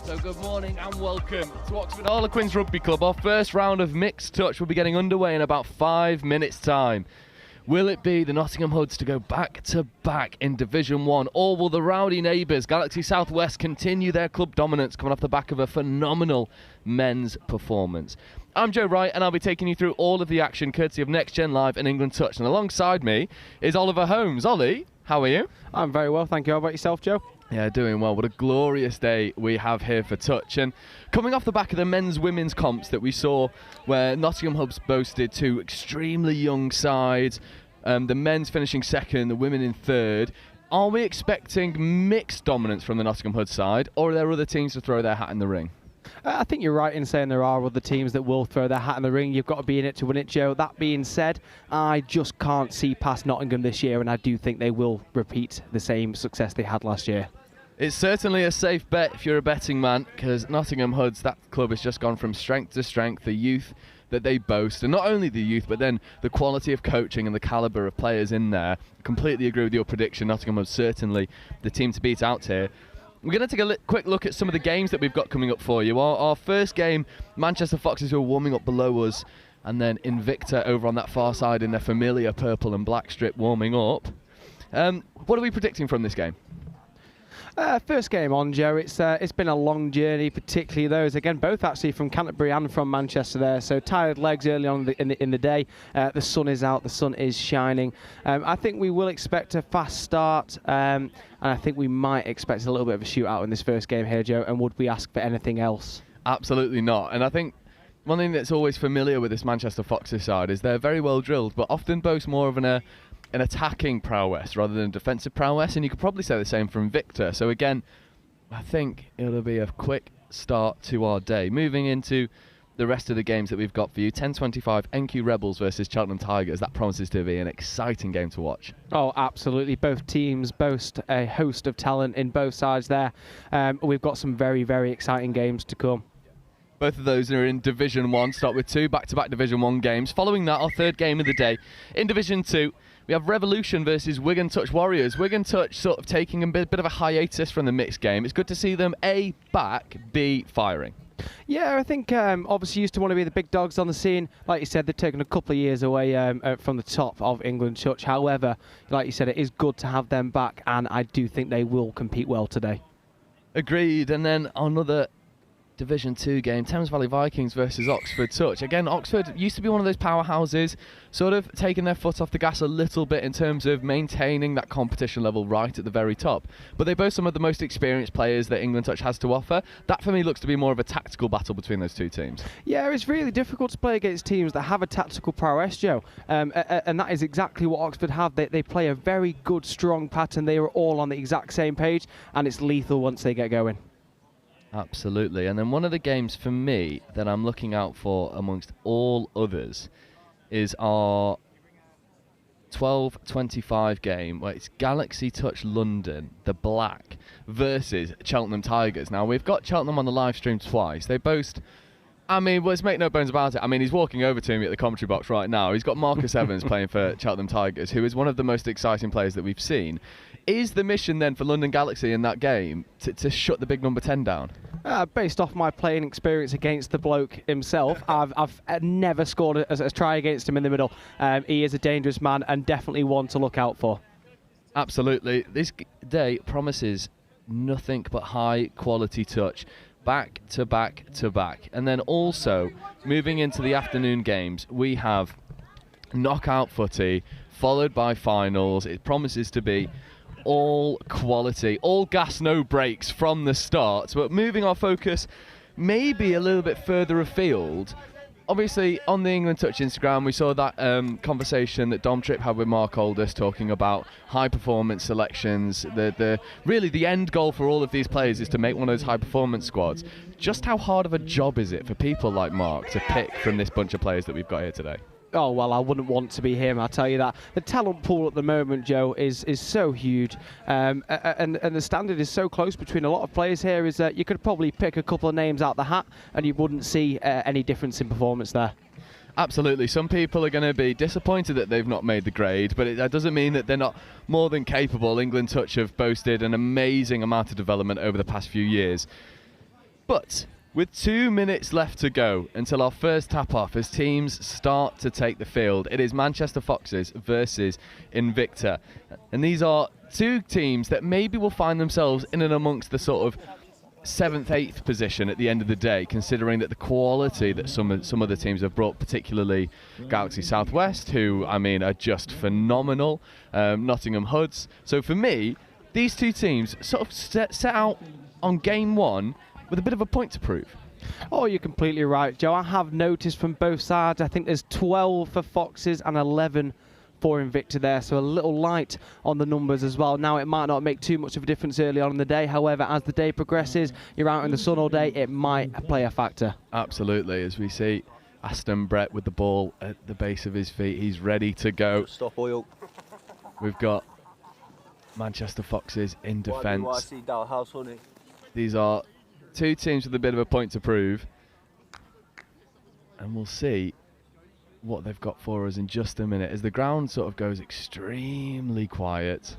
So good morning and welcome to Oxford Harlequins Rugby Club. Our first round of mixed touch will be getting underway in about 5 minutes' time. Will it be the Nottingham Hoods to go back-to-back in Division 1, or will the rowdy neighbours, Galaxy Southwest, continue their club dominance coming off the back of a phenomenal men's performance? I'm Joe Wright and I'll be taking you through all of the action courtesy of Next Gen Live and England Touch. And alongside me is Oliver Holmes. Ollie, how are you? I'm very well, thank you. How about yourself, Joe? Yeah, doing well. What a glorious day we have here for Touch. And coming off the back of the men's-women's comps that we saw where Nottingham Hubs boasted two extremely young sides, the men's finishing second, the women in third, are we expecting mixed dominance from the Nottingham Hoods side, or are there other teams to throw their hat in the ring? I think you're right in saying there are other teams that will throw their hat in the ring. You've got to be in it to win it, Joe. That being said, I just can't see past Nottingham this year, and I do think they will repeat the same success they had last year. It's certainly a safe bet if you're a betting man, because Nottingham Hoods, that club has just gone from strength to strength. The youth that they boast, and not only the youth, but then the quality of coaching and the calibre of players in there. Completely agree with your prediction. Nottingham Hoods certainly the team to beat out here. We're going to take a quick look at some of the games that we've got coming up for you. Our first game, Manchester Foxes, who are warming up below us, and then Invicta over on that far side in their familiar purple and black strip warming up. What are we predicting from this game? First game on, Joe. It's been a long journey, particularly those, again, both actually from Canterbury and from Manchester there. So tired legs early on in the day. The sun is out, the sun is shining. I think we will expect a fast start, and I think we might expect a little bit of a shootout in this first game here, Joe. And would we ask for anything else? Absolutely not. And I think one thing that's always familiar with this Manchester Foxes side is they're very well drilled, but often boast more of an attacking prowess rather than defensive prowess, and you could probably say the same from Victor. So again, I think it'll be a quick start to our day. Moving into the rest of the games that we've got for you, 10:25 NQ Rebels versus Cheltenham Tigers. That promises to be an exciting game to watch. Oh, absolutely. Both teams boast a host of talent in both sides there. We've got some very, very exciting games to come. Both of those are in Division 1. Start with two back-to-back Division 1 games. Following that, our third game of the day. In Division 2, we have Revolution versus Wigan Touch Warriors. Wigan Touch sort of taking a bit of a hiatus from the mixed game. It's good to see them, A, back, B, firing. Yeah, I think obviously used to want to be the big dogs on the scene. Like you said, they've taken a couple of years away from the top of England Touch. However, like you said, it is good to have them back, and I do think they will compete well today. Agreed. And then another Division 2 game, Thames Valley Vikings versus Oxford Touch. Again, Oxford used to be one of those powerhouses, sort of taking their foot off the gas a little bit in terms of maintaining that competition level right at the very top. But they boast some of the most experienced players that England Touch has to offer. That for me looks to be more of a tactical battle between those two teams. Yeah, it's really difficult to play against teams that have a tactical prowess, Joe. And that is exactly what Oxford have. They play a very good, strong pattern. They are all on the exact same page, and it's lethal once they get going. Absolutely. And then one of the games for me that I'm looking out for amongst all others is our 12:25 game where it's Galaxy Touch London, the Black, versus Cheltenham Tigers. Now, we've got Cheltenham on the live stream twice. They boast, I mean, let's make no bones about it. I mean, he's walking over to me at the commentary box right now. He's got Marcus Evans playing for Cheltenham Tigers, who is one of the most exciting players that we've seen. Is the mission then for London Galaxy in that game to shut the big number 10 down? Based off my playing experience against the bloke himself, I've never scored a try against him in the middle. He is a dangerous man and definitely one to look out for. Absolutely. This day promises nothing but high quality touch. Back to back to back. And then also, moving into the afternoon games, we have knockout footy, followed by finals. It promises to be all quality, all gas, no brakes from the start. But moving our focus maybe a little bit further afield, obviously on the England Touch Instagram we saw that conversation that Dom Tripp had with Mark Aldous talking about high performance selections. Really the end goal for all of these players is to make one of those high performance squads. Just how hard of a job is it for people like Mark to pick from this bunch of players that we've got here today? Oh, well, I wouldn't want to be him, I'll tell you that. The talent pool at the moment, Joe, is so huge. And the standard is so close between a lot of players here is that you could probably pick a couple of names out the hat and you wouldn't see any difference in performance there. Absolutely. Some people are going to be disappointed that they've not made the grade, but that doesn't mean that they're not more than capable. England Touch have boasted an amazing amount of development over the past few years. But with 2 minutes left to go until our first tap-off, as teams start to take the field, it is Manchester Foxes versus Invicta. And these are two teams that maybe will find themselves in and amongst the sort of 7th, 8th position at the end of the day, considering that the quality that some of the teams have brought, particularly Galaxy Southwest, who, I mean, are just phenomenal, Nottingham Hoods. So for me, these two teams sort of set out on game one with a bit of a point to prove. Oh, you're completely right, Joe. I have noticed from both sides, I think there's 12 for Foxes and 11 for Invicta there, so a little light on the numbers as well. Now, it might not make too much of a difference early on in the day. However, as the day progresses, you're out in the sun all day, it might play a factor. Absolutely, as we see Aston Brett with the ball at the base of his feet. He's ready to go. Stop oil. We've got Manchester Foxes in defence. These are two teams with a bit of a point to prove, and we'll see what they've got for us in just a minute as the ground sort of goes extremely quiet,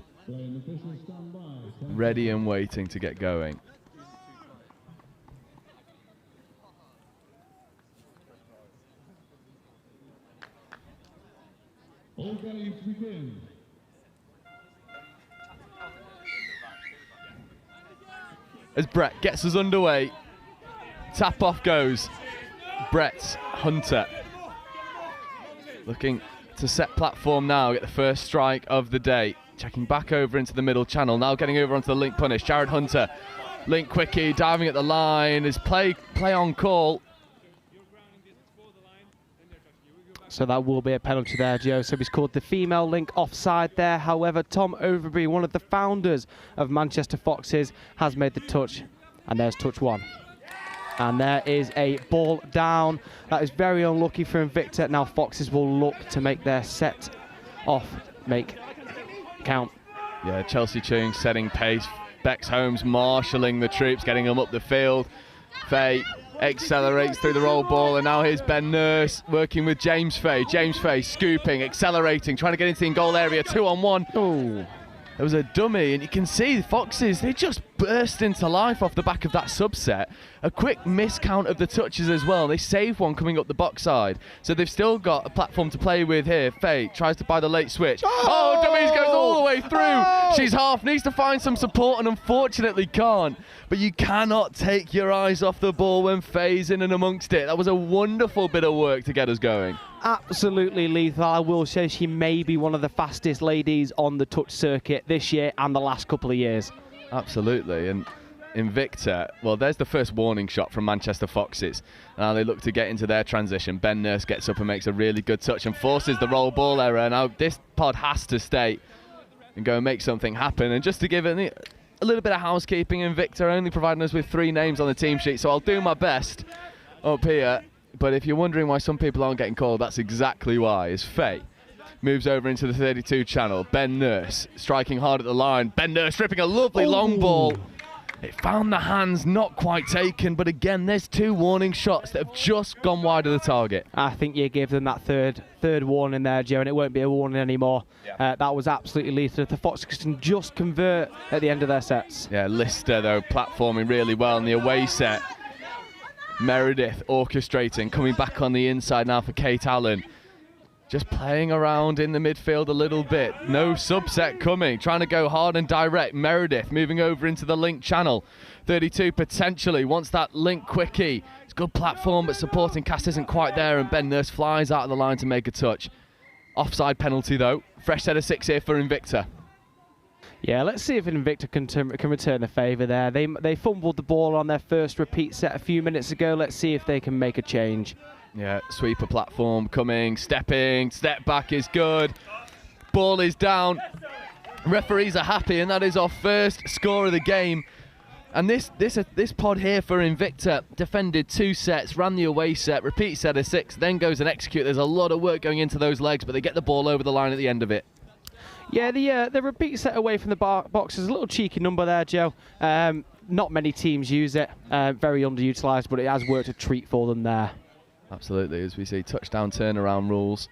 ready and waiting to get going. All games begin. As Brett gets us underway, tap off goes Brett Hunter. Looking to set platform now, get the first strike of the day. Checking back over into the middle channel, now getting over onto the link punish. Jared Hunter, link quickie, diving at the line, is play on call. So that will be a penalty there, Joe. So he's called the female link offside there. However, Tom Overbury, one of the founders of Manchester Foxes, has made the touch. And there's touch one. And there is a ball down. That is very unlucky for Invicta. Now Foxes will look to make their set off make count. Yeah, Chelsea Chung setting pace. Bex Holmes marshalling the troops, getting them up the field. Faye accelerates through the roll ball, and now here's Ben Nurse working with James Faye. James Faye scooping, accelerating, trying to get into the goal area, 2-on-1. Oh, There was a dummy, and you can see the Foxes, they just burst into life off the back of that subset. A quick miscount of the touches as well. They saved one coming up the box side. So they've still got a platform to play with here. Faye tries to buy the late switch. Oh, dummies goes all the way through. Oh! She's half, needs to find some support, and unfortunately can't. But you cannot take your eyes off the ball when Faye's in and amongst it. That was a wonderful bit of work to get us going. absolutely lethal. I will say she may be one of the fastest ladies on the touch circuit this year and the last couple of years. Absolutely, and Invicta, well, there's the first warning shot from Manchester Foxes. Now they look to get into their transition. Ben Nurse gets up and makes a really good touch and forces the roll ball error. Now this pod has to stay and go and make something happen. And just to give it a little bit of housekeeping, Invicta are only providing us with 3 names on the team sheet, so I'll do my best up here. But if you're wondering why some people aren't getting called, that's exactly why. As Faye moves over into the 32 channel, Ben Nurse striking hard at the line. Ben Nurse ripping a lovely long ball. It found the hands, not quite taken, but again, there's 2 warning shots that have just gone wide of the target. I think you gave them that third warning there, Joe, and it won't be a warning anymore. Yeah. That was absolutely lethal. If the Foxes can just convert at the end of their sets. Yeah, Lister, though, platforming really well in the away set. Meredith orchestrating, coming back on the inside now for Kate Allen. Just playing around in the midfield a little bit. No subset coming. Trying to go hard and direct. Meredith moving over into the link channel. 32 potentially wants that link quickie. It's a good platform, but supporting cast isn't quite there, and Ben Nurse flies out of the line to make a touch. Offside penalty, though. Fresh set of 6 here for Invicta. Yeah, let's see if Invicta can return the favour there. They fumbled the ball on their first repeat set a few minutes ago. Let's see if they can make a change. Yeah, sweeper platform coming, stepping, step back is good. Ball is down. Referees are happy, and that is our first score of the game. And this pod here for Invicta defended 2 sets, ran the away set, repeat set of 6, then goes and execute. There's a lot of work going into those legs, but they get the ball over the line at the end of it. Yeah, the repeat set away from the box is a little cheeky number there, Joe. Not many teams use it. Very underutilised, but it has worked a treat for them there. Absolutely, as we see touchdown turnaround rules.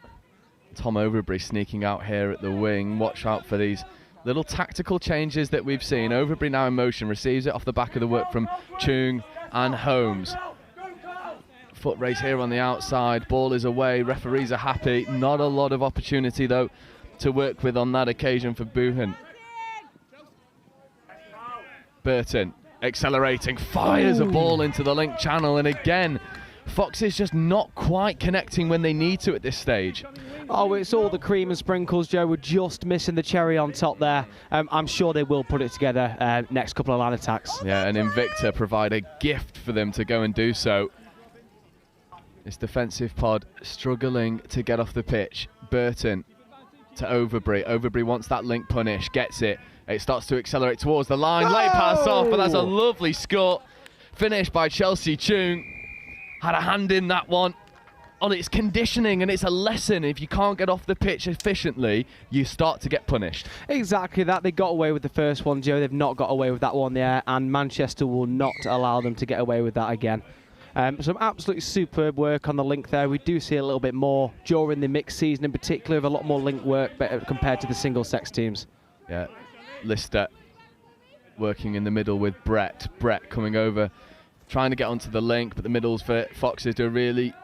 Tom Overbury sneaking out here at the wing. Watch out for these little tactical changes that we've seen. Overbury now in motion, receives it off the back of the work from Chung and Holmes. Foot race here on the outside. Ball is away. Referees are happy. Not a lot of opportunity, though, to work with on that occasion for Buchan. Burton accelerating, fires a ball into the link channel, and again, Fox is just not quite connecting when they need to at this stage. Oh, it's all the cream and sprinkles, Joe. We're just missing the cherry on top there. I'm sure they will put it together next couple of line attacks. Yeah, and Invicta provide a gift for them to go and do so. This defensive pod struggling to get off the pitch. Burton to Overbury. Overbury wants that link punish, gets it. It starts to accelerate towards the line. Late pass off, but that's a lovely score. Finished by Chelsea Chung. Had a hand in that one. On its conditioning, and it's a lesson. If you can't get off the pitch efficiently, you start to get punished. Exactly that. They got away with the first one, Joe. They've not got away with that one there, and Manchester will not allow them to get away with that again. Some absolutely superb work on the link there. We do see a little bit more during the mixed season in particular, of a lot more link work compared to the single-sex teams. Yeah, Lister working in the middle with Brett. Brett coming over, trying to get onto the link, but the middles for Foxes do a really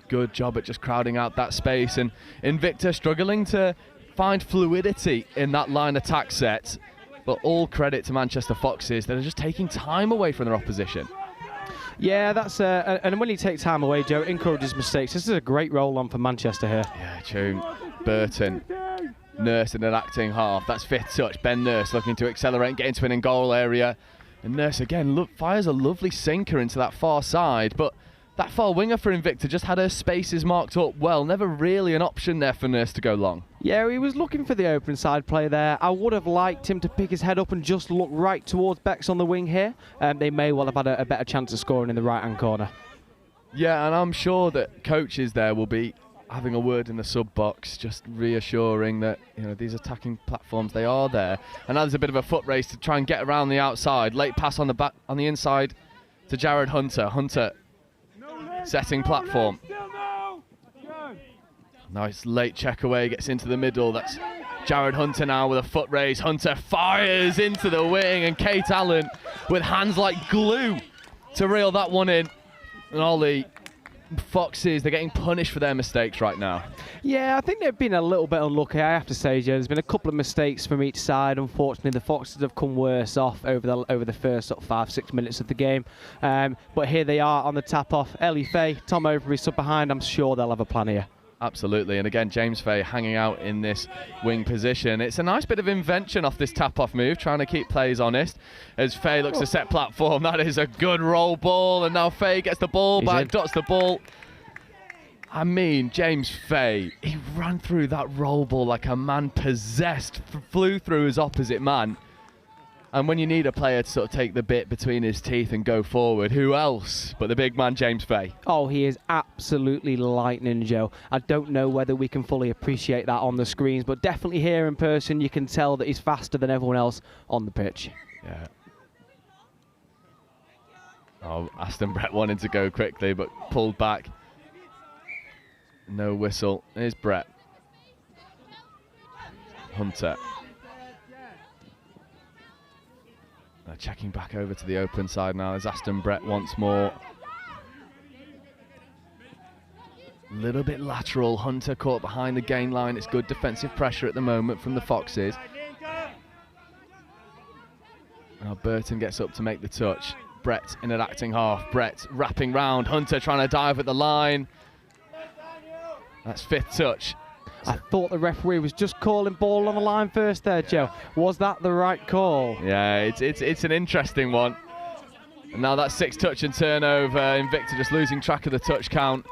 good job at just crowding out that space. And Invicta struggling to find fluidity in that line attack set. But all credit to Manchester Foxes that are just taking time away from their opposition. Yeah, that's and when you take time away, Joe, it encourages mistakes. This is a great roll-on for Manchester here. Yeah, Chung. Burton. Nurse in an acting half. That's fifth touch. Ben Nurse looking to accelerate and get into an in-goal area. And Nurse again fires a lovely sinker into that far side, but that far winger for Invicta just had her spaces marked up well. Never really an option there for Nurse to go long. Yeah, he was looking for the open side play there. I would have liked him to pick his head up and just look right towards Bex on the wing here. They may well have had a better chance of scoring in the right-hand corner. Yeah, and I'm sure that coaches there will be having a word in the sub box, just reassuring that, you know, these attacking platforms, they are there. And now there's a bit of a foot race to try and get around the outside. Late pass on the inside to Jared Hunter. Hunter setting platform. Nice late check away, gets into the middle. That's Jared Hunter now with a foot race. Hunter fires into the wing, and Kate Allen with hands like glue to reel that one in. And Ollie, Foxes, they're getting punished for their mistakes right now. Yeah, I think they've been a little bit unlucky, I have to say, Joe. There's been a couple of mistakes from each side. Unfortunately, the Foxes have come worse off over the first sort of 5-6 minutes of the game. But here they are on the tap-off. Ellie Fay, Tom Overbury sub behind. I'm sure they'll have a plan here. Absolutely, and again, James Fay hanging out in this wing position. It's a nice bit of invention off this tap-off move, trying to keep players honest. As Fay looks to set platform, that is a good roll ball, and now Fay gets the ball back, dots the ball. I mean, James Fay, he ran through that roll ball like a man possessed, flew through his opposite man. And when you need a player to sort of take the bit between his teeth and go forward, who else but the big man James Fay? Oh, he is absolutely lightning, Joe. I don't know whether we can fully appreciate that on the screens, but definitely here in person, you can tell that he's faster than everyone else on the pitch. Yeah. Oh, Aston Brett wanted to go quickly, but pulled back. No whistle. Here's Brett. Hunter. Checking back over to the open side now as Aston Brett once more. Little bit lateral. Hunter caught behind the gain line. It's good defensive pressure at the moment from the Foxes. Now Burton gets up to make the touch. Brett in an acting half. Brett wrapping round. Hunter trying to dive at the line. That's fifth touch. I thought the referee was just calling ball on the line first there, Joe. Was that the right call? Yeah, it's an interesting one. And now that's sixth touch and turnover. Invicta just losing track of the touch count.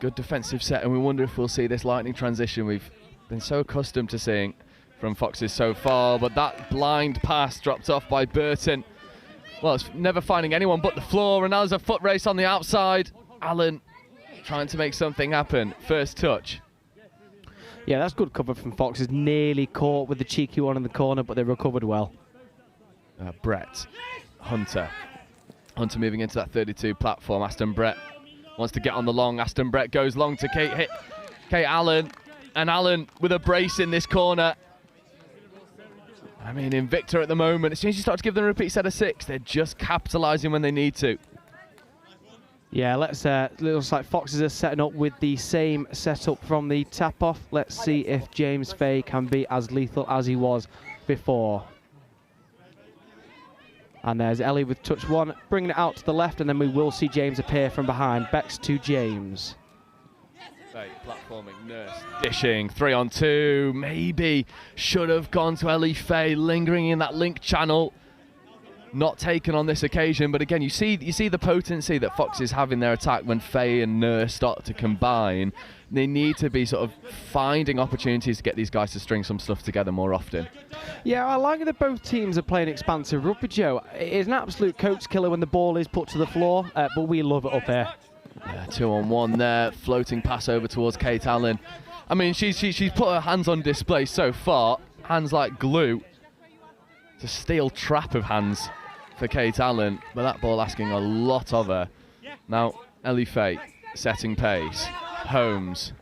Good defensive set, and we wonder if we'll see this lightning transition we've been so accustomed to seeing from Foxes so far. But that blind pass dropped off by Burton. Well, it's never finding anyone but the floor, and now there's a foot race on the outside. Allen trying to make something happen. First touch. Yeah, that's good cover from Foxes. Nearly caught with the cheeky one in the corner, but they recovered well. Brett. Hunter. Hunter moving into that 32 platform. Aston Brett wants to get on the long. Aston Brett goes long to Kate Allen. And Allen with a brace in this corner. I mean, Invicta at the moment, as soon as you start to give them a repeat set of 6, they're just capitalising when they need to. Yeah, looks like Foxes are setting up with the same setup from the tap-off. Let's see if James Fay can be as lethal as he was before. And there's Ellie with touch 1, bringing it out to the left, and then we will see James appear from behind. Bex to James. Fay platforming, Nurse dishing, 3-on-2, maybe should have gone to Ellie Fay, lingering in that link channel. Not taken on this occasion, but again, you see the potency that Foxes have in their attack when Fay and Nurse start to combine. They need to be sort of finding opportunities to get these guys to string some stuff together more often. Yeah, I like that both teams are playing expansive rugby, Joe. It is an absolute coach killer when the ball is put to the floor, but we love it up here. Yeah, 2-on-1 there, floating pass over towards Kate Allen. I mean, she's put her hands on display so far, hands like glue. It's a steel trap of hands for Kate Allen, but that ball asking a lot of her. Now, Ellie Fay setting pace. Holmes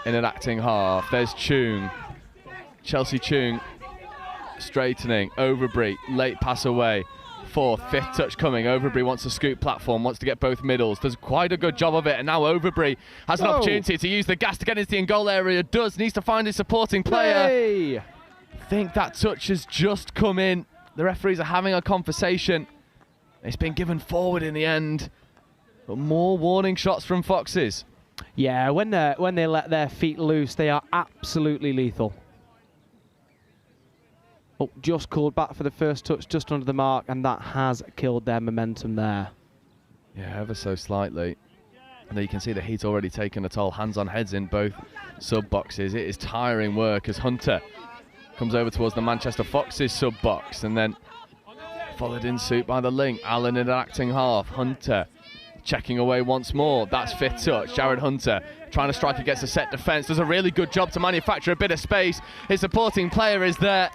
in an acting half. There's Chung. Chelsea Chung straightening. Overbury, late pass away. 4th, 5th touch coming. Overbury wants to scoop platform, wants to get both middles. Does quite a good job of it, and now Overbury has an opportunity to use the gas to get into the in-goal area. Needs to find his supporting player. Hey! I think that touch has just come in. The referees are having a conversation. It's been given forward in the end. But more warning shots from Foxes. Yeah, when they let their feet loose, they are absolutely lethal. Oh, just called back for the first touch, just under the mark, and that has killed their momentum there. Yeah, ever so slightly. And there you can see the heat already taken a toll. Hands on heads in both sub-boxes. It is tiring work as Hunter comes over towards the Manchester Foxes sub-box, and then followed in suit by the link. Allen in an acting half. Hunter checking away once more. That's 5th touch. Jared Hunter trying to strike against a set defence. Does a really good job to manufacture a bit of space. His supporting player is there.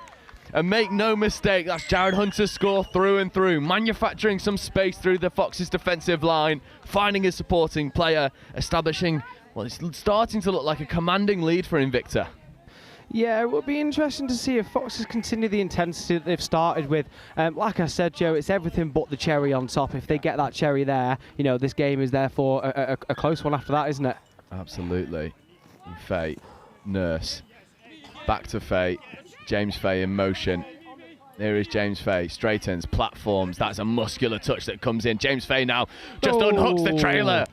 And make no mistake, that's Jared Hunter's score through and through. Manufacturing some space through the Foxes' defensive line. Finding his supporting player. Establishing, well, it's starting to look like a commanding lead for Invicta. Yeah, it would be interesting to see if Foxes continue the intensity that they've started with. Like I said, Joe, it's everything but the cherry on top. If they get that cherry there, you know, this game is therefore a close one after that, isn't it? Absolutely. And Fay, Nurse, back to Fay. James Fay in motion. There is James Fay, straightens, platforms. That's a muscular touch that comes in. James Fay now just unhooks the trailer.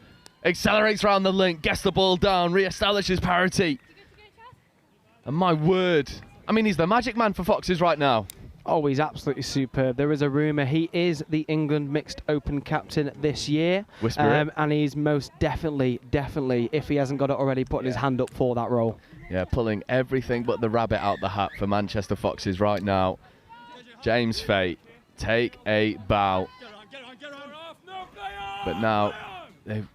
Accelerates around the link, gets the ball down, re-establishes parity. And my word, I mean, he's the magic man for Foxes right now. Oh, he's absolutely superb. There is a rumour he is the England Mixed Open captain this year. Whisper it. And he's most definitely, if he hasn't got it already, putting his hand up for that role. Yeah, pulling everything but the rabbit out the hat for Manchester Foxes right now. James Fay, take a bow. But now,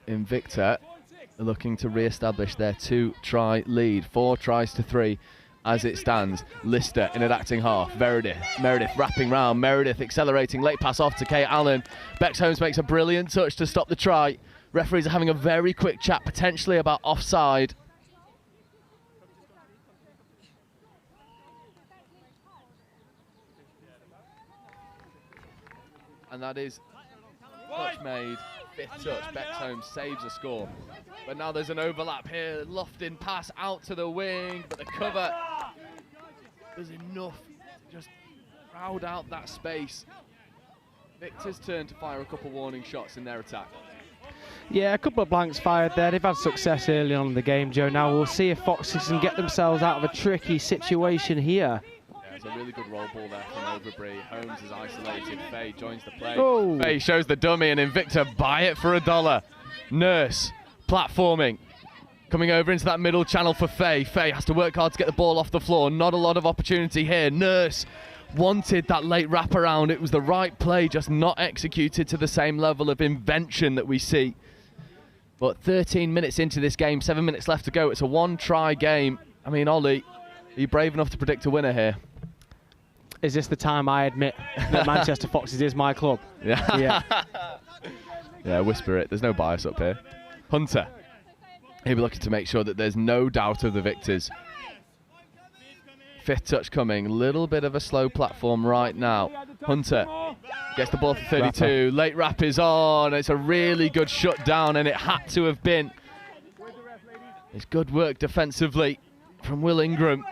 Invicta are looking to re-establish their 2-try lead. 4 tries to 3 as it stands. Lister in an acting half. Meredith wrapping round. Meredith accelerating. Late pass off to Kate Allen. Bex Holmes makes a brilliant touch to stop the try. Referees are having a very quick chat, potentially about offside. And that is touch made. 5th touch. Bex Holmes saves a score. But now there's an overlap here. Lofting pass out to the wing, but the cover is enough to just crowd out that space. Victor's turn to fire a couple warning shots in their attack. Yeah, a couple of blanks fired there. They've had success early on in the game, Joe. Now we'll see if Foxes can get themselves out of a tricky situation here. It's a really good roll ball there from Overbury. Holmes is isolated. Fay joins the play. Oh. Fay shows the dummy, and Invicta buy it for $1. Nurse platforming, coming over into that middle channel for Fay. Fay has to work hard to get the ball off the floor. Not a lot of opportunity here. Nurse wanted that late wraparound. It was the right play, just not executed to the same level of invention that we see. But 13 minutes into this game, 7 minutes left to go. It's a 1-try game. I mean, Ollie, are you brave enough to predict a winner here? Is this the time I admit that Manchester Foxes is my club? Yeah. Yeah, whisper it. There's no bias up here. Hunter. He'll be looking to make sure that there's no doubt of the victors. Fifth touch coming. Little bit of a slow platform right now. Hunter gets the ball to 32. Late wrap is on. It's a really good shutdown, and it had to have been. It's good work defensively from Will Ingram.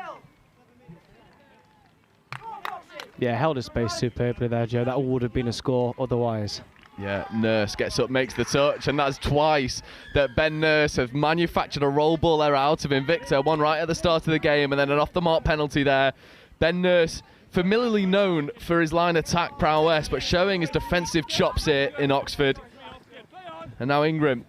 Yeah, held his space superbly there, Joe. That would have been a score otherwise. Yeah, Nurse gets up, makes the touch, and that's twice that Ben Nurse have manufactured a roll ball error out of Invicta. One right at the start of the game, and then an off-the-mark penalty there. Ben Nurse, familiarly known for his line attack prowess, but showing his defensive chops here in Oxford. And now Ingram,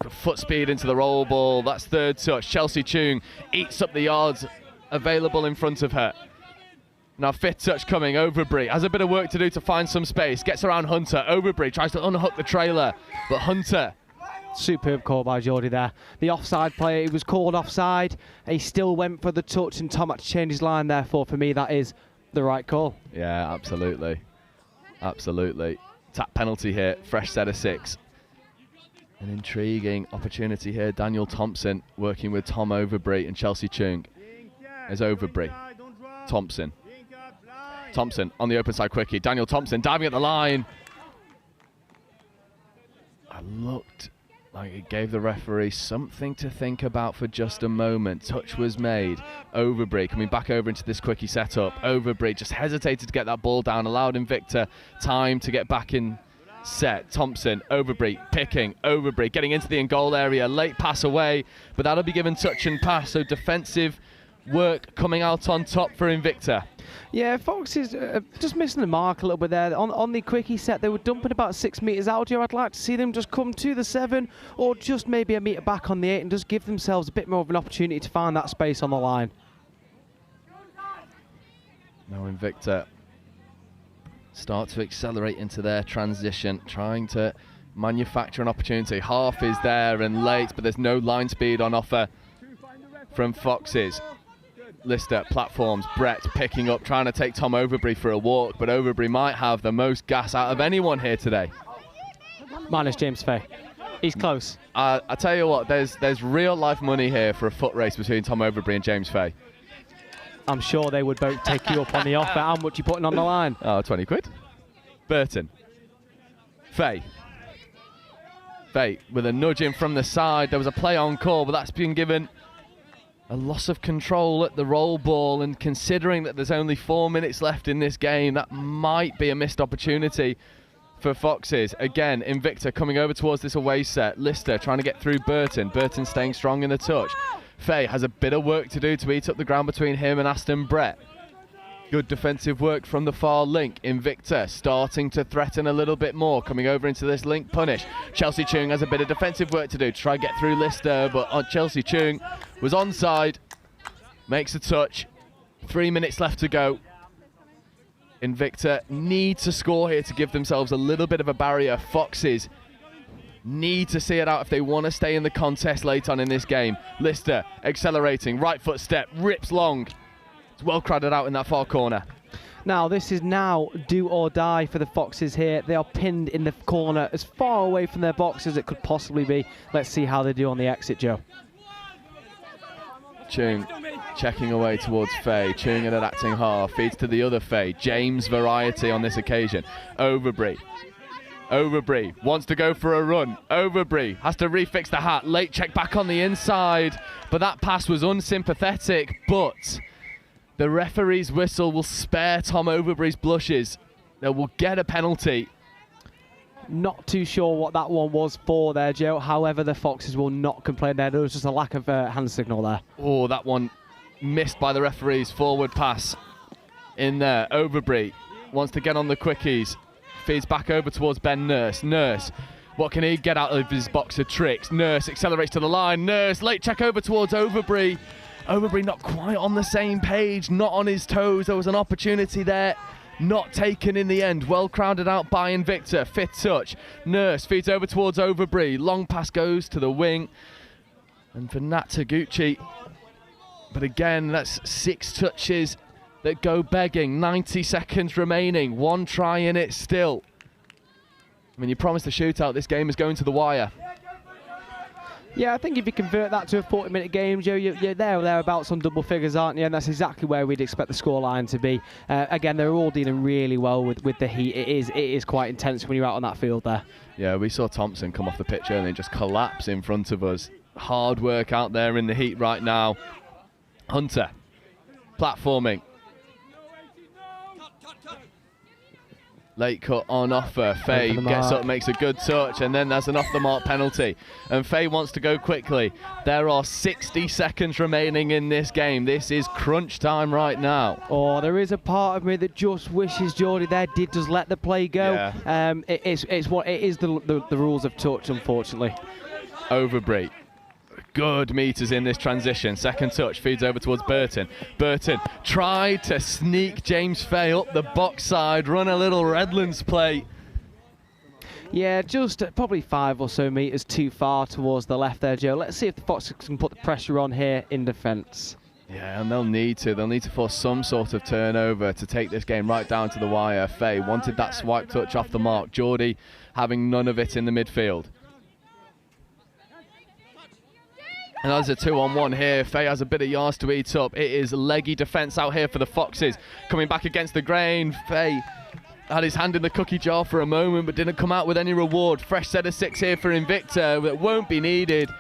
foot speed into the roll ball. That's third touch. Chelsea Chung eats up the yards available in front of her. Now fifth touch coming. Overbury has a bit of work to do to find some space. Gets around Hunter. Overbury tries to unhook the trailer, but Hunter. Superb call by Geordie there. The offside play, he was called offside. He still went for the touch, and Tom had to change his line. Therefore, for me, that is the right call. Yeah, absolutely. Absolutely. Tap penalty here. Fresh set of 6. An intriguing opportunity here. Daniel Thompson working with Tom Overbury and Chelsea Chung. There's Overbury. Thompson. Thompson on the open side quickie. Daniel Thompson diving at the line. I looked like it gave the referee something to think about for just a moment. Touch was made. Overbury coming back over into this quickie setup. Overbury just hesitated to get that ball down, allowed Invicta time to get back in set. Thompson, Overbury picking. Overbury getting into the in-goal area. Late pass away, but that'll be given touch and pass. So defensive work coming out on top for Invicta. Yeah, Fox is just missing the mark a little bit there. On the quickie set, they were dumping about 6 metres out here. I'd like to see them just come to the 7 or just maybe a metre back on the 8 and just give themselves a bit more of an opportunity to find that space on the line. Now Invicta start to accelerate into their transition, trying to manufacture an opportunity. Half is there and late, but there's no line speed on offer from Foxes. Lister platforms, Brett picking up, trying to take Tom Overbury for a walk, but Overbury might have the most gas out of anyone here today. Minus James Fay. He's close. I tell you what, there's real life money here for a foot race between Tom Overbury and James Fay. I'm sure they would both take you up on the offer. How much you putting on the line? Oh, 20 quid. Burton. Fay. Fay with a nudge in from the side. There was a play on call, but that's been given a loss of control at the roll ball, and considering that there's only 4 minutes left in this game, that might be a missed opportunity for Foxes. Again, Invicta coming over towards this away set. Lister trying to get through Burton. Burton staying strong in the touch. Fay has a bit of work to do to eat up the ground between him and Aston Brett. Good defensive work from the far link. Invicta starting to threaten a little bit more, coming over into this link punish. Chelsea Chung has a bit of defensive work to do to try and get through Lister, but Chelsea Chung was onside. Makes a touch. 3 minutes left to go. Invicta need to score here to give themselves a little bit of a barrier. Foxes need to see it out if they want to stay in the contest late on in this game. Lister accelerating, right foot step, rips long. It's well crowded out in that far corner. Now, this is now do or die for the Foxes here. They are pinned in the corner as far away from their box as it could possibly be. Let's see how they do on the exit, Joe. Chung checking away towards Fay. Chung at an acting half, feeds to the other Fay. James variety on this occasion. Overbury. Overbury wants to go for a run. Overbury has to refix the hat. Late check back on the inside, but that pass was unsympathetic, but the referee's whistle will spare Tom Overbury's blushes. They will get a penalty. Not too sure what that one was for there, Joe. However, the Foxes will not complain there. There was just a lack of hand signal there. Oh, that one missed by the referee's forward pass in there. Overbury wants to get on the quickies. Feeds back over towards Ben Nurse. Nurse, what can he get out of his box of tricks? Nurse accelerates to the line. Nurse, late check over towards Overbury. Overbury not quite on the same page, not on his toes. There was an opportunity there, not taken in the end. Well crowded out by Invicta. Fifth touch. Nurse feeds over towards Overbury. Long pass goes to the wing. And for Nat Taguchi. But again, that's 6 touches that go begging. 90 seconds remaining. 1 try in it still. I mean, you promised a shootout. This game is going to the wire. Yeah, I think if you convert that to a 40-minute game, Joe, you're there or thereabouts on double figures, aren't you? And that's exactly where we'd expect the scoreline to be. Again, they're all dealing really well with the heat. It is quite intense when you're out on that field there. Yeah, we saw Thompson come off the pitch and then just collapse in front of us. Hard work out there in the heat right now. Hunter, platforming. Late cut on offer. Faye gets up, makes a good touch, and then there's an off-the-mark penalty. And Faye wants to go quickly. There are 60 seconds remaining in this game. This is crunch time right now. Oh, there is a part of me that just wishes Geordie there did just let the play go. Yeah. It is the rules of touch, unfortunately. Overbury. Good meters in this transition. Second touch feeds over towards Burton. Burton tried to sneak James Faye up the box side, run a little Redlands play. Yeah, just probably 5 or so meters too far towards the left there, Joe. Let's see if the Foxes can put the pressure on here in defence. Yeah, and they'll need to. They'll need to force some sort of turnover to take this game right down to the wire. Faye wanted that swipe touch off the mark. Geordie having none of it in the midfield. And there's a 2-on-1 here. Faye has a bit of yards to eat up. It is leggy defence out here for the Foxes. Coming back against the grain. Faye had his hand in the cookie jar for a moment but didn't come out with any reward. Fresh set of 6 here for Invicta that won't be needed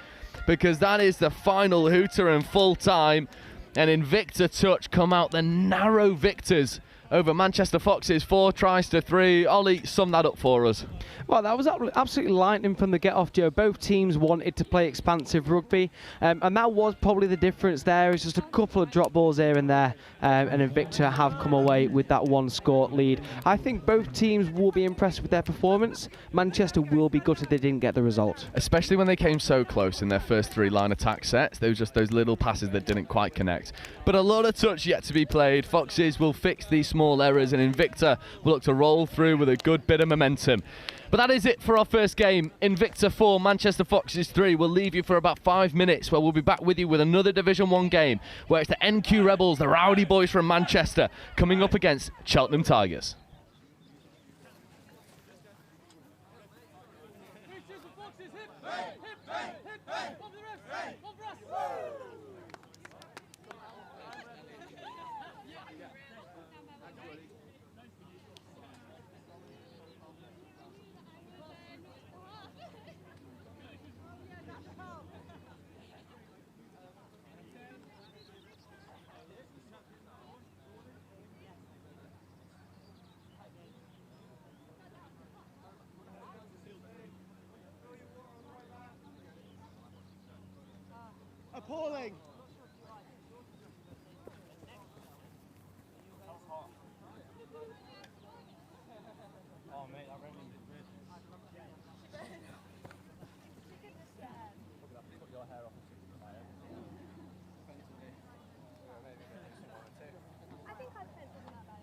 because that is the final hooter and full time. And Invicta touch come out the narrow victors over Manchester Foxes, 4 tries to 3. Ollie, sum that up for us. Well, that was absolutely lightning from the get-off, Joe. Both teams wanted to play expansive rugby, and that was probably the difference there. It's just a couple of drop balls here and there, and Invicta have come away with that 1-score lead. I think both teams will be impressed with their performance. Manchester will be gutted they didn't get the result. Especially when they came so close in their first 3 line attack sets. There was just those little passes that didn't quite connect. But a lot of touch yet to be played. Foxes will fix these small errors, and Invicta will look to roll through with a good bit of momentum. But that is it for our first game. Invicta 4, Manchester Foxes 3. We'll leave you for about 5 minutes where we'll be back with you with another Division 1 game where it's the NQ Rebels, the Rowdy Boys from Manchester, coming up against Cheltenham Tigers. Appalling! Oh mate, that really is good. Put your hair off and stick it to my head. I think I've said something like that.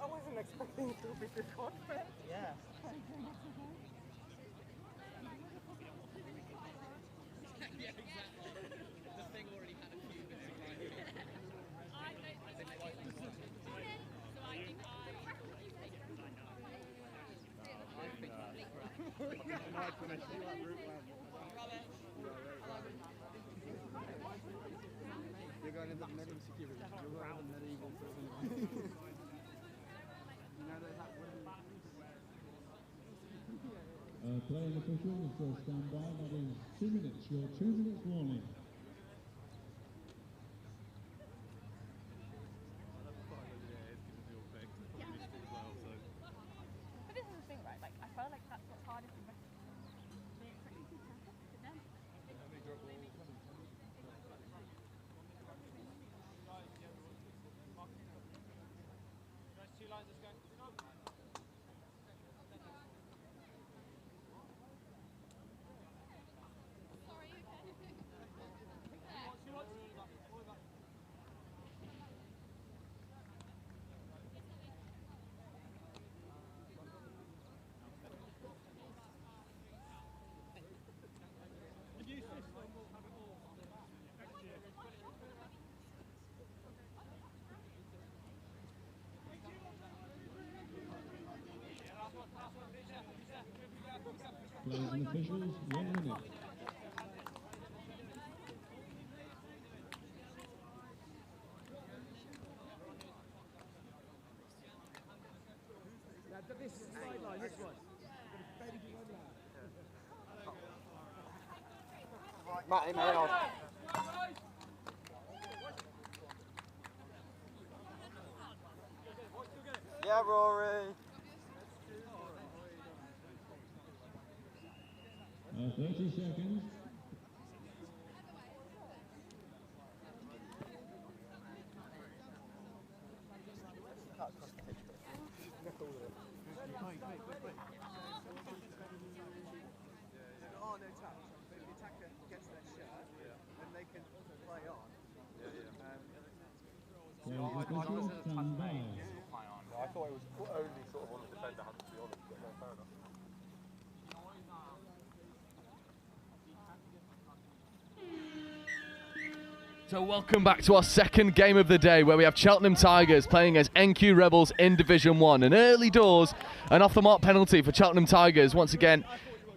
I wasn't expecting it to be this hot, man. Yeah. You're going into medieval security. You're going into medieval security. Playing officials stand by. That is 2 minutes. Your 2 minutes warning. But this is the thing, right? Like, I felt like that's what's hardest in wrestling. They expect you to be perfect, but then Players and officials, 1 minute. Matty, man on. Yeah, Rory. 30 seconds. Oh, no touch. But if the attacker gets their shirt, then they can play on. Players and officials, stand by. I thought it was only sort of on the defender, to be honest, but no, fair enough. So welcome back to our second game of the day, where we have Cheltenham Tigers playing as NQ Rebels in Division 1. An early doors and off the mark penalty for Cheltenham Tigers. Once again,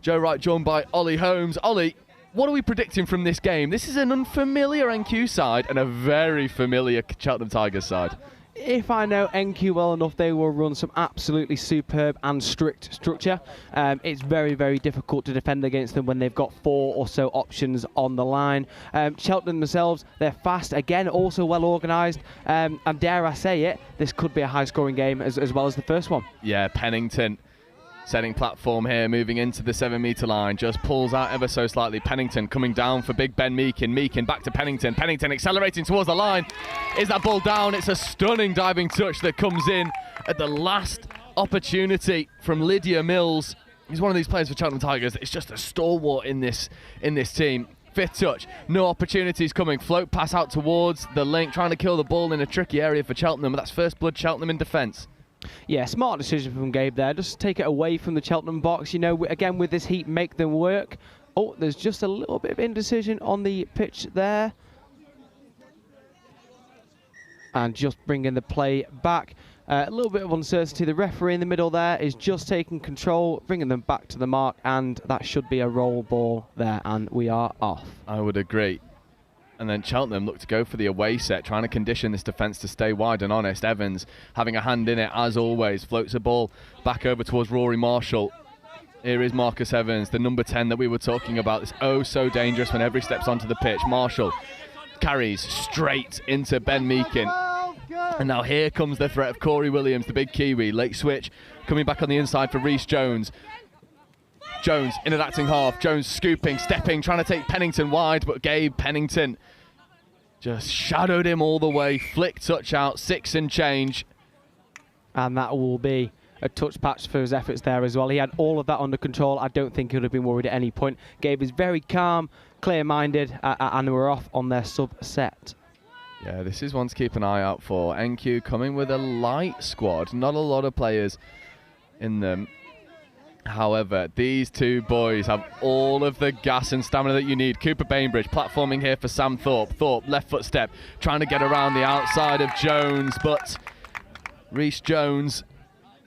Joe Wright joined by Ollie Holmes. Ollie, what are we predicting from this game? This is an unfamiliar NQ side and a very familiar Cheltenham Tigers side. If I know NQ well enough, they will run some absolutely superb and strict structure. It's very, very difficult to defend against them when they've got 4 or so options on the line. Cheltenham themselves, they're fast, again, also well organised. And dare I say it, this could be a high-scoring game as well as the first one. Yeah, Pennington setting platform here, moving into the 7-metre line, just pulls out ever so slightly. Pennington coming down for big Ben Meakin. Meakin back to Pennington. Pennington accelerating towards the line. Is that ball down? It's a stunning diving touch that comes in at the last opportunity from Lydia Mills. He's one of these players for Cheltenham Tigers. It's just a stalwart in this team. Fifth touch, no opportunities coming. Float pass out towards the link, trying to kill the ball in a tricky area for Cheltenham, but that's first blood Cheltenham in defence. Yeah, smart decision from Gabe there. Just take it away from the Cheltenham box. You know, again, with this heat, make them work. Oh, there's just a little bit of indecision on the pitch there. And just bringing the play back. A little bit of uncertainty. The referee in the middle there is just taking control, bringing them back to the mark, and that should be a roll ball there, and we are off. I would agree. And then Cheltenham look to go for the away set, trying to condition this defence to stay wide and honest. Evans having a hand in it, as always, floats a ball back over towards Rory Marshall. Here is Marcus Evans, the number 10 that we were talking about. It's oh so dangerous whenever he steps onto the pitch. Marshall carries straight into Ben Meakin. And now here comes the threat of Corey Williams, the big Kiwi. Late switch, coming back on the inside for Reece Jones. Jones in an acting half. Jones scooping, stepping, trying to take Pennington wide, but Gabe Pennington just shadowed him all the way. Flick touch out, 6 and change. And that will be a touch patch for his efforts there as well. He had all of that under control. I don't think he would have been worried at any point. Gabe is very calm, clear-minded, and we're off on their sub-set. Yeah, this is one to keep an eye out for. NQ coming with a light squad, not a lot of players in them. However, these two boys have all of the gas and stamina that you need. Cooper Bainbridge platforming here for Sam Thorpe. Thorpe, left foot step, trying to get around the outside of Jones, but Reece Jones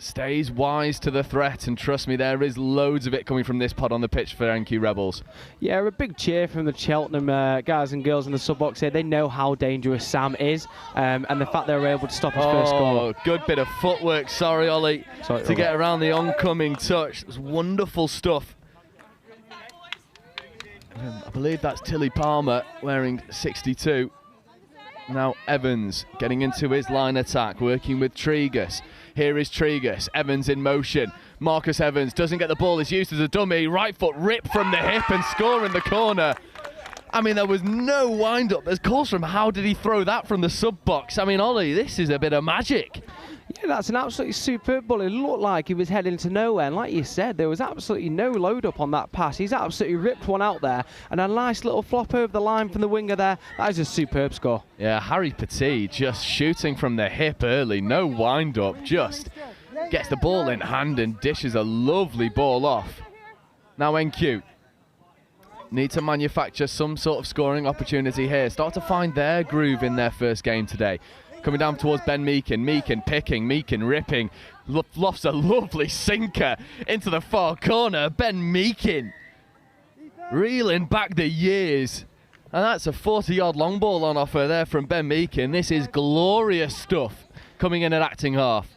stays wise to the threat, and trust me, there is loads of it coming from this pod on the pitch for NQ Rebels. Yeah, a big cheer from the Cheltenham guys and girls in the sub-box here. They know how dangerous Sam is, and the fact they were able to stop his first goal. Good bit of footwork, sorry Ollie, to get around the oncoming touch. It was wonderful stuff. I believe that's Tilly Palmer wearing 62. Now Evans getting into his line attack, working with Tregus. Here is Tregus, Evans in motion. Marcus Evans doesn't get the ball, is used as a dummy. Right foot rip from the hip and score in the corner. I mean, there was no wind-up. There's calls from how did he throw that from the sub-box. I mean, Ollie, this is a bit of magic. Yeah, that's an absolutely superb ball. It looked like he was heading to nowhere. And like you said, there was absolutely no load-up on that pass. He's absolutely ripped one out there. And a nice little flop over the line from the winger there. That is a superb score. Yeah, Harry Petit just shooting from the hip early. No wind-up, just gets the ball in hand and dishes a lovely ball off. Now NQ need to manufacture some sort of scoring opportunity here. Start to find their groove in their first game today. coming down towards Ben Meakin. Meakin picking, Meakin ripping. Lofts a lovely sinker into the far corner. Ben Meakin reeling back the years. And that's a 40-yard long ball on offer there from Ben Meakin. This is glorious stuff coming in at acting half.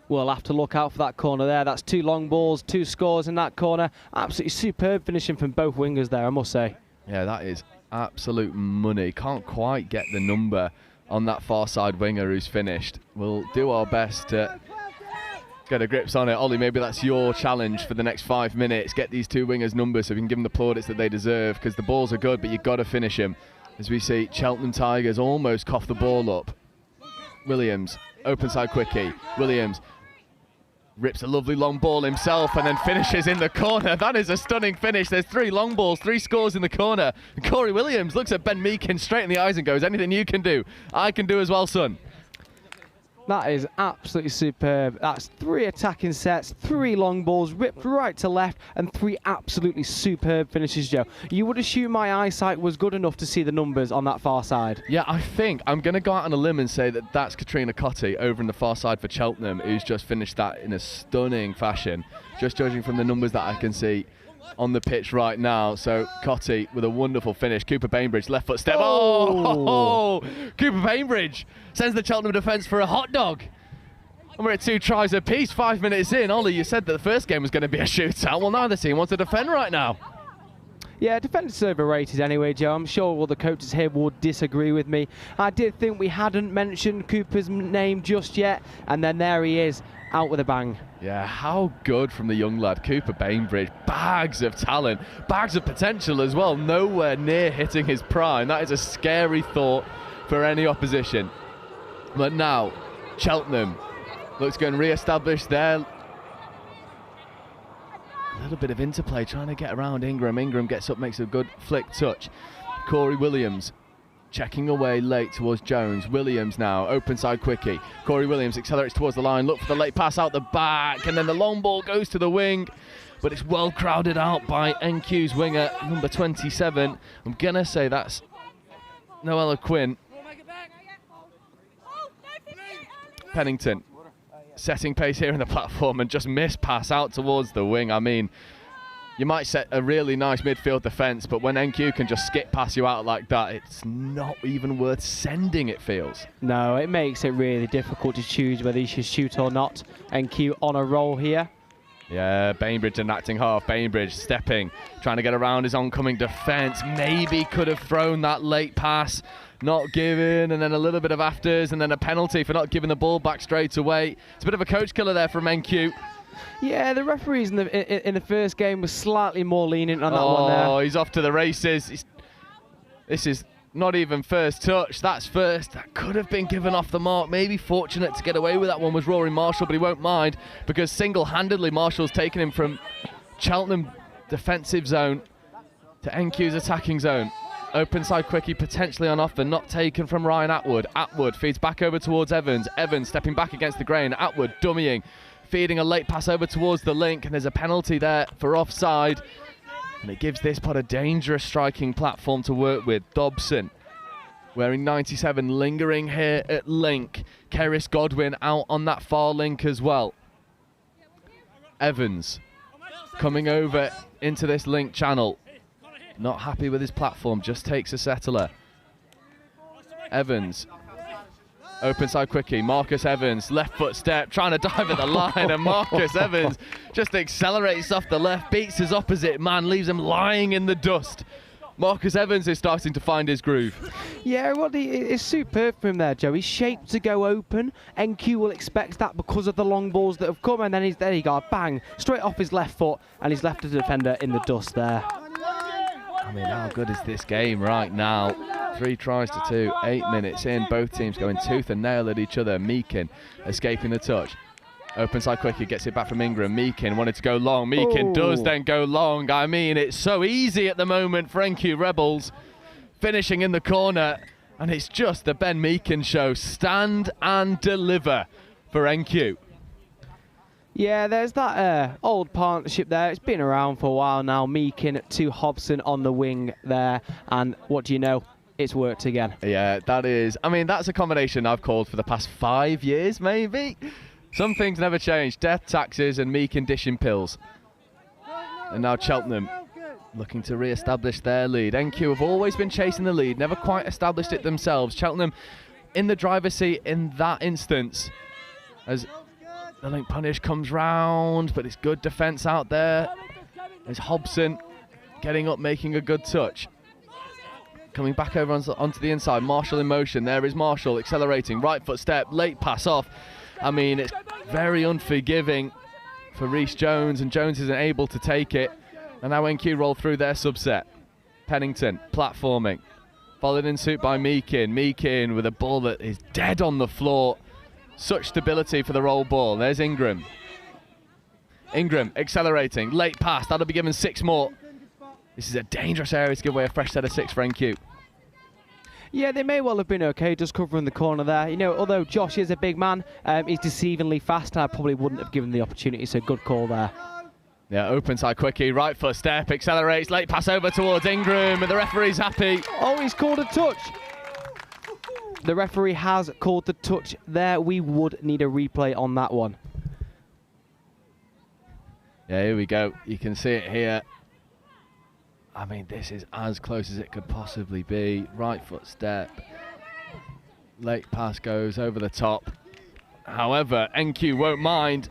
We'll have to look out for that corner there. That's 2 long balls, 2 scores in that corner. Absolutely superb finishing from both wingers there, I must say. Yeah, that is absolute money. Can't quite get the number on that far side winger who's finished. We'll do our best to get a grips on it. Ollie, maybe that's your challenge for the next 5 minutes. Get these 2 wingers' numbers so we can give them the plaudits that they deserve, because the balls are good, but you've got to finish them. As we see Cheltenham Tigers almost cough the ball up. Williams, open side quickie. Williams rips a lovely long ball himself and then finishes in the corner. That is a stunning finish. There's 3 long balls, 3 scores in the corner. And Corey Williams looks at Ben Meakin straight in the eyes and goes, anything you can do, I can do as well, son. That is absolutely superb. That's 3 attacking sets, 3 long balls ripped right to left, and 3 absolutely superb finishes, Joe. You would assume my eyesight was good enough to see the numbers on that far side. Yeah, I think I'm going to go out on a limb and say that that's Katrina Cotti over in the far side for Cheltenham, who's just finished that in a stunning fashion, just judging from the numbers that I can see on the pitch right now. So Cotti with a wonderful finish. Cooper Bainbridge, left foot step. Oh! Cooper Bainbridge sends the Cheltenham defence for a hot dog. And we're at 2 tries apiece, 5 minutes in. Ollie, you said that the first game was going to be a shootout. Well, neither team wants to defend right now. Yeah, defence is overrated anyway, Joe. I'm sure all the coaches here would disagree with me. I did think we hadn't mentioned Cooper's name just yet, and then there he is, out with a bang. Yeah, how good from the young lad, Cooper Bainbridge. Bags of talent, bags of potential as well. Nowhere near hitting his prime. That is a scary thought for any opposition. But now, Cheltenham looks going to re-establish there. A little bit of interplay, trying to get around Ingram. Ingram gets up, makes a good flick touch. Corey Williams checking away late towards Jones. Williams now, open side quickie. Corey Williams accelerates towards the line, look for the late pass out the back, and then the long ball goes to the wing, but it's well crowded out by NQ's winger, number 27. I'm going to say that's Noella Quinn. Pennington setting pace here in the platform and just miss pass out towards the wing. I mean, you might set a really nice midfield defence, but when NQ can just skip past you out like that, it's not even worth sending, it feels. No, it makes it really difficult to choose whether you should shoot or not. NQ on a roll here. Yeah, Bainbridge enacting half. Bainbridge stepping, trying to get around his oncoming defence. Maybe could have thrown that late pass, not given, and then a little bit of afters, and then a penalty for not giving the ball back straight away. It's a bit of a coach killer there from NQ. Yeah, the referees in the first game was slightly more lenient on that one there. Oh, he's off to the races. This is not even first touch. That's first. That could have been given off the mark. Maybe fortunate to get away with that one was Rory Marshall, but he won't mind because single-handedly Marshall's taken him from Cheltenham defensive zone to NQ's attacking zone. Open side quickie potentially on offer, not taken from Ryan Atwood. Atwood feeds back over towards Evans. Evans stepping back against the grain. Atwood dummying, feeding a late pass over towards the link, and there's a penalty there for offside. And it gives this pod a dangerous striking platform to work with. Dobson, wearing 97, lingering here at link. Keris Godwin out on that far link as well. Evans coming over into this link channel. Not happy with his platform, just takes a settler. Evans, open side quickie. Marcus Evans, left foot step, trying to dive at the line, and Marcus Evans just accelerates off the left, beats his opposite man, leaves him lying in the dust. Marcus Evans is starting to find his groove. Yeah, well, it's superb from him there, Joe. He's shaped to go open. NQ will expect that because of the long balls that have come, and then there you go, bang, straight off his left foot, and he's left the defender in the dust there. I mean, how good is this game right now? 3 tries to 2, 8 minutes in, both teams going tooth and nail at each other. Meakin escaping the touch. Open side quickie, gets it back from Ingram. Meakin wanted to go long. Meakin does then go long. I mean, it's so easy at the moment for NQ Rebels. Finishing in the corner, and it's just the Ben Meakin show. Stand and deliver for NQ. Yeah, there's that old partnership there. It's been around for a while now. Meakin to Hobson on the wing there. And what do you know? it's worked again. Yeah, that is. I mean, that's a combination I've called for the past 5 years, maybe. Some things never change. Death, taxes, and me condition pills. And now Cheltenham looking to re-establish their lead. NQ have always been chasing the lead, never quite established it themselves. Cheltenham in the driver's seat in that instance as the link punish comes round, but it's good defence out there. There's Hobson getting up, making a good touch. Coming back over onto the inside, Marshall in motion. There is Marshall accelerating, right foot step, late pass off. I mean, it's very unforgiving for Reece Jones, and Jones isn't able to take it. And now NQ roll through their subset. Pennington platforming, followed in suit by Meakin. Meakin with a ball that is dead on the floor. Such stability for the roll ball. There's Ingram. Ingram accelerating, late pass. That'll be given 6 more. This is a dangerous area to give away a fresh set of 6 for NQ. Yeah, they may well have been okay just covering the corner there. You know, although Josh is a big man, he's deceivingly fast, and I probably wouldn't have given the opportunity, so good call there. Yeah, open side quickie, right foot step, accelerates, late pass over towards Ingram, and the referee's happy. Oh, he's called a touch. The referee has called the touch there. We would need a replay on that one. Yeah, here we go. You can see it here. I mean, this is as close as it could possibly be. Right foot step. Late pass goes over the top. However, NQ won't mind,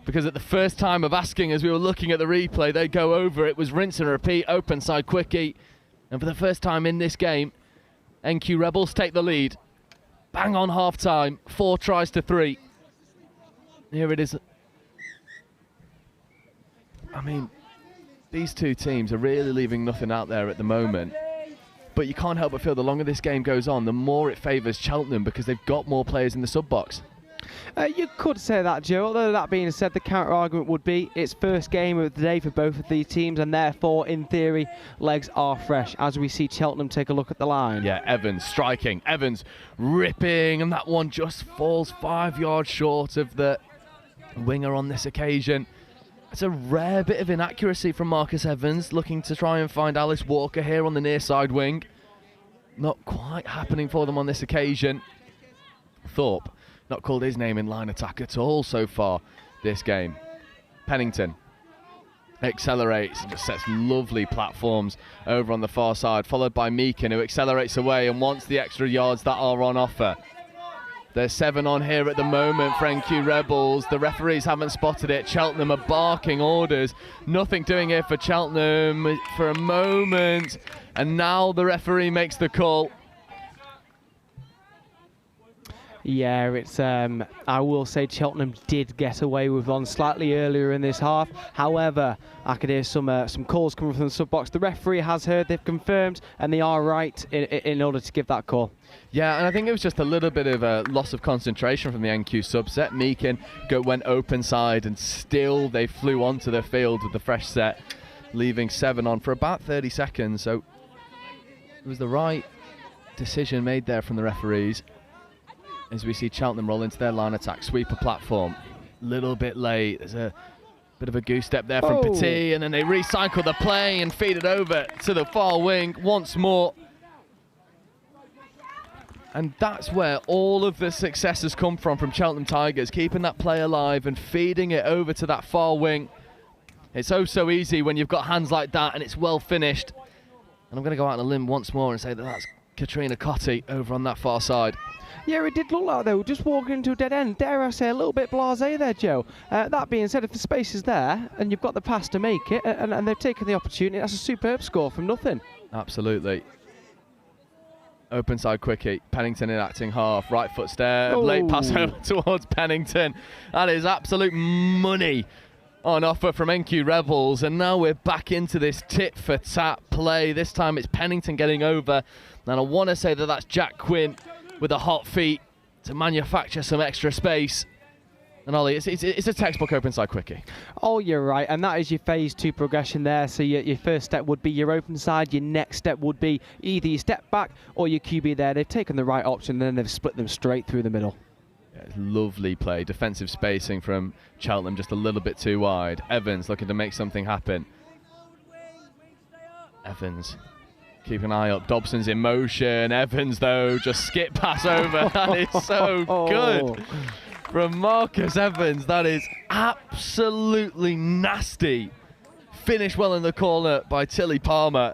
because at the first time of asking, as we were looking at the replay, they go over. It was rinse and repeat, open side quickie. And for the first time in this game, NQ Rebels take the lead. Bang on half time, 4 tries to 3. Here it is. I mean, these two teams are really leaving nothing out there at the moment. But you can't help but feel the longer this game goes on, the more it favours Cheltenham, because they've got more players in the sub-box. You could say that, Joe. Although that being said, the counter-argument would be it's first game of the day for both of these teams, and therefore, in theory, legs are fresh. As we see Cheltenham take a look at the line. Yeah, Evans striking, Evans ripping, and that one just falls 5 yards short of the winger on this occasion. It's a rare bit of inaccuracy from Marcus Evans, looking to try and find Alice Walker here on the near side wing. Not quite happening for them on this occasion. Thorpe not called his name in line attack at all so far this game. Pennington accelerates and just sets lovely platforms over on the far side, followed by Meakin, who accelerates away and wants the extra yards that are on offer. There's 7 on here at the moment for NQ Rebels. The referees haven't spotted it. Cheltenham are barking orders. Nothing doing here for Cheltenham for a moment. And now the referee makes the call. Yeah, it's. I will say Cheltenham did get away with one slightly earlier in this half. However, I could hear some calls coming from the sub-box. The referee has heard, they've confirmed, and they are right in order to give that call. Yeah, and I think it was just a little bit of a loss of concentration from the NQ subset. Meakin went open side, and still they flew onto the field with the fresh set, leaving 7 on for about 30 seconds. So it was the right decision made there from the referees. As we see Cheltenham roll into their line attack, sweeper platform, little bit late. There's a bit of a goose step there from Petit, and then they recycle the play and feed it over to the far wing once more. And that's where all of the success has come from Cheltenham Tigers, keeping that play alive and feeding it over to that far wing. It's so easy when you've got hands like that, and it's well finished. And I'm going to go out on a limb once more and say that that's Katrina Cotti over on that far side. Yeah, it did look like they were just walking into a dead end. Dare I say, a little bit blasé there, Joe. That being said, if the space is there and you've got the pass to make it, and they've taken the opportunity, that's a superb score from nothing. Absolutely. Open side quickie, Pennington in acting half, right foot step, late pass over towards Pennington. That is absolute money on offer from NQ Rebels, and now we're back into this tit for tat play. This time it's Pennington getting over, and I want to say that that's Jack Quinn with the hot feet to manufacture some extra space. And Ollie, it's a textbook open side quickie. Oh, you're right, and that is your phase 2 progression there. So your first step would be your open side, your next step would be either your step back or your QB there. They've taken the right option, and then they've split them straight through the middle. Yeah, it's lovely play, defensive spacing from Cheltenham, just a little bit too wide. Evans looking to make something happen. Evans Keep an eye up. Dobson's in motion. Evans, though, just skip pass over. That is so good from Marcus Evans. That is absolutely nasty. Finished well in the corner by Tilly Palmer.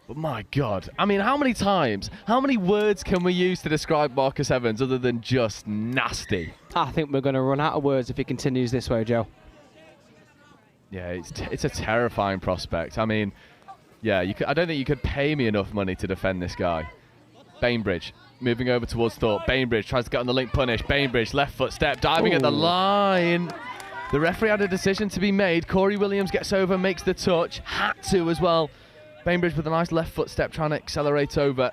But my God, I mean, how many words can we use to describe Marcus Evans other than just nasty? I think we're going to run out of words if he continues this way, Joe. Yeah, it's a terrifying prospect. I mean, yeah, I don't think you could pay me enough money to defend this guy. Bainbridge moving over towards Thorpe. Bainbridge tries to get on the link punish. Bainbridge left foot step, diving at the line. The referee had a decision to be made. Corey Williams gets over, makes the touch. Had to as well. Bainbridge with a nice left foot step, trying to accelerate over.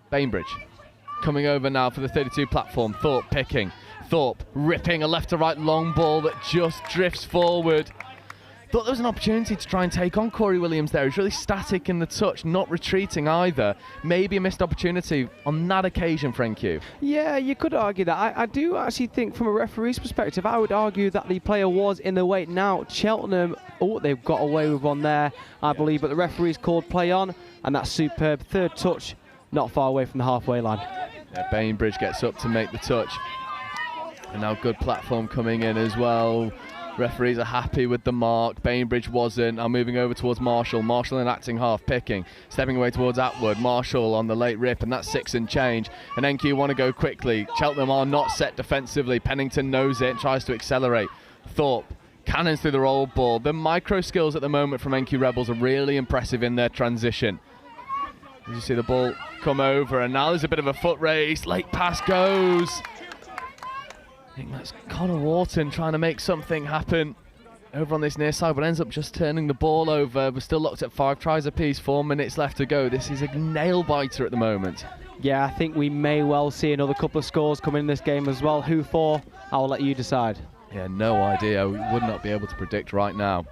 Bainbridge coming over now for the 32 platform. Thorpe picking. Thorpe ripping a left to right long ball that just drifts forward. Thought there was an opportunity to try and take on Corey Williams there. He's really static in the touch, not retreating either. Maybe a missed opportunity on that occasion, Frank Hugh. Yeah, you could argue that. I do actually think from a referee's perspective, I would argue that the player was in the way. Now, Cheltenham, they've got away with one there, I believe, but the referee's called play on, and that's superb. Third touch, not far away from the halfway line. Yeah, Bainbridge gets up to make the touch. And now good platform coming in as well. Referees are happy with the mark. Bainbridge wasn't. Now moving over towards Marshall. Marshall in acting half, picking. Stepping away towards Atwood. Marshall on the late rip, and that's 6 and change. And NQ want to go quickly. Cheltenham are not set defensively. Pennington knows it and tries to accelerate. Thorpe cannons through the roll ball. The micro skills at the moment from NQ Rebels are really impressive in their transition. As you see the ball come over, and now there's a bit of a foot race. Late pass goes. I think that's Connor Wharton trying to make something happen over on this near side, but ends up just turning the ball over. We're still locked at 5 tries apiece, 4 minutes left to go. This is a nail biter at the moment. Yeah, I think we may well see another couple of scores come in this game as well. Who for? I'll let you decide. Yeah, no idea. We would not be able to predict right now.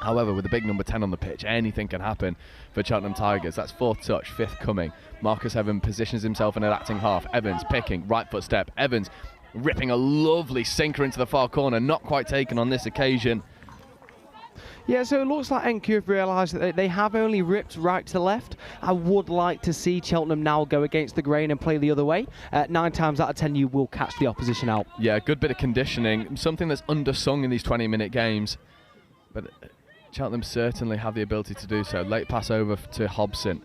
However, with the big number 10 on the pitch, anything can happen for Cheltenham Tigers. That's 4th touch, 5th coming. Marcus Evans positions himself in an acting half. Evans picking, right foot step. Evans ripping a lovely sinker into the far corner, not quite taken on this occasion. Yeah, so it looks like NQ have realised that they have only ripped right to left. I would like to see Cheltenham now go against the grain and play the other way. 9 times out of 10 you will catch the opposition out. Yeah, good bit of conditioning, something that's undersung in these 20-minute games. But Cheltenham certainly have the ability to do so. Late pass over to Hobson.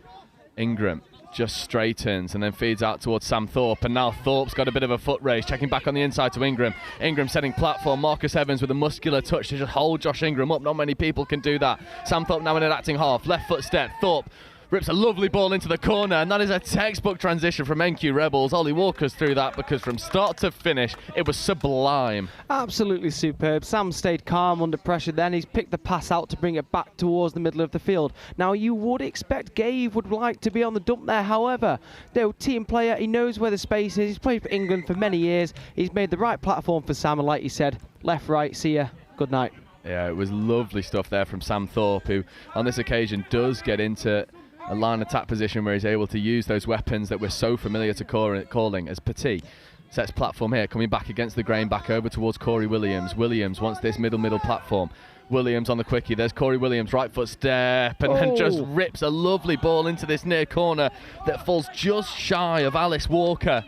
Ingram just straightens and then feeds out towards Sam Thorpe, and now Thorpe's got a bit of a foot race, checking back on the inside to Ingram. Ingram setting platform. Marcus Evans with a muscular touch to just hold Josh Ingram up. Not many people can do that. Sam Thorpe now in an acting half. Left foot step. Thorpe rips a lovely ball into the corner, and that is a textbook transition from NQ Rebels. Ollie Walker's through that, because from start to finish it was sublime. Absolutely superb. Sam stayed calm under pressure then. He's picked the pass out to bring it back towards the middle of the field. Now you would expect Gabe would like to be on the dump there, however, no, team player, he knows where the space is. He's played for England for many years. He's made the right platform for Sam, and like you said, left, right, see ya, good night. Yeah, it was lovely stuff there from Sam Thorpe, who on this occasion does get into a line attack position where he's able to use those weapons that we're so familiar to calling as Petit. Sets platform here, coming back against the grain, back over towards Corey Williams. Williams wants this middle platform. Williams on the quickie. There's Corey Williams, right foot step, and then just rips a lovely ball into this near corner that falls just shy of Alice Walker.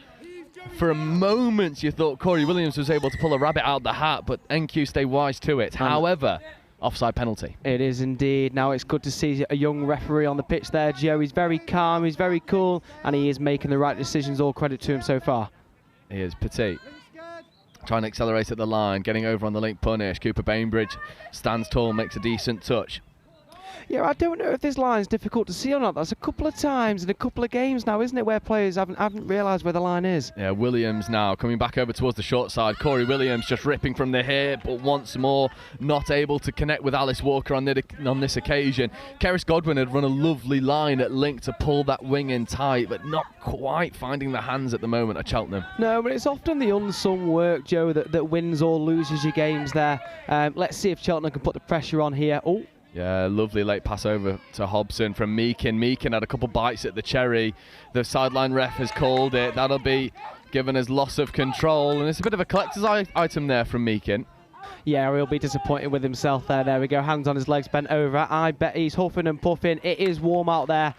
For a moment you thought Corey Williams was able to pull a rabbit out the hat, but NQ stay wise to it. However, offside penalty. It is indeed. Now it's good to see a young referee on the pitch there, Joe. He's very calm, he's very cool, and he is making the right decisions. All credit to him so far. He is. Petit trying to accelerate at the line, getting over on the link punish. Cooper Bainbridge stands tall, makes a decent touch. Yeah, I don't know if this line's difficult to see or not. That's a couple of times in a couple of games now, isn't it, where players haven't realised where the line is. Yeah, Williams now coming back over towards the short side. Corey Williams just ripping from the hip, but once more not able to connect with Alice Walker on this occasion. Keris Godwin had run a lovely line at link to pull that wing in tight, but not quite finding the hands at the moment at Cheltenham. No, but it's often the unsung work, Joe, that wins or loses your games there. Let's see if Cheltenham can put the pressure on here. Oh. Yeah, lovely late pass over to Hobson from Meakin. Meakin had a couple bites at the cherry. The sideline ref has called it. That'll be given as loss of control. And it's a bit of a collector's item there from Meakin. Yeah, he'll be disappointed with himself there. There we go, hands on his legs, bent over. I bet he's huffing and puffing. It is warm out there.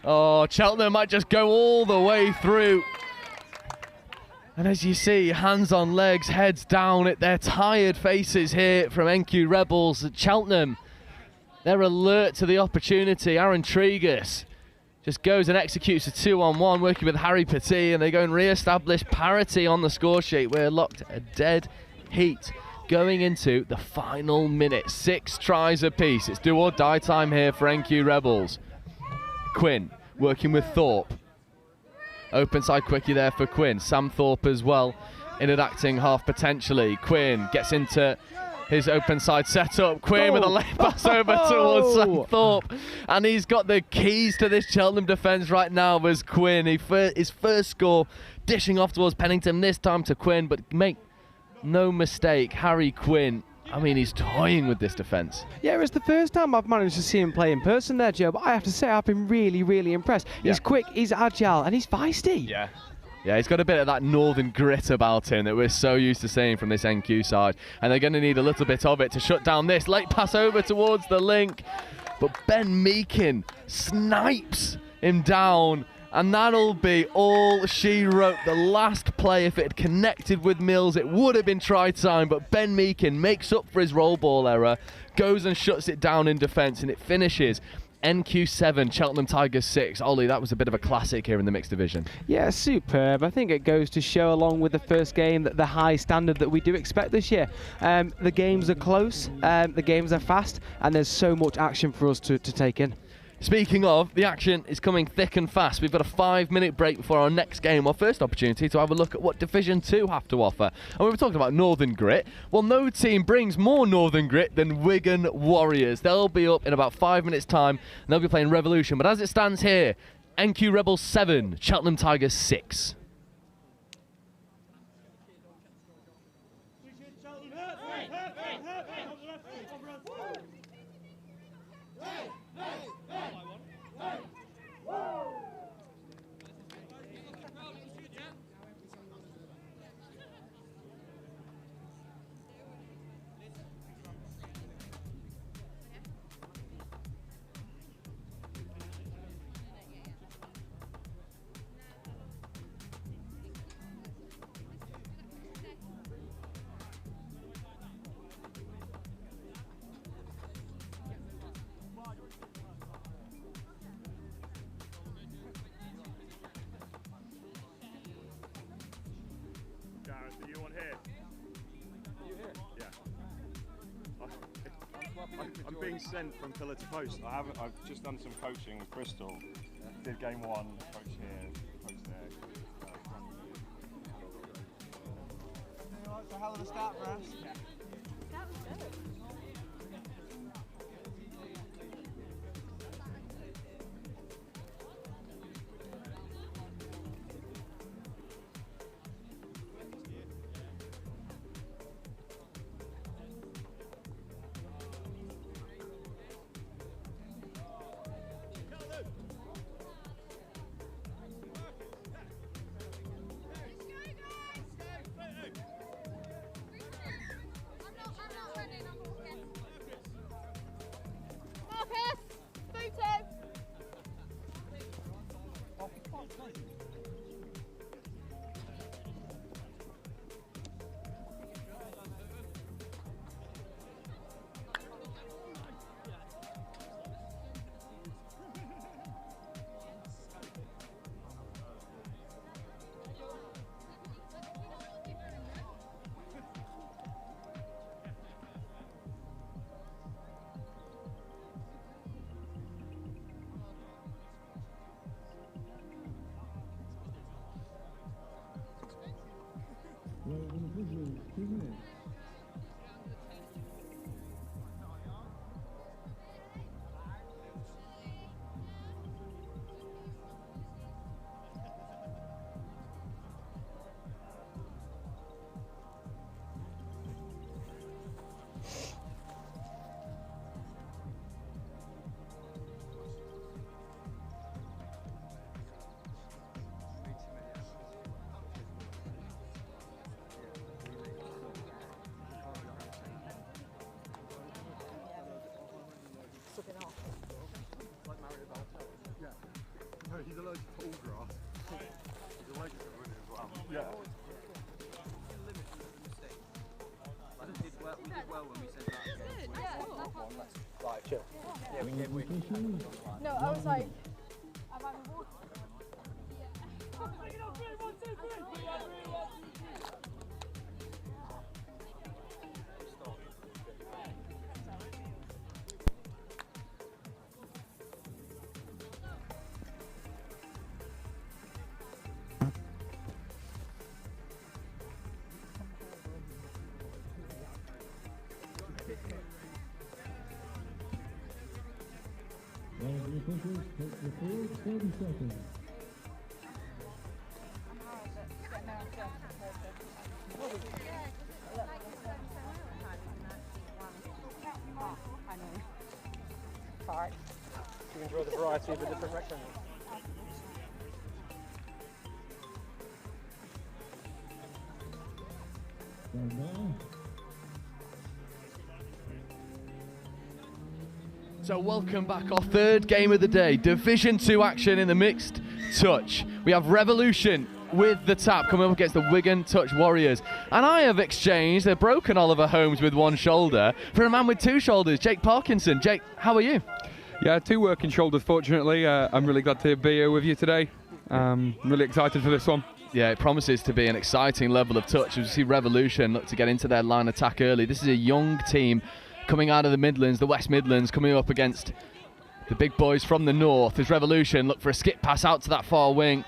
Oh, Cheltenham might just go all the way through. And as you see, hands on legs, heads down at their tired faces here from NQ Rebels. Cheltenham, they're alert to the opportunity. Aaron Tregus just goes and executes a 2-on-1, working with Harry Petit, and they go and re-establish parity on the score sheet. We're locked a dead heat going into the final minute. 6 tries apiece. It's do or die time here for NQ Rebels. Quinn working with Thorpe. Open side quickie there for Quinn. Sam Thorpe as well in an acting half potentially. Quinn gets into his open side setup. Quinn with a late pass over towards Sam Thorpe. And he's got the keys to this Cheltenham defence right now as Quinn. His first score dishing off towards Pennington, this time to Quinn. But make no mistake, Harry Quinn, I mean, he's toying with this defence. Yeah, it's the first time I've managed to see him play in person there, Joe, but I have to say I've been really, really impressed. He's quick, he's agile, and he's feisty. Yeah, he's got a bit of that northern grit about him that we're so used to seeing from this NQ side. And they're going to need a little bit of it to shut down this. Late pass over towards the link. But Ben Meakin snipes him down. And that'll be all she wrote. The last play, if it had connected with Mills, it would have been try time. But Ben Meakin makes up for his roll ball error, goes and shuts it down in defence, and it finishes NQ 7, Cheltenham Tigers 6. Ollie, that was a bit of a classic here in the mixed division. Yeah, superb. I think it goes to show, along with the first game, that the high standard that we do expect this year. The games are close, the games are fast, and there's so much action for us to take in. Speaking of, the action is coming thick and fast. We've got a 5-minute break before our next game, our first opportunity to have a look at what Division 2 have to offer. And we were talking about Northern Grit. Well, no team brings more Northern Grit than Wigan Warriors. They'll be up in about 5 minutes' time, and they'll be playing Revolution. But as it stands here, NQ Rebels 7, Cheltenham Tigers 6. I'm being sent from pillar to post. I've just done some coaching with Crystal. Did game 1, coach here, coach there. It's a hell of a start for us. That was good. he's allowed to pull grass. His legs are running as well. Yeah. We did well when we said that. Right, chill. Yeah, we gave No, I was like, am I rewarded? Well, the officials take the field, 30 seconds. You enjoy the variety of the different rectangles. Stand by. So welcome back, our third game of the day. Division 2 action in the mixed touch. We have Revolution with the tap coming up against the Wigan Touch Warriors. And I have exchanged a broken Oliver Holmes with one shoulder for a man with two shoulders, Jake Parkinson. Jake, how are you? Yeah, two working shoulders, fortunately. I'm really glad to be here with you today. I'm really excited for this one. Yeah, it promises to be an exciting level of touch as we see Revolution look to get into their line attack early. This is a young team coming out of the Midlands, the West Midlands, coming up against the big boys from the north. As Revolution look for a skip pass out to that far wing.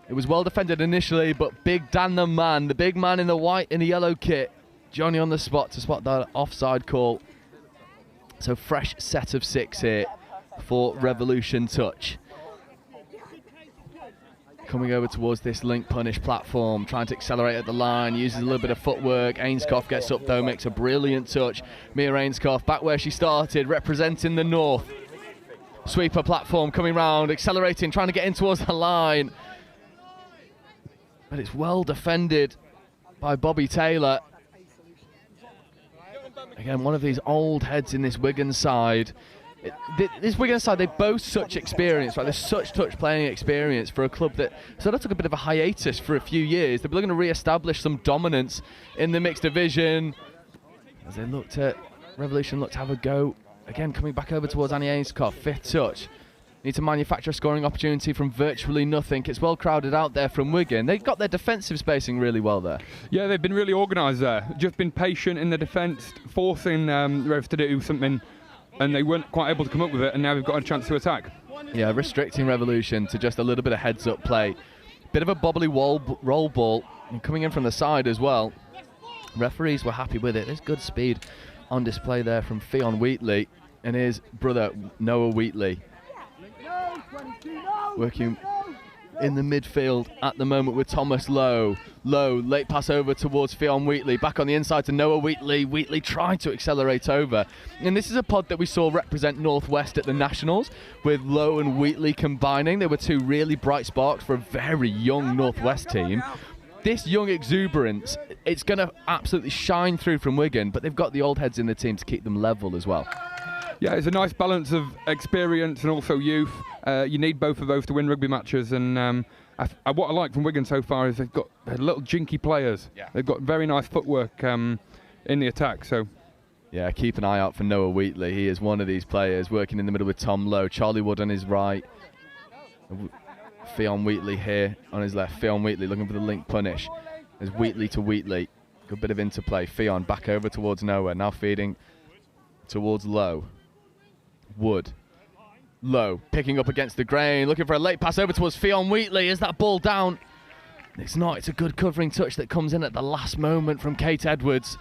It was well defended initially, but Big Dan the man, the big man in the white and the yellow kit, Johnny on the spot to spot that offside call. So fresh set of 6 here for Revolution touch. Coming over towards this link punish platform, trying to accelerate at the line, uses a little bit of footwork. Ainscough gets up though, makes a brilliant touch. Mia Ainscough back where she started, representing the north. Sweeper platform coming round, accelerating, trying to get in towards the line. But it's well defended by Bobby Taylor. Again, one of these old heads in this Wigan side. This Wigan side, they boast such experience, right? There's such touch playing experience for a club that sort of took a bit of a hiatus for a few years. They're looking to re-establish some dominance in the mixed division. As they looked at, Revolution looked to have a go. Again, coming back over towards Annie Ainscough, 5th touch. Need to manufacture a scoring opportunity from virtually nothing. It's well crowded out there from Wigan. They've got their defensive spacing really well there. Yeah, they've been really organised there. Just been patient in the defence, forcing Rev to do something, and they weren't quite able to come up with it, and now we've got a chance to attack. Yeah, restricting Revolution to just a little bit of heads-up play. Bit of a bobbly roll ball, and coming in from the side as well. Referees were happy with it. There's good speed on display there from Fionn Wheatley and his brother Noah Wheatley. Working in the midfield at the moment with Thomas Lowe. Lowe, late pass over towards Fionn Wheatley, back on the inside to Noah Wheatley. Wheatley tried to accelerate over. And this is a pod that we saw represent Northwest at the Nationals, with Lowe and Wheatley combining. They were two really bright sparks for a very young Northwest team. This young exuberance, it's going to absolutely shine through from Wigan, but they've got the old heads in the team to keep them level as well. Yeah, it's a nice balance of experience and also youth. You need both of those to win rugby matches, and what I like from Wigan so far is they've got little jinky players. Yeah. They've got very nice footwork in the attack. So, yeah, keep an eye out for Noah Wheatley. He is one of these players working in the middle with Tom Lowe. Charlie Wood on his right. Fionn Wheatley here on his left. Fionn Wheatley looking for the link punish. There's Wheatley to Wheatley. Good bit of interplay. Fionn back over towards Noah. Now feeding towards Lowe. Wood. Lowe picking up against the grain, looking for a late pass over towards Fionn Wheatley. Is that ball down? It's not. It's a good covering touch that comes in at the last moment from Kate Edwards.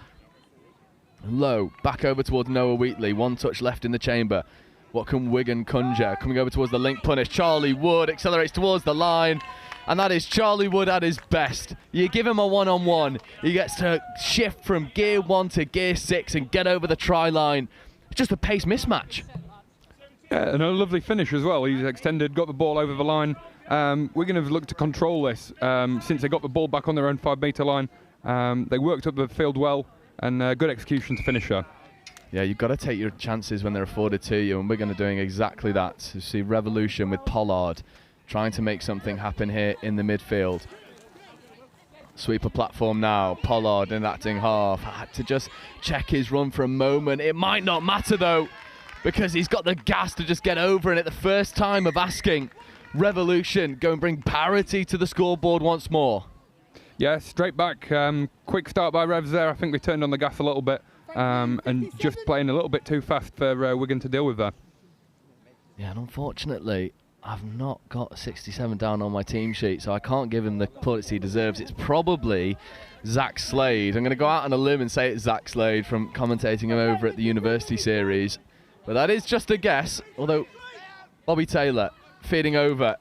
Lowe back over towards Noah Wheatley. 1 touch left in the chamber. What can Wigan conjure? Coming over towards the link punish. Charlie Wood accelerates towards the line. And that is Charlie Wood at his best. You give him a one-on-one. He gets to shift from gear 1 to gear 6 and get over the try line. It's just a pace mismatch. yeah, and a lovely finish as well. He's extended, got the ball over the line. Wigan have looked to control this since they got the ball back on their own 5-metre line. They worked up the field well, and good execution to finish her. Yeah, you've got to take your chances when they're afforded to you, and we're going to doing exactly that. So see Revolution with Pollard trying to make something happen here in the midfield. Sweeper platform now. Pollard in acting half. Had to just check his run for a moment. It might not matter though, because he's got the gas to just get over in it the first time of asking. Revolution go and bring parity to the scoreboard once more. Yeah, straight back. Quick start by Revs there. I think they turned on the gas a little bit and just playing a little bit too fast for Wigan to deal with there. Yeah, and unfortunately, I've not got 67 down on my team sheet, so I can't give him the plaudits he deserves. It's probably Zach Slade. I'm going to go out on a limb and say it's Zach Slade from commentating him over at the University Series. But that is just a guess, although Bobby Taylor feeding over,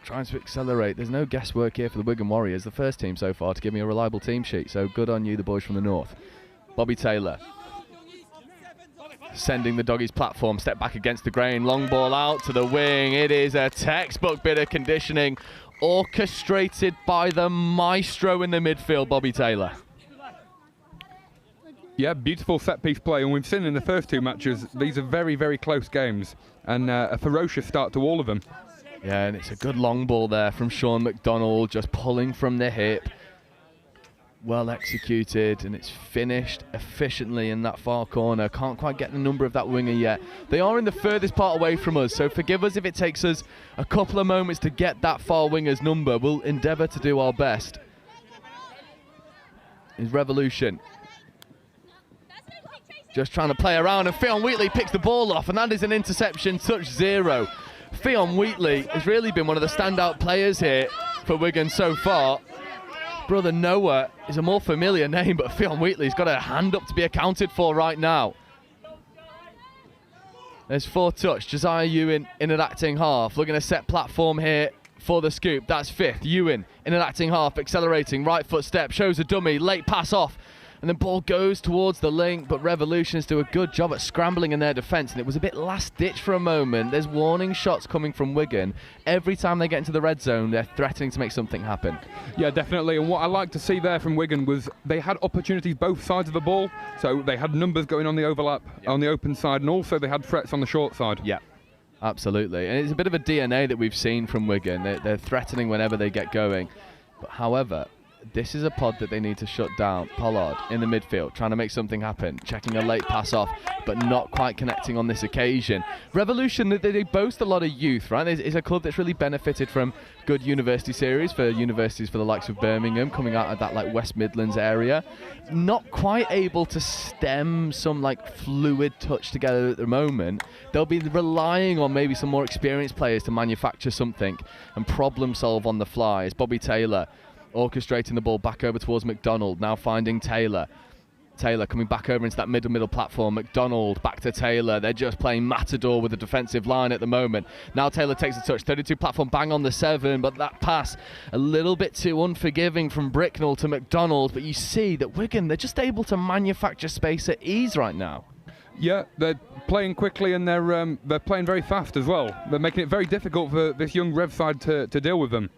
trying to accelerate. There's no guesswork here for the Wigan Warriors, the first team so far to give me a reliable team sheet, so good on you, the boys from the north. Bobby Taylor sending the doggies platform, step back against the grain, long ball out to the wing. It is a textbook bit of conditioning orchestrated by the maestro in the midfield, Bobby Taylor. Yeah, beautiful set-piece play, and we've seen in the first two matches, these are very, very close games, and a ferocious start to all of them. Yeah, and it's a good long ball there from Sean McDonald, just pulling from the hip. Well executed, and it's finished efficiently in that far corner. Can't quite get the number of that winger yet. They are in the furthest part away from us, so forgive us if it takes us a couple of moments to get that far winger's number. We'll endeavour to do our best. Is Revolution just trying to play around, and Fionn Wheatley picks the ball off, and that is an interception, touch 0. Fionn Wheatley has really been one of the standout players here for Wigan so far. Brother Noah is a more familiar name, but Fionn Wheatley's got a hand up to be accounted for right now. There's 4 touch. Josiah Ewan in an acting half, looking to set platform here for the scoop. That's 5th. Ewan in an acting half, accelerating, right foot step, shows a dummy, late pass off. And the ball goes towards the link, but Revolutions do a good job at scrambling in their defence, and it was a bit last-ditch for a moment. There's warning shots coming from Wigan. Every time they get into the red zone, they're threatening to make something happen. Yeah, definitely, and what I like to see there from Wigan was they had opportunities both sides of the ball, so they had numbers going on the overlap on the open side, and also they had threats on the short side. Yeah, absolutely. And it's a bit of a DNA that we've seen from Wigan. They're threatening whenever they get going. But however, this is a pod that they need to shut down. Pollard in the midfield, trying to make something happen, checking a late pass off, but not quite connecting on this occasion. Revolution, they boast a lot of youth, right? It's a club that's really benefited from good university series for universities for the likes of Birmingham, coming out of that like West Midlands area. Not quite able to stem some like fluid touch together at the moment. They'll be relying on maybe some more experienced players to manufacture something and problem solve on the fly. It's Bobby Taylor orchestrating the ball back over towards McDonald, now finding Taylor. Taylor coming back over into that middle platform. McDonald back to Taylor. They're just playing matador with the defensive line at the moment. Now Taylor takes a touch. 32 platform, bang on the 7, but that pass a little bit too unforgiving from Bricknell to McDonald. But you see that Wigan, they're just able to manufacture space at ease right now. Yeah, they're playing quickly, and they're playing very fast as well. They're making it very difficult for this young Rev side to deal with them.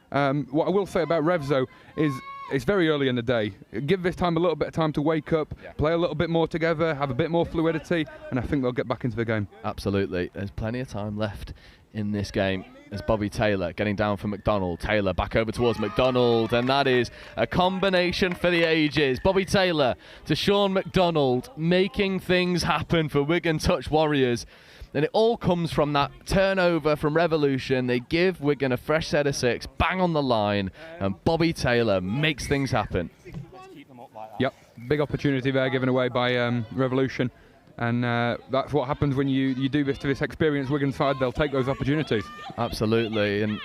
What I will say about Revs though is it's very early in the day. Give this time a little bit of time to wake up, play a little bit more together, have a bit more fluidity, and I think they'll get back into the game. Absolutely. There's plenty of time left in this game. As Bobby Taylor getting down for McDonald. Taylor back over towards McDonald, and that is a combination for the ages. Bobby Taylor to Sean McDonald, making things happen for Wigan Touch Warriors. And it all comes from that turnover from Revolution. They give Wigan a fresh set of 6, bang on the line, and Bobby Taylor makes things happen. Yep, big opportunity there given away by Revolution. And that's what happens when you do this to this experienced Wigan side. They'll take those opportunities. Absolutely. And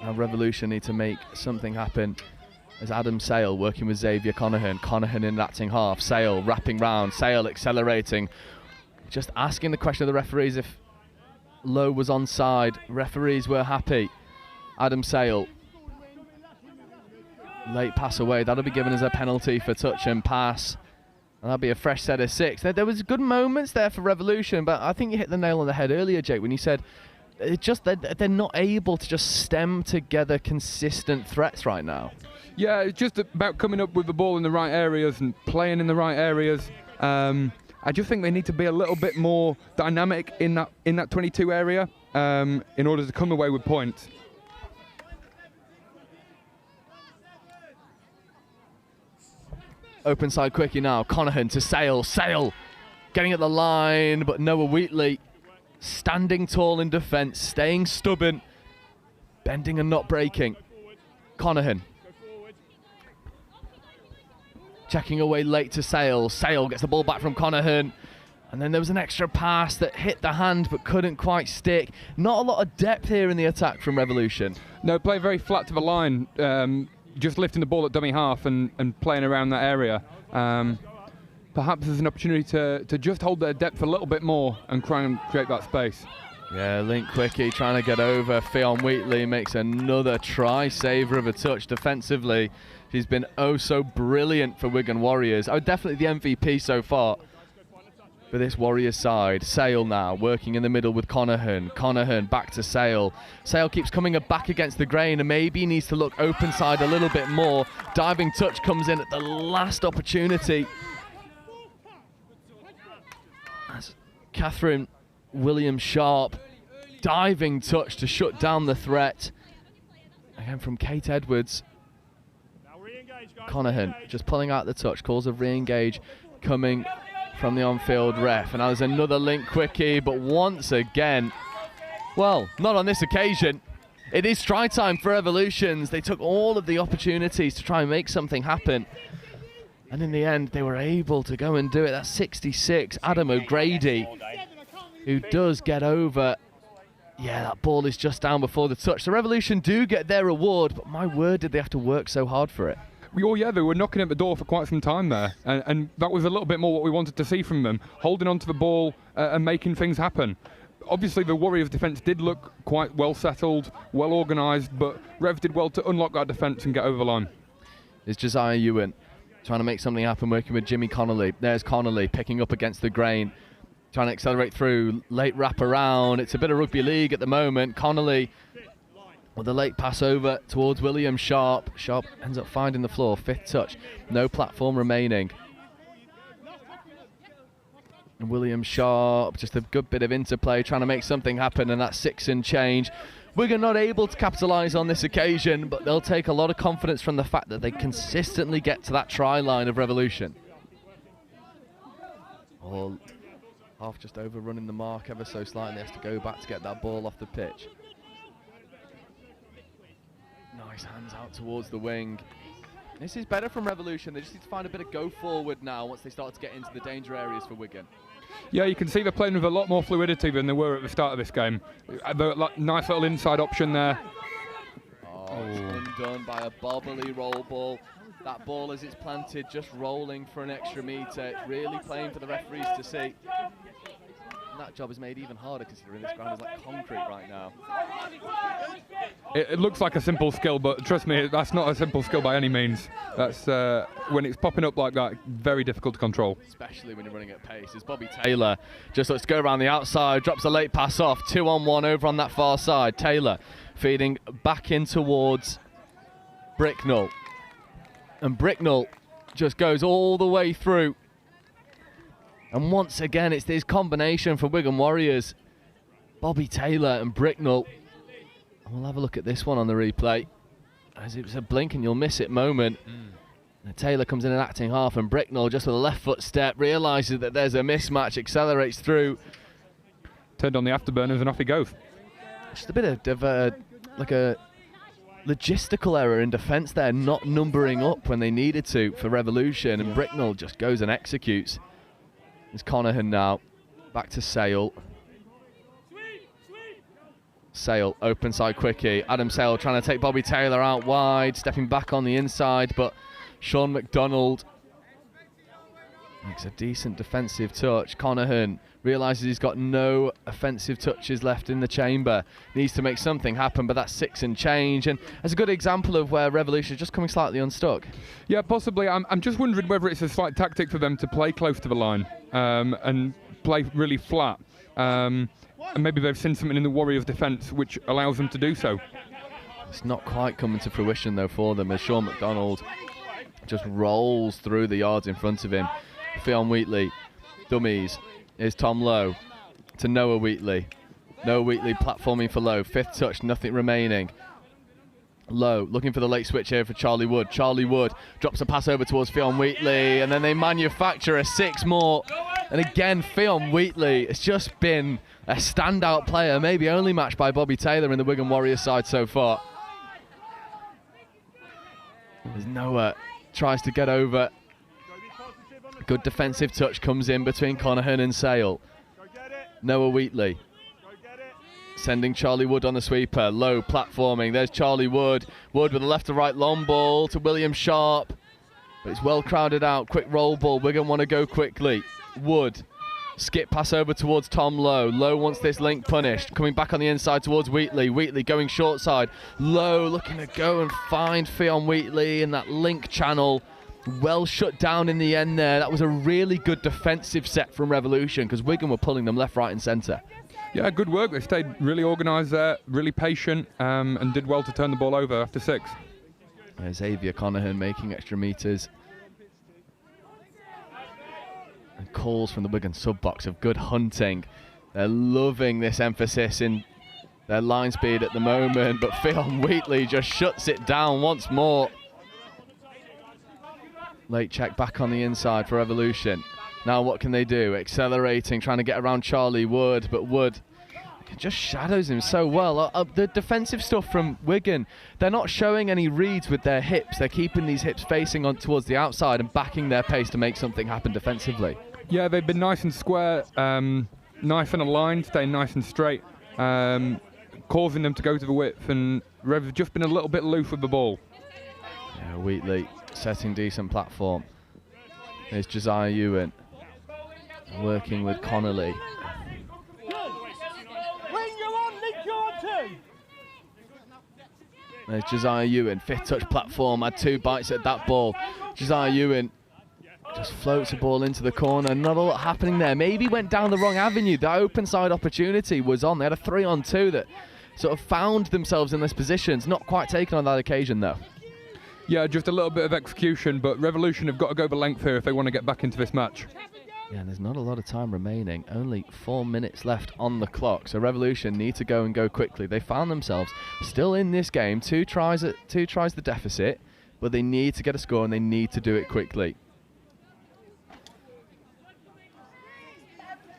now Revolution need to make something happen. As Adam Sale working with Xavier Conahan. Conahan in acting half. Sale wrapping round. Sale accelerating. Just asking the question of the referees if Lowe was onside. Referees were happy. Adam Sale. Late pass away. That'll be given as a penalty for touch and pass. And that'll be a fresh set of 6. There was good moments there for Revolution, but I think you hit the nail on the head earlier, Jake, when you said they're not able to just stem together consistent threats right now. Yeah, it's just about coming up with the ball in the right areas and playing in the right areas. I just think they need to be a little bit more dynamic in that 22 area in order to come away with points. Open side quickie now. Conahan to Sale. Sale getting at the line, but Noah Wheatley standing tall in defence, staying stubborn, bending and not breaking. Conahan checking away late to Sale. Sale gets the ball back from Conahan. And then there was an extra pass that hit the hand but couldn't quite stick. Not a lot of depth here in the attack from Revolution. No, play very flat to the line. Just lifting the ball at dummy half and playing around that area. Perhaps there's an opportunity to just hold their depth a little bit more and try and create that space. Yeah, Link Quickie trying to get over. Fionn Wheatley makes another try, saver of a touch defensively. She's been oh so brilliant for Wigan Warriors. Oh, definitely the MVP so far for this Warriors side. Sale now working in the middle with Conahan. Conahan back to Sale. Sale keeps coming back against the grain and maybe needs to look open side a little bit more. Diving touch comes in at the last opportunity. That's Catherine Williams-Sharp. Diving touch to shut down the threat. Again from Kate Edwards. Conahan just pulling out the touch. Calls of re-engage coming from the on-field ref. And now there's another Link Quickie, but once again, well, not on this occasion. It is try time for Evolutions. They took all of the opportunities to try and make something happen. And in the end, they were able to go and do it. That's 66. Adam O'Grady, who does get over. Yeah, that ball is just down before the touch. The Revolution do get their reward, but my word, did they have to work so hard for it. Oh yeah, they were knocking at the door for quite some time there, and that was a little bit more what we wanted to see from them, holding onto the ball and making things happen. Obviously the Warriors defence did look quite well settled, well organised, but Rev did well to unlock that defence and get over the line. It's Josiah Ewan trying to make something happen, working with Jimmy Connolly. There's Connolly picking up against the grain, trying to accelerate through, late wrap around. It's a bit of rugby league at the moment. Connolly with a late pass over towards Williams-Sharp. Sharp ends up finding the floor, fifth touch. No platform remaining. And Williams-Sharp, just a good bit of interplay, trying to make something happen, and that's 6 and change. Wigan not able to capitalise on this occasion, but they'll take a lot of confidence from the fact that they consistently get to that try line of Revolution. Or half just overrunning the mark ever so slightly, has to go back to get that ball off the pitch. Nice hands out towards the wing. This is better from Revolution. They just need to find a bit of go forward now once they start to get into the danger areas for Wigan. Yeah, you can see they're playing with a lot more fluidity than they were at the start of this game. Nice little inside option there. Oh, it's undone by a bobbly roll ball. That ball, as it's planted, just rolling for an extra metre. It's really playing for the referees to see. And that job is made even harder considering this ground is like concrete right now. It looks like a simple skill, but trust me, that's not a simple skill by any means. That's when it's popping up like that, very difficult to control. Especially when you're running at pace. As Bobby Taylor just lets go around the outside, drops a late pass off, 2-on-1 over on that far side. Taylor feeding back in towards Bricknell. And Bricknell just goes all the way through. And once again, it's this combination for Wigan Warriors. Bobby Taylor and Bricknell. We'll have a look at this one on the replay, as it was a blink and you'll miss it moment. And Taylor comes in an acting half, and Bricknell just with a left foot step realises that there's a mismatch, accelerates through. Turned on the afterburners and off he goes. Just a bit of like a logistical error in defence there, not numbering up when they needed to for Revolution, and Bricknell just goes and executes. It's Conahan now, back to Sale. Sale, open side quickie. Adam Sale trying to take Bobby Taylor out wide, stepping back on the inside, but Sean McDonald makes a decent defensive touch. Conahan realises he's got no offensive touches left in the chamber. Needs to make something happen, but that's 6 and change. And that's a good example of where Revolution is just coming slightly unstuck. Yeah, possibly. I'm just wondering whether it's a slight tactic for them to play close to the line and play really flat. And maybe they've seen something in the Warriors' defence which allows them to do so. It's not quite coming to fruition though for them, as Sean McDonald just rolls through the yards in front of him. Fionn Wheatley dummies. Is Tom Lowe to Noah Wheatley. Noah Wheatley platforming for Lowe. 5th touch, nothing remaining. Lowe looking for the late switch here for Charlie Wood. Charlie Wood drops a pass over towards Fionn Wheatley, and then they manufacture a 6 more. And again, Fionn Wheatley has just been a standout player, maybe only matched by Bobby Taylor in the Wigan Warriors side so far. As Noah tries to get over. Good defensive touch comes in between Conahan and Sale. Noah Wheatley sending Charlie Wood on the sweeper. Low platforming. There's Charlie Wood. Wood with a left to right long ball to William Sharp. But it's well crowded out. Quick roll ball. Wigan want to go quickly. Wood. Skip pass over towards Tom Lowe. Lowe wants this link punished. Coming back on the inside towards Wheatley. Wheatley going short side. Lowe looking to go and find Fionn Wheatley in that link channel. Well shut down in the end there. That was a really good defensive set from Revolution because Wigan were pulling them left, right and centre. Yeah, good work. They stayed really organised there, really patient, and did well to turn the ball over after 6. There's Xavier Conahan making extra metres. And calls from the Wigan sub-box of good hunting. They're loving this emphasis in their line speed at the moment, but Fionn Wheatley just shuts it down once more. Late check back on the inside for Revolution. Now what can they do? Accelerating, trying to get around Charlie Wood, but Wood just shadows him so well. The defensive stuff from Wigan, they're not showing any reads with their hips. They're keeping these hips facing on towards the outside and backing their pace to make something happen defensively. Yeah, they've been nice and square, nice and aligned, staying nice and straight, causing them to go to the width, and Rev's just been a little bit loose with the ball. Yeah, Wheatley setting decent platform. There's Josiah Ewan working with Connolly. There's Josiah Ewan, 5th touch platform, had 2 bites at that ball. Josiah Ewan just floats the ball into the corner, not a lot happening there. Maybe went down the wrong avenue. The open side opportunity was on. They had a 3-on-2 that sort of found themselves in this position. It's not quite taken on that occasion though. Yeah, just a little bit of execution, but Revolution have got to go the length here if they want to get back into this match. Yeah, and there's not a lot of time remaining. Only 4 minutes left on the clock, so Revolution need to go and go quickly. They found themselves still in this game, 2 tries the deficit, but they need to get a score and they need to do it quickly.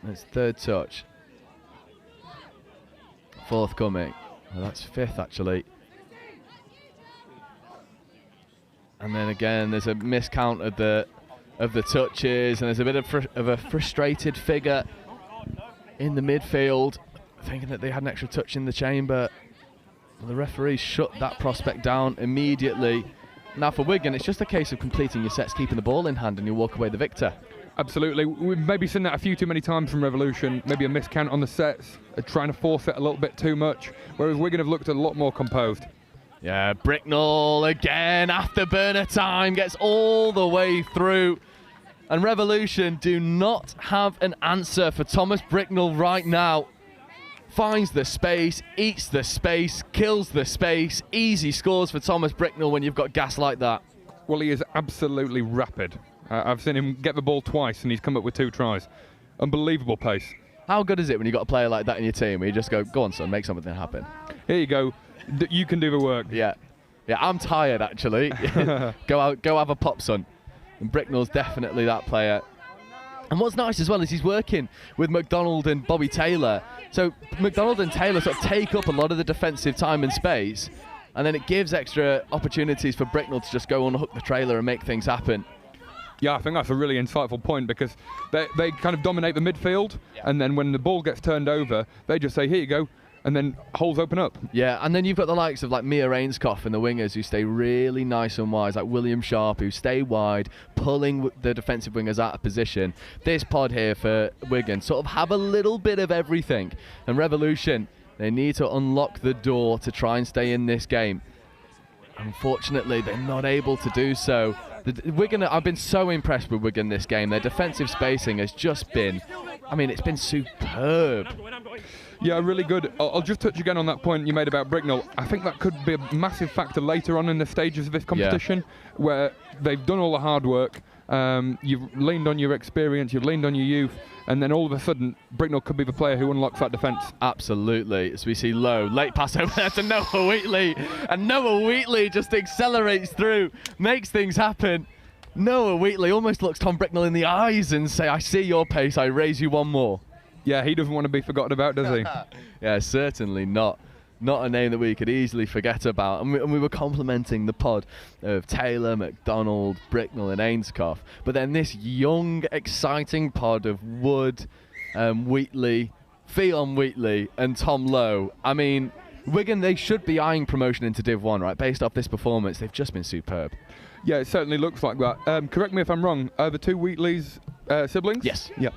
It's 3rd touch. 4th coming. Well, that's 5th actually. And then again, there's a miscount of the touches, and there's a bit of a frustrated figure in the midfield, thinking that they had an extra touch in the chamber. Well, the referee shut that prospect down immediately. Now for Wigan, it's just a case of completing your sets, keeping the ball in hand, and you walk away the victor. Absolutely. We've maybe seen that a few too many times from Revolution. Maybe a miscount on the sets, trying to force it a little bit too much, whereas Wigan have looked a lot more composed. Yeah, Bricknell again, afterburner time, gets all the way through. And Revolution do not have an answer for Thomas Bricknell right now. Finds the space, eats the space, kills the space. Easy scores for Thomas Bricknell when you've got gas like that. Well, he is absolutely rapid. I've seen him get the ball twice and he's come up with 2 tries. Unbelievable pace. How good is it when you've got a player like that in your team where you just go on son, make something happen? Here you go. You can do the work. Yeah, I'm tired actually. Go have a pop, son. And Bricknell's definitely that player. And what's nice as well is he's working with McDonald and Bobby Taylor. So McDonald and Taylor sort of take up a lot of the defensive time and space, and then it gives extra opportunities for Bricknell to just go unhook the trailer and make things happen. Yeah, I think that's a really insightful point, because they kind of dominate the midfield, and then when the ball gets turned over, they just say, here you go, and then holes open up. Yeah, and then you've got the likes of like Mia Rainscoff and the wingers who stay really nice and wide, like William Sharp, who stay wide, pulling the defensive wingers out of position. This pod here for Wigan sort of have a little bit of everything, and Revolution, they need to unlock the door to try and stay in this game. Unfortunately, they're not able to do so. Wigan, I've been so impressed with Wigan this game. Their defensive spacing has just been, I mean, it's been superb. Yeah, really good. I'll just touch again on that point you made about Bricknell. I think that could be a massive factor later on in the stages of this competition, where they've done all the hard work, You've leaned on your experience, you've leaned on your youth, and then all of a sudden, Bricknell could be the player who unlocks that defence. Absolutely. As we see Low, late pass over there to Noah Wheatley, and Noah Wheatley just accelerates through, makes things happen. Noah Wheatley almost looks Tom Bricknell in the eyes and say, I see your pace, I raise you one more. Yeah, he doesn't want to be forgotten about, does he? Yeah, certainly not. Not a name that we could easily forget about. And we were complimenting the pod of Taylor, McDonald, Bricknell and Ainscough. But then this young, exciting pod of Wood, Wheatley, Fionn Wheatley and Tom Lowe. I mean, Wigan, they should be eyeing promotion into Div 1, right? Based off this performance, they've just been superb. Yeah, it certainly looks like that. Correct me if I'm wrong, are the two Wheatleys siblings? Yes. Yeah.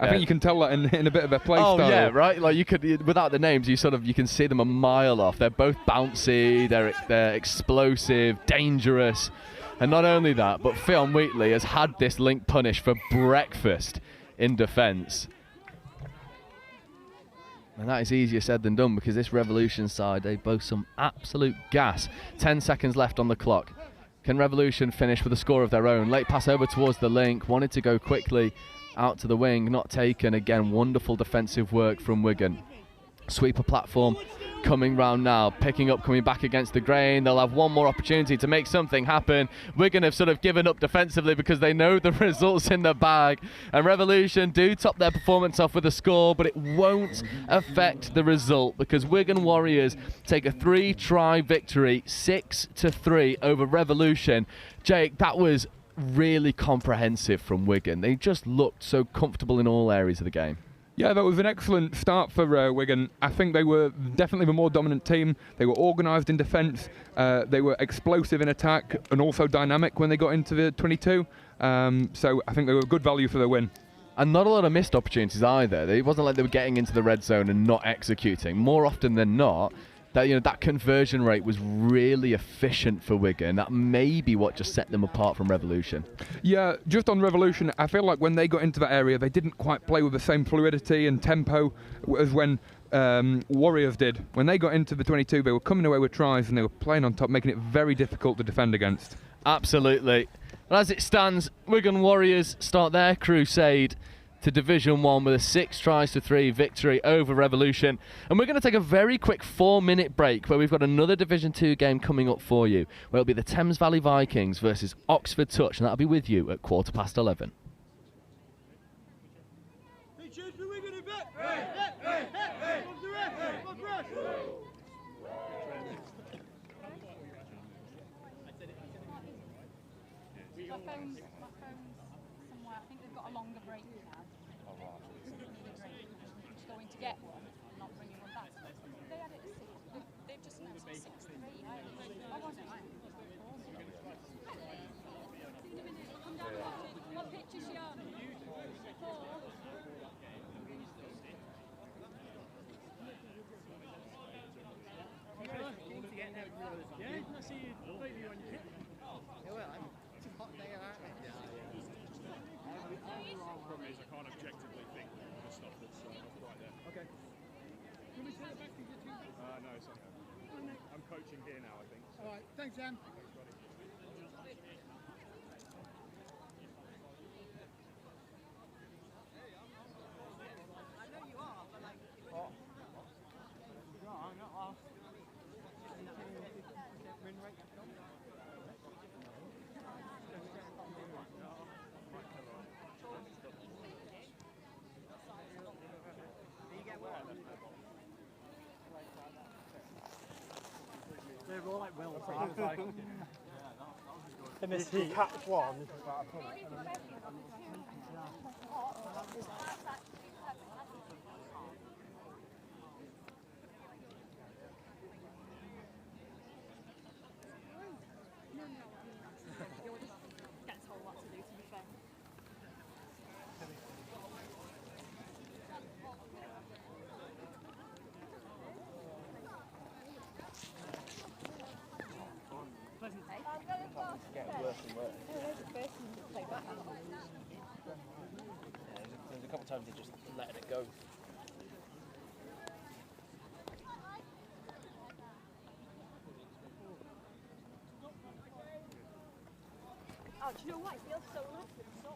I think you can tell that in a bit of their play style. Oh yeah, right. Like you could, without the names, you can see them a mile off. They're both bouncy. They're explosive, dangerous, and not only that, but Fionn Wheatley has had this link punish for breakfast in defence. And that is easier said than done because this Revolution side, they boast some absolute gas. 10 seconds left on the clock. Can Revolution finish with a score of their own? Late pass over towards the link. Wanted to go quickly. Out to the wing, not taken. Again, wonderful defensive work from Wigan. Sweeper platform coming round now, picking up, coming back against the grain. They'll have one more opportunity to make something happen. Wigan have sort of given up defensively because they know the results in the bag. And Revolution do top their performance off with a score, but it won't affect the result because Wigan Warriors take a 3-try victory, 6-3 over Revolution. Jake, that was really comprehensive from Wigan. They just looked so comfortable in all areas of the game. Yeah, that was an excellent start for Wigan. I think they were definitely the more dominant team. They were organised in defence. They were explosive in attack and also dynamic when they got into the 22. So I think they were good value for their win. And not a lot of missed opportunities either. It wasn't like they were getting into the red zone and not executing. More often than not, that conversion rate was really efficient for Wigan. That may be what just set them apart from Revolution. Yeah, just on Revolution, I feel like when they got into that area, they didn't quite play with the same fluidity and tempo as when Warriors did. When they got into the 22, they were coming away with tries and they were playing on top, making it very difficult to defend against. Absolutely. And as it stands, Wigan Warriors start their crusade to Division 1 with a 6-3 victory over Revolution. And we're going to take a very quick 4-minute break where we've got another Division 2 game coming up for you, where it'll be the Thames Valley Vikings versus Oxford Touch, and that'll be with you at 11:15. My phone's somewhere. I think they've got a longer break now. Just going to get one, not bringing one back. They had it at 6. They've just announced it 6:3. I wasn't. Come down and watch it. What pitch is she on? 4. Yeah, I see you lately on your kit. Yeah, well, it's a hot day, aren't it? Problem is, I can't objectively think the stuff that's not quite there. Okay. Can we turn it back to the 2? No, it's okay. I'm coaching here now, I think. All right, thanks, Sam. They're all like well If you catch one, this is about a punt. Get told what to do, to be fair. There's a couple of times they just letting it go. Ouch. you know what? It feels so nice with the sun.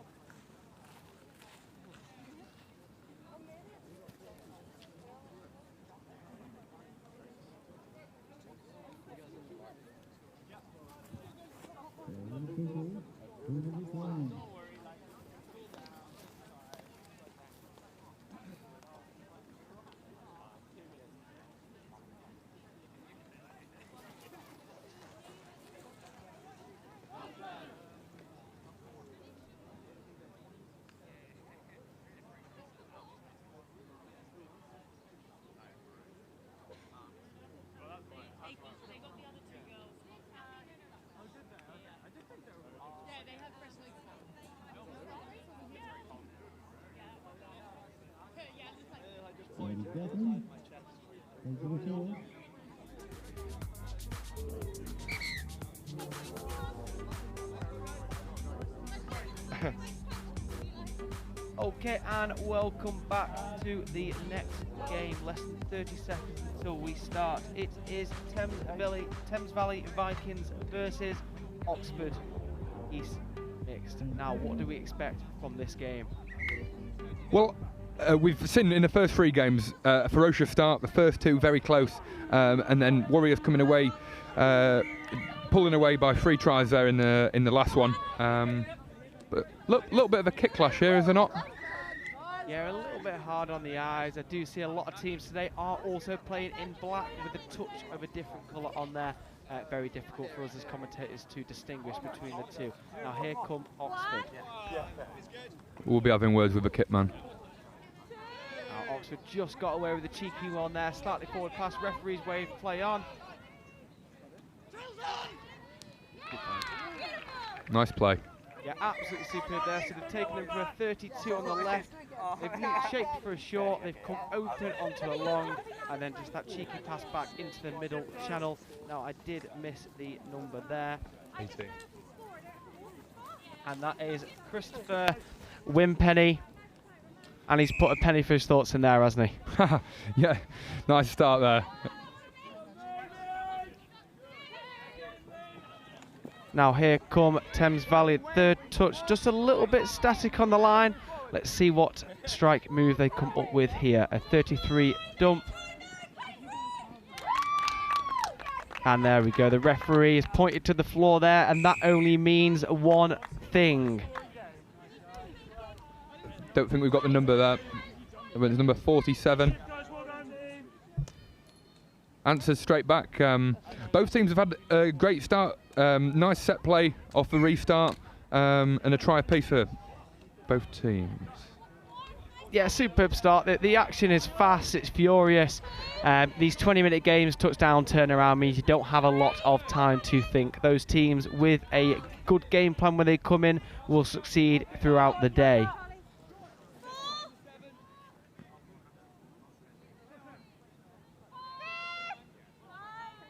Ladies and gentlemen, thank you for your Okay, and welcome back to the next game. Less than 30 seconds until we start. It is Thames Valley Vikings versus Oxford East Mixed. Now, what do we expect from this game? Well, we've seen in the first 3 games a ferocious start, the first 2 very close, and then Warriors coming away, pulling away by 3 tries there in the last one. But little bit of a kick clash here, is there not? Yeah, a little bit hard on the eyes. I do see a lot of teams today are also playing in black with a touch of a different colour on there. Very difficult for us as commentators to distinguish between the two. Now here come Oxford. We'll be having words with the kit man. Now Oxford just got away with a cheeky one there. Slightly forward pass, referee's wave, play on. Nice play. Yeah, absolutely superb there. So they've taken them for a 32 on the left. They've shaped for a short. They've come open onto a long, and then just that cheeky pass back into the middle channel. Now I did miss the number there. 18. And that is Christopher Wimpenny. And he's put a penny for his thoughts in there, hasn't he? Yeah, nice start there. Now here come Thames Valley, 3rd touch, just a little bit static on the line. Let's see what strike move they come up with here. A 33 dump. And there we go, the referee has pointed to the floor there, and that only means one thing. Don't think we've got the number there. It's number 47. Answers straight back. Both teams have had a great start. Nice set play off the restart, and a try apiece for both teams. Yeah, superb start. The action is fast, it's furious. These 20-minute games, touchdown, turnaround, means you don't have a lot of time to think. Those teams with a good game plan when they come in will succeed throughout the day.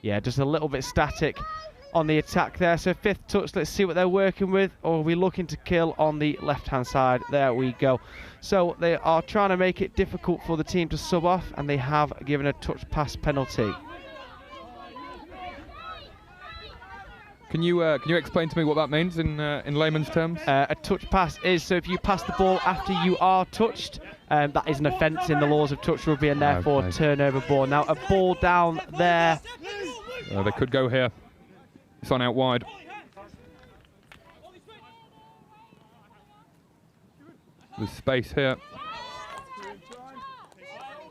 Yeah, just a little bit static on the attack there. So 5th touch, let's see what they're working with. Or are we looking to kill on the left-hand side? There we go. So they are trying to make it difficult for the team to sub off, and they have given a touch pass penalty. Can you explain to me what that means in layman's terms? A touch pass is, so if you pass the ball after you are touched, that is an offence in the laws of touch rugby, and therefore turnover ball. Now a ball down there. They could go here. It's on out wide. There's space here.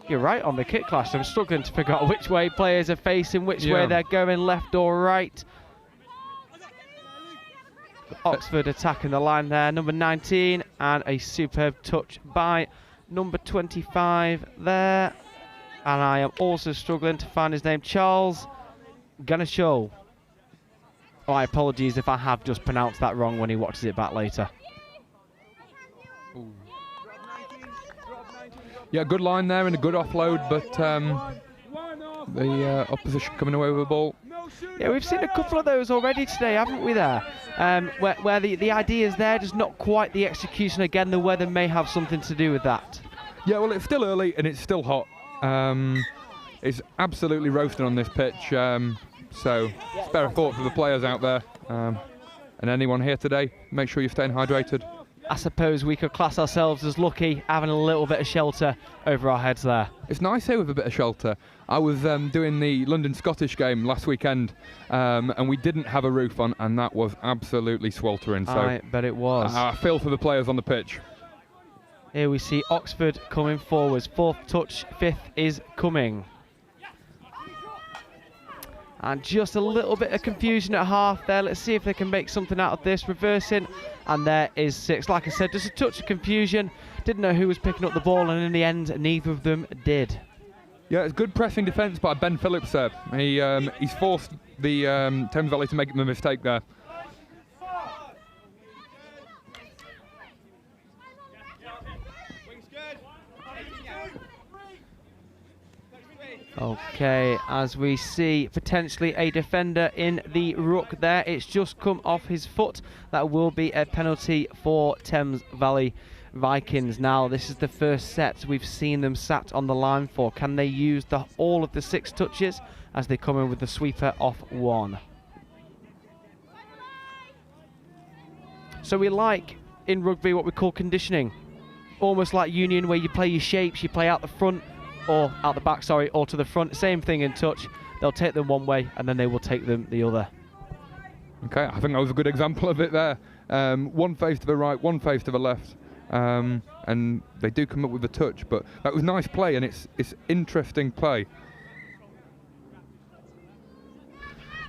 You're right on the kick clash. I'm struggling to figure out which way players are facing, which way they're going, left or right. Oxford attacking the line there, number 19, and a superb touch by number 25 there. And I am also struggling to find his name, Charles Ganasho. Oh, my apologies if I have just pronounced that wrong when he watches it back later. Ooh. Yeah, good line there and a good offload, but the opposition coming away with the ball. Yeah, we've seen a couple of those already today, haven't we there? Where the idea is there, just not quite the execution. Again, the weather may have something to do with that. Yeah, well, it's still early and it's still hot. It's absolutely roasting on this pitch, so spare a thought for the players out there. And anyone here today, make sure you're staying hydrated. I suppose we could class ourselves as lucky, having a little bit of shelter over our heads there. It's nice here with a bit of shelter. I was doing the London Scottish game last weekend, and we didn't have a roof on, and that was absolutely sweltering. So I bet it was. I feel for the players on the pitch. Here we see Oxford coming forwards. 4th touch, 5th is coming. And just a little bit of confusion at half there. Let's see if they can make something out of this. Reversing, and there is 6. Like I said, just a touch of confusion. Didn't know who was picking up the ball, and in the end, neither of them did. Yeah, it's good pressing defence by Ben Phillips there. He's forced the Thames Valley to make a mistake there. Okay, as we see potentially a defender in the ruck there. It's just come off his foot. That will be a penalty for Thames Valley Vikings. Now, this is the first set we've seen them sat on the line for. Can they use all of the 6 touches as they come in with the sweeper off 1? So we like in rugby what we call conditioning. Almost like union, where you play your shapes, you play out the front, or out the back, sorry, or to the front. Same thing in touch. They'll take them one way and then they will take them the other. Okay, I think that was a good example of it there. One face to the right, one face to the left. And they do come up with a touch, but that was nice play, and it's interesting play.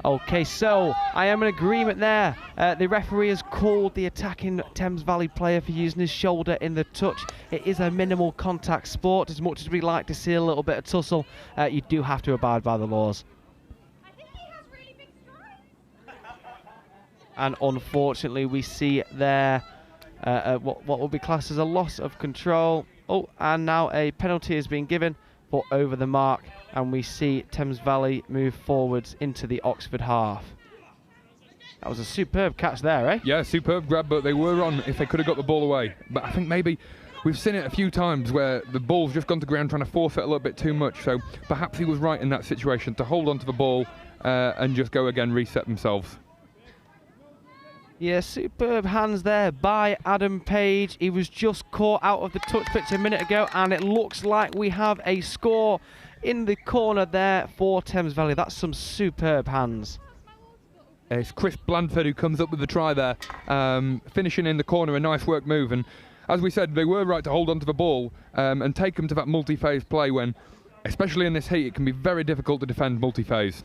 Okay, so I am in agreement there. The referee has called the attacking Thames Valley player for using his shoulder in the touch. It is a minimal contact sport. As much as we like to see a little bit of tussle, you do have to abide by the laws. And unfortunately, we see there what will be classed as a loss of control. Oh, and now a penalty has been given for over the mark, and we see Thames Valley move forwards into the Oxford half. That was a superb catch there, eh? Yeah, superb grab, but they were on if they could have got the ball away. But I think maybe we've seen it a few times where the ball's just gone to ground trying to force it a little bit too much. So perhaps he was right in that situation to hold on to the ball and just go again, reset themselves. Yeah, superb hands there by Adam Page. He was just caught out of the touch pitch a minute ago, and it looks like we have a score in the corner there for Thames Valley. That's some superb hands. It's Chris Blandford who comes up with the try there, finishing in the corner, a nice work move. And as we said, they were right to hold on to the ball and take them to that multi-phase play when, especially in this heat, it can be very difficult to defend multi-phase.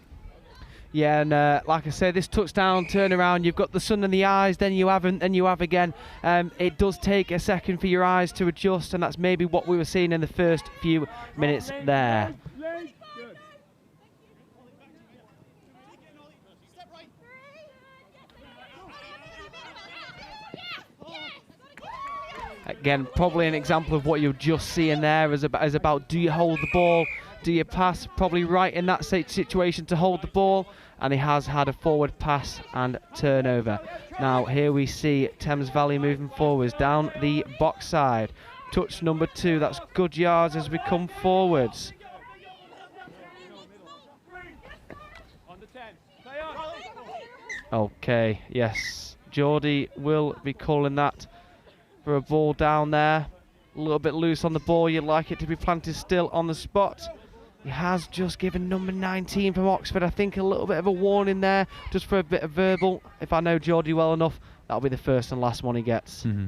Yeah, and like I say, this touchdown turnaround, you've got the sun in the eyes, then you haven't, then you have again. It does take a second for your eyes to adjust, and that's maybe what we were seeing in the first few minutes there. Again, probably an example of what you're just seeing there is about do you hold the ball, do you pass? Probably right in that situation to hold the ball, and he has had a forward pass and turnover. Now here we see Thames Valley moving forwards down the box side. Touch number 2, that's good yards as we come forwards. Okay, yes, Geordie will be calling that for a ball down there. A little bit loose on the ball, you'd like it to be planted still on the spot. He has just given number 19 from Oxford, I think, a little bit of a warning there, just for a bit of verbal. If I know Geordie well enough, that'll be the first and last one he gets. Mm-hmm.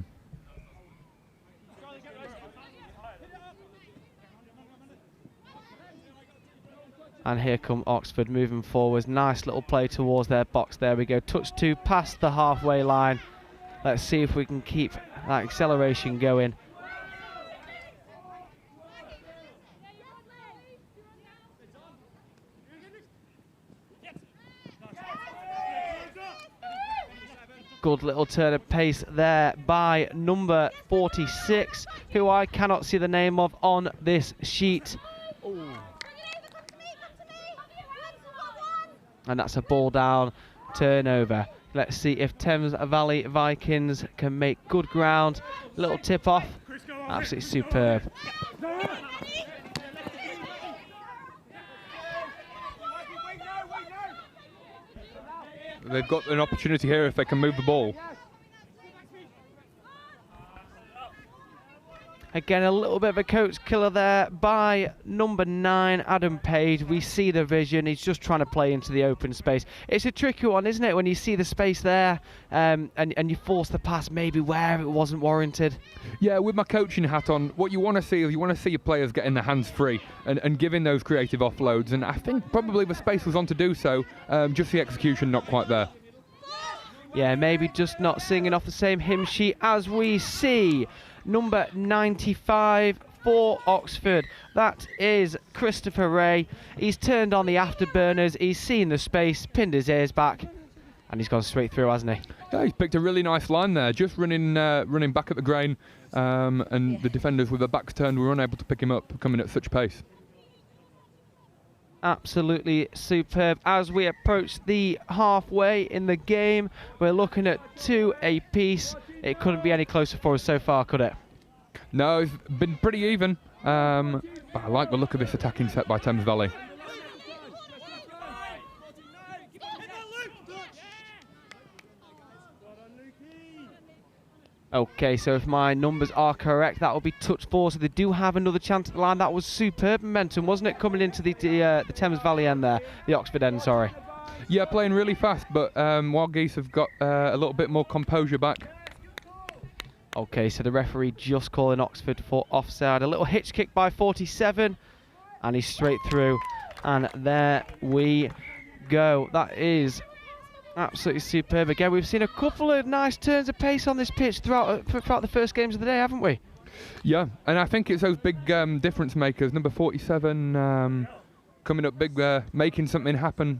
And here come Oxford moving forwards. Nice little play towards their box. There we go. Touch 2 past the halfway line. Let's see if we can keep that acceleration going. Good little turn of pace there by number 46, who I cannot see the name of on this sheet. Ooh. And that's a ball down turnover. Let's see if Thames Valley Vikings can make good ground. Little tip off. Absolutely superb. They've got an opportunity here if they can move the ball. Again, a little bit of a coach killer there by number 9, Adam Page. We see the vision. He's just trying to play into the open space. It's a tricky one, isn't it, when you see the space there and you force the pass maybe where it wasn't warranted? Yeah, with my coaching hat on, what you want to see is you want to see your players getting their hands free and giving those creative offloads. And I think probably the space was on to do so, just the execution not quite there. Yeah, maybe just not singing off the same hymn sheet as we see. Number 95 for Oxford. That is Christopher Ray. He's turned on the afterburners. He's seen the space, pinned his ears back, and he's gone straight through, hasn't he? Yeah, he's picked a really nice line there, just running back at the grain, and the defenders with their backs turned were unable to pick him up, coming at such pace. Absolutely superb. As we approach the halfway in the game, we're looking at 2 apiece. It couldn't be any closer for us so far, could it? No, it's been pretty even. But I like the look of this attacking set by Thames Valley. Okay, so if my numbers are correct, that will be touch 4. So they do have another chance at the line. That was superb momentum, wasn't it, coming into the Thames Valley end there, the Oxford end, sorry. Yeah, playing really fast, but Wild Geese have got a little bit more composure back. Okay, so the referee just calling Oxford for offside. A little hitch kick by 47, and he's straight through. And there we go. That is absolutely superb. Again, we've seen a couple of nice turns of pace on this pitch throughout the first games of the day, haven't we? Yeah, and I think it's those big difference makers. Number 47 coming up big, making something happen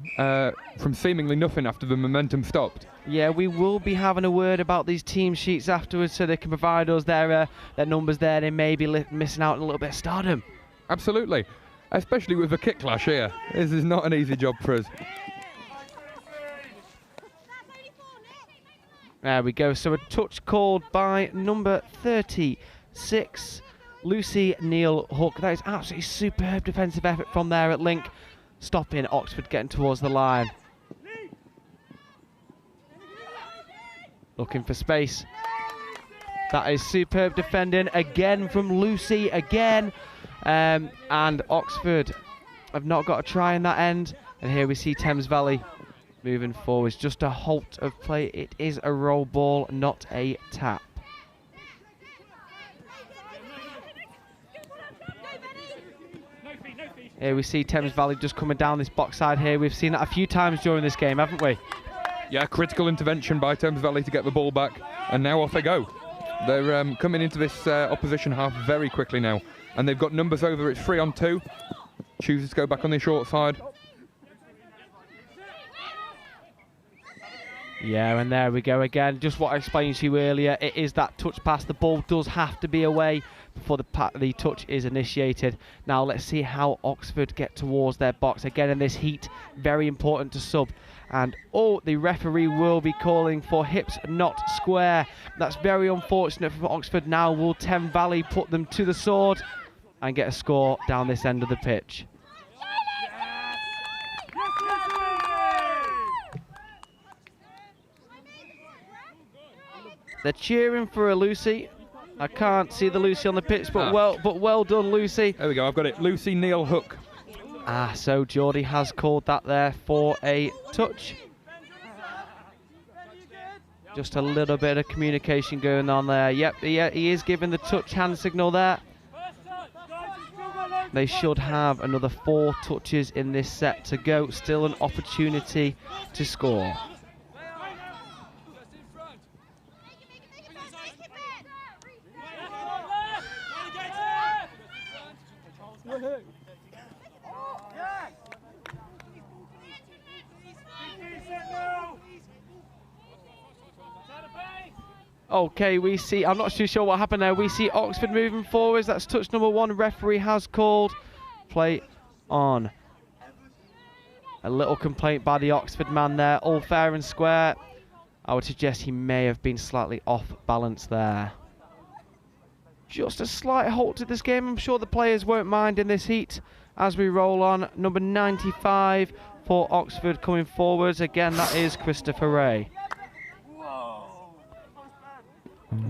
from seemingly nothing after the momentum stopped. Yeah, we will be having a word about these team sheets afterwards so they can provide us their numbers there. They may be missing out on a little bit of stardom. Absolutely, especially with the kick clash here. This is not an easy job for us. There we go, so a touch called by number 36, Lucy Neal Hook. That is absolutely superb defensive effort from there at Link, stopping Oxford getting towards the line. Looking for space. That is superb defending again from Lucy again. And Oxford have not got a try in that end. And here we see Thames Valley moving forwards. Just a halt of play. It is a roll ball, not a tap. Here we see Thames Valley just coming down this box side here. We've seen that a few times during this game, haven't we? Yeah, critical intervention by Thames Valley to get the ball back, and now off they go. They're coming into this opposition half very quickly now, and they've got numbers over. It's 3-on-2. Chooses to go back on the short side. Yeah, and there we go again. Just what I explained to you earlier, it is that touch pass. The ball does have to be away before the touch is initiated. Now let's see how Oxford get towards their box. Again in this heat, very important to sub. And the referee will be calling for hips not square. That's very unfortunate for Oxford. Now will Thames Valley put them to the sword and get a score down this end of the pitch. They're cheering for a Lucy. I can't see the Lucy on the pitch, but well done, Lucy. There we go, I've got it. Lucy Neal Hook. So Geordie has called that there for a touch. Just a little bit of communication going on there. Yep, he is giving the touch hand signal there. They should have another 4 touches in this set to go. Still an opportunity to score. Okay, we see, I'm not too sure what happened there. We see Oxford moving forwards. That's touch number 1. Referee has called play on. A little complaint by the Oxford man there. All fair and square. I would suggest he may have been slightly off balance there. Just a slight halt to this game. I'm sure the players won't mind in this heat as we roll on. Number 95 for Oxford coming forwards. Again, that is Christopher Ray.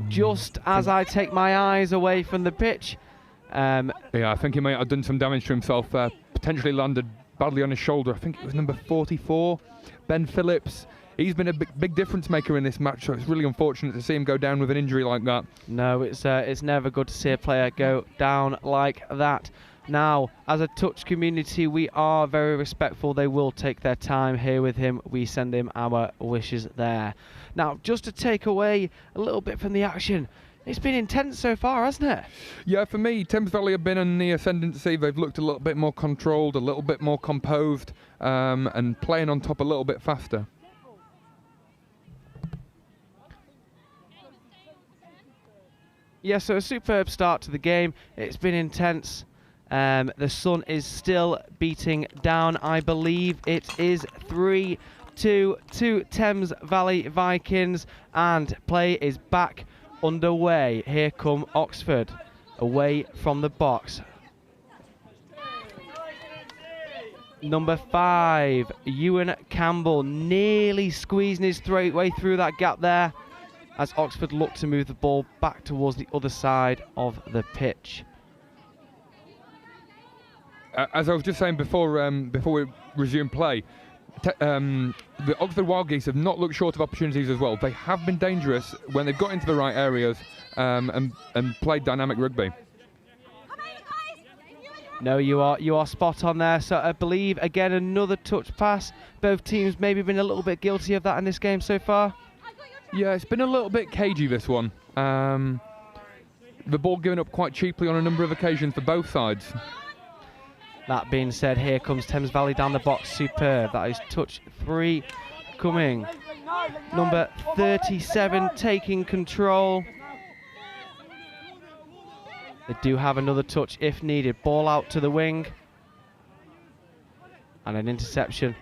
Just as I take my eyes away from the pitch. Yeah, I think he might have done some damage to himself there. Potentially landed badly on his shoulder. I think it was number 44, Ben Phillips. He's been a big difference maker in this match, so it's really unfortunate to see him go down with an injury like that. No, it's never good to see a player go down like that. Now, as a touch community, we are very respectful. They will take their time here with him. We send him our wishes there. Now, just to take away a little bit from the action, it's been intense so far, hasn't it? Yeah, for me, Thames Valley have been in the ascendancy. They've looked a little bit more controlled, a little bit more composed, and playing on top a little bit faster. Yeah, so a superb start to the game. It's been intense. The sun is still beating down. I believe it is 3-2 to Thames Valley Vikings, and play is back underway. Here come Oxford away from the box. Number 5, Ewan Campbell, nearly squeezing his way through that gap there as Oxford look to move the ball back towards the other side of the pitch. As I was just saying before we resume play, the Oxford Wild Geese have not looked short of opportunities as well. They have been dangerous when they've got into the right areas and played dynamic rugby. No, you are spot on there. So I believe, again, another touch pass. Both teams maybe been a little bit guilty of that in this game so far. Yeah, it's been a little bit cagey, this one. The ball given up quite cheaply on a number of occasions for both sides. That being said, here comes Thames Valley down the box. Superb. That is touch 3 coming. Number 37 taking control. They do have another touch if needed. Ball out to the wing. And an interception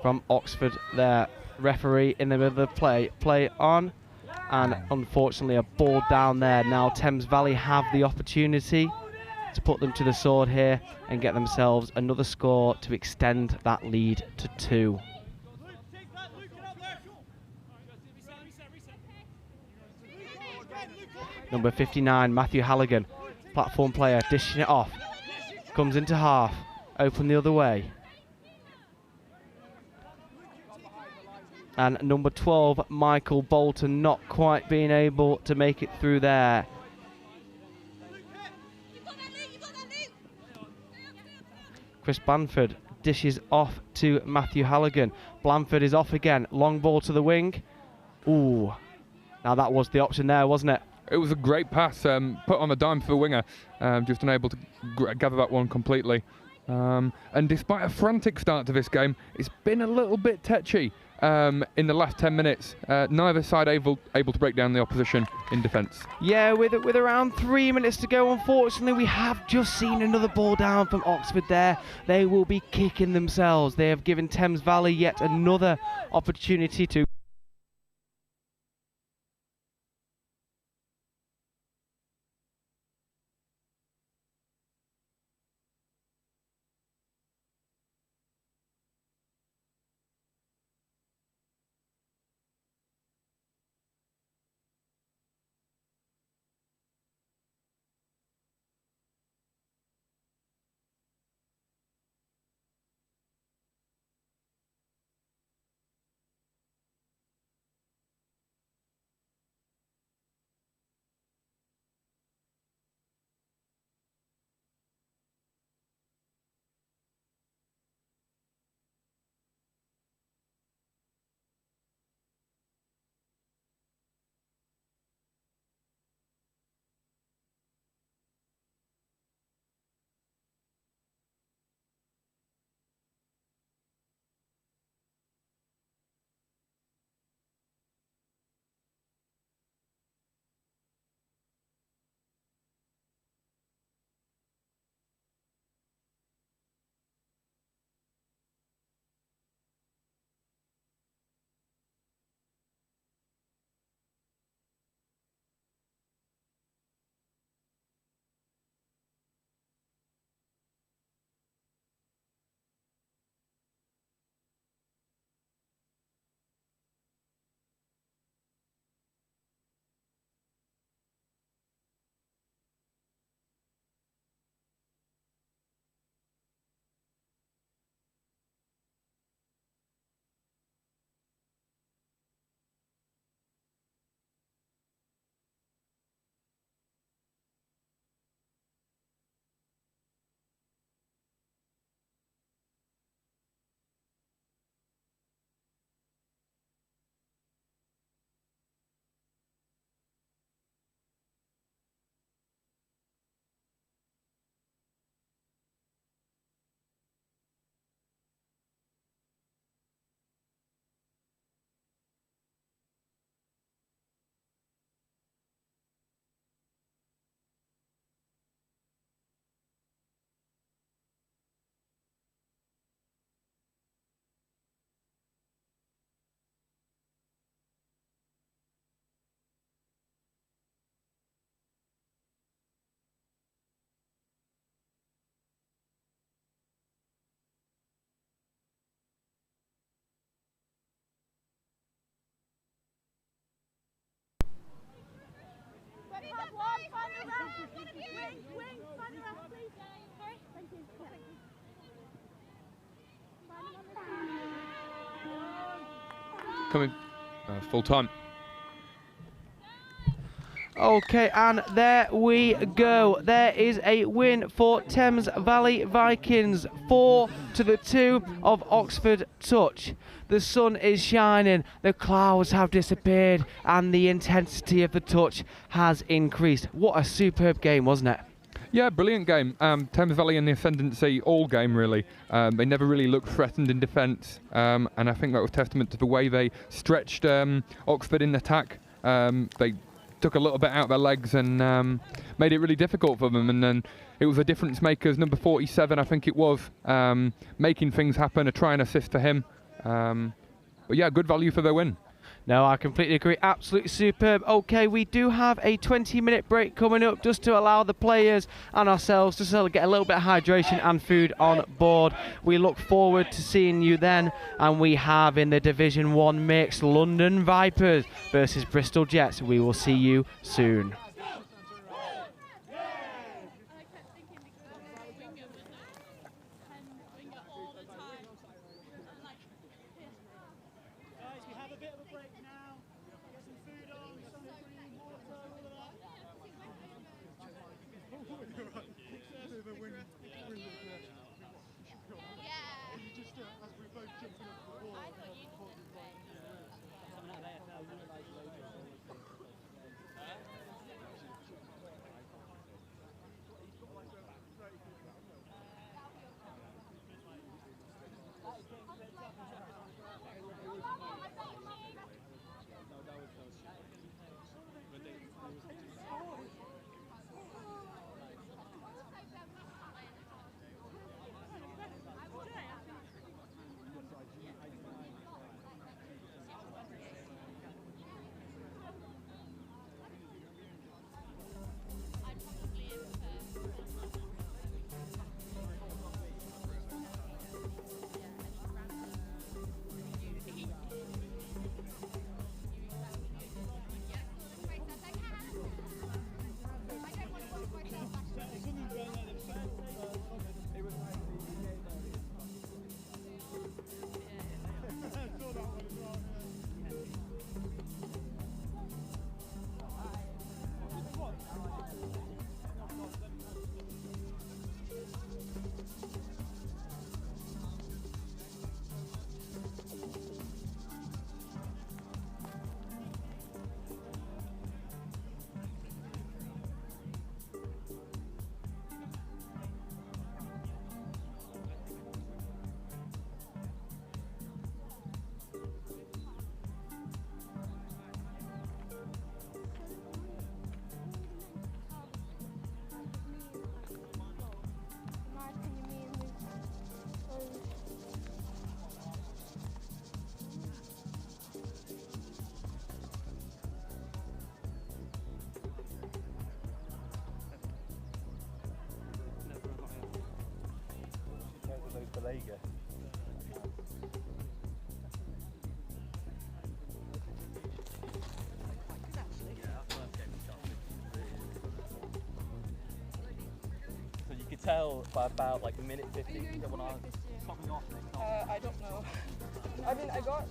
from Oxford there. Referee in the middle of the play. Play on. And unfortunately a ball down there. Now Thames Valley have the opportunity to put them to the sword here and get themselves another score to extend that lead to 2. Number 59, Matthew Halligan, platform player, dishing it off. Comes into half, open the other way. And number 12, Michael Bolton, not quite being able to make it through there. Chris Blanford dishes off to Matthew Halligan. Blanford is off again. Long ball to the wing. Ooh. Now that was the option there, wasn't it? It was a great pass, put on a dime for the winger. Just unable to gather that one completely. And despite a frantic start to this game, it's been a little bit tetchy in the last 10 minutes. Neither side able to break down the opposition in defence. Yeah, with around 3 minutes to go, unfortunately, we have just seen another ball down from Oxford there. They will be kicking themselves. They have given Thames Valley yet another opportunity to coming full time. Okay, and there we go. There is a win for Thames Valley Vikings, 4-2 of Oxford Touch. The sun is shining, the clouds have disappeared, and the intensity of the touch has increased. What a superb game, wasn't it? Yeah, brilliant game. Thames Valley in the ascendancy all game, really. They never really looked threatened in defence, and I think that was testament to the way they stretched Oxford in attack. They took a little bit out of their legs and made it really difficult for them, and then it was the difference makers, number 47 I think it was, making things happen, a try and assist for him. But yeah, good value for their win. No, I completely agree. Absolutely superb. Okay, we do have a 20-minute break coming up just to allow the players and ourselves to sort of get a little bit of hydration and food on board. We look forward to seeing you then. And we have in the Division 1 mix London Vipers versus Bristol Jets. We will see you soon. So you could tell by about like minute 50 that when I was topping off. I don't know. I mean, I got.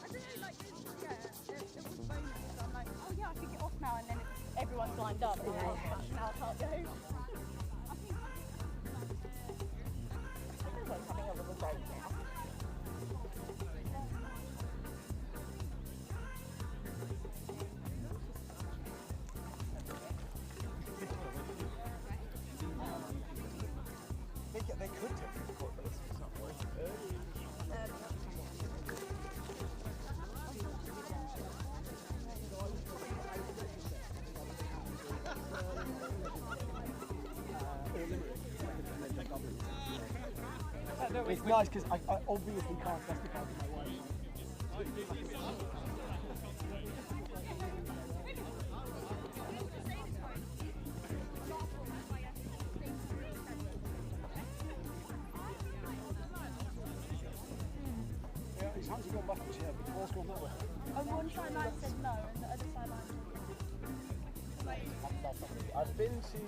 I really like this. Yeah, it was bonus. So I'm like, oh yeah, I can get off now, and then everyone's lined up. And I'm like, now I can't go. Everyone's having a little break now. They could take the court, but it's not working. It's nice because I obviously can't testify to my wife. Yeah, his hands have gone backwards here, but the ball's gone that way. On one sideline said no, and the other sideline said I've been to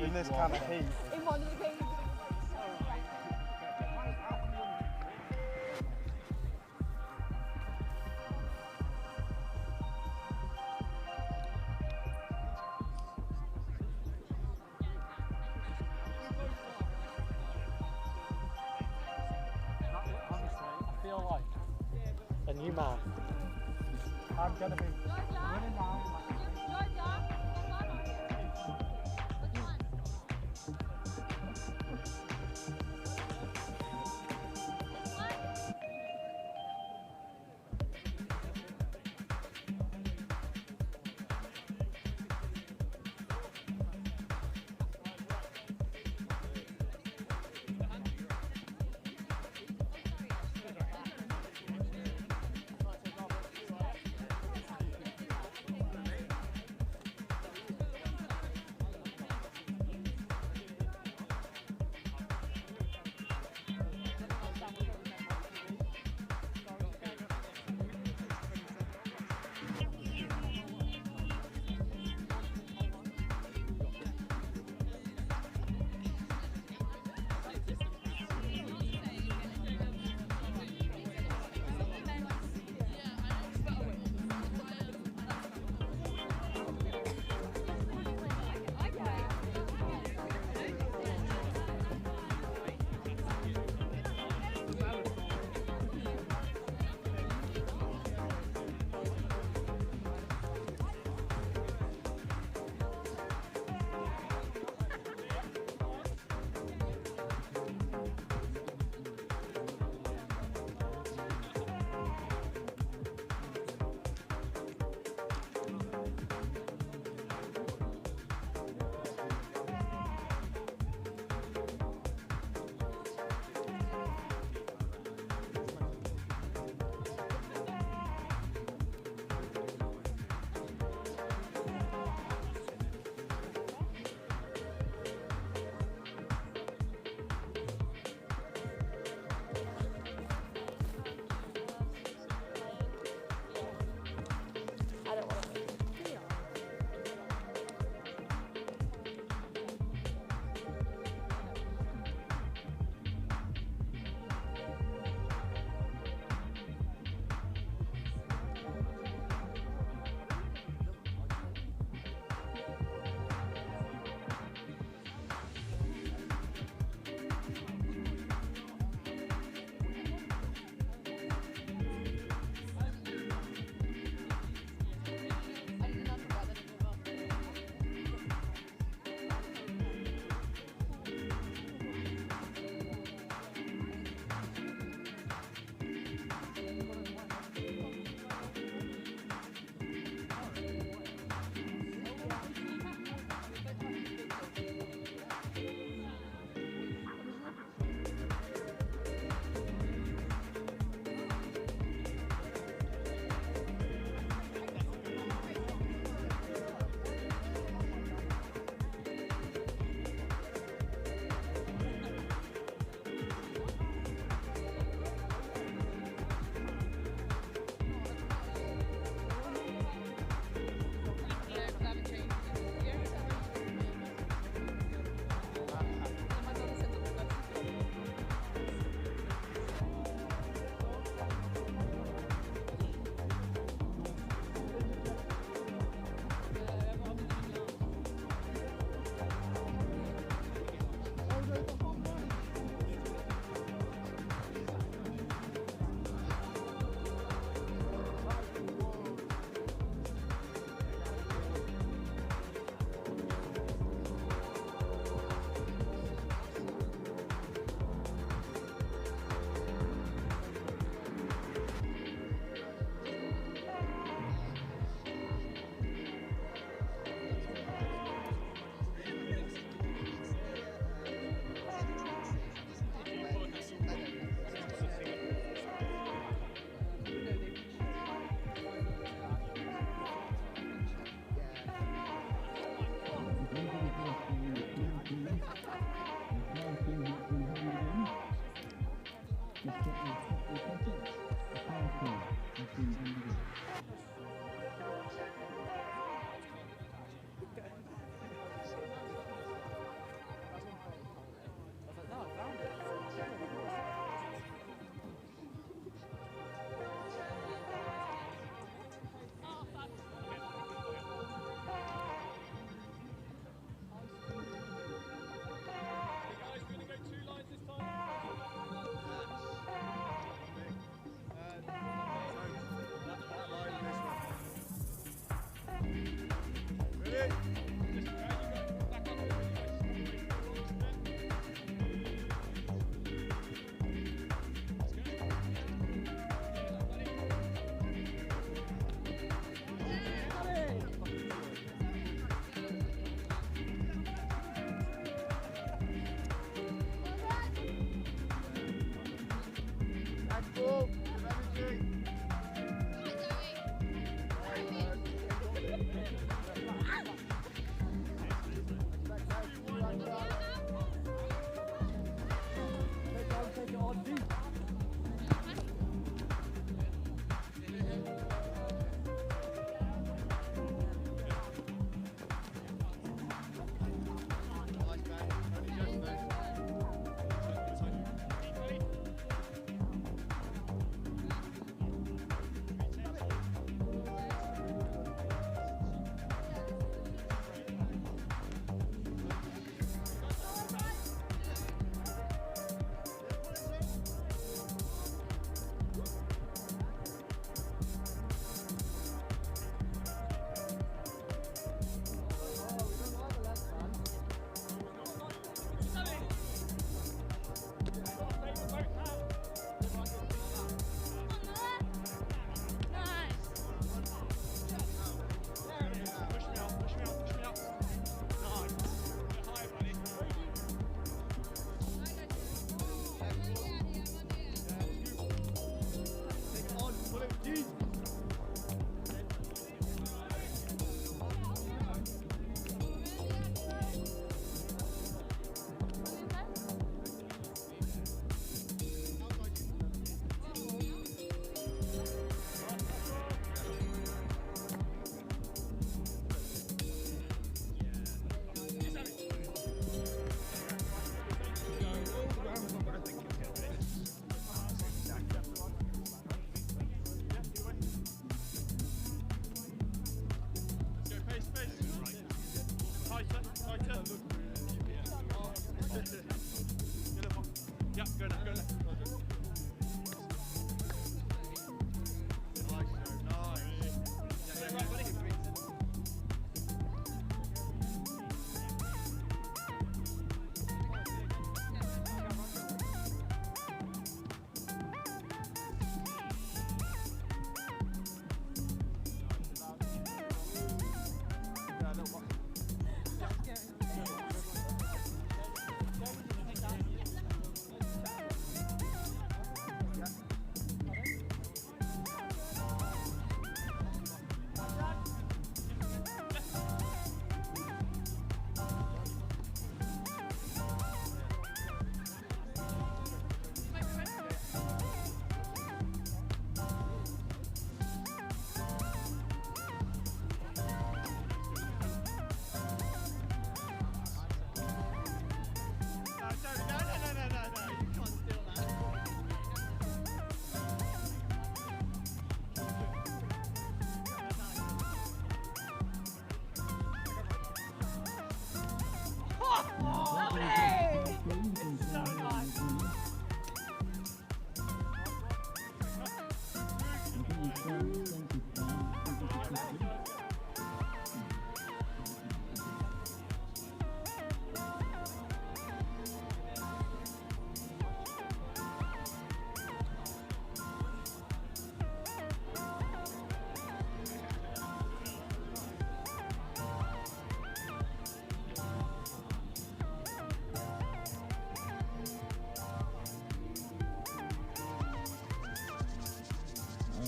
in this kind of heat. In one of the games. Honestly, I feel like a new man. I'm gonna be running around like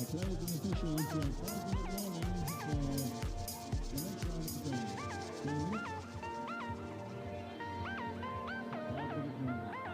Players and officials, 5-minute warning for the next round of the game. 2 minutes. 5-minute warning.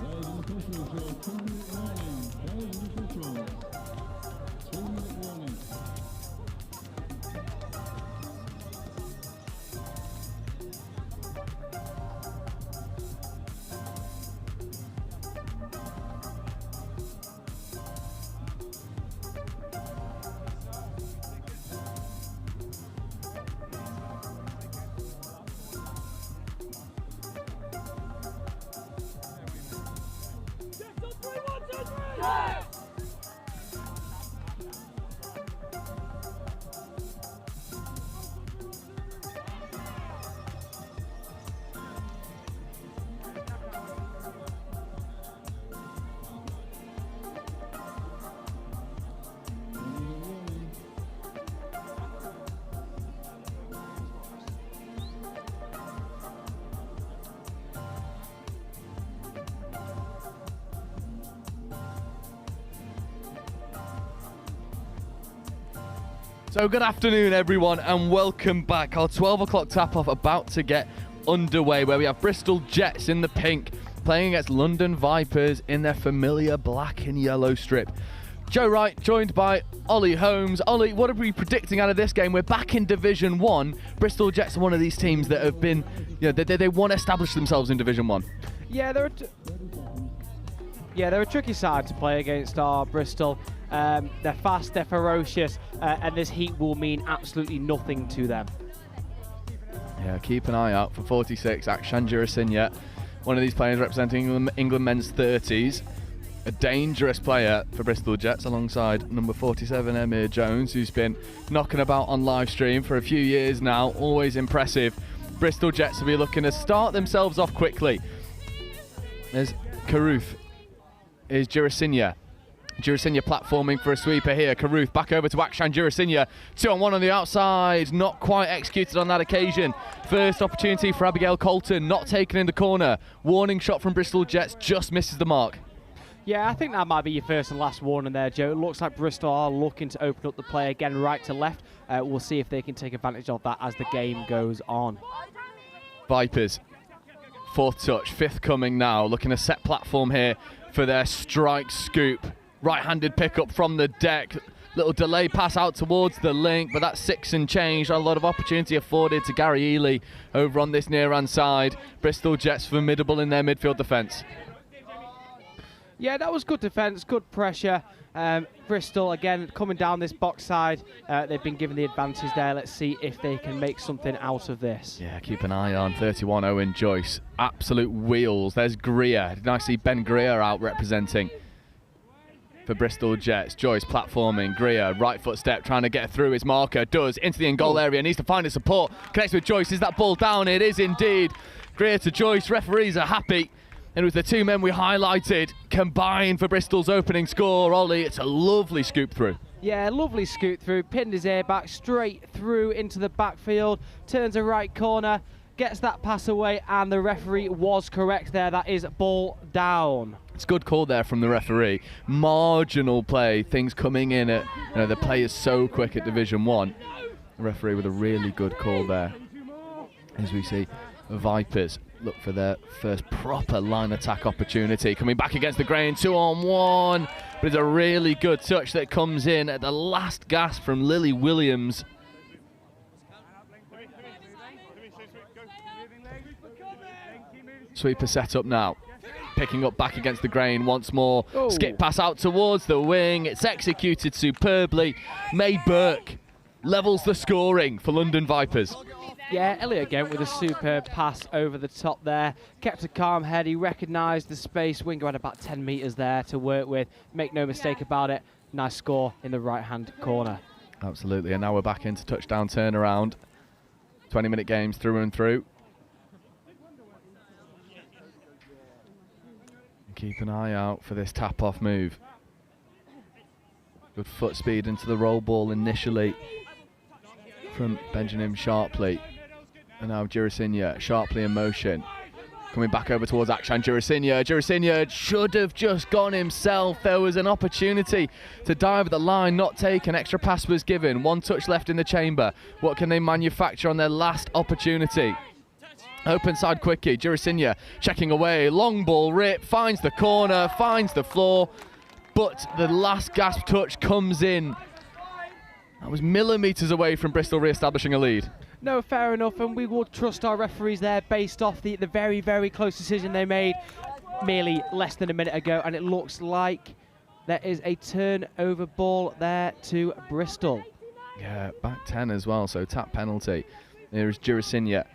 Players and officials, 2-minute warning. Players and officials, 2-minute warning. So good afternoon everyone and welcome back. Our 12 o'clock tap-off about to get underway, where we have Bristol Jets in the pink playing against London Vipers in their familiar black and yellow strip. Joe Wright joined by Ollie Holmes. Ollie, what are we predicting out of this game? We're back in Division 1. Bristol Jets are one of these teams that have been, you know, they want to establish themselves in Division 1. Yeah, they're a tricky side to play against, our Bristol. They're fast, they're ferocious, and this heat will mean absolutely nothing to them. Yeah, keep an eye out for 46, Akshan Jirasinha, one of these players representing England men's 30s. A dangerous player for Bristol Jets, alongside number 47 Emir Jones, who's been knocking about on live stream for a few years now. Always impressive. Bristol Jets will be looking to start themselves off quickly. There's Karuth, is Jirasinha, Jurasinya platforming for a sweeper here. Caruth back over to Akshan Jurasinya. 2-on-1 on the outside. Not quite executed on that occasion. First opportunity for Abigail Colton. Not taken in the corner. Warning shot from Bristol Jets. Just misses the mark. Yeah, I think that might be your first and last warning there, Joe. It looks like Bristol are looking to open up the play again right to left. We'll see if they can take advantage of that as the game goes on. Vipers. 4th touch. 5th coming now. Looking to set platform here for their strike scoop. Right-handed pickup from the deck. Little delay pass out towards the link, but that's 6 and change. A lot of opportunity afforded to Gary Ely over on this near-hand side. Bristol Jets formidable in their midfield defence. Yeah, that was good defence, good pressure. Bristol, again, coming down this box side. They've been given the advantage there. Let's see if they can make something out of this. Yeah, keep an eye on 31 Owen Joyce. Absolute wheels. There's Greer. Nice to see Ben Greer out representing for Bristol Jets. Joyce platforming. Greer, right foot step, trying to get through his marker. Does, into the in-goal area. Needs to find his support. Connects with Joyce. Is that ball down? It is indeed. Greer to Joyce. Referees are happy. And with the 2 men we highlighted combined for Bristol's opening score, Ollie, it's a lovely scoop through. Yeah, lovely scoop through. Pinned his ear back straight through into the backfield. Turns a right corner. Gets that pass away, and the referee was correct there. That is ball down. It's a good call there from the referee. Marginal play, things coming in at, the play is so quick at Division 1. The referee with a really good call there. As we see Vipers look for their first proper line attack opportunity. Coming back against the grain, 2-on-1. But it's a really good touch that comes in at the last gasp from Lily Williams. Sweeper set up now. Picking up back against the grain once more. Oh. Skip pass out towards the wing. It's executed superbly. May Burke levels the scoring for London Vipers. Yeah, Elliot again with a superb pass over the top there. Kept a calm head. He recognised the space. Winger had about 10 metres there to work with. Make no mistake about it. Nice score in the right-hand corner. Absolutely. And now we're back into touchdown turnaround. 20-minute games through and through. Keep an eye out for this tap-off move. Good foot speed into the roll ball initially from Benjamin Sharpley. And now Jurasinya, Sharpley in motion. Coming back over towards Akshan Jurasinya. Jurasinya should have just gone himself. There was an opportunity to dive at the line, not taken. Extra pass was given. 1 touch left in the chamber. What can they manufacture on their last opportunity? Open side quickie, Jurasinya checking away, long ball rip, finds the corner, finds the floor, but the last gasp touch comes in. That was millimetres away from Bristol re-establishing a lead. No, fair enough, and we will trust our referees there based off the very, very close decision they made merely less than a minute ago, and it looks like there is a turnover ball there to Bristol. Yeah, back 10 as well, so tap penalty. There is Jurasinya.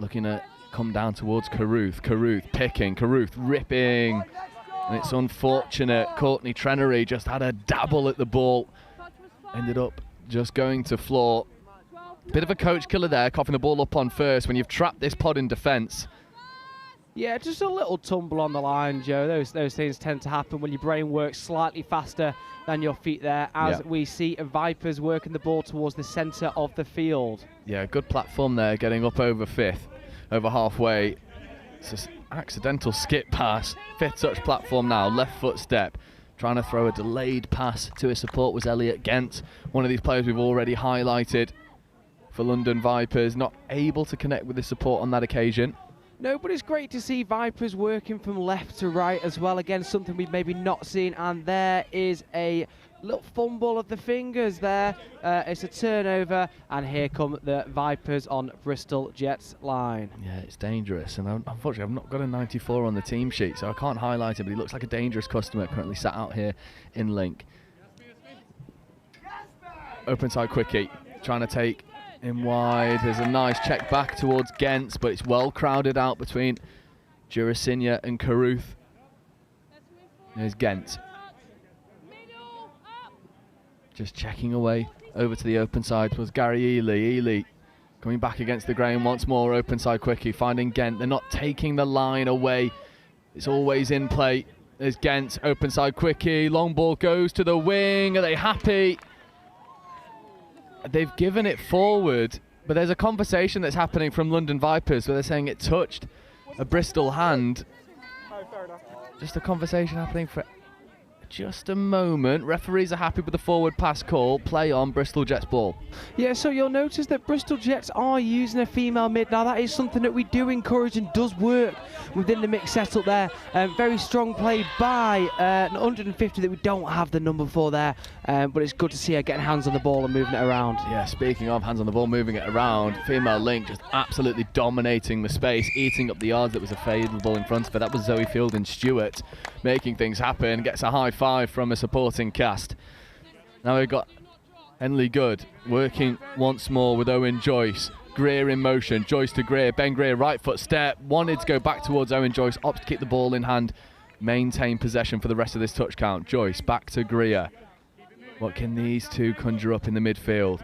Looking to come down towards Caruth. Caruth picking, Caruth ripping. And it's unfortunate. Courtney Trenery just had a dabble at the ball. Ended up just going to floor. Bit of a coach killer there, coughing the ball up on first when you've trapped this pod in defence. Yeah, just a little tumble on the line, Joe. Those things tend to happen when your brain works slightly faster than your feet there, as we see Vipers working the ball towards the centre of the field. Yeah, good platform there, getting up over 5th, over halfway. It's an accidental skip pass. 5th touch platform now, left foot step. Trying to throw a delayed pass to his support was Elliot Gent, one of these players we've already highlighted for London Vipers. Not able to connect with his support on that occasion. No, but it's great to see Vipers working from left to right as well. Again, something we've maybe not seen. And there is a little fumble of the fingers there. It's a turnover. And here come the Vipers on Bristol Jets line. Yeah, it's dangerous. And unfortunately, I've not got a 94 on the team sheet, so I can't highlight it. But he looks like a dangerous customer currently sat out here in Link. Open side quickie. Trying to take in wide. There's a nice check back towards Gent, but it's well crowded out between Jurasinya and Caruth. There's Gent. Just checking away over to the open side was Gary Ely. Ely coming back against the grain once more. Open side quickie, finding Gent. They're not taking the line away. It's always in play There's Gent, open side quickie, long ball goes to the wing. Are they happy? They've given it forward, but there's a conversation that's happening from London Vipers where they're saying it touched a Bristol hand. Just a conversation happening for just a moment. Referees are happy with the forward pass call. Play on, Bristol Jets ball. Yeah, so you'll notice that Bristol Jets are using a female mid. Now that is something that we do encourage and does work within the mixed setup there. Very strong play by 150 that we don't have the number for there, but it's good to see her getting hands on the ball and moving it around. Yeah, speaking of hands on the ball, moving it around, female link just absolutely dominating the space, eating up the yards that was available in front of her. That was Zoe Fielding-Stewart making things happen, gets a high five from a supporting cast. Now we've got Henley Good working once more with Owen Joyce. Greer in motion, Joyce to Greer, Ben Greer right foot step, wanted to go back towards Owen Joyce, opts to keep the ball in hand, maintain possession for the rest of this touch count. Joyce back to Greer. What can these two conjure up in the midfield?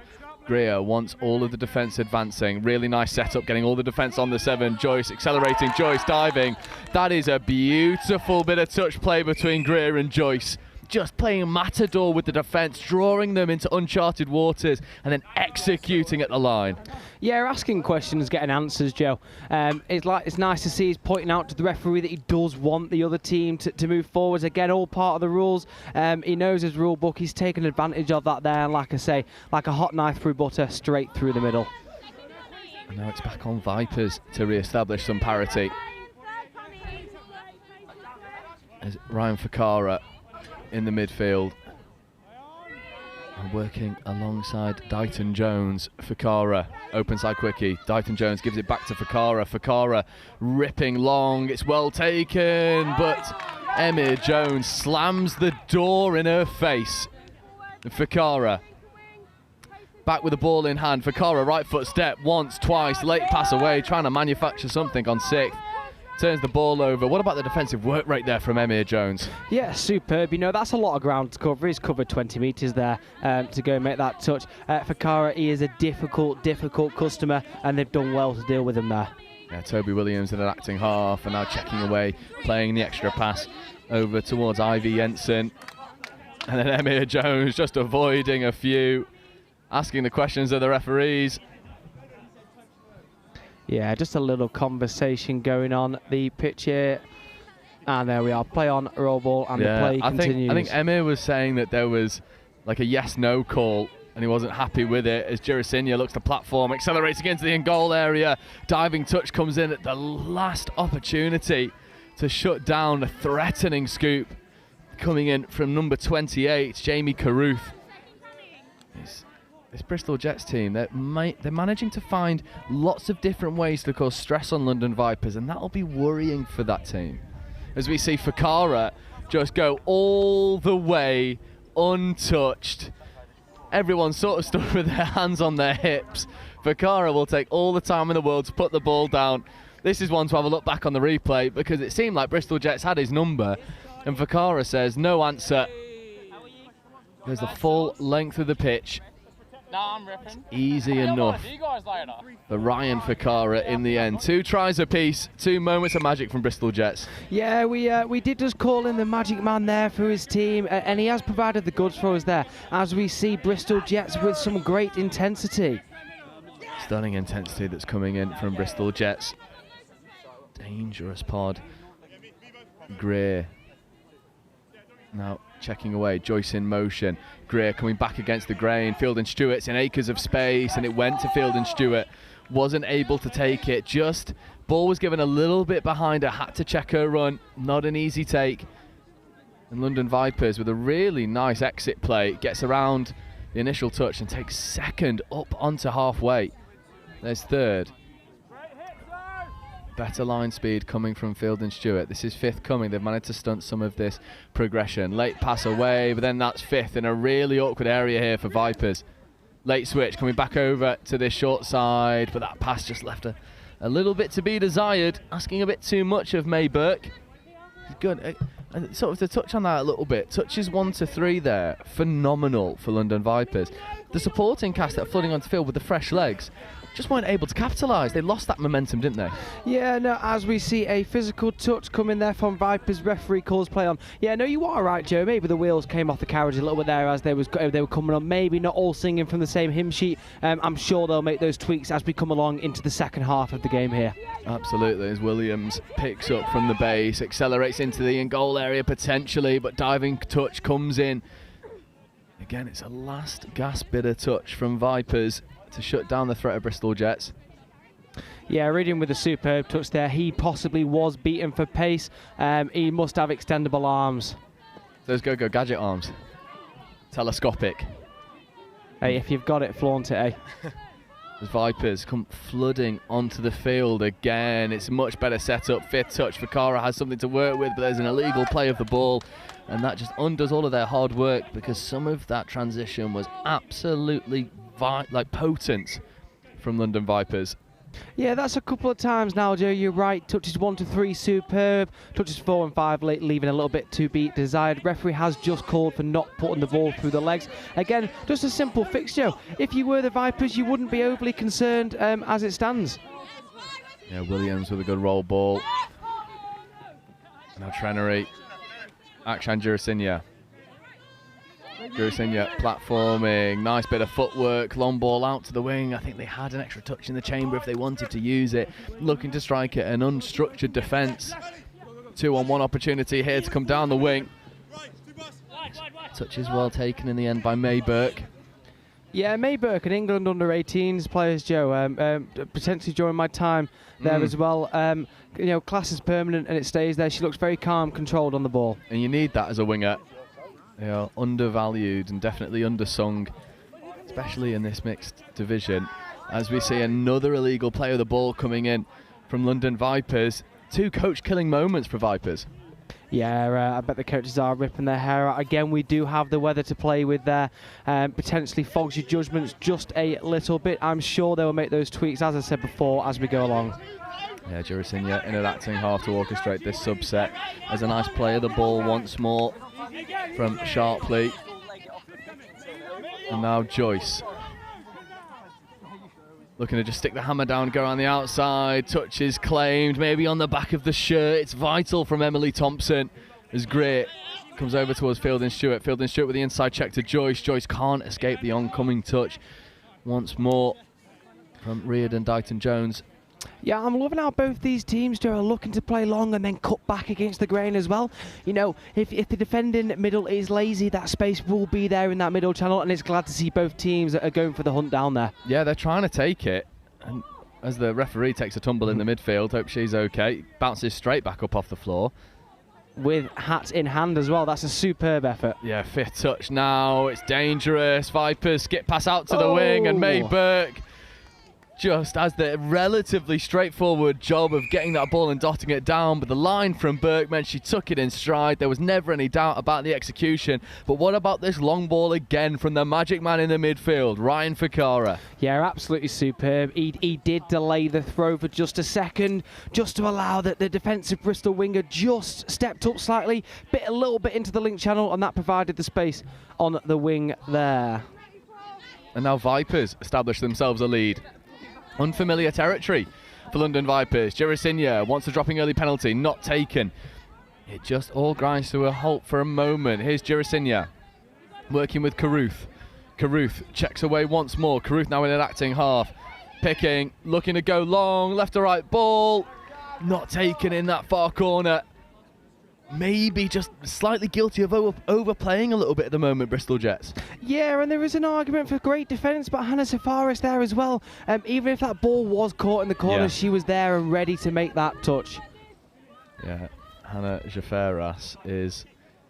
Greer wants all of the defence advancing. Really nice setup, getting all the defence on the 7. Joyce accelerating, Joyce diving. That is a beautiful bit of touch play between Greer and Joyce. Just playing matador with the defence, drawing them into uncharted waters and then executing at the line. Yeah, asking questions, getting answers, Joe. It's nice to see he's pointing out to the referee that he does want the other team to move forwards. Again, all part of the rules. He knows his rule book. He's taken advantage of that there. And like I say, like a hot knife through butter, straight through the middle. And now it's back on Vipers to re-establish some parity. There's Ryan Fakara in the midfield. And working alongside Dighton Jones. Fakara, open side quickie. Dighton Jones gives it back to Fakara. Fakara ripping long. It's well taken, but Emir Jones slams the door in her face. Fakara back with the ball in hand. Fakara right foot step once, twice, late pass away, trying to manufacture something on 6th. Turns the ball over. What about the defensive work rate there from Emir Jones? Yeah, superb. You know, that's a lot of ground to cover. He's covered 20 metres there to go and make that touch. Fakara, he is a difficult customer, and they've done well to deal with him there. Yeah, Toby Williams in an acting half, and now checking away, playing the extra pass over towards Ivy Jensen. And then Emir Jones just avoiding a few, asking the questions of the referees. Yeah, just a little conversation going on the pitch here. And there we are, play on, roll ball, and the play continues. I think Emir was saying that there was like a yes-no call, and he wasn't happy with it as Girasinia looks to platform, accelerating into the in-goal area. Diving touch comes in at the last opportunity to shut down a threatening scoop coming in from number 28, Jamie Carruth. This Bristol Jets team, they're managing to find lots of different ways to cause stress on London Vipers, and that'll be worrying for that team. As we see Fakara just go all the way untouched. Everyone sort of stood with their hands on their hips. Fakara will take all the time in the world to put the ball down. This is one to have a look back on the replay because it seemed like Bristol Jets had his number, and Fakara says no answer. Goes the full length of the pitch. I'm ripping. Easy enough for Ryan Fakara in the end. 2 tries apiece, 2 moments of magic from Bristol Jets. Yeah, we did just call in the magic man there for his team, and he has provided the goods for us there, as we see Bristol Jets with some great intensity. Stunning intensity that's coming in from Bristol Jets. Dangerous pod. Greer. Now checking away, Joyce in motion. Greer coming back against the grain. Fielding-Stewart's in acres of space, and it went to Fielding-Stewart. Wasn't able to take it. Just ball was given a little bit behind her. Had to check her run. Not an easy take. And London Vipers with a really nice exit play gets around the initial touch and takes 2nd up onto halfway. There's 3rd. Better line speed coming from Fielding-Stewart. This is 5th coming. They've managed to stunt some of this progression. Late pass away, but then that's 5th in a really awkward area here for Vipers. Late switch coming back over to this short side, but that pass just left a little bit to be desired. Asking a bit too much of May Burke. Good. Sort of to touch on that a little bit. Touches 1 to 3 there. Phenomenal for London Vipers. The supporting cast that are flooding onto field with the fresh legs just weren't able to capitalise. They lost that momentum, didn't they? Yeah, no, as we see a physical touch come in there from Vipers, referee calls play on. Yeah, no, you are right, Joe. Maybe the wheels came off the carriage a little bit there as they were coming on. Maybe not all singing from the same hymn sheet. I'm sure they'll make those tweaks as we come along into the second half of the game here. Absolutely, as Williams picks up from the base, accelerates into the in-goal area potentially, but diving touch comes in. Again, it's a last gasp bit of touch from Vipers to shut down the threat of Bristol Jets. Yeah, Reading with a superb touch there. He possibly was beaten for pace. He must have extendable arms. Those go-go gadget arms. Telescopic. Hey, if you've got it, flaunt it, eh? As Vipers come flooding onto the field again. It's a much better setup. Fifth touch. Fakara has something to work with, but there's an illegal play of the ball. And that just undoes all of their hard work because some of that transition was absolutely potent from London Vipers. Yeah, that's a couple of times now, Joe. You're right. Touches 1 to 3, superb. Touches 4 and 5, leaving a little bit to be desired. Referee has just called for not putting the ball through the legs. Again, just a simple fix, Joe. If you were the Vipers, you wouldn't be overly concerned as it stands. Yeah, Williams with a good roll ball. Now Trenery. Akshan Jurasinya. Jurasinya platforming, nice bit of footwork, long ball out to the wing. I think they had an extra touch in the chamber if they wanted to use it. Looking to strike it, an unstructured defence. 2-on-1 opportunity here to come down the wing. Touch is well taken in the end by May Burke. Yeah, May Burke, an England under-18s players, Joe. Potentially during my time there as well. You know, class is permanent and it stays there. She looks very calm, controlled on the ball. And you need that as a winger. They are undervalued and definitely undersung, especially in this mixed division. As we see another illegal play of the ball coming in from London Vipers. 2 coach-killing moments for Vipers. Yeah, I bet the coaches are ripping their hair out. Again, we do have the weather to play with there. Potentially fogs your judgments just a little bit. I'm sure they will make those tweaks, as I said before, as we go along. Yeah, Jurasinya in an acting half to orchestrate this subset. There's a nice play of the ball once more from Sharpley. And now Joyce. Looking to just stick the hammer down, go around the outside. Touch is claimed, maybe on the back of the shirt. It's vital from Emily Thompson. As Greer comes over towards Fielding Stewart. Fielding Stewart with the inside check to Joyce. Joyce can't escape the oncoming touch. Once more from Reardon Dighton-Jones. Yeah, I'm loving how both these teams, Joe, are looking to play long and then cut back against the grain as well. You know, if the defending middle is lazy, that space will be there in that middle channel, and it's glad to see both teams that are going for the hunt down there. Yeah, they're trying to take it. And as the referee takes a tumble in the midfield, hope she's okay. Bounces straight back up off the floor. With hat in hand as well. That's a superb effort. Yeah, 5th touch now. It's dangerous. Vipers skip pass out to the wing, and May Burke just has the relatively straightforward job of getting that ball and dotting it down, but the line from Burke meant she took it in stride. There was never any doubt about the execution. But what about this long ball again from the magic man in the midfield, Ryan Fakara? Yeah, absolutely superb. He did delay the throw for just a second, just to allow that the defensive Bristol winger just stepped up slightly, bit a little bit into the link channel, and that provided the space on the wing there. And now Vipers establish themselves a lead. Unfamiliar territory for London Vipers. Jurasinya wants a dropping early penalty, not taken. It just all grinds to a halt for a moment. Here's Jurasinya working with Carruth. Carruth checks away once more. Carruth now in an acting half. Picking, looking to go long, left to right ball. Not taken in that far corner. Maybe just slightly guilty of overplaying a little bit at the moment, Bristol Jets. Yeah, and there is an argument for great defence, but Hannah Safaris there as well. Even if that ball was caught in the corner, she was there and ready to make that touch. Yeah, Hannah Jafaras is,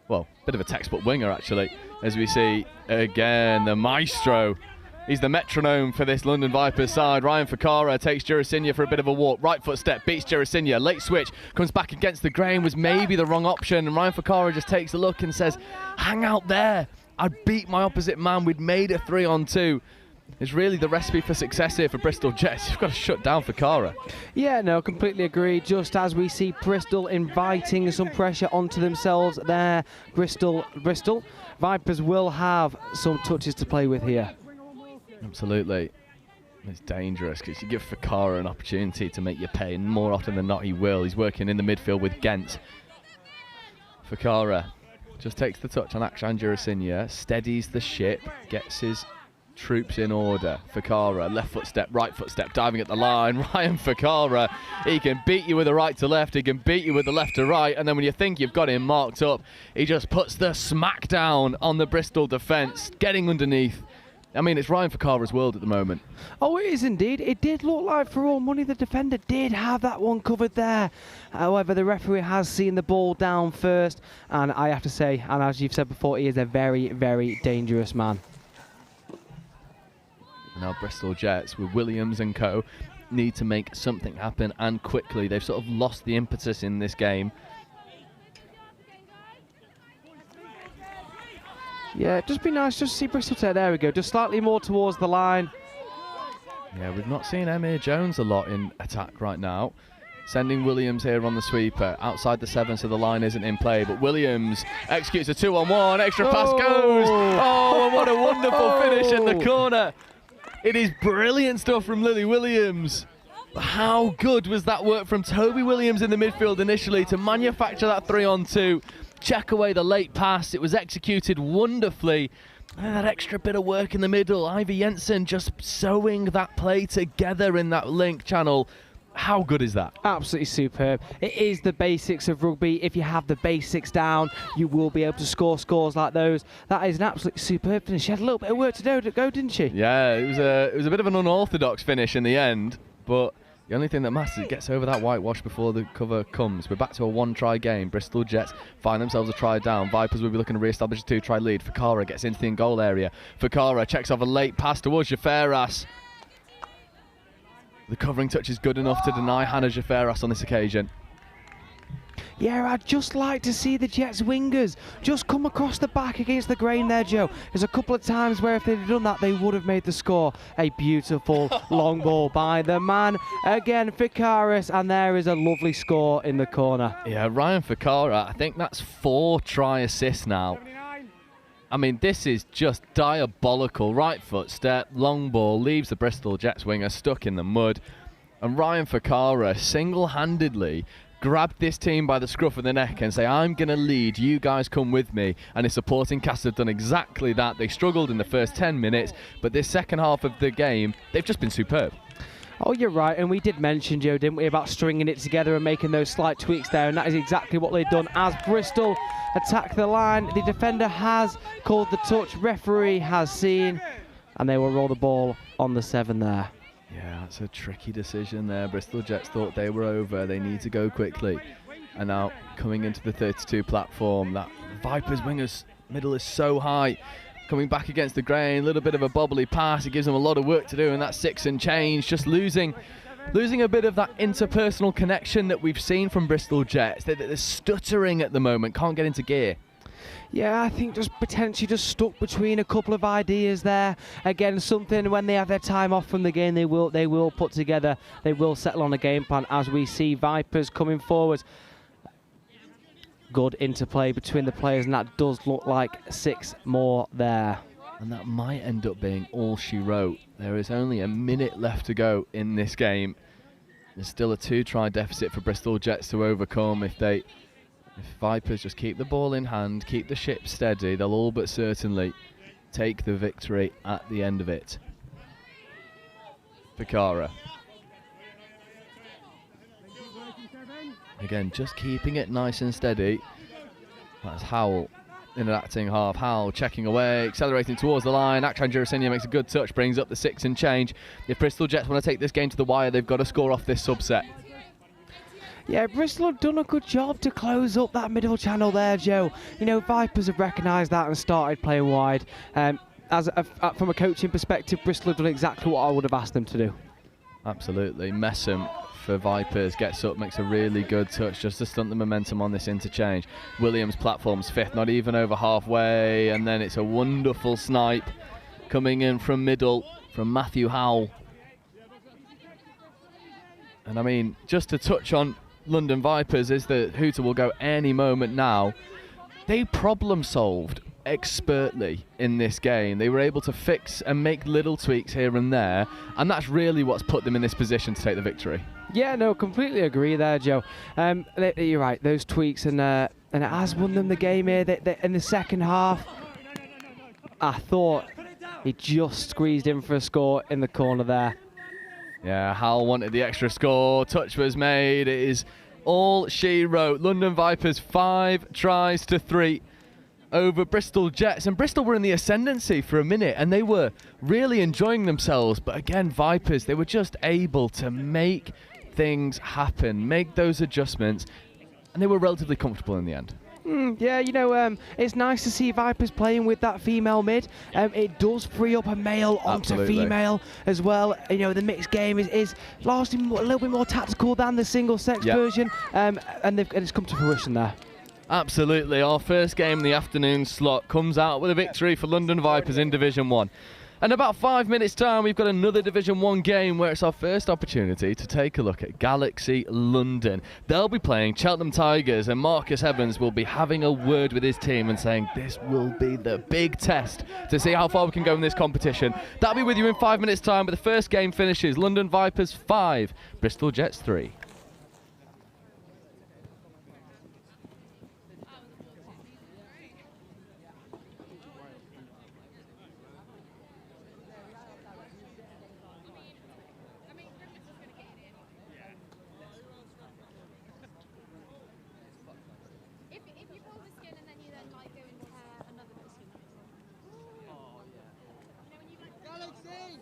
well, a bit of a textbook winger actually. As we see again, the maestro. He's the metronome for this London Vipers side. Ryan Fakara takes Jurasinya for a bit of a walk. Right foot step, beats Jurasinya. Late switch, comes back against the grain, was maybe the wrong option. And Ryan Fakara just takes a look and says, hang out there. I'd beat my opposite man. We'd made a 3-on-2. It's really the recipe for success here for Bristol Jets. You've got to shut down Fakara. Yeah, no, completely agree. Just as we see Bristol inviting some pressure onto themselves there. Bristol. Vipers will have some touches to play with here. Absolutely. It's dangerous because you give Ficarra an opportunity to make you pay, and more often than not he will. He's working in the midfield with Ghent. Ficarra just takes the touch on Akshan Jurasinha, steadies the ship, gets his troops in order. Ficarra, left footstep, right footstep, diving at the line. Ryan Ficarra, he can beat you with the right to left, he can beat you with the left to right, and then when you think you've got him marked up, he just puts the smack down on the Bristol defence, getting underneath. I mean, it's Ryan Ficarra's world at the moment. Oh, it is indeed. It did look like, for all money, the defender did have that one covered there. However, the referee has seen the ball down first, and I have to say, and as you've said before, he is a very, very dangerous man. Now Bristol Jets, with Williams and co, need to make something happen, and quickly. They've sort of lost the impetus in this game. Yeah, just be nice just to see Bristol take. There we go, just slightly more towards the line. Yeah, we've not seen Emir Jones a lot in attack right now. Sending Williams here on the sweeper, outside the 7, so the line isn't in play, but Williams executes a 2-on-1, extra pass goes! Oh, and what a wonderful finish in the corner! It is brilliant stuff from Lily Williams. How good was that work from Toby Williams in the midfield initially to manufacture that 3-on-2, check away the late pass. It was executed wonderfully. And that extra bit of work in the middle, Ivy Jensen just sewing that play together in that link channel. How good is that? Absolutely superb. It is the basics of rugby. If you have the basics down, you will be able to score scores like those. That is an absolutely superb finish. She had a little bit of work to do to go, didn't she? Yeah, it was a bit of an unorthodox finish in the end, but the only thing that matters is it gets over that whitewash before the cover comes. We're back to a one-try game. Bristol Jets find themselves a try down. Vipers will be looking to re-establish a 2-try lead. Ficarra gets into the in-goal area. Ficarra checks off a late pass towards Jaferas. The covering touch is good enough to deny Hannah Jaferas on this occasion. Yeah, I'd just like to see the Jets wingers just come across the back against the grain there, Joe. There's a couple of times where if they'd done that, they would have made the score. A beautiful long ball by the man. Again, Ficaris, and there is a lovely score in the corner. Yeah, Ryan Ficarra, I think that's 4 try assists now. I mean, this is just diabolical. Right foot step, long ball, leaves the Bristol Jets winger stuck in the mud. And Ryan Ficarra single-handedly grabbed this team by the scruff of the neck and say, I'm going to lead, you guys come with me. And his supporting cast have done exactly that. They struggled in the first 10 minutes, but this second half of the game, they've just been superb. Oh, you're right, and we did mention, Joe, didn't we, about stringing it together and making those slight tweaks there, and that is exactly what they've done. As Bristol attack the line, the defender has called the touch, referee has seen, and they will roll the ball on the 7 there. Yeah, that's a tricky decision there. Bristol Jets thought they were over. They need to go quickly. And now coming into the 32 platform, that Vipers wingers middle is so high. Coming back against the grain, a little bit of a bobbly pass. It gives them a lot of work to do, and that 6 and change, just losing a bit of that interpersonal connection that we've seen from Bristol Jets. They're stuttering at the moment, can't get into gear. Yeah, I think just potentially just stuck between a couple of ideas there. Again, something when they have their time off from the game, they will put together, they will settle on a game plan as we see Vipers coming forward. Good interplay between the players, and that does look like 6 more there. And that might end up being all she wrote. There is only a minute left to go in this game. There's still a 2-try deficit for Bristol Jets to overcome. If Vipers just keep the ball in hand, keep the ship steady, they'll all but certainly take the victory at the end of it. Ficarra. Again, just keeping it nice and steady. That's Howell interacting half. Howell checking away, accelerating towards the line. Akshan Jurasinha makes a good touch, brings up the 6 and change. If Bristol Jets want to take this game to the wire, they've got to score off this subset. Yeah, Bristol have done a good job to close up that middle channel there, Joe. You know, Vipers have recognised that and started playing wide. From a coaching perspective, Bristol have done exactly what I would have asked them to do. Absolutely. Messam for Vipers gets up, makes a really good touch just to stunt the momentum on this interchange. Williams platforms 5th, not even over halfway, and then it's a wonderful snipe coming in from middle from Matthew Howell. And I mean, just to touch on London Vipers, is that Hooter will go any moment now. They problem solved expertly in this game. They were able to fix and make little tweaks here and there, and that's really what's put them in this position to take the victory. Yeah, no, completely agree there, Joe. You're right, those tweaks, and it has won them the game here. In the second half, I thought he just squeezed in for a score in the corner there. Yeah, Hal wanted the extra score. Touch was made. It is all she wrote. London Vipers 5 tries to 3 over Bristol Jets, and Bristol were in the ascendancy for a minute and they were really enjoying themselves, but again, Vipers, they were just able to make things happen, make those adjustments, and they were relatively comfortable in the end. Yeah, it's nice to see Vipers playing with that female mid. It does free up a male onto Absolutely. female as well. The mixed game is largely a little bit more tactical than the single-sex version, and it's come to fruition there. Absolutely. Our first game in the afternoon slot comes out with a victory for London Vipers in Division 1. And about 5 minutes time, we've got another Division 1 game where it's our first opportunity to take a look at Galaxy London. They'll be playing Cheltenham Tigers, and Marcus Evans will be having a word with his team and saying this will be the big test to see how far we can go in this competition. That'll be with you in 5 minutes time, but the first game finishes London Vipers 5, Bristol Jets 3. If you pull the skin and then you then like go and tear another bit of skin. Oh yeah. You know when you like Galaxy.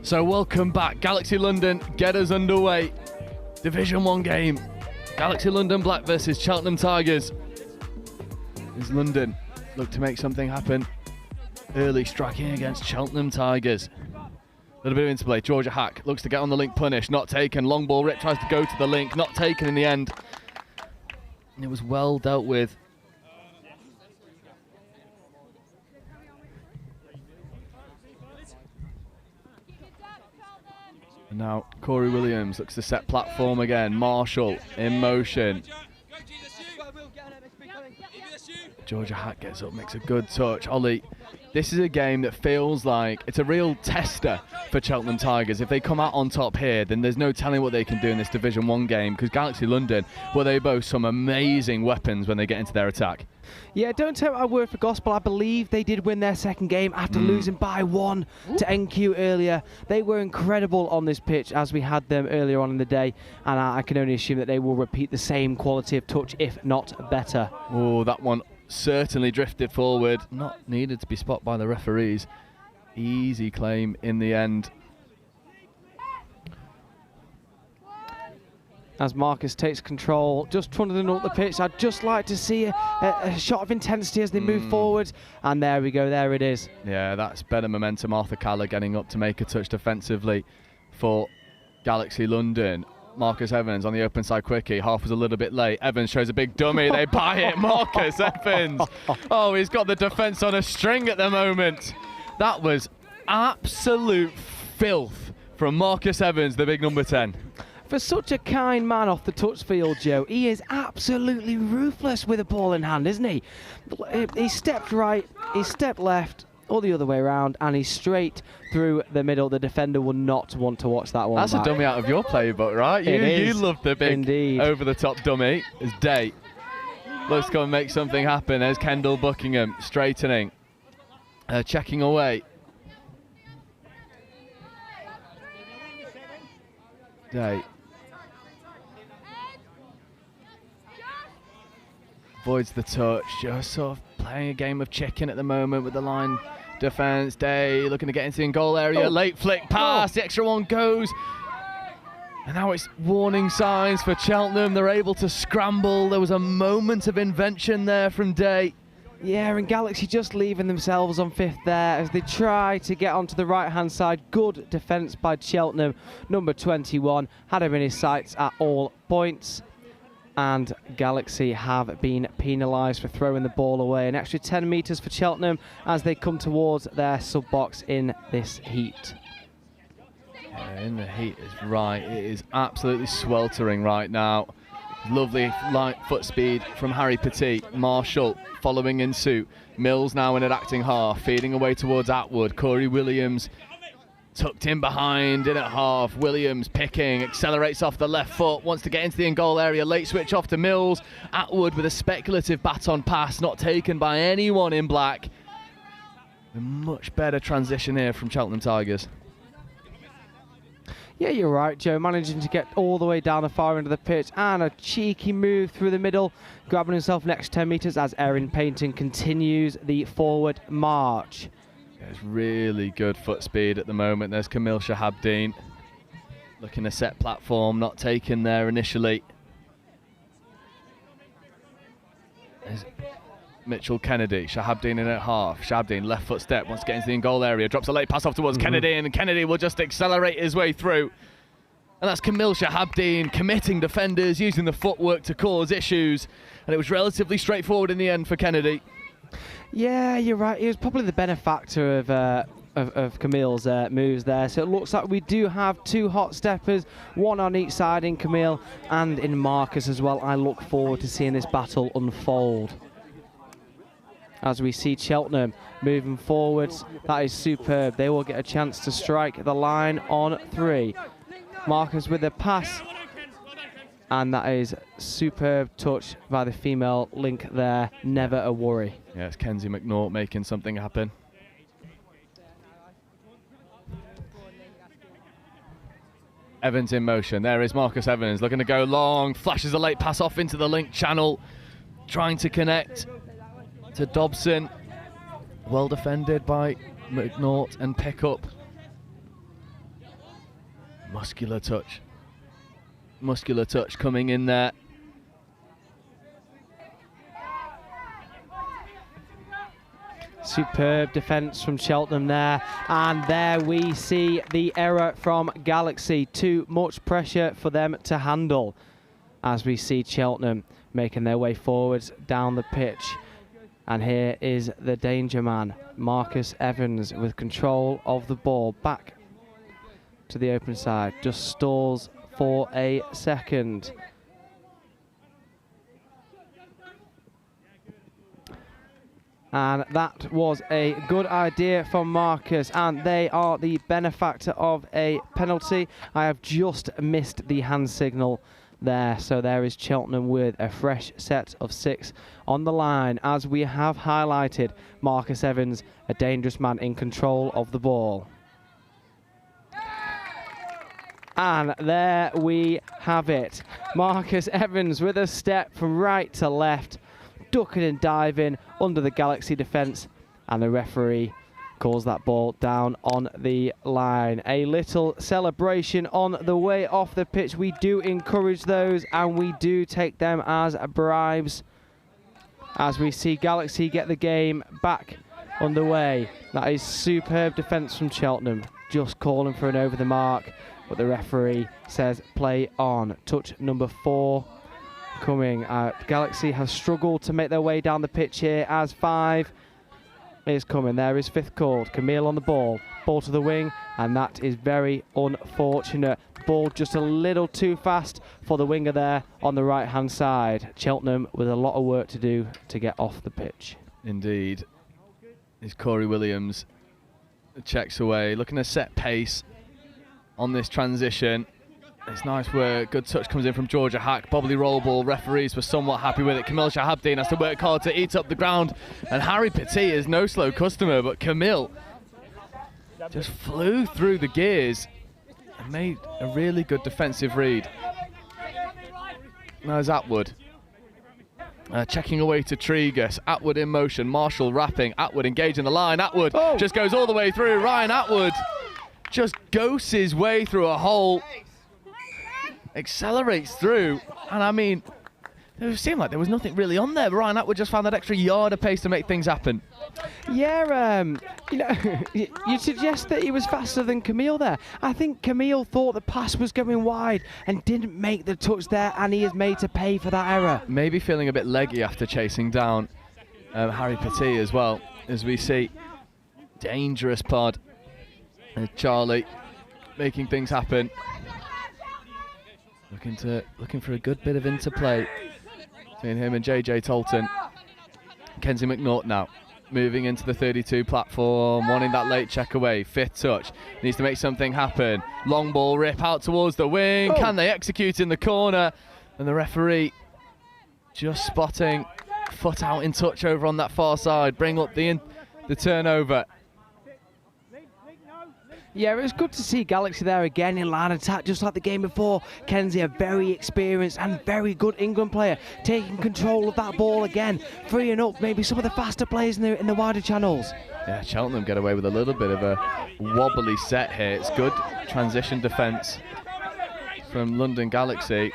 So welcome back, Galaxy London, get us underway. Division 1 game, Galaxy London Black versus Cheltenham Tigers. As London look to make something happen early, striking against Cheltenham Tigers. Little bit of interplay, Georgia Hack looks to get on the link, punish, not taken. Long ball rip, tries to go to the link, not taken in the end. And it was well dealt with. And now Corey Williams looks to set platform again. Marshall in motion. Georgia Hack gets up, makes a good touch. Ollie, this is a game that feels like it's a real tester for Cheltenham Tigers. If they come out on top here, then there's no telling what they can do in this Division 1 game, because Galaxy London, well, they boast some amazing weapons when they get into their attack. Yeah, don't take my word for gospel. I believe they did win their second game after losing by 1 to NQ earlier. They were incredible on this pitch as we had them earlier on in the day, and I can only assume that they will repeat the same quality of touch, if not better. Oh, that one certainly drifted forward. Not needed to be spotted by the referees. Easy claim in the end. As Marcus takes control, just trundling up the pitch. I'd just like to see a shot of intensity as they move forward. And there we go, there it is. Yeah, that's better momentum. Arthur Caller getting up to make a touch defensively for Galaxy London. Marcus Evans on the open side quickie. Half was a little bit late. Evans shows a big dummy. They buy it. Marcus Evans. Oh, he's got the defence on a string at the moment. That was absolute filth from Marcus Evans, the big number 10. For such a kind man off the touch field, Joe, he is absolutely ruthless with a ball in hand, isn't he? He stepped right, he stepped left, or the other way around, and he's straight through the middle. The defender will not want to watch that one. That's back. a dummy out of your playbook, right? You love the big over-the-top dummy. It's Day. Looks to go and make something happen. There's Kendall Buckingham straightening, checking away. Day. Avoids the touch, just sort of playing a game of chicken at the moment with the line defence. Day looking to get into the goal area. Late flick pass, the extra one goes. And now it's warning signs for Cheltenham. They're able to scramble. There was a moment of invention there from Day. Yeah, and Galaxy just leaving themselves on 5th there as they try to get onto the right-hand side. Good defence by Cheltenham. Number 21 had him in his sights at all points. And Galaxy have been penalised for throwing the ball away. An extra 10 metres for Cheltenham as they come towards their sub-box in this heat. Yeah, in the heat is right. It is absolutely sweltering right now. Lovely light foot speed from Harry Petit. Marshall following in suit. Mills now in an acting half, feeding away towards Atwood. Corey Williams tucked in behind in at half. Williams picking, accelerates off the left foot, wants to get into the in-goal area. Late switch off to Mills. Atwood with a speculative baton pass, not taken by anyone in black. A much better transition here from Cheltenham Tigers. Yeah, you're right, Joe. Managing to get all the way down the far end of the pitch, and a cheeky move through the middle, grabbing himself next 10 metres as Erin Painton continues the forward march. There's really good foot speed at the moment. There's Camille Shahabdeen looking to set platform, not taken there initially. There's Mitchell Kennedy, Shahabdeen in at half. Shahabdeen left foot step, wants to get into the in-goal area, drops a late pass off towards Kennedy, and Kennedy will just accelerate his way through. And that's Camille Shahabdeen committing defenders, using the footwork to cause issues. And it was relatively straightforward in the end for Kennedy. Yeah, you're right. He was probably the benefactor of Camille's moves there. So it looks like we do have 2 hot steppers, 1 on each side in Camille and in Marcus as well. I look forward to seeing this battle unfold. As we see Cheltenham moving forwards, that is superb. They will get a chance to strike the line on 3. Marcus with a pass. And that is superb touch by the female link there. Never a worry. Yeah, it's Kenzie McNaught making something happen. Evans in motion. There is Marcus Evans looking to go long. Flashes a late pass off into the link channel. Trying to connect to Dobson. Well defended by McNaught and pick up. Muscular touch. Muscular touch coming in there. Superb defence from Cheltenham there, and there we see the error from Galaxy. Too much pressure for them to handle, as we see Cheltenham making their way forwards down the pitch. And here is the danger man, Marcus Evans, with control of the ball. Back to the open side, just stalls for a second. And that was a good idea from Marcus, and they are the benefactor of a penalty. I have just missed the hand signal there, so there is Cheltenham with a fresh set of 6 on the line. As we have highlighted, Marcus Evans, a dangerous man in control of the ball. And there we have it. Marcus Evans with a step from right to left, ducking and diving under the Galaxy defence, and the referee calls that ball down on the line. A little celebration on the way off the pitch. We do encourage those, and we do take them as bribes, as we see Galaxy get the game back underway. That is superb defence from Cheltenham, just calling for an over the mark, but the referee says play on. Touch number 4 coming. Galaxy have struggled to make their way down the pitch here, as 5 is coming. There is 5th called. Camille on the ball to the wing, and that is very unfortunate. Ball just a little too fast for the winger there on the right hand side. Cheltenham with a lot of work to do to get off the pitch. Indeed. Is Corey Williams, checks away, looking to set pace on this transition. It's nice work. Good touch comes in from Georgia Hack. Bobbly roll ball. Referees were somewhat happy with it. Camille Shahabdeen has to work hard to eat up the ground. And Harry Petit is no slow customer, but Camille just flew through the gears and made a really good defensive read. Now there's Atwood. Checking away to Tregus. Atwood in motion. Marshall wrapping. Atwood engaging the line. Atwood just goes all the way through. Ryan Atwood just ghosts his way through a hole. Accelerates through, and I mean, it seemed like there was nothing really on there, but Ryan Atwood just found that extra yard of pace to make things happen. Yeah, you know, you suggest that he was faster than Camille there. I think Camille thought the pass was going wide and didn't make the touch there, and he is made to pay for that error. Maybe feeling a bit leggy after chasing down Harry Petit as well, as we see. Dangerous pod. Charlie making things happen. Looking for a good bit of interplay between him and JJ Tolton. Kenzie McNaught now moving into the 32 platform, wanting that late check away. 5th touch, needs to make something happen. Long ball rip out towards the wing. Can they execute in the corner? And the referee just spotting foot out in touch over on that far side. Bring up the turnover. Yeah, it was good to see Galaxy there again in line attack, just like the game before. Kenzie, a very experienced and very good England player, taking control of that ball again, freeing up maybe some of the faster players in the wider channels. Yeah, Cheltenham get away with a little bit of a wobbly set here. It's good transition defence from London Galaxy.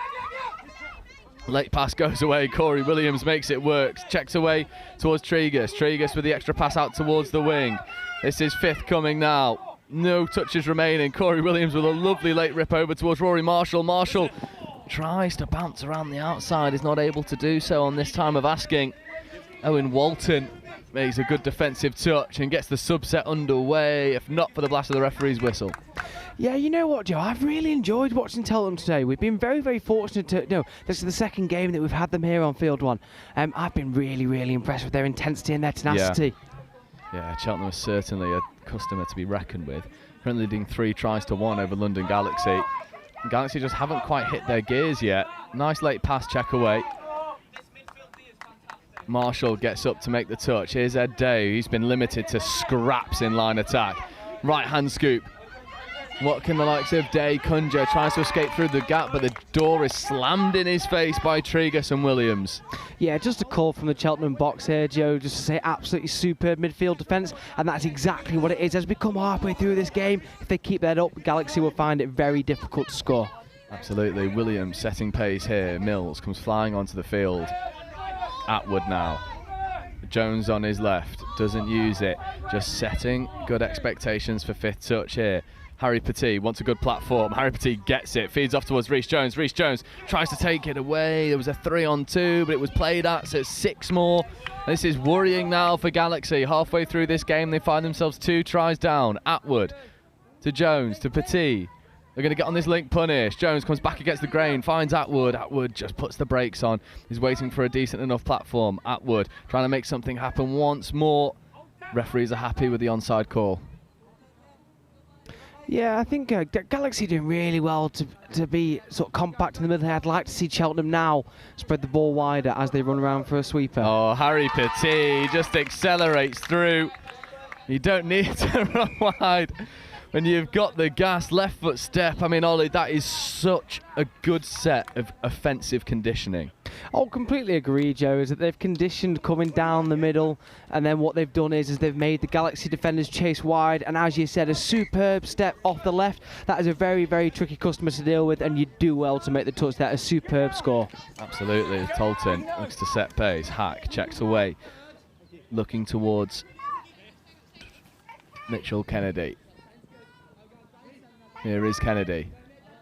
Late pass goes away. Corey Williams makes it work. Checks away towards Tregus. Tregus with the extra pass out towards the wing. This is 5th coming now. No touches remaining. Corey Williams with a lovely late rip over towards Rory Marshall. Marshall tries to bounce around the outside, is not able to do so on this time of asking. Owen Walton makes a good defensive touch and gets the subset underway, if not for the blast of the referee's whistle. Yeah, you know what, Joe? I've really enjoyed watching Cheltenham today. We've been very, very fortunate to, this is the 2nd game that we've had them here on Field 1. I've been really, really impressed with their intensity and their tenacity. Yeah, Cheltenham is certainly a customer to be reckoned with. Currently leading 3 tries to 1 over London Galaxy. Galaxy just haven't quite hit their gears yet. Nice late pass check away. Marshall gets up to make the touch. Here's Ed Day. He's been limited to scraps in line attack. Right hand scoop. What can the likes of Day conjure? Tries to escape through the gap, but the door is slammed in his face by Tregus and Williams. Yeah, just a call from the Cheltenham box here, Joe, just to say absolutely superb midfield defence, and that's exactly what it is. As we come halfway through this game, if they keep that up, Galaxy will find it very difficult to score. Absolutely. Williams setting pace here. Mills comes flying onto the field. Atwood now. Jones on his left, doesn't use it. Just setting good expectations for fifth touch here. Harry Petit wants a good platform. Harry Petit gets it, feeds off towards Reece Jones. Reece Jones tries to take it away. There was a 3-on-2, but it was played at, so it's 6 more. This is worrying now for Galaxy. Halfway through this game, they find themselves 2 tries down. Atwood to Jones to Petit. They're going to get on this link punish. Jones comes back against the grain, finds Atwood. Atwood just puts the brakes on. He's waiting for a decent enough platform. Atwood trying to make something happen once more. Referees are happy with the onside call. Yeah, I think Galaxy doing really well to be sort of compact in the middle here. I'd like to see Cheltenham now spread the ball wider as they run around for a sweeper. Oh, Harry Petit just accelerates through. You don't need to run wide when you've got the gas. Left foot step. I mean, Ollie, that is such a good set of offensive conditioning. Oh, completely agree, Joe, is that they've conditioned coming down the middle, and then what they've done is they've made the Galaxy defenders chase wide, and as you said, a superb step off the left. That is a very, very tricky customer to deal with, and you do well to make the touch there. A superb score. Absolutely. Tolton looks to set pace. Hack checks away, looking towards Mitchell Kennedy. Here is Kennedy.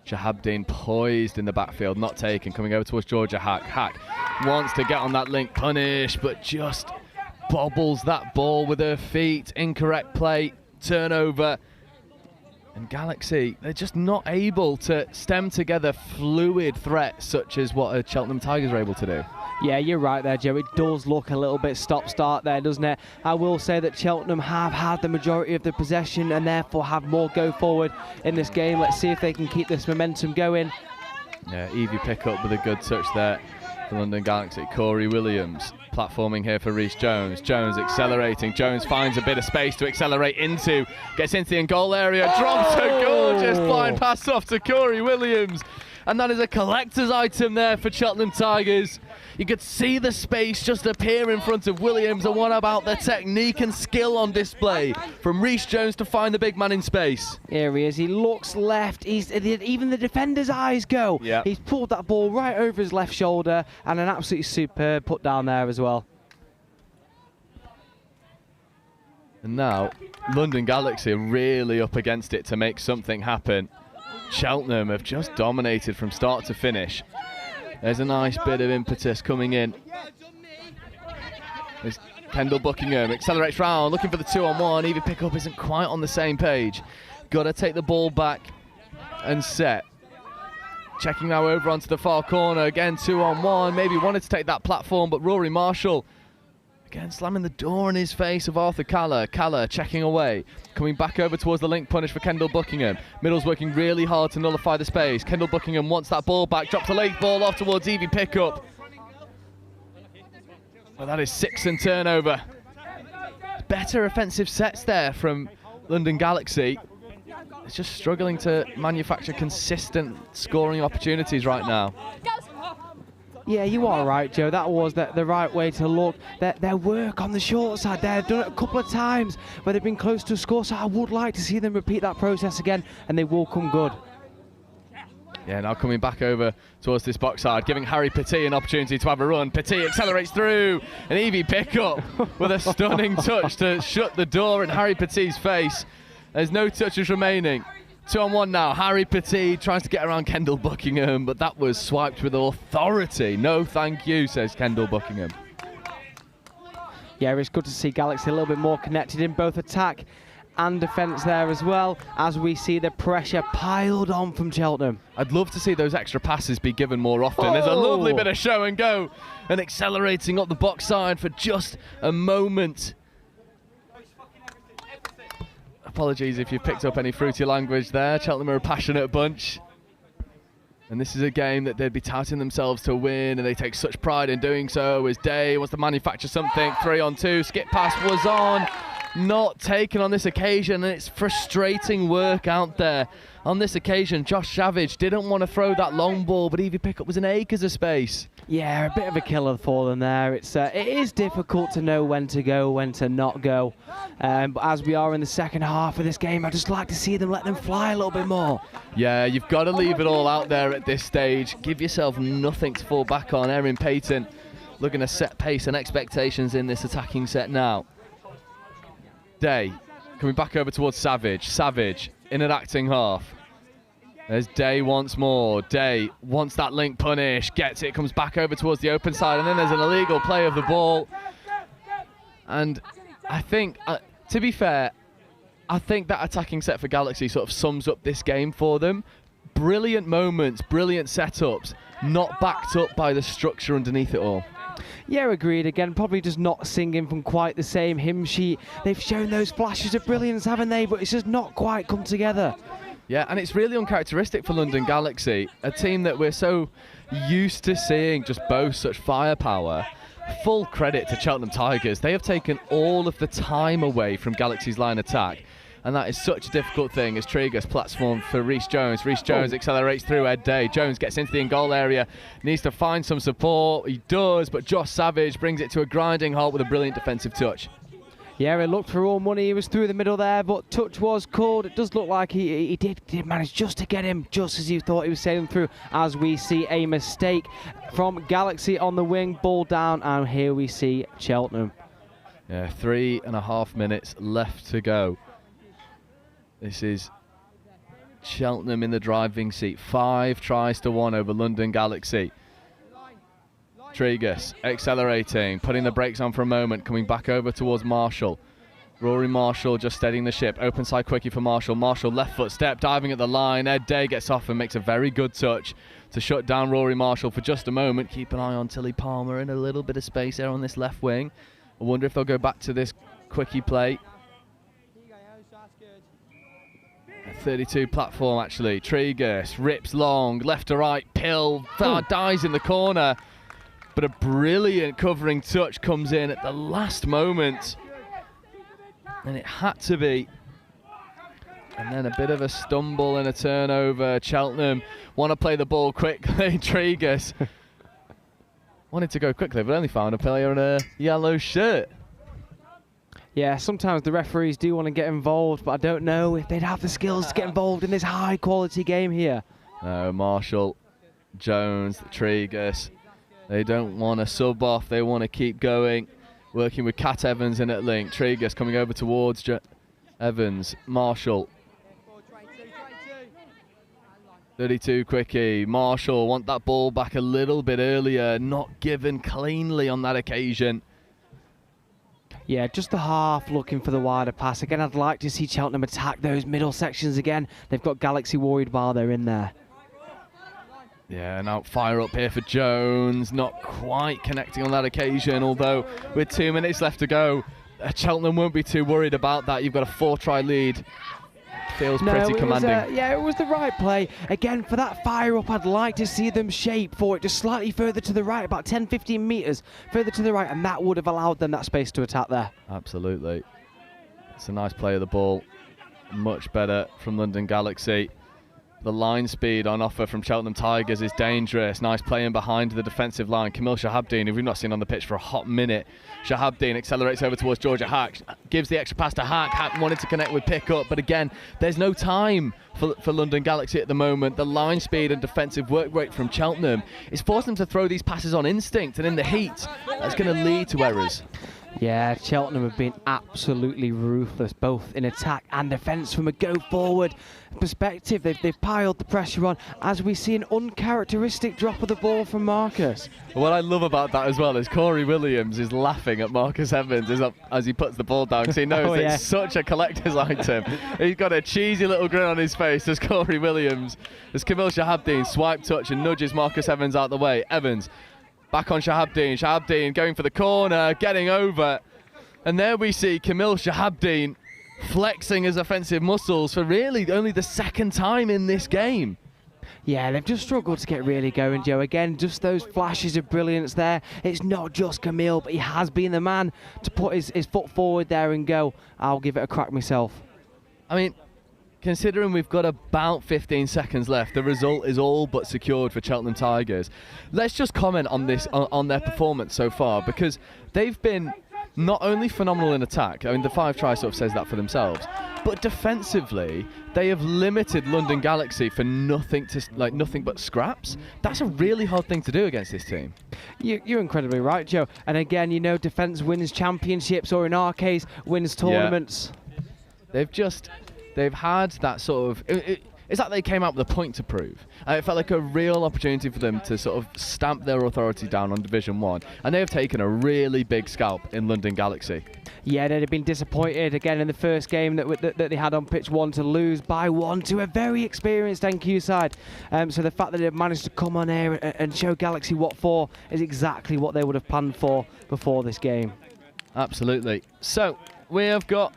Shahabdeen poised in the backfield, not taken, coming over towards Georgia Hack. Hack wants to get on that link punish, but just bobbles that ball with her feet. Incorrect play, turnover. And Galaxy, they're just not able to stem together fluid threats such as what Cheltenham Tigers are able to do. Yeah, you're right there, Joe. It does look a little bit stop-start there, doesn't it? I will say that Cheltenham have had the majority of the possession and therefore have more go forward in this game. Let's see if they can keep this momentum going. Yeah, Evie pick up with a good touch there for London Galaxy. Corey Williams platforming here for Reece Jones. Jones accelerating. Jones finds a bit of space to accelerate into. Gets into the goal area. Drops a gorgeous blind pass off to Corey Williams. And that is a collector's item there for Cheltenham Tigers. You could see the space just appear in front of Williams, and what about the technique and skill on display from Reece Jones to find the big man in space. Here he is, he looks left, even the defender's eyes go. Yep. He's pulled that ball right over his left shoulder, and an absolutely superb put down there as well. And now, London Galaxy are really up against it to make something happen. Cheltenham have just dominated from start to finish. There's a nice bit of impetus coming in. There's Kendall Buckingham accelerates round, looking for the 2-on-1. Evie Pickup isn't quite on the same page. Got to take the ball back and set. Checking now over onto the far corner. Again, 2-on-1. Maybe wanted to take that platform, but Rory Marshall again slamming the door in his face of Arthur Caller. Caller checking away. Coming back over towards the link punish for Kendall Buckingham. Middle's working really hard to nullify the space. Kendall Buckingham wants that ball back. Drops a late ball off towards Evie Pickup. Well, that is 6 and turnover. Better offensive sets there from London Galaxy. It's just struggling to manufacture consistent scoring opportunities right now. Yeah, you are right, Joe. That was the right way to look. Their work on the short side, they've done it a couple of times where they've been close to a score, so I would like to see them repeat that process again, and they will come good. Yeah, now coming back over towards this box side, giving Harry Petit an opportunity to have a run. Petit accelerates through, and Evie Pickup with a stunning touch to shut the door in Harry Petit's face. There's no touches remaining. 2-on-1 now. Harry Petit tries to get around Kendall Buckingham, but that was swiped with authority. No thank you, says Kendall Buckingham. Yeah, it's good to see Galaxy a little bit more connected in both attack and defence there as well, as we see the pressure piled on from Cheltenham. I'd love to see those extra passes be given more often. There's a lovely bit of show and go, and accelerating up the box side for just a moment. Apologies if you've picked up any fruity language there. Cheltenham are a passionate bunch. And this is a game that they'd be touting themselves to win, and they take such pride in doing so. As Day wants to manufacture something. 3-on-2, skip pass was on. not taken on this occasion, and it's frustrating work out there. On this occasion, Josh Savage didn't want to throw that long ball, but Evie Pickup was in acres of space. Yeah, a bit of a killer for them there. It is difficult to know when to go, when to not go. But as we are in the second half of this game, I'd just like to see them let them fly a little bit more. Yeah, you've got to leave it all out there at this stage. Give yourself nothing to fall back on. Erin Payton looking to set pace and expectations in this attacking set now. Day coming back over towards Savage. Savage in an acting half. There's Day once more. Day wants that link punish, gets it, comes back over towards the open side, and then there's an illegal play of the ball. And I think, to be fair, I think that attacking set for Galaxy sort of sums up this game for them. Brilliant moments, brilliant setups, not backed up by the structure underneath it all. Yeah, agreed. Again, probably just not singing from quite the same hymn sheet. They've shown those flashes of brilliance, haven't they? But it's just not quite come together. Yeah, and it's really uncharacteristic for London Galaxy, a team that we're so used to seeing just boast such firepower. Full credit to Cheltenham Tigers. They have taken all of the time away from Galaxy's line attack, and that is such a difficult thing as Tregus platform for Reece Jones. Reece Jones accelerates through Ed Day. Jones gets into the in-goal area, needs to find some support. He does, but Josh Savage brings it to a grinding halt with a brilliant defensive touch. Yeah, he looked for all money. He was through the middle there, but touch was called. It does look like he did manage just to get him just as he thought he was sailing through, as we see a mistake from Galaxy on the wing, ball down, and here we see Cheltenham. Yeah, 3.5 minutes left to go. This is Cheltenham in the driving seat. 5 tries to 1 over London Galaxy. Tregus accelerating, putting the brakes on for a moment, coming back over towards Marshall. Rory Marshall just steadying the ship. Open side quickie for Marshall. Marshall left foot step, diving at the line. Ed Day gets off and makes a very good touch to shut down Rory Marshall for just a moment. Keep an eye on Tilly Palmer in a little bit of space there on this left wing. I wonder if they'll go back to this quickie play. 32 platform actually. Tregus rips long, left to right, Pill dies in the corner. But a brilliant covering touch comes in at the last moment. And it had to be. And then a bit of a stumble and a turnover. Cheltenham want to play the ball quickly. Tregus wanted to go quickly, but only found a player in a yellow shirt. Yeah, sometimes the referees do want to get involved, but I don't know if they'd have the skills to get involved in this high-quality game here. Marshall, Jones, Tregus. They don't want to sub off. They want to keep going. Working with Cat Evans in at link. Tregus coming over towards Evans. Marshall. 32 quickie. Marshall want that ball back a little bit earlier. Not given cleanly on that occasion. Yeah, just the half looking for the wider pass. Again, I'd like to see Cheltenham attack those middle sections again. They've got Galaxy worried while they're in there. Yeah, now fire up here for Jones. Not quite connecting on that occasion, although with 2 minutes left to go, Cheltenham won't be too worried about that. You've got a 4-try lead. Feels pretty commanding. Yeah, it was the right play. Again, for that fire up, I'd like to see them shape for it just slightly further to the right, about 10-15 metres further to the right, and that would have allowed them that space to attack there. Absolutely. It's a nice play of the ball. Much better from London Galaxy. The line speed on offer from Cheltenham Tigers is dangerous. Nice playing behind the defensive line. Camille Shahabdeen, who we've not seen on the pitch for a hot minute. Shahabdeen accelerates over towards Georgia Hack. Gives the extra pass to Hack. Hack wanted to connect with Pickup, but again, there's no time for London Galaxy at the moment. The line speed and defensive work rate from Cheltenham is forcing them to throw these passes on instinct, and in the heat, that's going to lead to errors. Yeah, Cheltenham have been absolutely ruthless, both in attack and defence. From a go-forward perspective, they've piled the pressure on, as we see an uncharacteristic drop of the ball from Marcus. What I love about that as well is Corey Williams is laughing at Marcus Evans as he puts the ball down, because he knows it's such a collector's item. He's got a cheesy little grin on his face as Corey Williams, as Camille Shahabdeen swipe touch and nudges Marcus Evans out the way. Evans back on Shahabdeen. Shahabdeen going for the corner, getting over. And there we see Camille Shahabdeen flexing his offensive muscles for really only the second time in this game. Yeah, they've just struggled to get really going, Joe. Again, just those flashes of brilliance there. It's not just Camille, but he has been the man to put his foot forward there and go, I'll give it a crack myself. I mean, considering we've got about 15 seconds left, the result is all but secured for Cheltenham Tigers. Let's just comment on this, on their performance so far, because they've been not only phenomenal in attack, I mean the 5 tries sort of says that for themselves, but defensively they have limited London Galaxy for nothing but scraps. That's a really hard thing to do against this team. You're incredibly right, Joe. And again, you know, defence wins championships, or in our case, wins tournaments. Yeah. They've had that sort of... It's like they came out with a point to prove. It felt like a real opportunity for them to sort of stamp their authority down on Division 1. And they have taken a really big scalp in London Galaxy. Yeah, they'd have been disappointed again in the first game that they had on pitch 1 to lose by 1 to a very experienced NQ side. So the fact that they've managed to come on here and show Galaxy what for is exactly what they would have planned for before this game. Absolutely. So we have got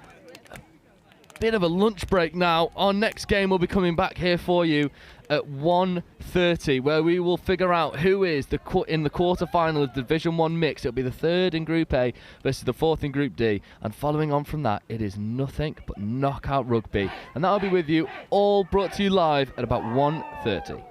bit of a lunch break now. Our next game will be coming back here for you at 1:30, where we will figure out who is in the quarter-final of Division 1 mix. It'll be the 3rd in Group A versus the 4th in Group D, and following on from that, it is nothing but knockout rugby, and that'll be with you, all brought to you live at about 1:30.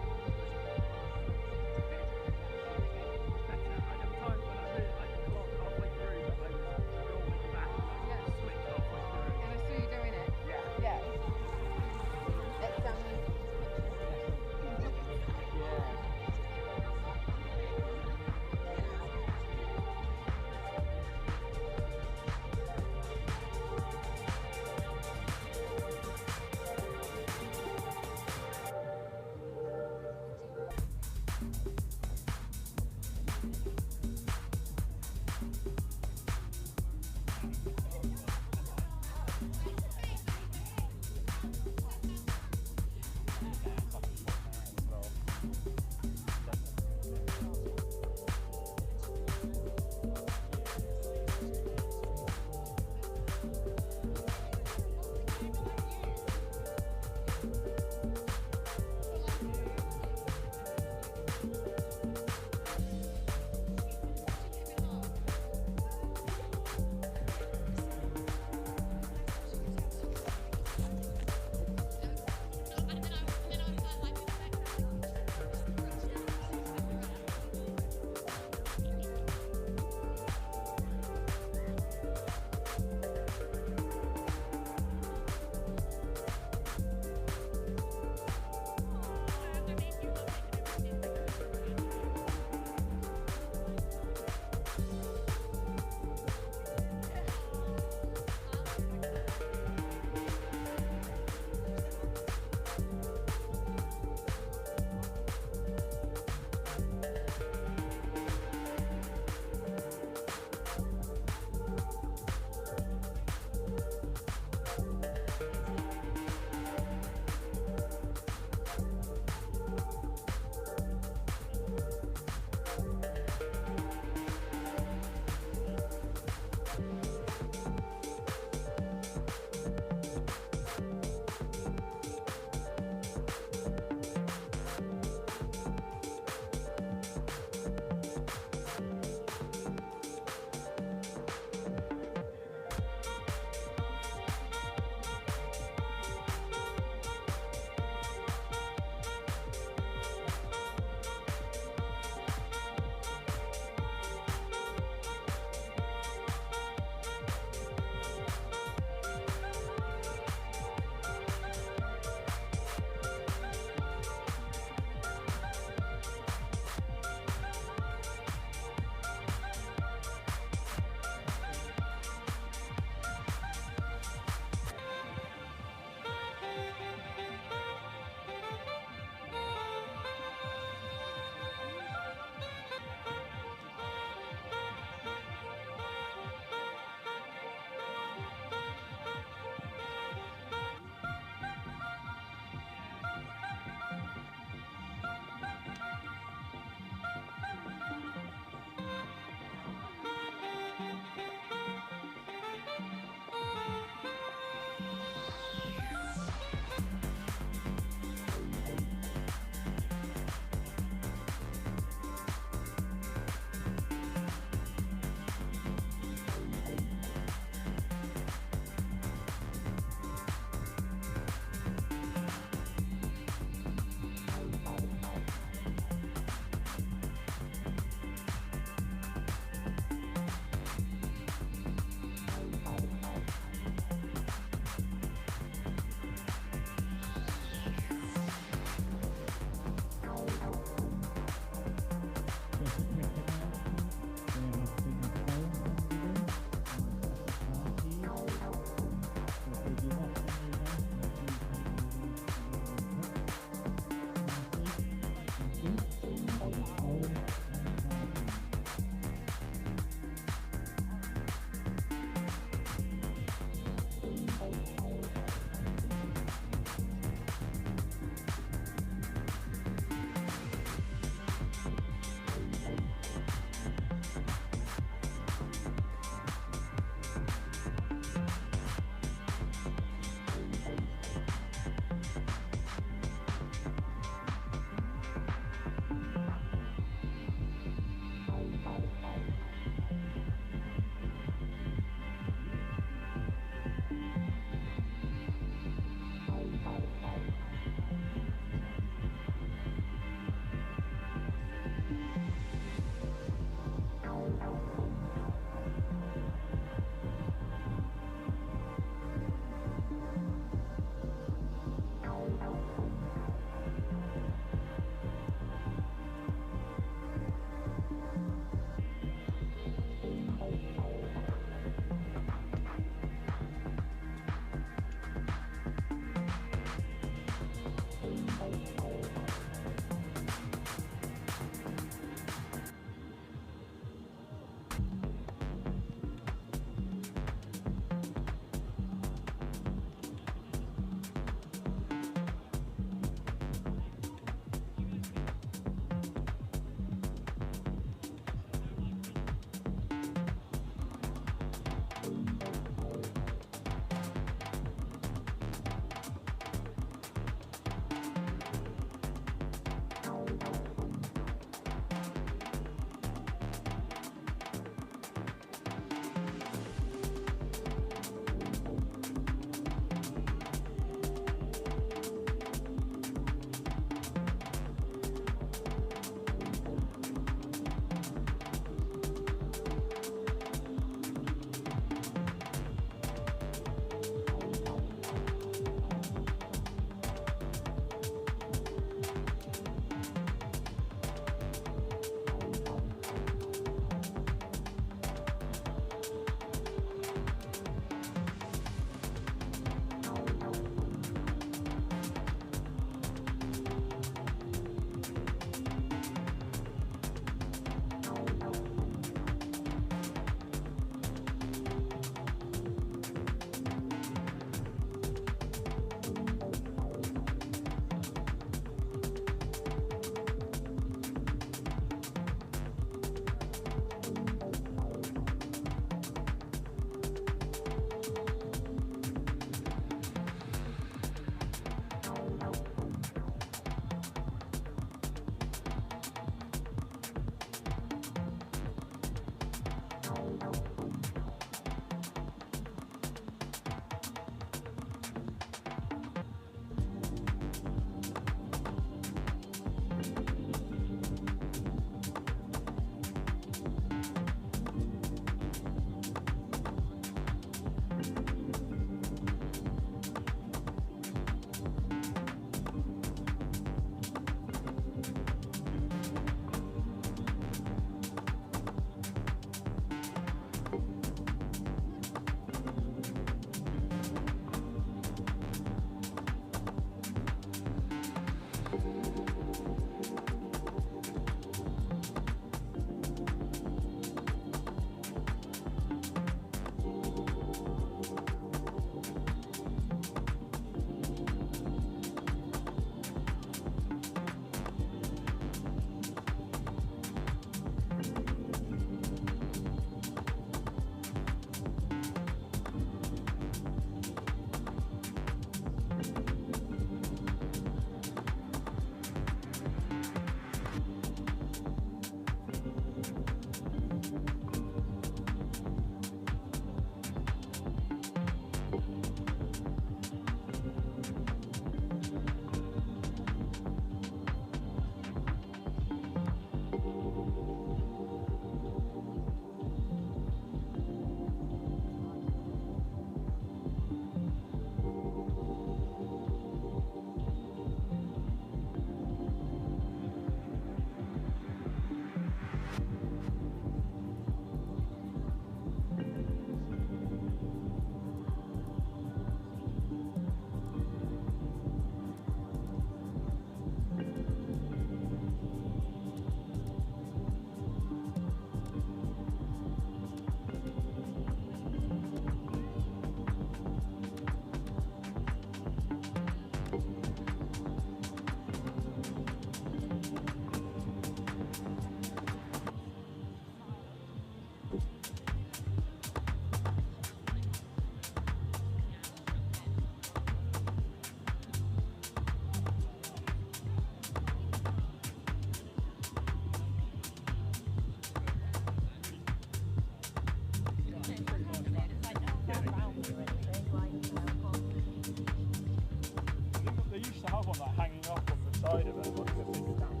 They used to have one like hanging off on the side of it. Like a big stamp.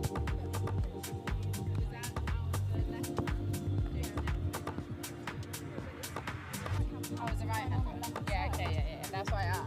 Oh, it's the right hand one. Yeah, okay, yeah. That's why I asked.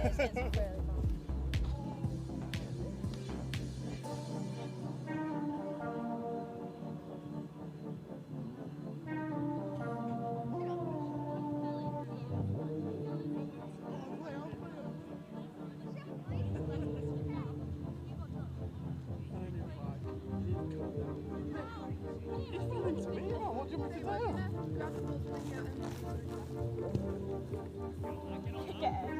What do you want me to do? Get it.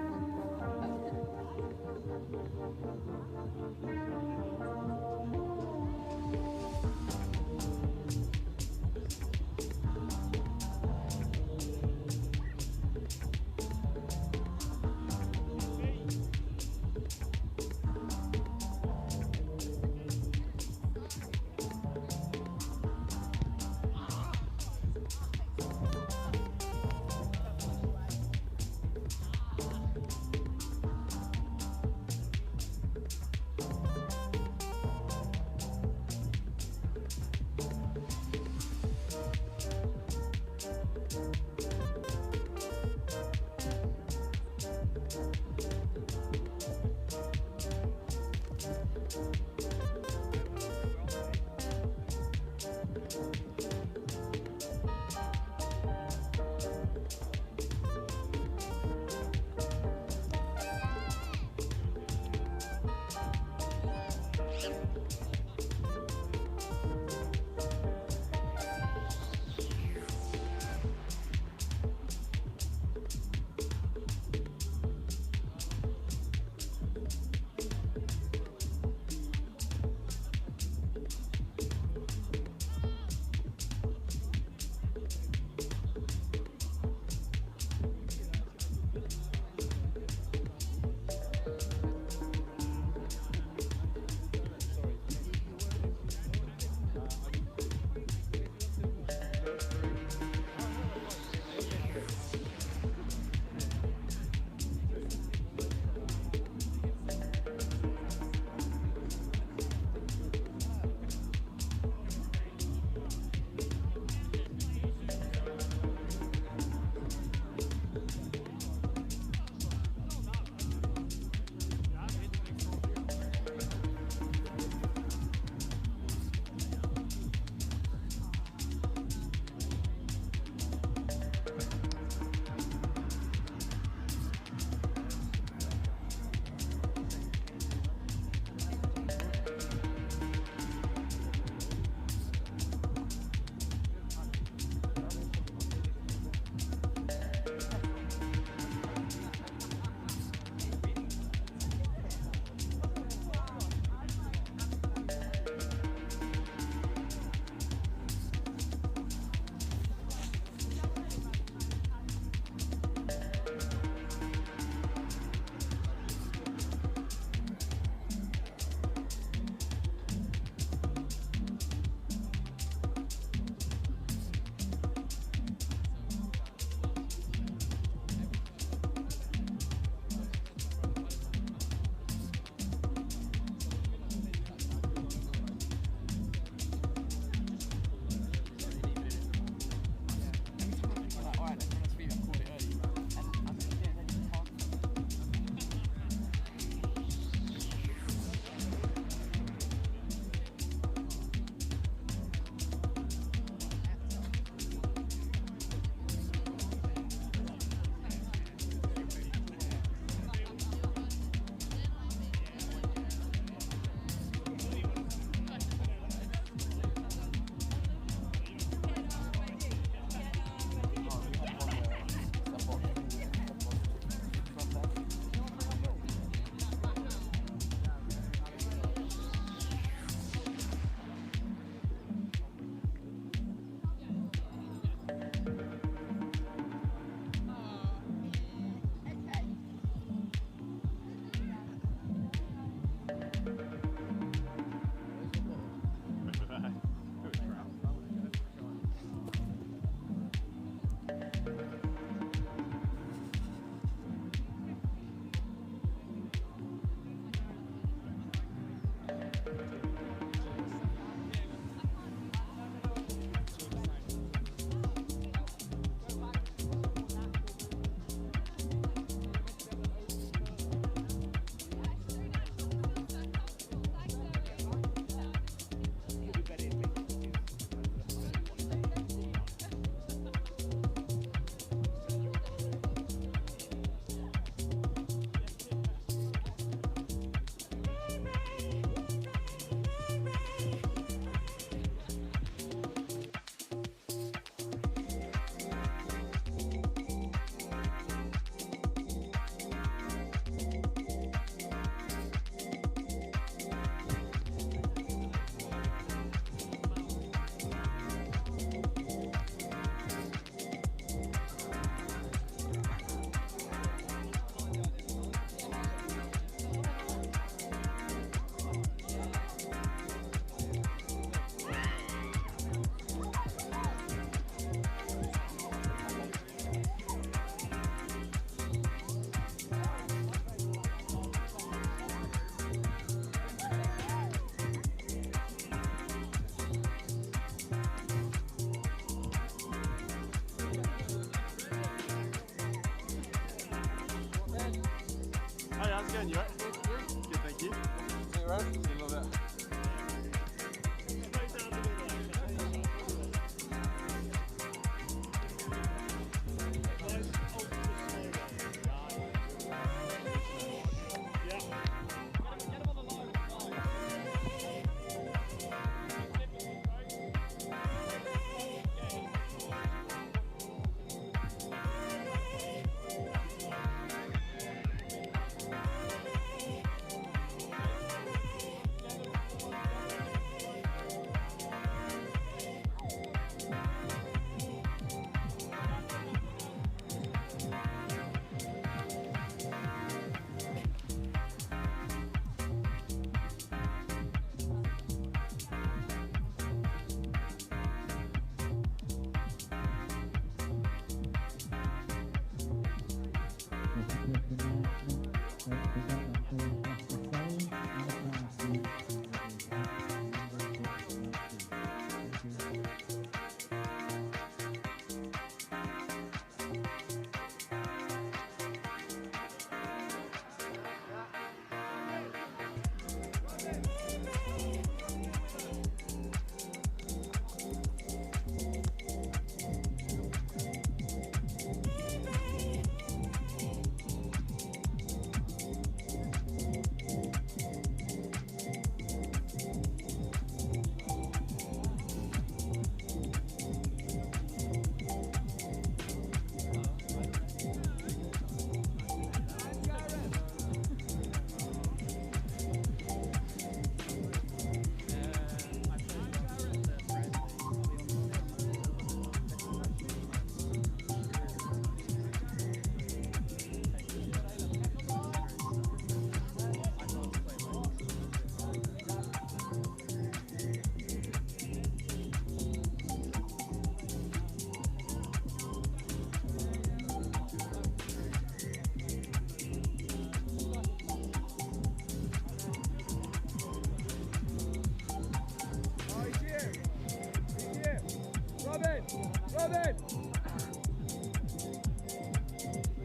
Robin!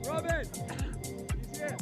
Robin! He's here!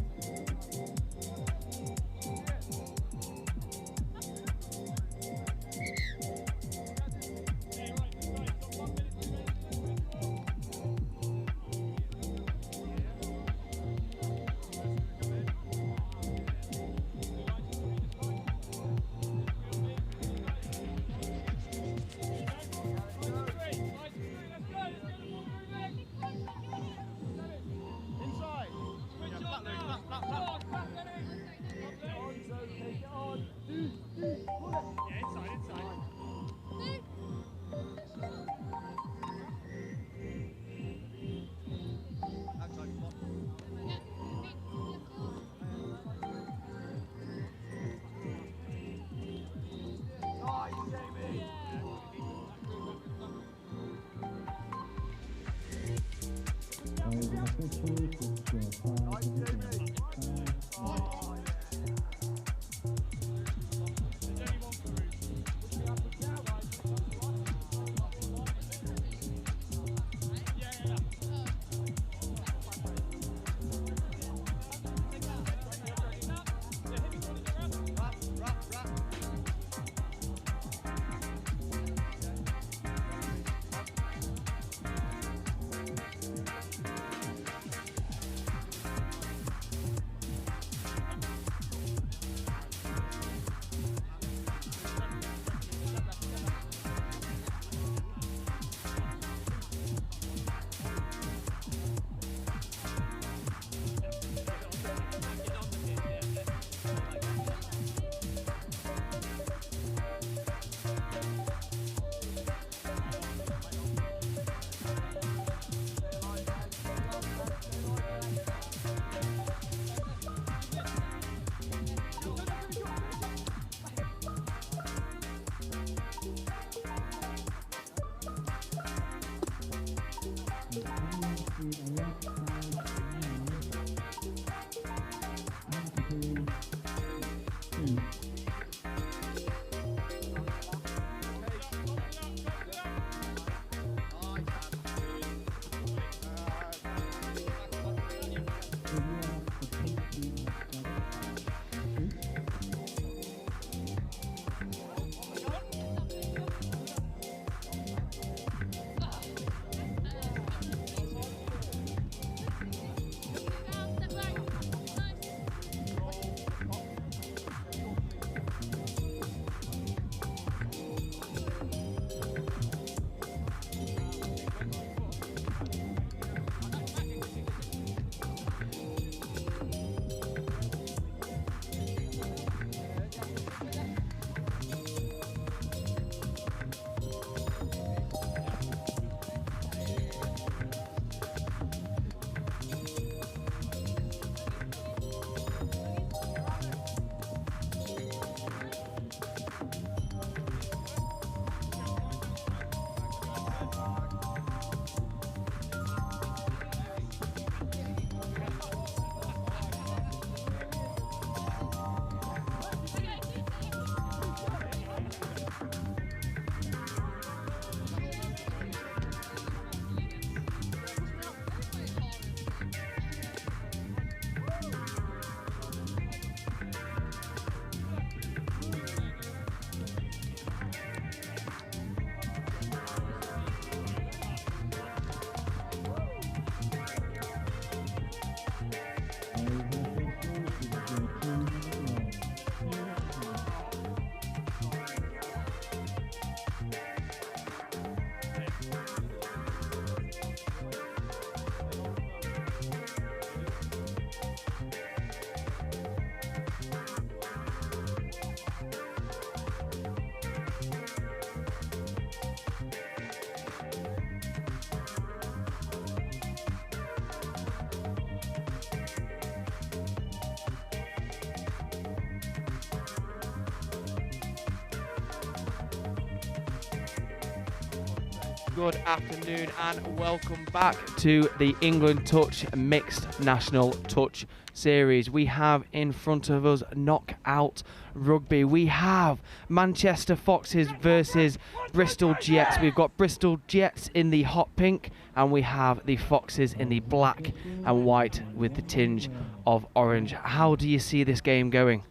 good afternoon and welcome back to the England Touch Mixed National Touch Series. We have in front of us knockout rugby. We have Manchester Foxes versus Bristol Jets. We've got Bristol Jets in the hot pink and we have the Foxes in the black and white with the tinge of orange. How do you see this game going?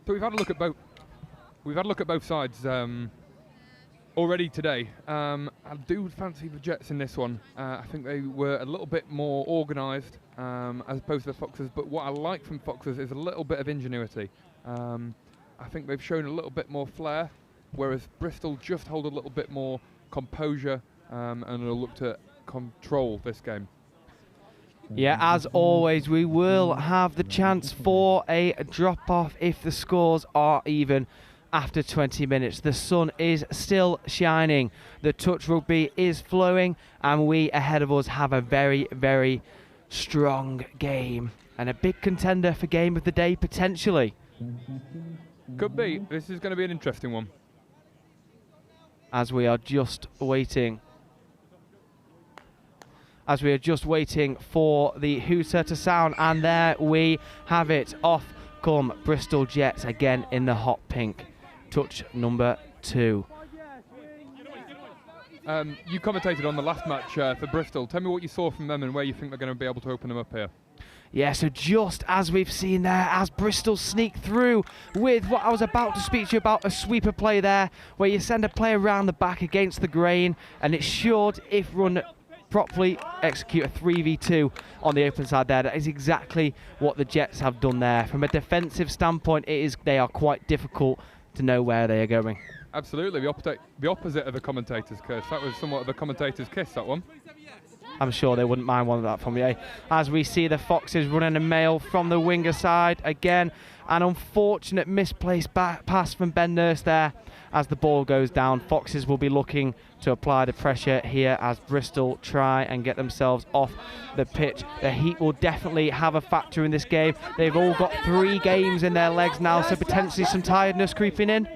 So we've had a look at both. We've had a look at both sides already today. I do fancy the Jets in this one. I think they were a little bit more organised as opposed to the Foxes. But what I like from Foxes is a little bit of ingenuity. I think they've shown a little bit more flair, whereas Bristol just hold a little bit more composure and will look to control this game. Yeah, as always, we will have the chance for a drop-off if the scores are even after 20 minutes. The sun is still shining, the touch rugby is flowing, and we ahead of us have a very, very strong game and a big contender for game of the day potentially. Could be. This is going to be an interesting one. As we are just waiting for the hooter to sound, and there we have it. Off come Bristol Jets again in the hot pink. Touch number 2. You commentated on the last match for Bristol. Tell me what you saw from them and where you think they're going to be able to open them up here. Yeah, so just as we've seen there, as Bristol sneak through with what I was about to speak to you about, a sweeper play there, where you send a player around the back against the grain, and it should, if run properly, execute a 3v2 on the open side there. That is exactly what the Jets have done there. From a defensive standpoint, they are quite difficult to know where they are going. Absolutely, the opposite of the commentator's curse. That was somewhat of a commentator's kiss, that one. I'm sure they wouldn't mind one of that from me. As we see the Foxes running a mail from the winger side again. An unfortunate misplaced pass from Ben Nurse there as the ball goes down. Foxes will be looking to apply the pressure here as Bristol try and get themselves off the pitch. The heat will definitely have a factor in this game. They've all got 3 games in their legs now, so potentially some tiredness creeping in.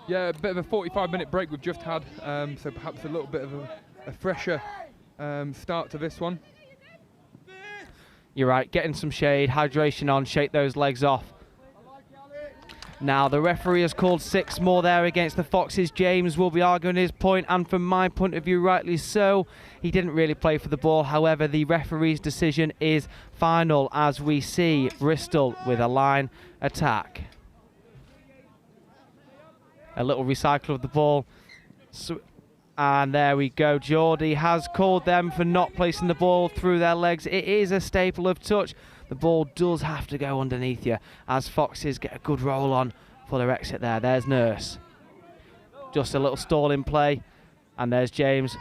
Yeah, a bit of a 45-minute break we've just had, so perhaps a little bit of a fresher start to this one. You're right, getting some shade, hydration on, shake those legs off. Now the referee has called 6 more there against the Foxes. James will be arguing his point, and from my point of view, rightly so. He didn't really play for the ball. However, the referee's decision is final as we see Bristol with a line attack. A little recycle of the ball. And there we go. Geordie has called them for not placing the ball through their legs. It is a staple of touch. The ball does have to go underneath you as Foxes get a good roll on for their exit there. There's Nurse. Just a little stall in play. And there's James.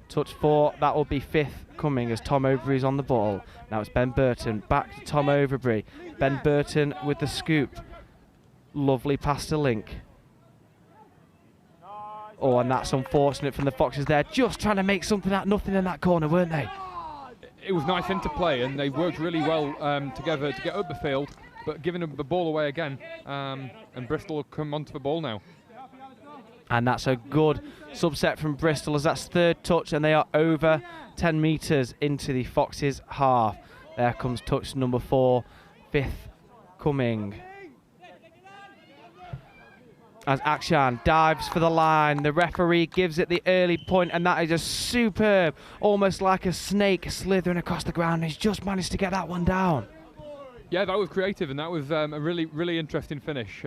Touch 4. That will be 5th coming as Tom Overbury's on the ball. Now it's Ben Burton. Back to Tom Overbury. Ben Burton with the scoop. Lovely pass to Link. Oh, and that's unfortunate from the Foxes there. Just trying to make something out of nothing in that corner, weren't they? It was nice interplay, and they worked really well together to get up the field, but giving them the ball away again, and Bristol will come onto the ball now. And that's a good subset from Bristol as that's 3rd touch, and they are over 10 metres into the Foxes' half. There comes touch number 4, 5th coming. As Akshan dives for the line, the referee gives it the early point, and that is a superb, almost like a snake slithering across the ground. He's just managed to get that one down. Yeah, that was creative, and that was a really, really interesting finish.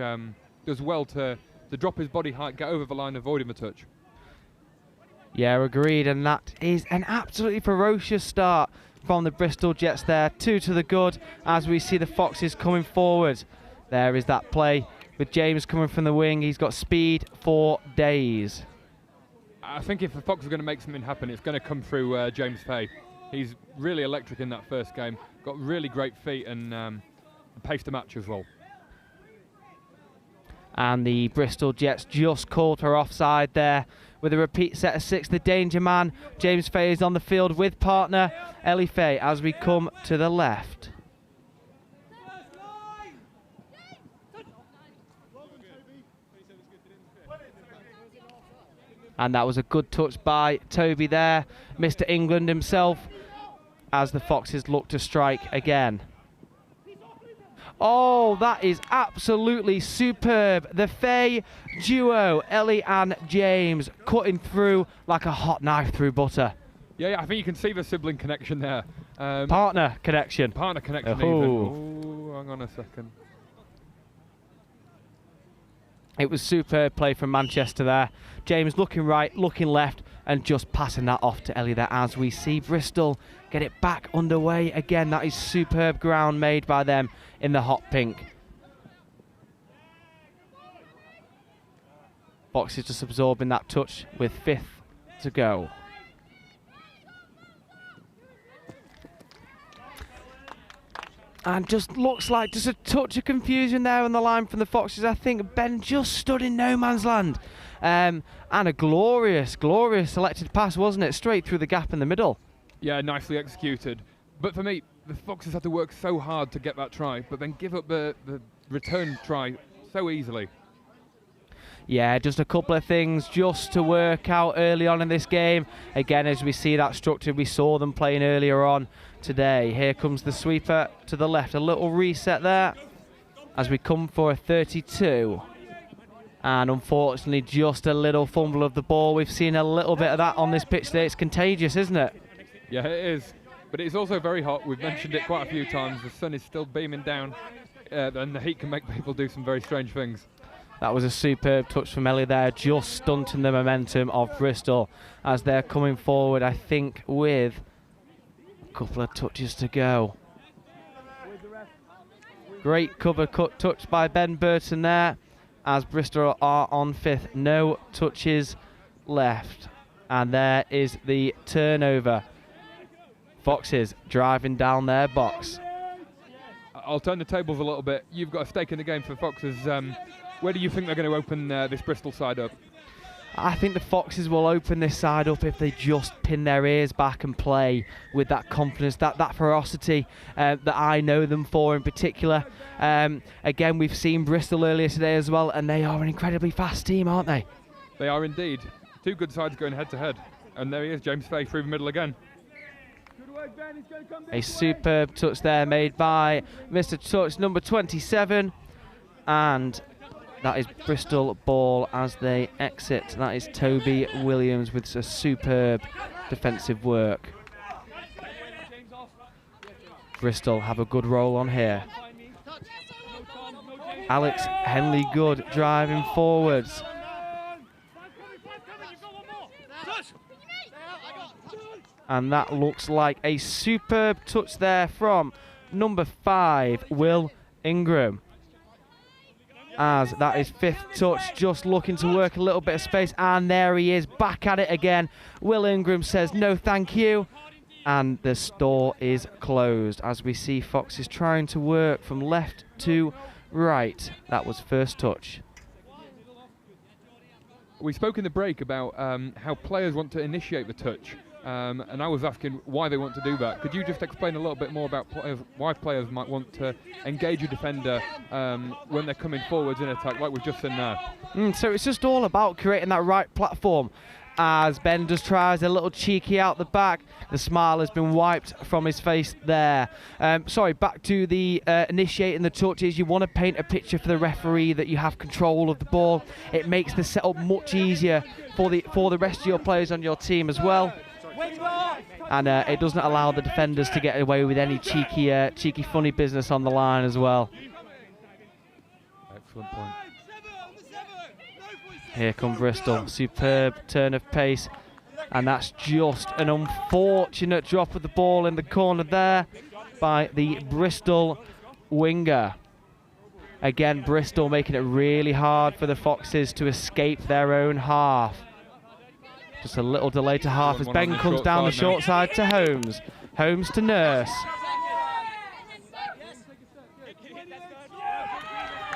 Does well to drop his body height, get over the line, avoiding the touch. Yeah, agreed, and that is an absolutely ferocious start from the Bristol Jets there. 2 to the good as we see the Foxes coming forward. There is that play with James coming from the wing. He's got speed for days. I think if the Fox are going to make something happen, it's going to come through James Fay. He's really electric in that first game. Got really great feet and paced the match as well. And the Bristol Jets just called for offside there with a repeat set of 6. The danger man, James Fay, is on the field with partner Ellie Fay as we come to the left. And that was a good touch by Toby there, Mr. England himself, as the Foxes look to strike again. Oh, that is absolutely superb. The Faye duo, Ellie and James, cutting through like a hot knife through butter. Yeah, I think you can see the sibling connection there. Partner connection. Partner connection Oh. even. Oh, hang on a second. It was superb play from Manchester there. James looking right, looking left, and just passing that off to Ellie there as we see Bristol get it back underway again. That is superb ground made by them in the hot pink. Foxes just absorbing that touch with 5th to go. And just looks like just a touch of confusion there on the line from the Foxes. I think Ben just stood in no man's land. And a glorious, glorious selected pass, wasn't it? Straight through the gap in the middle. Yeah, nicely executed. But for me, the Foxes had to work so hard to get that try, but then give up the return try so easily. Yeah, just a couple of things just to work out early on in this game. Again, as we see that structure we saw them playing earlier on today. Here comes the sweeper to the left. A little reset there as we come for a 32. And unfortunately, just a little fumble of the ball. We've seen a little bit of that on this pitch today. It's contagious, isn't it? Yeah, it is. But it's also very hot. We've mentioned it quite a few times. The sun is still beaming down, and the heat can make people do some very strange things. That was a superb touch from Ellie there, just stunting the momentum of Bristol as they're coming forward, I think, with a couple of touches to go. Great cover cut touch by Ben Burton there as Bristol are on 5th. No touches left. And there is the turnover. Foxes driving down their box. I'll turn the tables a little bit. You've got a stake in the game for Foxes. Where do you think they're going to open this Bristol side up? I think the Foxes will open this side up if they just pin their ears back and play with that confidence, that ferocity that I know them for in particular. Again, we've seen Bristol earlier today as well, and they are an incredibly fast team, aren't they? They are indeed. Two good sides going head to head. And there he is, James Fay through the middle again. A superb touch there made by Mr. Touch, number 27. And that is Bristol ball as they exit. That is Toby Williams with a superb defensive work. Bristol have a good roll on here. Alex Henley Good driving forwards. And that looks like a superb touch there from number 5, Will Ingram. As that is 5th touch, just looking to work a little bit of space, and there he is, back at it again. Will Ingram says no thank you, and the store is closed as we see Foxes trying to work from left to right. That was first touch. We spoke in the break about how players want to initiate the touch, and I was asking why they want to do that. Could you just explain a little bit more about why players might want to engage a defender when they're coming forwards in attack, like we've just seen now? So it's just all about creating that right platform. As Ben just tries a little cheeky out the back, the smile has been wiped from his face there. Sorry, back to the initiating the touches. You want to paint a picture for the referee that you have control of the ball. It makes the setup much easier for the rest of your players on your team as well. And it doesn't allow the defenders to get away with any cheeky funny business on the line as well. Excellent point. Here come Bristol, superb turn of pace, and that's just an unfortunate drop of the ball in the corner there by the Bristol winger. Again, Bristol making it really hard for the Foxes to escape their own half. Just a little delay to half as Ben comes down the short side to Holmes. Holmes to Nurse.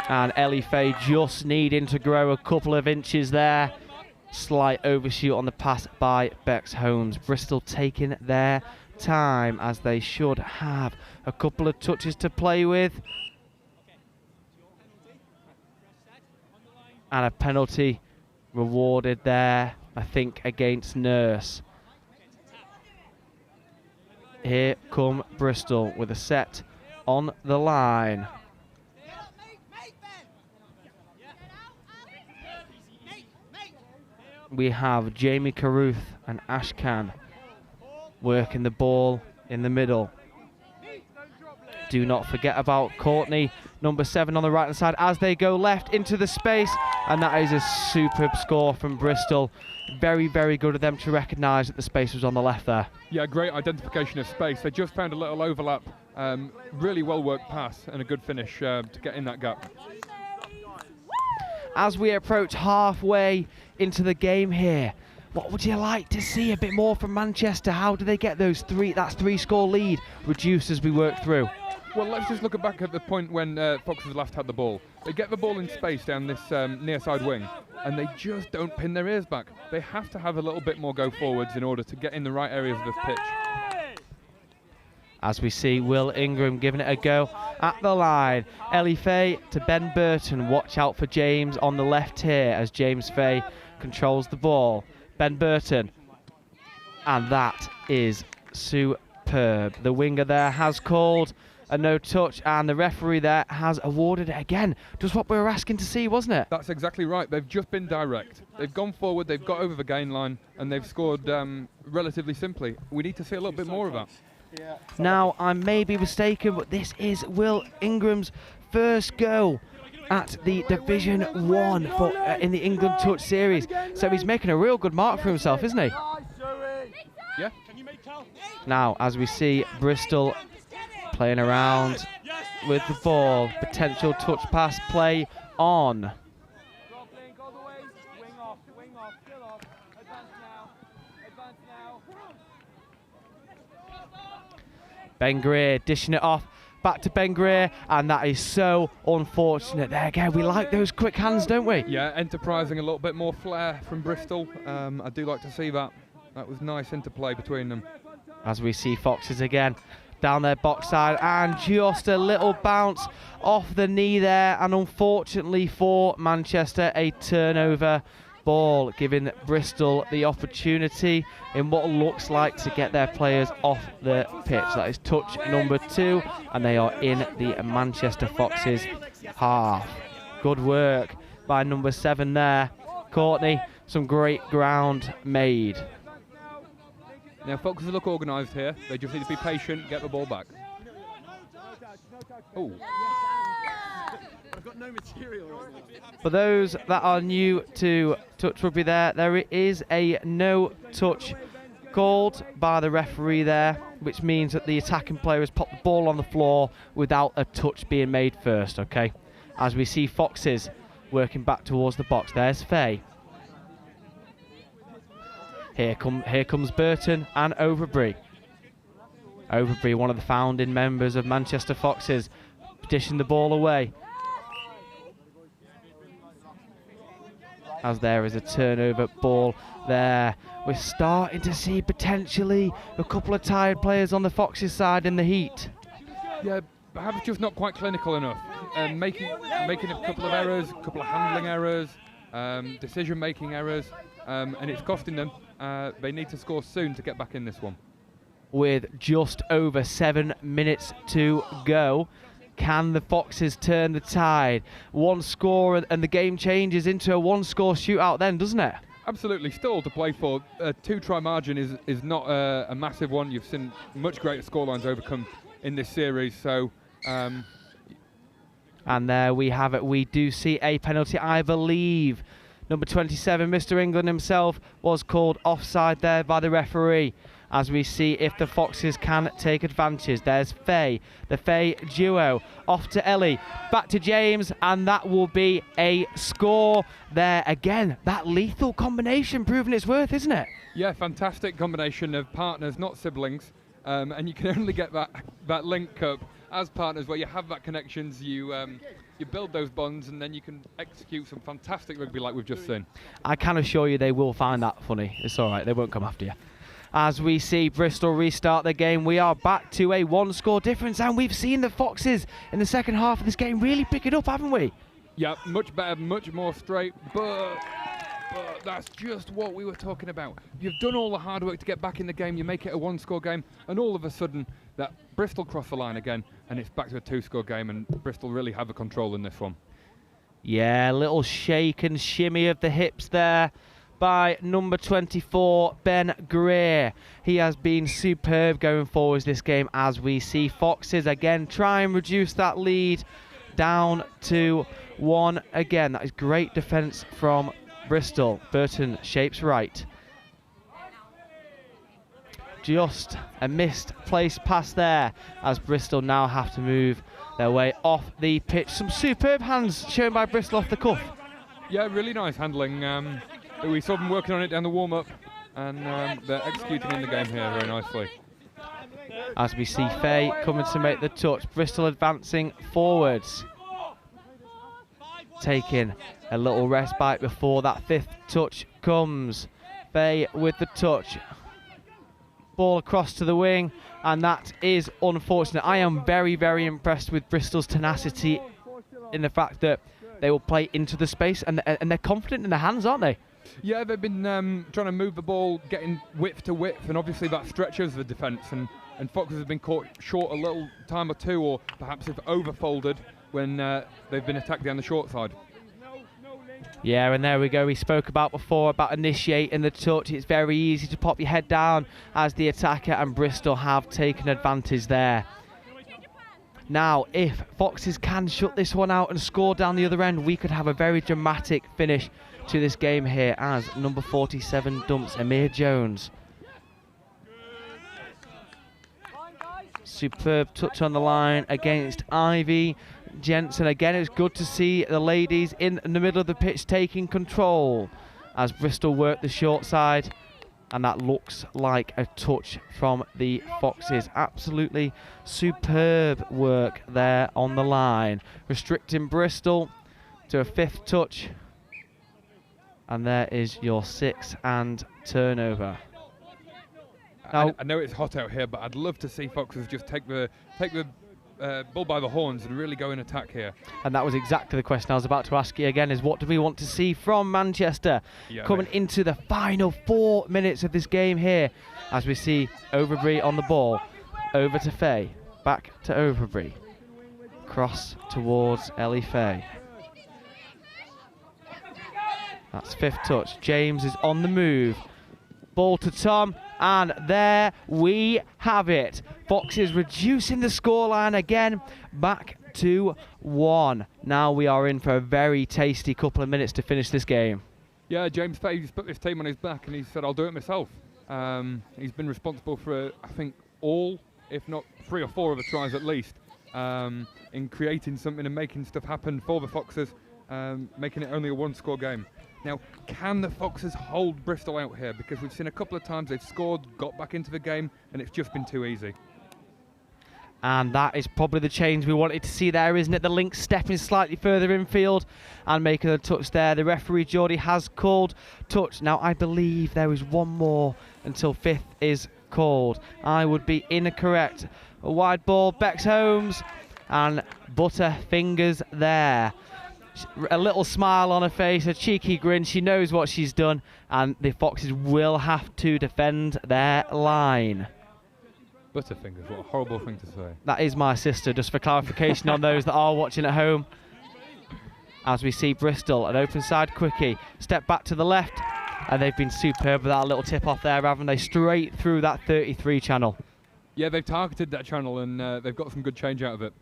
And Ellie Fay just needing to grow a couple of inches there. Slight overshoot on the pass by Bex Holmes. Bristol taking their time as they should have a couple of touches to play with. And a penalty rewarded there I think, against Nurse. Here come Bristol with a set on the line. We have Jamie Carruth and Ashkan working the ball in the middle. Do not forget about Courtney, number 7 on the right hand side, as they go left into the space, and that is a superb score from Bristol. Very, very good of them to recognise that the space was on the left there. Yeah, great identification of space. They just found a little overlap. Really well worked pass and a good finish to get in that gap. As we approach halfway into the game here, what would you like to see a bit more from Manchester? How do they get that 3-score lead reduced as we work through? Well, let's just look back at the point when Foxes left had the ball. They get the ball in space down this near side wing, and they just don't pin their ears back. They have to have a little bit more go forwards in order to get in the right areas of the pitch. As we see Will Ingram giving it a go at the line. Ellie Fay to Ben Burton. Watch out for James on the left here as James Fay controls the ball. Ben Burton. And that is superb. The winger there has called a no touch, and the referee there has awarded it again. Just what we were asking to see, wasn't it? That's exactly right. They've just been direct. They've gone forward, they've got over the gain line, and they've scored relatively simply. We need to see a little bit more of that. Now, I may be mistaken, but this is Will Ingram's first go at the Division 1 in the England Touch Series. So he's making a real good mark for himself, isn't he? Yeah. Now, as we see Bristol playing around with the ball, potential touch pass play on. Ben Greer dishing it off, back to Ben Greer, and that is so unfortunate there again. We like those quick hands, don't we? Yeah, enterprising, a little bit more flair from Bristol. I do like to see that. That was nice interplay between them. As we see Foxes again down their box side, and just a little bounce off the knee there, and unfortunately for Manchester, a turnover ball, giving Bristol the opportunity in what looks like to get their players off the pitch. That is touch number 2, and they are in the Manchester Foxes half. Good work by number 7 there, Courtney. Some great ground made. Now Foxes look organised here. They just need to be patient, get the ball back. Oh. I've got no material. For those that are new to touch rugby there is a no touch called by the referee there, which means that the attacking player has popped the ball on the floor without a touch being made first, okay? As we see Foxes working back towards the box. There's Fay. Here comes Burton and Overbury. Overbury, one of the founding members of Manchester Foxes, dishing the ball away. As there is a turnover ball there. We're starting to see potentially a couple of tired players on the Foxes side in the heat. Yeah, perhaps just not quite clinical enough. Making a couple of errors, a couple of handling errors, decision-making errors, and it's costing them. They need to score soon to get back in this one. With just over 7 minutes to go, can the Foxes turn the tide? One score and the game changes into a 1-score shootout then, doesn't it? Absolutely, still to play for. A 2-try margin is not a massive one. You've seen much greater scorelines overcome in this series, so... And there we have it. We do see a penalty, I believe. Number 27, Mr. England himself, was called offside there by the referee. As we see if the Foxes can take advantage. There's Fay, the Fay duo, off to Ellie, back to James, and that will be a score there. Again, that lethal combination proving its worth, isn't it? Yeah, fantastic combination of partners, not siblings, and you can only get that link up as partners where you have that connections, you build those bonds, and then you can execute some fantastic rugby like we've just seen. I can assure you they will find that funny. It's all right, they won't come after you. As we see Bristol restart the game, we are back to a 1-score difference, and we've seen the Foxes in the second half of this game really pick it up, haven't we? Yeah, much better, much more straight, but But that's just what we were talking about. You've done all the hard work to get back in the game, you make it a 1-score game, and all of a sudden that Bristol cross the line again, and it's back to a 2-score game, and Bristol really have the control in this one. Yeah, little shake and shimmy of the hips there by number 24, Ben Greer. He has been superb going forwards this game, as we see Foxes again try and reduce that lead down to 1 again. That is great defence from Bristol. Burton shapes right. Just a misplaced pass there, as Bristol now have to move their way off the pitch. Some superb hands shown by Bristol off the cuff. Yeah, really nice handling. We saw them working on it down the warm-up, and they're executing in the game here very nicely. As we see Faye coming to make the touch, Bristol advancing forwards. Taking a little respite before that 5th touch comes. Faye with the touch. Ball across to the wing, and that is unfortunate. I am very, very impressed with Bristol's tenacity in the fact that they will play into the space, and they're confident in their hands, aren't they? Yeah, they've been trying to move the ball, getting width to width, and obviously that stretches the defence, and Foxes have been caught short a little time or two, or perhaps have overfolded when they've been attacked down the short side. Yeah, and there we go. We spoke about before about initiating the touch. It's very easy to pop your head down as the attacker, and Bristol have taken advantage there. Now, if Foxes can shut this one out and score down the other end, we could have a very dramatic finish to this game here, as number 47 dumps Amir Jones. Superb touch on the line against Ivy Jensen. Again, it's good to see the ladies in the middle of the pitch taking control as Bristol work the short side, and that looks like a touch from the Foxes. Absolutely superb work there on the line, restricting Bristol to a 5th touch, and there is your 6th and turnover. I know it's hot out here, but I'd love to see Foxes just take the bull by the horns and really go in attack here. And that was exactly the question I was about to ask you again, is what do we want to see from Manchester coming into the final 4 minutes of this game here, as we see Overbury on the ball, over to Faye, back to Overbury, cross towards Ellie Faye. That's 5th touch. James is on the move, ball to Tom, and there we have it. Foxes reducing the scoreline again, back to 1. Now we are in for a very tasty couple of minutes to finish this game. Yeah, James Faye's put this team on his back, and he said, I'll do it myself. He's been responsible for, I think, all, if not 3 or 4 of the tries at least, in creating something and making stuff happen for the Foxes, making it only a 1-score game. Now, can the Foxes hold Bristol out here? Because we've seen a couple of times they've scored, got back into the game, and it's just been too easy. And that is probably the change we wanted to see there, isn't it? The Lynx stepping slightly further infield and making a touch there. The referee, Geordie, has called touch. Now, I believe there is one more until 5th is called. I would be incorrect. A wide ball, Bex Holmes, and Butterfingers there. A little smile on her face, a cheeky grin. She knows what she's done, and the Foxes will have to defend their line. Butterfingers, what a horrible thing to say. That is my sister, just for clarification on those that are watching at home. As we see Bristol, an open side quickie, step back to the left, and they've been superb with that little tip off there, haven't they? Straight through that 33 channel. Yeah, they've targeted that channel, and they've got some good change out of it.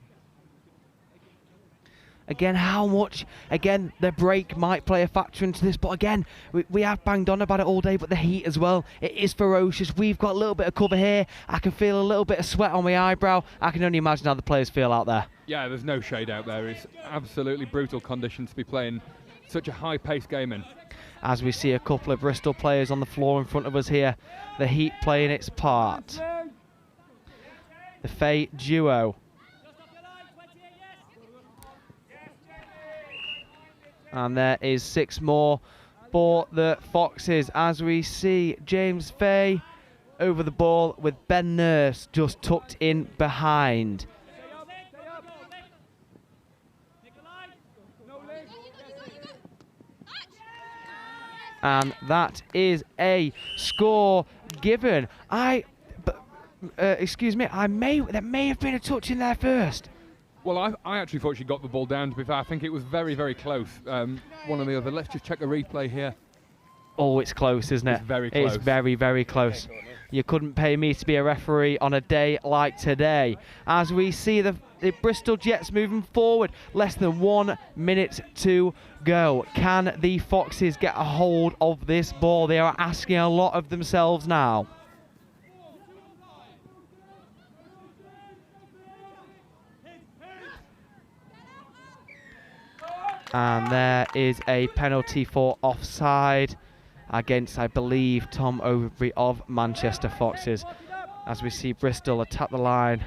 Again, how much, again, the break might play a factor into this, but again, we have banged on about it all day, but the heat as well, it is ferocious. We've got a little bit of cover here. I can feel a little bit of sweat on my eyebrow. I can only imagine how the players feel out there. Yeah, there's no shade out there. It's absolutely brutal conditions to be playing such a high-paced game in. As we see a couple of Bristol players on the floor in front of us here, the heat playing its part. The Faye duo. And there is 6 more for the Foxes, as we see James Faye over the ball with Ben Nurse just tucked in behind. And that is a score given. Excuse me, there may have been a touch in there first. Well, I actually thought she got the ball down, to be fair. I think it was very, very close. One or the other. Let's just check a replay here. Oh, it's close, isn't it? It's very close. It's very, very close. You couldn't pay me to be a referee on a day like today. As we see the Bristol Jets moving forward, less than 1 minute to go. Can the Foxes get a hold of this ball? They are asking a lot of themselves now. And there is a penalty for offside against, I believe, Tom Overbury of Manchester Foxes. As we see Bristol attack the line.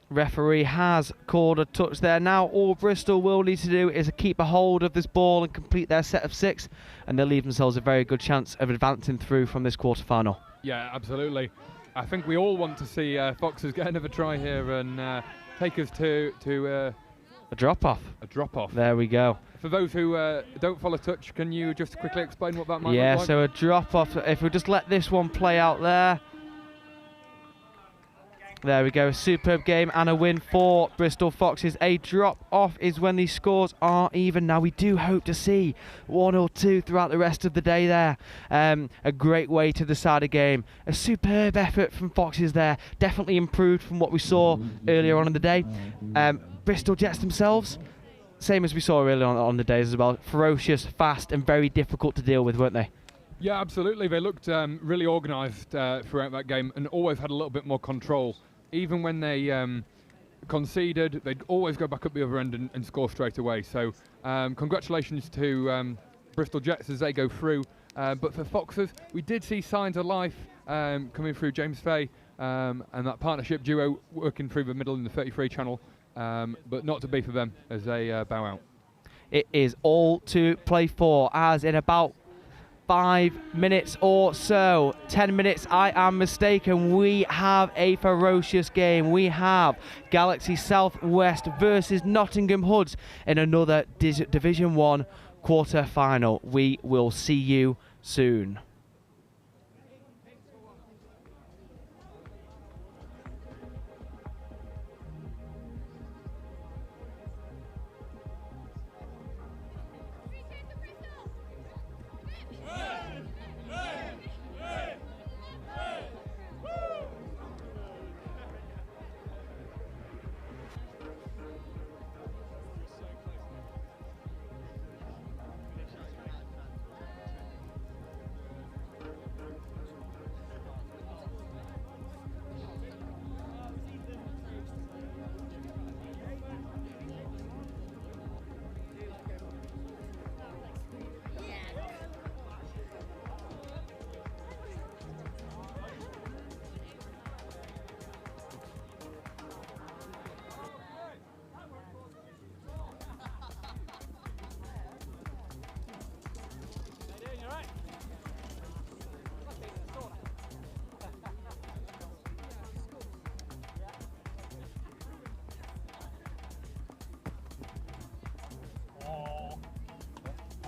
Referee has called a touch there. Now all Bristol will need to do is keep a hold of this ball and complete their set of 6, and they'll leave themselves a very good chance of advancing through from this quarter-final. Yeah, absolutely. I think we all want to see Foxes get another try here and take us to a drop-off. A drop-off. There we go. For those who don't follow touch, can you just quickly explain what that might look Yeah, like? so a drop-off. If we just let this one play out there. There we go, a superb game and a win for Bristol Foxes. A drop-off is when these scores are even. Now we do hope to see 1 or 2 throughout the rest of the day there. A great way to decide a game. A superb effort from Foxes there. Definitely improved from what we saw earlier on in the day. Bristol Jets themselves, same as we saw earlier on the days as well. Ferocious, fast and very difficult to deal with, weren't they? Yeah, absolutely. They looked really organised throughout that game and always had a little bit more control. Even when they conceded, they'd always go back up the other end and score straight away. So congratulations to Bristol Jets as they go through. But for Foxes, we did see signs of life coming through James Fay and that partnership duo working through the middle in the 33 channel. But not to be for them as they bow out. It is all to play for, as in about 5 minutes or so, 10 minutes, I am mistaken, we have a ferocious game. We have Galaxy Southwest versus Nottingham Hoods in another Division 1 quarter-final. We will see you soon.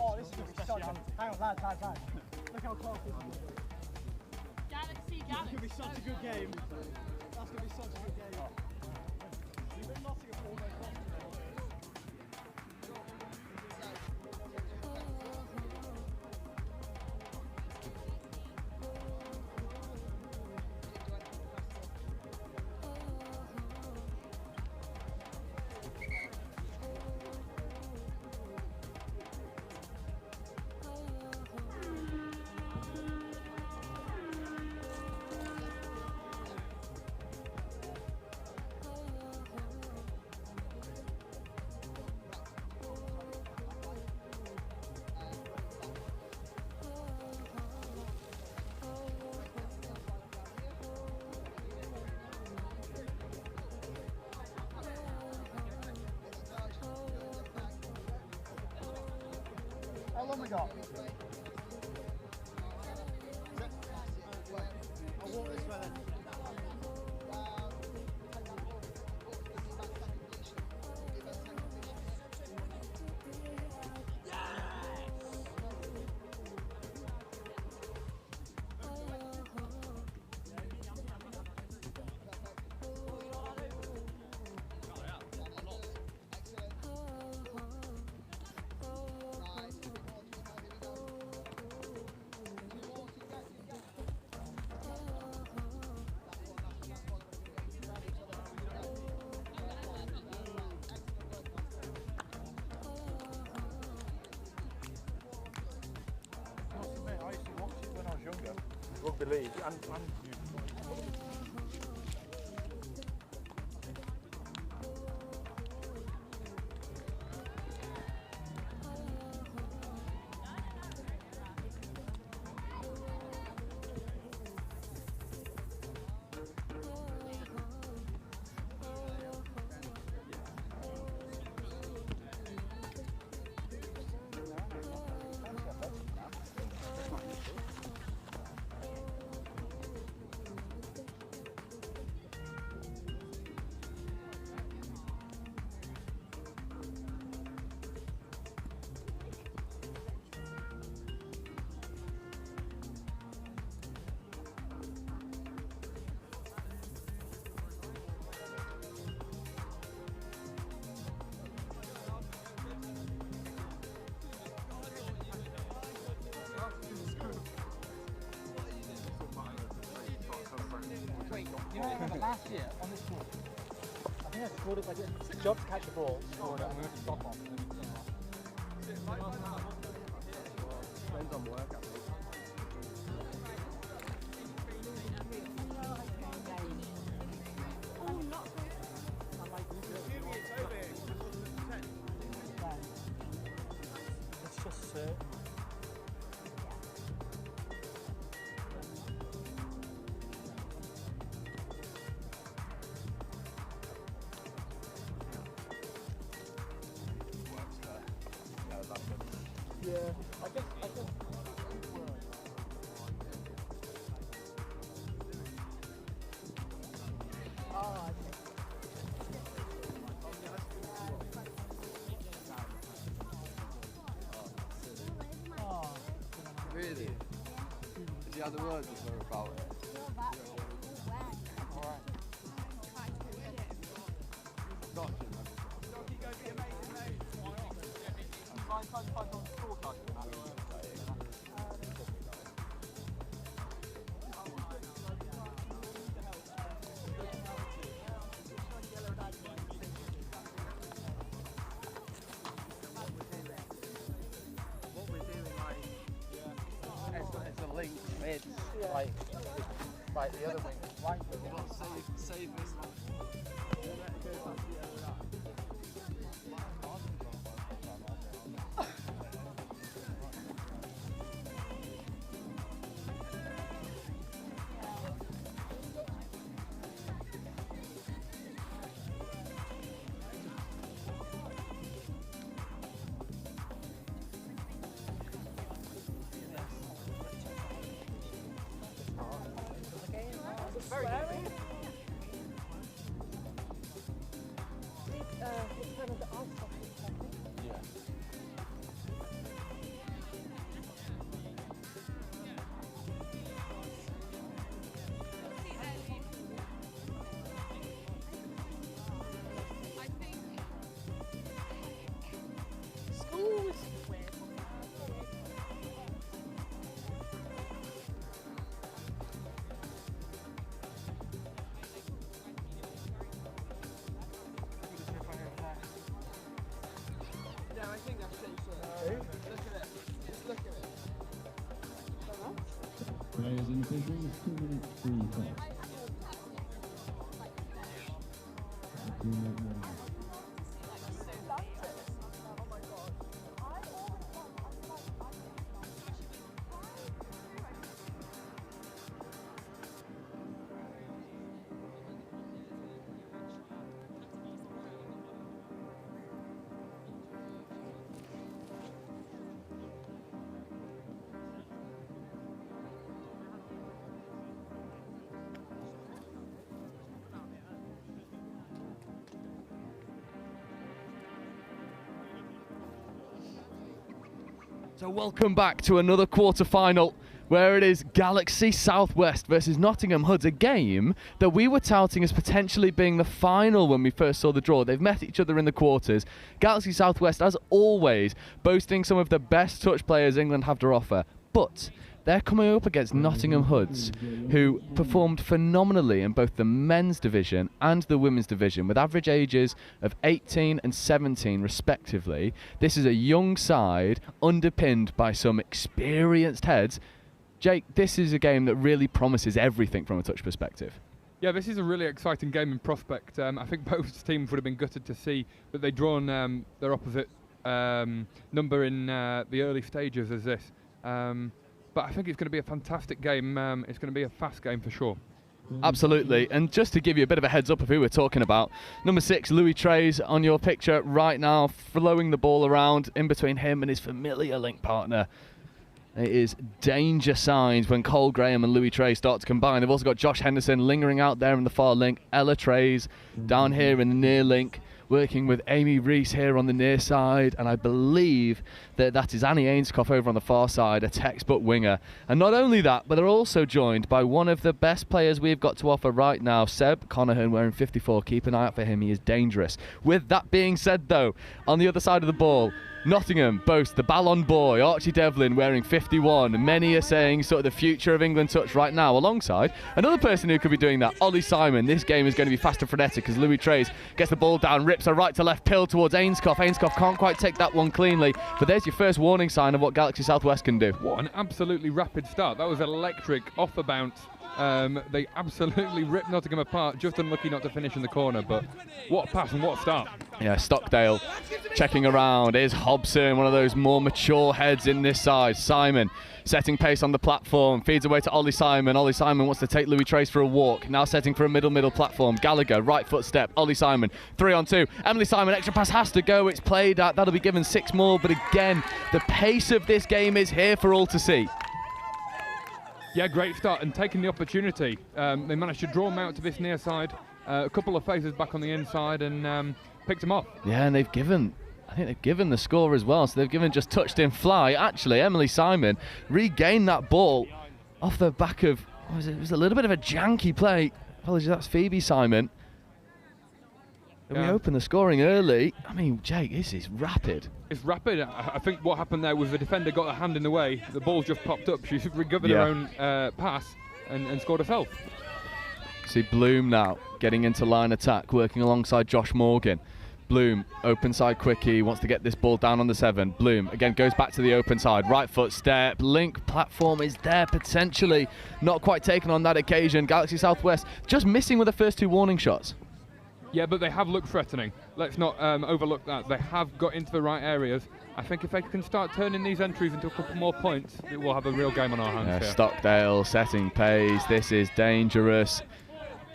Oh, this is going to be such a... Hang on, lads. Look how close this is. Galaxy. This is going to be such a good game. That's going to be such a good game. You've been Nottingham almost lost. How long we got? I'll walk this way then. rugby league and you know, but last year on this court, I think I scored it like a job to catch the ball, scored it, and we went to stop on. Depends on work, I think. It's just certain. Yeah, I guess. Oh, Really? Did you have the words before about it? alright. What we're doing, like, it's a link mid, Like the other wing. Right. you got to save this one. Players and officials, 2 minutes free touch. 2-minute warning. So welcome back to another quarter-final where it is Galaxy Southwest versus Nottingham Hoods, a game that we were touting as potentially being the final when we first saw the draw. They've met each other in the quarters. Galaxy Southwest, as always, boasting some of the best touch players England have to offer. But they're coming up against Nottingham Hoods, who performed phenomenally in both the men's division and the women's division, with average ages of 18 and 17 respectively. This is a young side underpinned by some experienced heads. Jake, this is a game that really promises everything from a touch perspective. Yeah, this is a really exciting game in prospect. I think both teams would have been gutted to see that they'd drawn their opposite number in the early stages as this. But I think it's going to be a fantastic game. It's going to be a fast game for sure. Absolutely, and just to give you a bit of a heads up of who we're talking about, number 6, Louis Trays, on your picture right now, flowing the ball around in between him and his familiar link partner. It is danger signs when Cole Graham and Louis Trays start to combine. They've also got Josh Henderson lingering out there in the far link, Ella Trays down here in the near link, working with Amy Reese here on the near side, and I believe that is Annie Ainscough over on the far side, a textbook winger. And not only that, but they're also joined by one of the best players we've got to offer right now, Seb Conahan, wearing 54. Keep an eye out for him, he is dangerous. With that being said though, on the other side of the ball, Nottingham boasts the Ballon boy, Archie Devlin, wearing 51. Many are saying sort of the future of England touch right now, alongside another person who could be doing that, Ollie Simon. This game is going to be fast and frenetic as Louis Trays gets the ball down, rips a right to left pill towards Ainscough. Ainscough can't quite take that one cleanly, but there's your first warning sign of what Galaxy Southwest can do. What an absolutely rapid start. That was electric, off the bounce. They absolutely ripped Nottingham apart, just unlucky not to finish in the corner, but what a pass and what a start. Yeah, Stockdale checking around. Here's Hobson, one of those more mature heads in this side. Simon setting pace on the platform, feeds away to Ollie Simon. Ollie Simon wants to take Louis Trace for a walk, now setting for a middle platform. Gallagher, right foot step, Ollie Simon, 3-on-2. Emily Simon, extra pass has to go, it's played at, that'll be given 6 more, but again, the pace of this game is here for all to see. Yeah, great start and taking the opportunity. They managed to draw him out to this near side, a couple of phases back on the inside and picked him off. Yeah, and I think they've given the score as well, so they've given just touched in fly. Actually, Emily Simon regained that ball off the back of, it was a little bit of a janky play. Apologies, that's Phoebe Simon. And we open the scoring early. I mean, Jake, this is rapid. It's rapid. I think what happened there was the defender got a hand in the way. The ball just popped up. She recovered her own pass and scored herself. See Bloom now getting into line attack, working alongside Josh Morgan. Bloom, open side quickie, wants to get this ball down on the 7. Bloom, again, goes back to the open side. Right foot step, link platform is there potentially. Not quite taken on that occasion. Galaxy Southwest just missing with the first 2 warning shots. Yeah, but they have looked threatening. Let's not overlook that. They have got into the right areas. I think if they can start turning these entries into a couple more points, it will have a real game on our hands here. Stockdale setting pace. This is dangerous.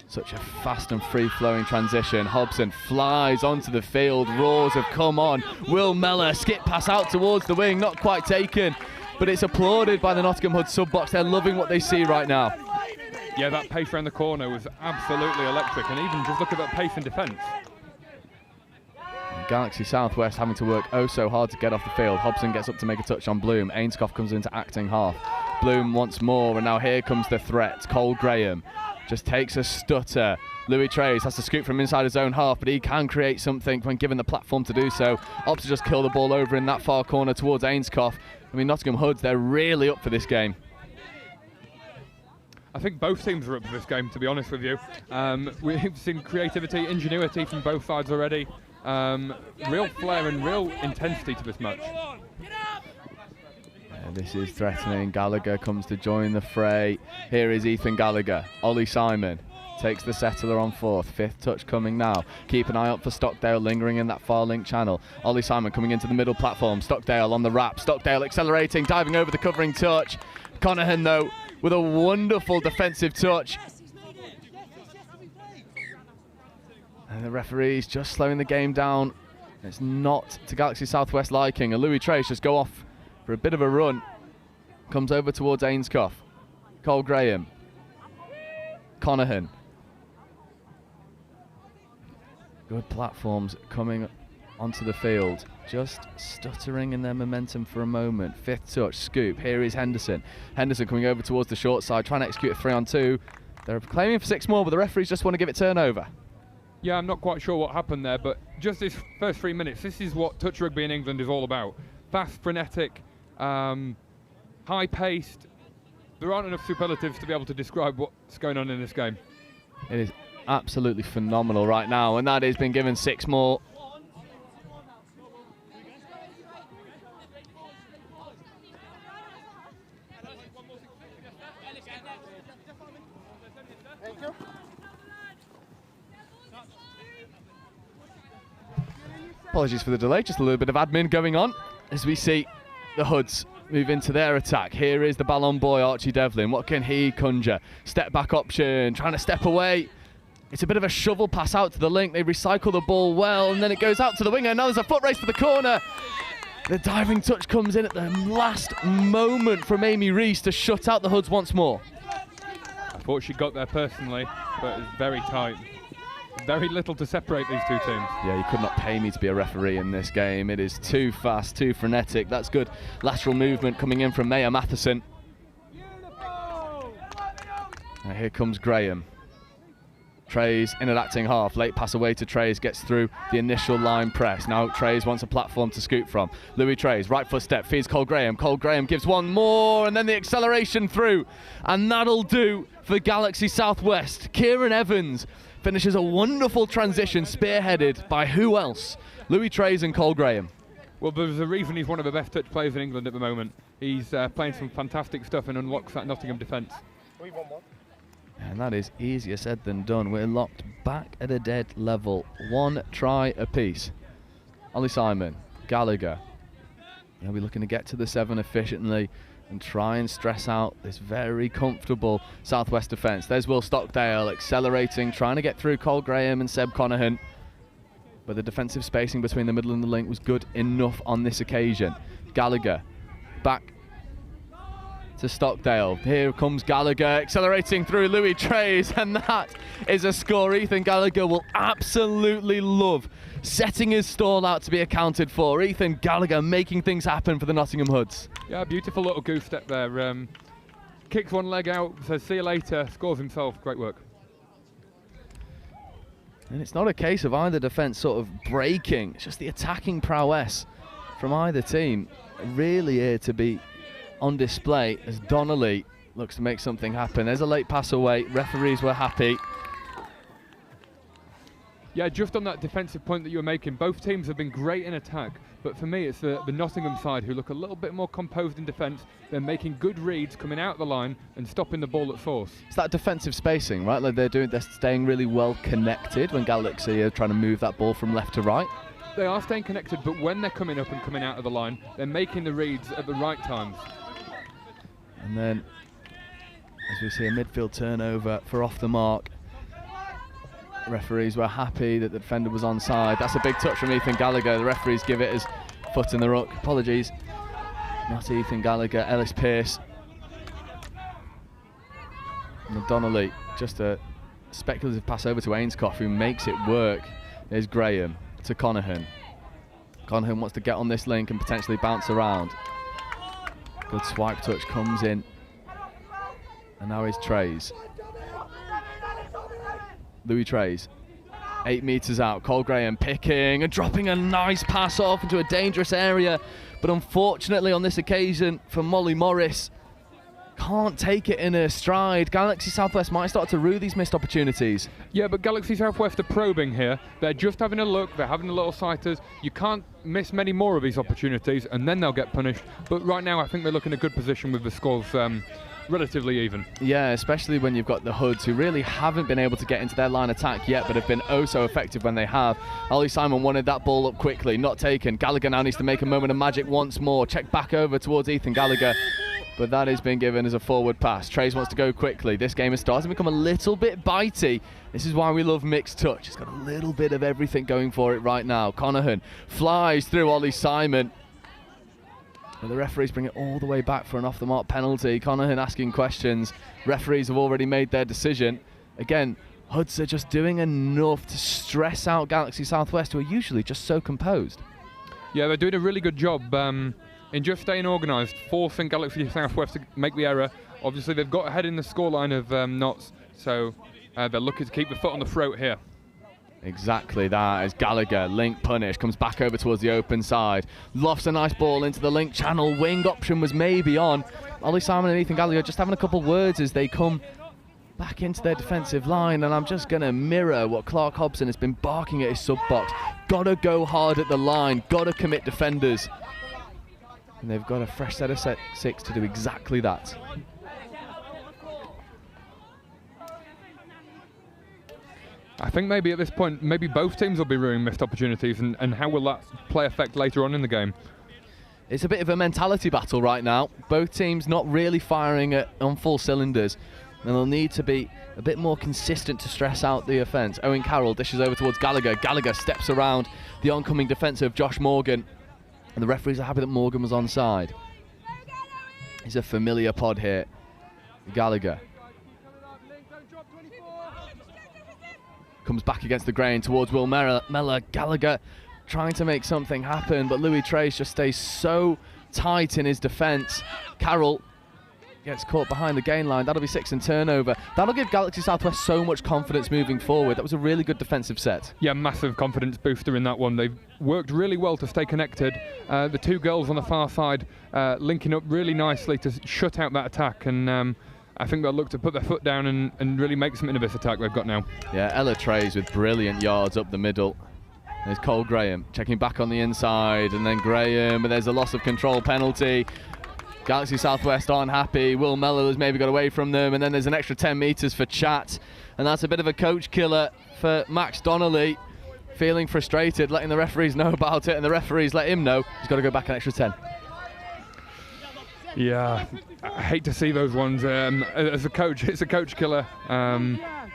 Such a fast and free-flowing transition. Hobson flies onto the field. Roars have come on. Will Mellor, skip pass out towards the wing. Not quite taken, but it's applauded by the Nottingham Hood sub-box. They're loving what they see right now. Yeah, that pace around the corner was absolutely electric, and even just look at that pace in defence. Galaxy Southwest having to work oh so hard to get off the field. Hobson gets up to make a touch on Bloom. Ainscough comes into acting half. Bloom once more, and now here comes the threat. Cole Graham just takes a stutter. Louis Trays has to scoop from inside his own half, but he can create something when given the platform to do so. Opts to just kill the ball over in that far corner towards Ainscough. I mean, Nottingham Hoods, they're really up for this game. I think both teams are up for this game, to be honest with you. We've seen creativity, ingenuity from both sides already. Real flair and real intensity to this match. This is threatening. Gallagher comes to join the fray. Here is Ethan Gallagher. Ollie Simon takes the settler on 4th. 5th touch coming now. Keep an eye out for Stockdale lingering in that far link channel. Ollie Simon coming into the middle platform. Stockdale on the wrap. Stockdale accelerating, diving over the covering touch. Conahan, though, with a wonderful defensive touch. And the referee's just slowing the game down. It's not to Galaxy Southwest liking. And Louis Trace just go off for a bit of a run. Comes over towards Ainscough. Cole Graham. Conahan. Good platforms coming onto the field. Just stuttering in their momentum for a moment. 5th touch, scoop. Here is Henderson. Henderson coming over towards the short side, trying to execute a 3-on-2. They're claiming for 6 more, but the referees just want to give it turnover. Yeah, I'm not quite sure what happened there, but just this first 3 minutes, this is what touch rugby in England is all about. Fast, frenetic, high-paced. There aren't enough superlatives to be able to describe what's going on in this game. It is absolutely phenomenal right now, and that has been given 6 more. Apologies for the delay, just a little bit of admin going on as we see the Hoods move into their attack. Here is the Ballon boy, Archie Devlin. What can he conjure? Step back option, trying to step away. It's a bit of a shovel pass out to the link. They recycle the ball well, and then it goes out to the winger. Now there's a foot race to the corner. The diving touch comes in at the last moment from Amy Reese to shut out the Hoods once more. I thought she got there personally, but it's very tight. Very little to separate these two teams. Yeah, you could not pay me to be a referee in this game. It is too fast, too frenetic. That's good lateral movement coming in from Maya Matheson. Now here comes Graham. Trays in at acting half. Late pass away to Trays, gets through the initial line press. Now Trays wants a platform to scoot from. Louis Trays, right foot step, feeds Cole Graham. Cole Graham gives one more, and then the acceleration through. And that'll do for Galaxy Southwest. Kieran Evans finishes a wonderful transition, spearheaded by who else? Louis Trays and Cole Graham. Well, there's a reason he's one of the best touch players in England at the moment. He's playing some fantastic stuff and unlocks that Nottingham defence. And that is easier said than done. We're locked back at a dead level. One try apiece. Ollie Simon, Gallagher. He'll be looking to get to the 7 efficiently and try and stress out this very comfortable Southwest defence. There's Will Stockdale accelerating, trying to get through Cole Graham and Seb Conahan. But the defensive spacing between the middle and the link was good enough on this occasion. Gallagher back to Stockdale. Here comes Gallagher accelerating through Louis Trays, and that is a score Ethan Gallagher will absolutely love, setting his stall out to be accounted for. Ethan Gallagher making things happen for the Nottingham Hoods. Yeah, beautiful little goof step there. Kicks one leg out, says see you later, scores himself. Great work. And it's not a case of either defence sort of breaking, it's just the attacking prowess from either team really here to be on display as Donnelly looks to make something happen. There's a late pass away, referees were happy. Yeah, just on that defensive point that you were making, both teams have been great in attack, but for me it's the Nottingham side who look a little bit more composed in defence. They're making good reads, coming out the line and stopping the ball at source. It's that defensive spacing, right? Like they're staying really well connected when Galaxy are trying to move that ball from left to right. They are staying connected, but when they're coming up and coming out of the line, they're making the reads at the right times. And then, as we see a midfield turnover for off the mark, referees were happy that the defender was onside. That's a big touch from Ethan Gallagher. The referees give it as foot in the ruck. Apologies. Not Ethan Gallagher, Ellis Pearce. And Donnelly, just a speculative pass over to Ainscough, who makes it work. There's Graham to Conahan. Conahan wants to get on this link and potentially bounce around. Good swipe touch comes in. And now is Trays. Louis Trays, 8 metres out. Cole Graham picking and dropping a nice pass off into a dangerous area. But unfortunately on this occasion for Molly Morris, can't take it in her stride. Galaxy Southwest might start to rue these missed opportunities. Yeah, but Galaxy Southwest are probing here. They're just having a look, they're having a little sighters. You can't miss many more of these opportunities and then they'll get punished. But right now I think they're looking in a good position with the scores relatively even. Yeah, especially when you've got the Hoods who really haven't been able to get into their line attack yet, but have been oh so effective when they have. Ollie Simon wanted that ball up quickly, not taken. Gallagher now needs to make a moment of magic once more. Check back over towards Ethan Gallagher. But that has been given as a forward pass. Trays wants to go quickly. This game is starting to become a little bit bitey. This is why we love mixed touch. It's got a little bit of everything going for it right now. Conahan flies through Ollie Simon. But the referees bring it all the way back for an off-the-mark penalty. Conahan asking questions. Referees have already made their decision. Again, Hoods are just doing enough to stress out Galaxy Southwest, who are usually just so composed. Yeah, they're doing a really good job. In just staying organised, forcing Galaxy Southwest to make the error. Obviously, they've got ahead in the scoreline of Notts, so they're looking to keep the foot on the throat here. Exactly that, as Gallagher, link punish, comes back over towards the open side. Lofts a nice ball into the link channel. Wing option was maybe on. Ollie Simon and Ethan Gallagher just having a couple words as they come back into their defensive line, and I'm just going to mirror what Clark Hobson has been barking at his sub-box. Got to go hard at the line, got to commit defenders. And they've got a fresh set of six to do exactly that. I think maybe at this point, maybe both teams will be ruining missed opportunities, and how will that play effect later on in the game? It's a bit of a mentality battle right now. Both teams not really firing on full cylinders, and they'll need to be a bit more consistent to stress out the offence. Owen Carroll dishes over towards Gallagher. Gallagher steps around the oncoming defence of Josh Morgan, and the referees are happy that Morgan was onside. He's a familiar pod here. Gallagher comes back against the grain towards Will Mellor. Gallagher trying to make something happen, but Louis Trace just stays so tight in his defence. Carroll gets caught behind the gain line. That'll be 6 and turnover. That'll give Galaxy Southwest so much confidence moving forward. That was a really good defensive set. Yeah, massive confidence booster in that one. They've worked really well to stay connected. The two girls on the far side linking up really nicely to shut out that attack, and I think they'll look to put their foot down and really make something of this attack they've got now. Yeah, Ella Trays with brilliant yards up the middle. There's Cole Graham checking back on the inside, and then Graham, but there's a loss of control penalty. Galaxy Southwest aren't happy. Will Mellor has maybe got away from them, and then there's an extra 10 metres for Chat, and that's a bit of a coach killer for Max Donnelly, feeling frustrated, letting the referees know about it, and the referees let him know he's got to go back an extra 10. Yeah, I hate to see those ones. As a coach, it's a coach killer.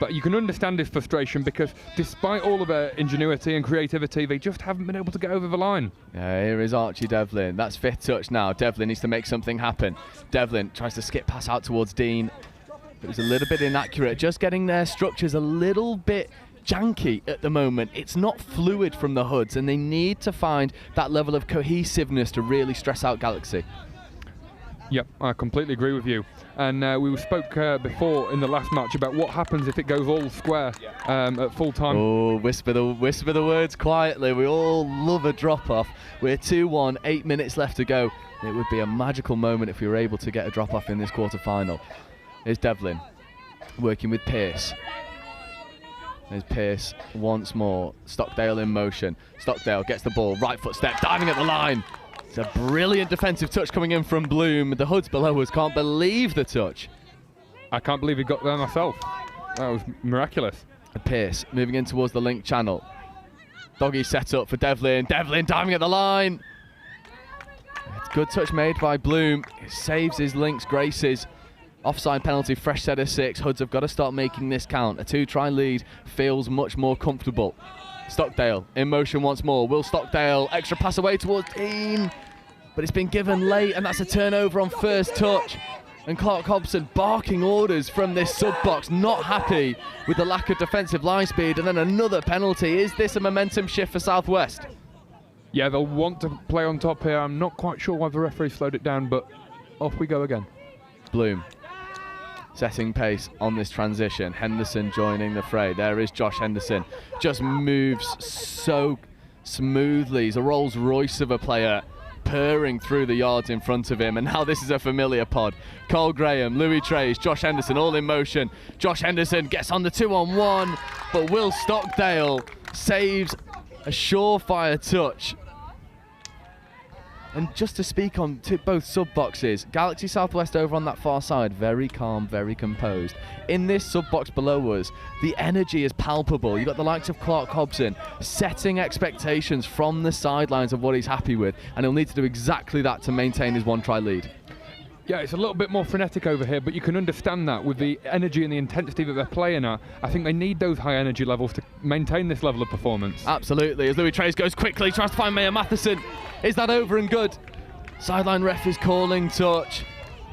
But you can understand his frustration, because despite all of their ingenuity and creativity, they just haven't been able to get over the line. Yeah, here is Archie Devlin. That's 5th touch now. Devlin needs to make something happen. Devlin tries to skip pass out towards Dean. It was a little bit inaccurate. Just getting their structures a little bit janky at the moment. It's not fluid from the hoods, and they need to find that level of cohesiveness to really stress out Galaxy. Yep, I completely agree with you. And we spoke before in the last match about what happens if it goes all square at full time. Oh, whisper the words quietly. We all love a drop-off. We're 2-1, 8 minutes left to go. It would be a magical moment if we were able to get a drop-off in this quarter-final. Here's Devlin working with Pearce. There's Pearce once more. Stockdale in motion. Stockdale gets the ball, right foot step, diving at the line. It's a brilliant defensive touch coming in from Bloom. The hoods below us can't believe the touch. I can't believe he got there myself. That was miraculous. Pearce moving in towards the link channel. Doggy set up for Devlin. Devlin diving at the line. It's good touch made by Bloom. It saves his links graces. Offside penalty, fresh set of 6. Hoods have got to start making this count. A 2-try lead feels much more comfortable. Stockdale in motion once more. Will Stockdale extra pass away towards Dean, but it's been given late, and that's a turnover on first touch. And Clark Hobson barking orders from this sub-box, not happy with the lack of defensive line speed, and then another penalty. Is this a momentum shift for Southwest? Yeah, they'll want to play on top here. I'm not quite sure why the referee slowed it down, but off we go again. Bloom setting pace on this transition. Henderson joining the fray. There is Josh Henderson. Just moves so smoothly. He's a Rolls Royce of a player, purring through the yards in front of him. And now this is a familiar pod. Cole Graham, Louis Trace, Josh Henderson all in motion. Josh Henderson gets on the 2-on-1, but Will Stockdale saves a surefire touch. And just to speak on both sub-boxes, Galaxy Southwest over on that far side, very calm, very composed. In this sub-box below us, the energy is palpable. You've got the likes of Clark Hobson setting expectations from the sidelines of what he's happy with, and he'll need to do exactly that to maintain his 1-try lead. Yeah, it's a little bit more frenetic over here, but you can understand that with the energy and the intensity that they're playing at. I think they need those high energy levels to maintain this level of performance. Absolutely, as Louis Trace goes quickly, tries to find Mayer Matheson. Is that over and good? Sideline ref is calling touch.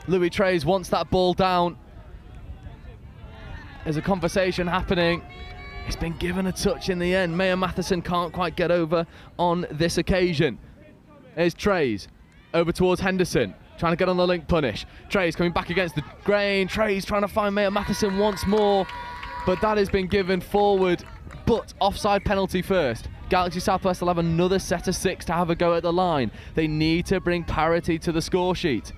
Louis Trace wants that ball down. There's a conversation happening. It's been given a touch in the end. Mayer Matheson can't quite get over on this occasion. There's Trace over towards Henderson, trying to get on the link punish. Trace coming back against the grain. Trace trying to find Mayer Matheson once more, but that has been given forward. But offside penalty first. Galaxy Southwest will have another set of 6 to have a go at the line. They need to bring parity to the score sheet.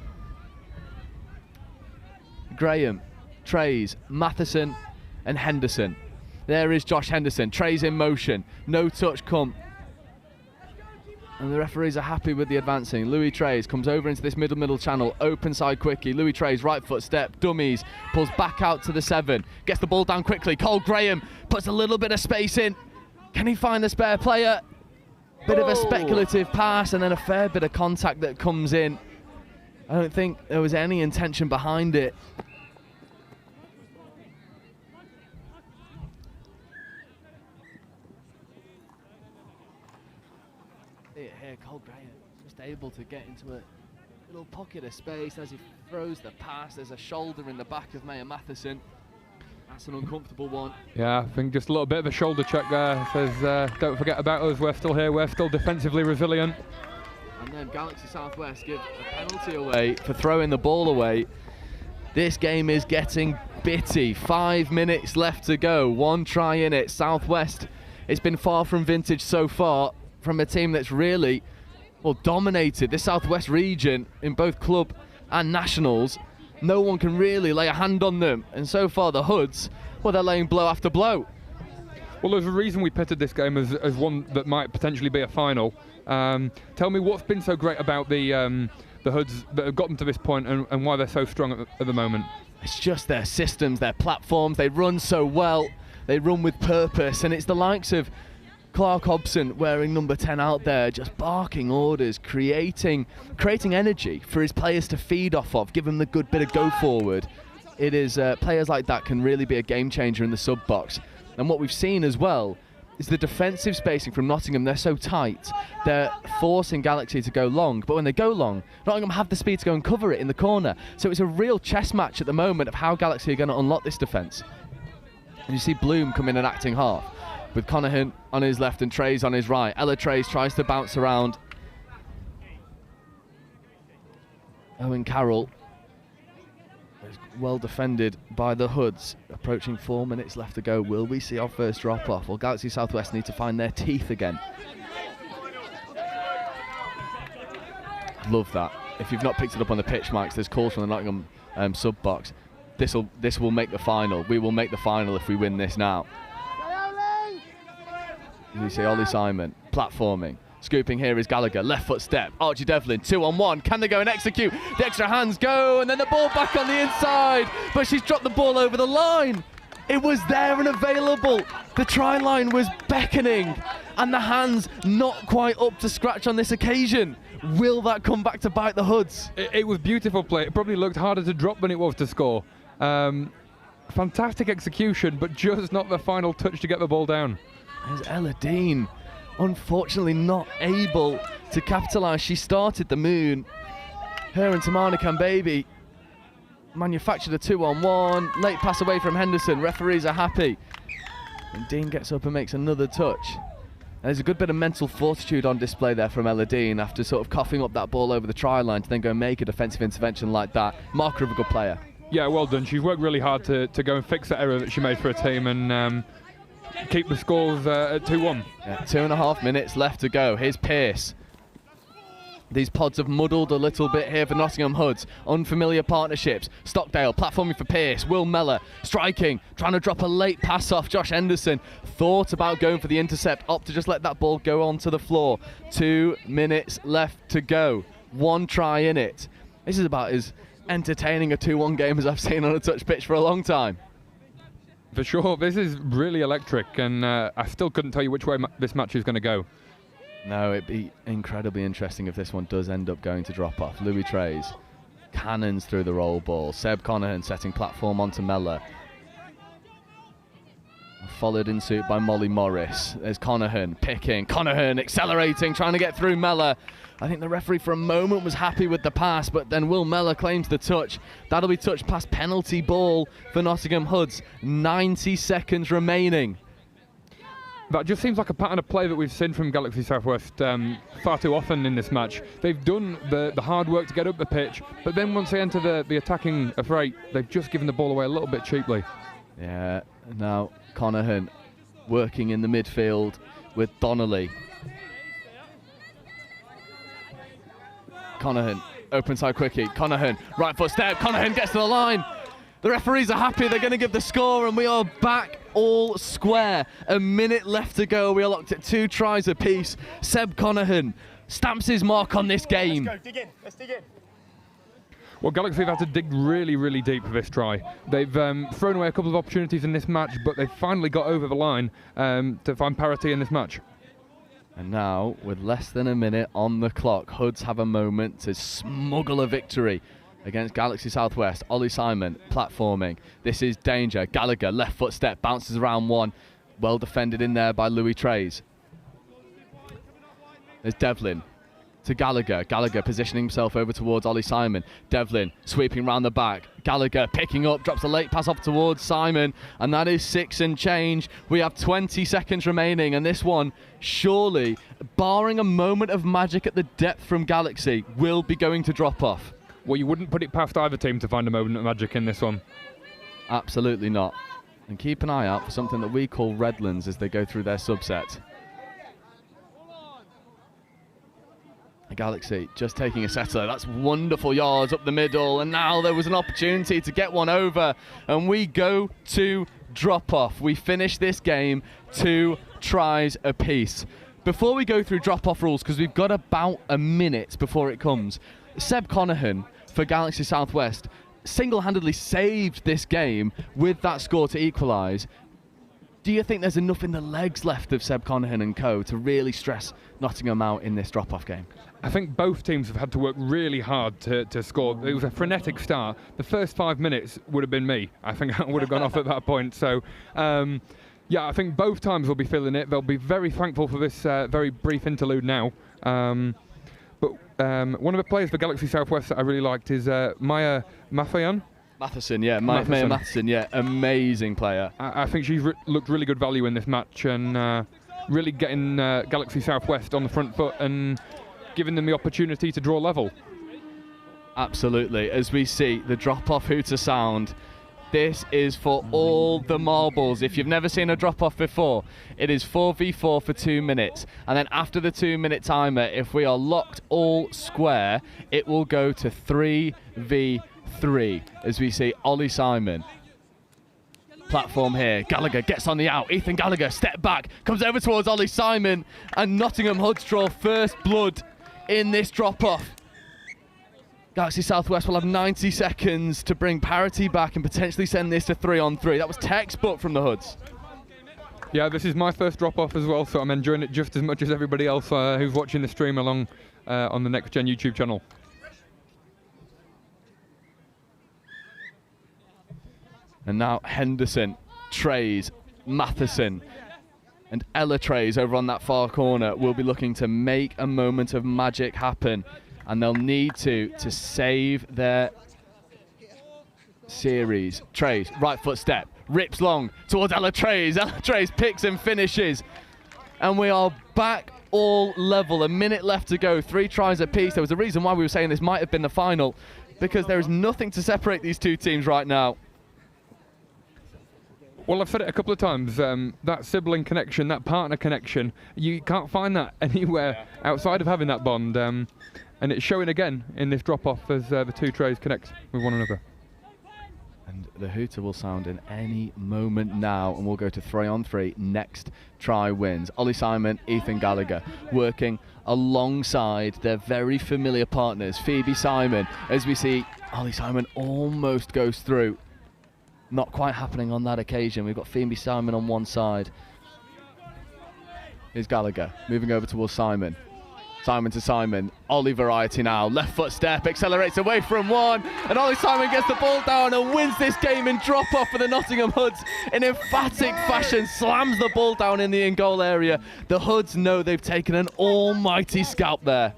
Graham, Trays, Matheson and Henderson. There is Josh Henderson. Trays in motion. No touch come. And the referees are happy with the advancing. Louis Trays comes over into this middle channel, open side quickie. Louis Trays, right foot step, dummies, pulls back out to the 7, gets the ball down quickly. Cole Graham puts a little bit of space in. Can he find the spare player? Bit of a speculative pass and then a fair bit of contact that comes in. I don't think there was any intention behind it. Here, Cole Graham just able to get into a little pocket of space as he throws the pass. There's a shoulder in the back of Mayer Matheson. That's an uncomfortable one. Yeah, I think just a little bit of a shoulder check there. Says, don't forget about us, we're still here, we're still defensively resilient. And then Galaxy Southwest give a penalty away for throwing the ball away. This game is getting bitty. 5 minutes left to go. 1 try in it. Southwest, it's been far from vintage so far from a team that's really, well, dominated this Southwest region in both club and nationals. No one can really lay a hand on them. And so far the Hoods, well, they're laying blow after blow. Well, there's a reason we pitted this game as one that might potentially be a final. Tell me what's been so great about the Hoods that have got them to this point and why they're so strong at the moment. It's just their systems, their platforms. They run so well. They run with purpose. And it's the likes of Clark Hobson wearing number 10 out there, just barking orders, creating energy for his players to feed off of, give them the good bit of go forward. It is players like that can really be a game changer in the sub box. And what we've seen as well is the defensive spacing from Nottingham. They're so tight, they're forcing Galaxy to go long, but when they go long, Nottingham have the speed to go and cover it in the corner. So it's a real chess match at the moment of how Galaxy are going to unlock this defence. And you see Bloom come in and acting half, with Conahan on his left and Trays on his right. Ella Trays tries to bounce around. Owen Carroll is well defended by the Hoods. Approaching 4 minutes left to go. Will we see our first drop off? Well, Galaxy Southwest need to find their teeth again. Love that. If you've not picked it up on the pitch mics, there's calls from the Nottingham sub box. This will make the final. We will make the final if we win this now. You see Ollie Simon platforming. Scooping here is Gallagher. Left foot step. Archie Devlin 2-on-1. Can they go and execute? The extra hands go, and then the ball back on the inside. But she's dropped the ball over the line. It was there and available. The try line was beckoning, and the hands not quite up to scratch on this occasion. Will that come back to bite the Hoods? It was beautiful play. It probably looked harder to drop than it was to score. Fantastic execution, but just not the final touch to get the ball down. There's Ella Dean, unfortunately not able to capitalise. She started the moon. Her and Tamana Kambaby manufactured a 2-on-1. Late pass away from Henderson. Referees are happy. And Dean gets up and makes another touch. And there's a good bit of mental fortitude on display there from Ella Dean after sort of coughing up that ball over the try line to then go and make a defensive intervention like that. Marker of a good player. Yeah, well done. She's worked really hard to go and fix that error that she made for her team and keep the scores at 2-1. Yeah, 2.5 minutes left to go. Here's Pearce. These pods have muddled a little bit here for Nottingham Hoods. Unfamiliar partnerships. Stockdale platforming for Pearce. Will Meller striking, trying to drop a late pass off Josh Henderson. Thought about going for the intercept, opt to just let that ball go onto the floor. 2 minutes left to go. 1 try in it. This is about as entertaining a 2-1 game as I've seen on a touch pitch for a long time. For sure, this is really electric, and I still couldn't tell you which way this match is going to go. No, it'd be incredibly interesting if this one does end up going to drop off. Louis Trays cannons through the roll ball. Seb Conahan setting platform onto Meller. Followed in suit by Molly Morris. There's Conahan picking. Conahan accelerating, trying to get through Meller. I think the referee for a moment was happy with the pass, but then Will Meller claims the touch. That'll be touched past penalty ball for Nottingham Hoods. 90 seconds remaining. That just seems like a pattern of play that we've seen from Galaxy Southwest far too often in this match. They've done the hard work to get up the pitch, but then once they enter the attacking fray, they've just given the ball away a little bit cheaply. Yeah, now Conahan working in the midfield with Donnelly. Conahan, open side quickie. Conahan, right foot step. Conahan gets to the line. The referees are happy. They're going to give the score, and we are back all square. A minute left to go. We are locked at 2 tries apiece. Seb Conahan stamps his mark on this game. Let's go, dig in. Let's dig in. Well, Galaxy have had to dig really, really deep for this try. They've thrown away a couple of opportunities in this match, but they've finally got over the line to find parity in this match. And now, with less than a minute on the clock, Hoods have a moment to smuggle a victory against Galaxy Southwest. Ollie Simon platforming. This is danger. Gallagher, left foot step, bounces around one. Well defended in there by Louis Trays. There's Devlin to Gallagher. Gallagher positioning himself over towards Ollie Simon. Devlin sweeping round the back. Gallagher picking up, drops a late pass off towards Simon, and that is 6 and change. We have 20 seconds remaining, and this one, surely, barring a moment of magic at the depth from Galaxy, will be going to drop off. Well, you wouldn't put it past either team to find a moment of magic in this one. Absolutely not. And keep an eye out for something that we call Redlands as they go through their subset. Galaxy just taking a settler. That's wonderful yards up the middle, and now there was an opportunity to get one over, and we go to drop off. We finish this game 2 tries apiece. Before we go through drop off rules, because we've got about a minute before it comes, Seb Conahan for Galaxy Southwest single-handedly saved this game with that score to equalise. Do you think there's enough in the legs left of Seb Conahan and co to really stress Nottingham out in this drop-off game? I think both teams have had to work really hard to score. It was a frenetic start. The first 5 minutes would have been me. I think I would have gone off at that point. So, yeah, I think both times will be feeling it. They'll be very thankful for this very brief interlude now. But one of the players for Galaxy Southwest that I really liked is Maya Matheson. Matheson, yeah, Maya Matheson, yeah, amazing player. I think she's looked really good value in this match, and really getting Galaxy Southwest on the front foot and giving them the opportunity to draw level. Absolutely. As we see the drop-off hooter sound, this is for all the marbles. If you've never seen a drop-off before, it is 4v4 for 2 minutes. And then after the 2-minute timer, if we are locked all square, it will go to 3v3. As we see Ollie Simon platform here. Gallagher gets on the out. Ethan Gallagher, step back, comes over towards Ollie Simon, and Nottingham Hoods draw first blood in this drop-off. Galaxy Southwest will have 90 seconds to bring parity back and potentially send this to 3-on-3. That was textbook from the Hoods. Yeah, this is my first drop-off as well, so I'm enjoying it just as much as everybody else who's watching the stream along on the Next Gen YouTube channel. And now Henderson, Trays, Matheson, and Ella Trays over on that far corner will be looking to make a moment of magic happen. And they'll need to save their series. Trays, right foot step, rips long towards Ella Trays. Ella Trays picks and finishes. And we are back all level. A minute left to go, 3 tries apiece. There was a reason why we were saying this might have been the final, because there is nothing to separate these two teams right now. Well, I've said it a couple of times, that sibling connection, that partner connection, you can't find that anywhere outside of having that bond. And it's showing again in this drop-off as the 2 trays connect with one another. And the hooter will sound in any moment now, and we'll go to 3-on-3. Next try wins. Ollie Simon, Ethan Gallagher, working alongside their very familiar partners, Phoebe Simon, as we see Ollie Simon almost goes through. Not quite happening on that occasion. We've got Phoebe Simon on one side. Here's Gallagher moving over towards Simon. Simon to Simon. Ollie variety now. Left foot step, accelerates away from one, and Ollie Simon gets the ball down and wins this game in drop off for the Nottingham Hoods in emphatic fashion. Slams the ball down in the in-goal area. The Hoods know they've taken an almighty scalp there.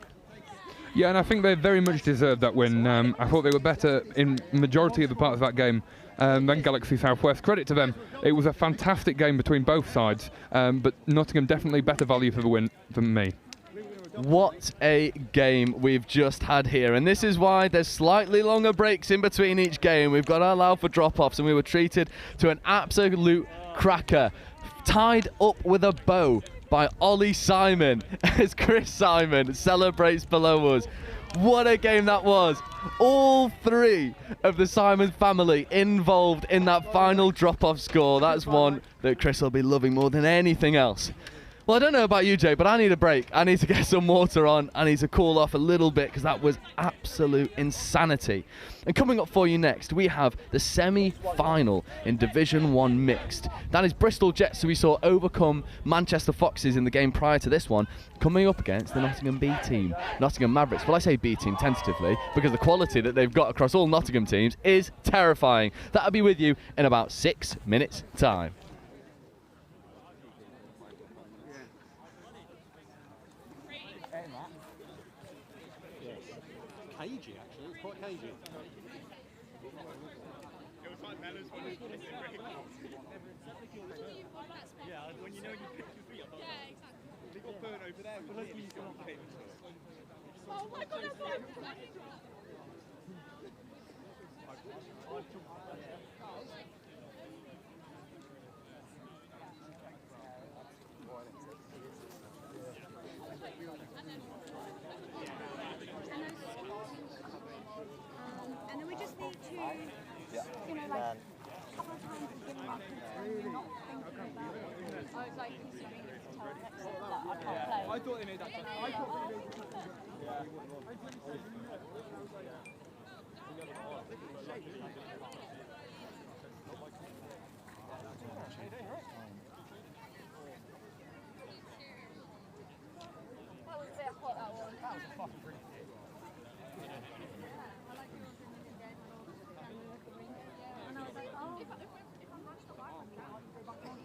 Yeah, and I think they very much deserved that win. I thought they were better in majority of the parts of that game than Galaxy Southwest. Credit to them. It was a fantastic game between both sides, but Nottingham definitely better value for the win than me. What a game we've just had here, and this is why there's slightly longer breaks in between each game. We've got to allow for drop-offs, and we were treated to an absolute cracker, tied up with a bow by Ollie Simon as Chris Simon celebrates below us. What a game that was. All 3 of the Simon family involved in that final drop-off score. That's one that Chris will be loving more than anything else. Well, I don't know about you, Jay, but I need a break. I need to get some water on. I need to cool off a little bit because that was absolute insanity. And coming up for you next, we have the semi-final in Division 1 Mixed. That is Bristol Jets, who we saw overcome Manchester Foxes in the game prior to this one, coming up against the Nottingham B team, Nottingham Mavericks. Well, I say B team tentatively because the quality that they've got across all Nottingham teams is terrifying. That'll be with you in about 6 minutes' time. Cagey, actually. It's quite cagey. It was like Mellors when he was Yeah, when you know you pick your feet up. Yeah, exactly. They got burn over there. But look, he's got kicked. Oh my god, that's like... And then we just need to, you know, like, a couple of times give them up and not thinking about it. I was like, you need to tell next that I can't play. I thought they made that. I thought they made that. That was a bit hot, that one. That was fucking brilliant. I like your opinion again. And I was like, oh, if I'm rushed to life, I'll go back on.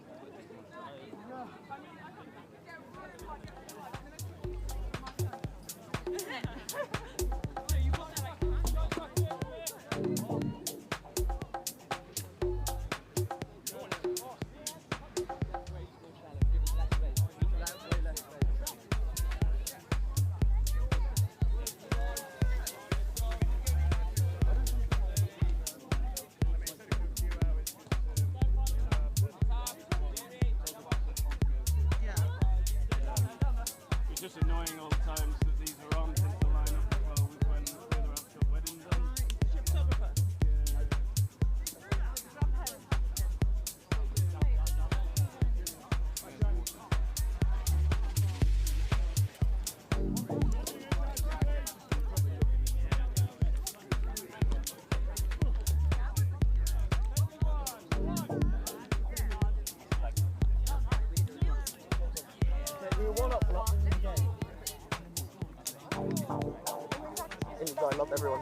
It's just annoying all the times that these are on since the lineup as well with when the other have got weddings on. I love everyone.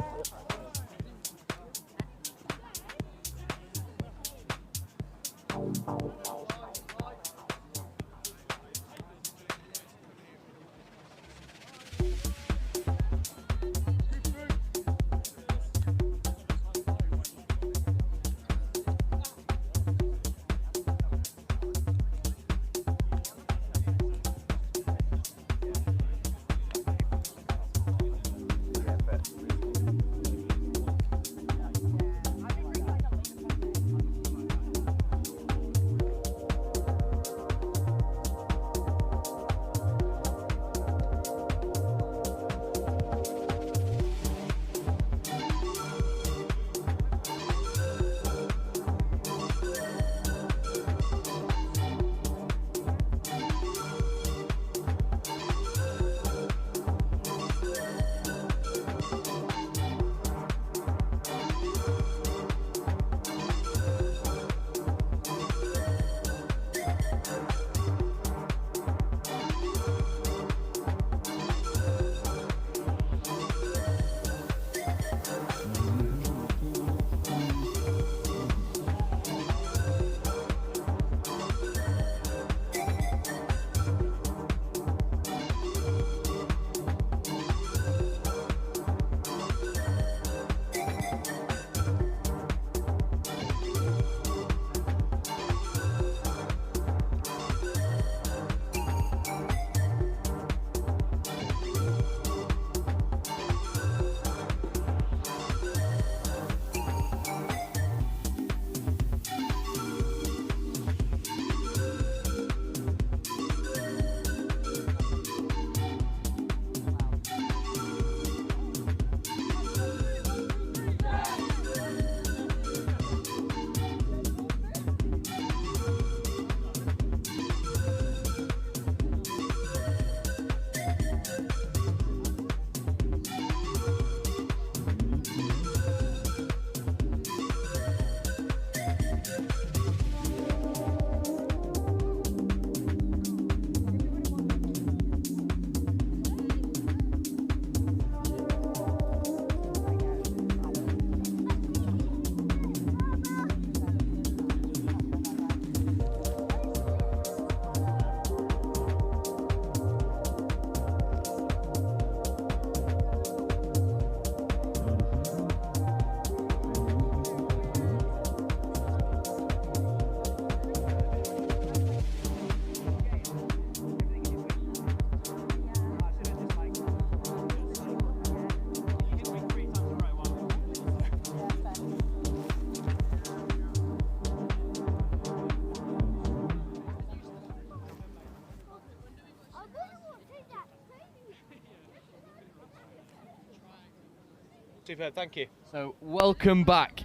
Superb, thank you. So welcome back.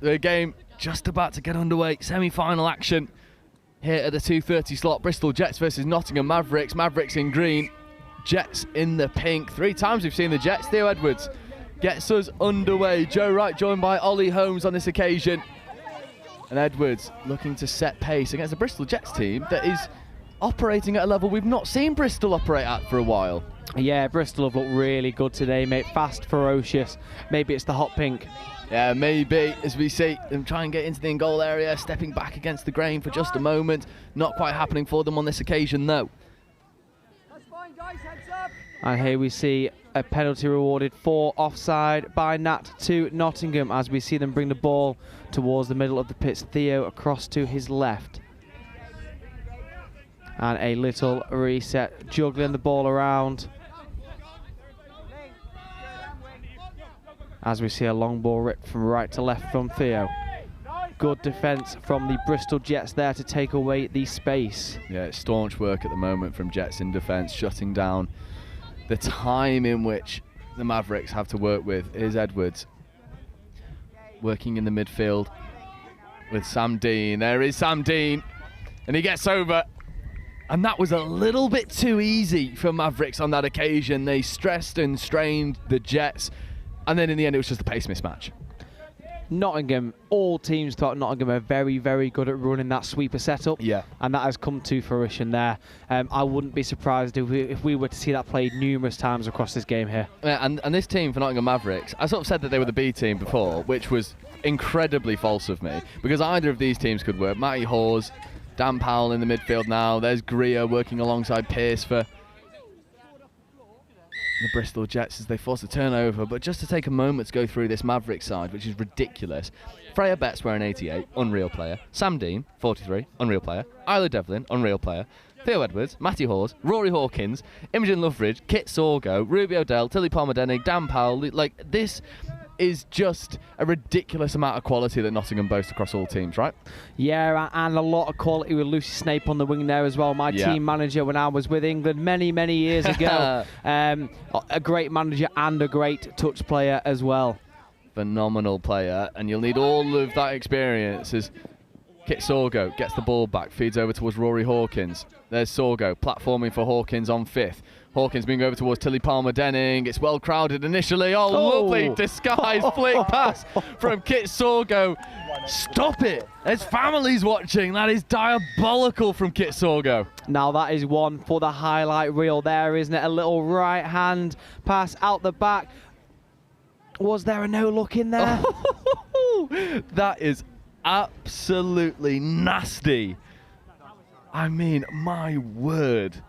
The game just about to get underway. Semi-final action here at the 2:30 slot. Bristol Jets versus Nottingham Mavericks. Mavericks in green, Jets in the pink. 3 times we've seen the Jets. Theo Edwards gets us underway. Joe Wright joined by Ollie Holmes on this occasion. And Edwards looking to set pace against the Bristol Jets team that is operating at a level we've not seen Bristol operate at for a while. Yeah, Bristol have looked really good today, mate. Fast, ferocious. Maybe it's the hot pink. Yeah, maybe, as we see them try and get into the in-goal area, stepping back against the grain for just a moment. Not quite happening for them on this occasion, though. That's fine, guys, heads up. And here we see a penalty rewarded for offside by Nat to Nottingham as we see them bring the ball towards the middle of the pitch. Theo across to his left. And a little reset, juggling the ball around. As we see a long ball ripped from right to left from Theo. Good defence from the Bristol Jets there to take away the space. Yeah, it's staunch work at the moment from Jets in defence, shutting down the time in which the Mavericks have to work with. Is Edwards working in the midfield with Sam Dean. There is Sam Dean, and he gets over. And that was a little bit too easy for Mavericks on that occasion. They stressed and strained the Jets, and then in the end it was just a pace mismatch. Nottingham, all teams throughout Nottingham are very, very good at running that sweeper setup. Yeah. And that has come to fruition there. I wouldn't be surprised if we were to see that played numerous times across this game here. Yeah, and this team for Nottingham Mavericks, I sort of said that they were the B team before, which was incredibly false of me, because either of these teams could work. Matty Hawes, Dan Powell in the midfield now. There's Greer working alongside Pearce for the Bristol Jets as they force a turnover. But just to take a moment to go through this Maverick side, which is ridiculous. Freya Betts wearing 88, unreal player. Sam Dean, 43, unreal player. Isla Devlin, unreal player. Theo Edwards, Matty Hawes, Rory Hawkins, Imogen Loveridge, Kit Sorgo, Ruby O'Dell, Tilly Palmer-Denning, Dan Powell. Like, this is just a ridiculous amount of quality that Nottingham boasts across all teams, right? Yeah, and a lot of quality with Lucy Snape on the wing there as well. My team manager when I was with England many, many years ago. A great manager and a great touch player as well. Phenomenal player, and you'll need all of that experience as Kit Sorgo gets the ball back, feeds over towards Rory Hawkins. There's Sorgo, platforming for Hawkins on 5th. Hawkins moving over towards Tilly Palmer-Denning. It's well crowded initially. Oh, lovely disguised flick pass from Kit Sorgo. Stop it. There's families watching. That is diabolical from Kit Sorgo. Now that is one for the highlight reel there, isn't it? A little right hand pass out the back. Was there a no look in there? That is absolutely nasty. I mean, my word.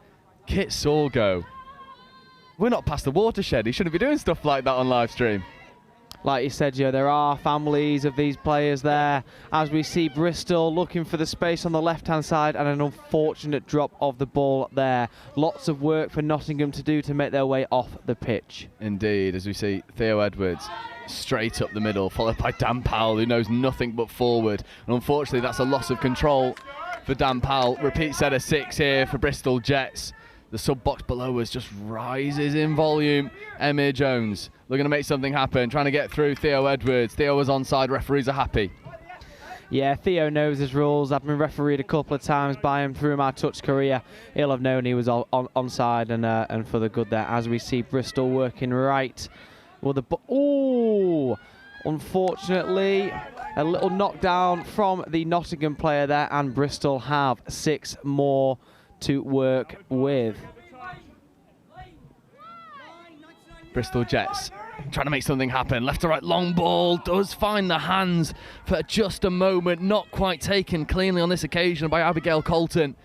Kit Sorgo. We're not past the watershed. He shouldn't be doing stuff like that on live stream. Like you said, Joe, there are families of these players there. As we see Bristol looking for the space on the left-hand side and an unfortunate drop of the ball there. Lots of work for Nottingham to do to make their way off the pitch. Indeed, as we see Theo Edwards straight up the middle, followed by Dan Powell, who knows nothing but forward. And unfortunately, that's a loss of control for Dan Powell. Repeat set of 6 here for Bristol Jets. The sub-box below us just rises in volume. Emir Jones looking to make something happen, trying to get through Theo Edwards. Theo was onside, referees are happy. Yeah, Theo knows his rules. I've been refereed a couple of times by him through my touch career. He'll have known he was onside and for the good there. As we see Bristol working right. Well, ooh! Unfortunately, a little knockdown from the Nottingham player there, and Bristol have 6 more to work with. Bristol Jets trying to make something happen. Left to right, long ball. Does find the hands for just a moment. Not quite taken cleanly on this occasion by Abigail Colton.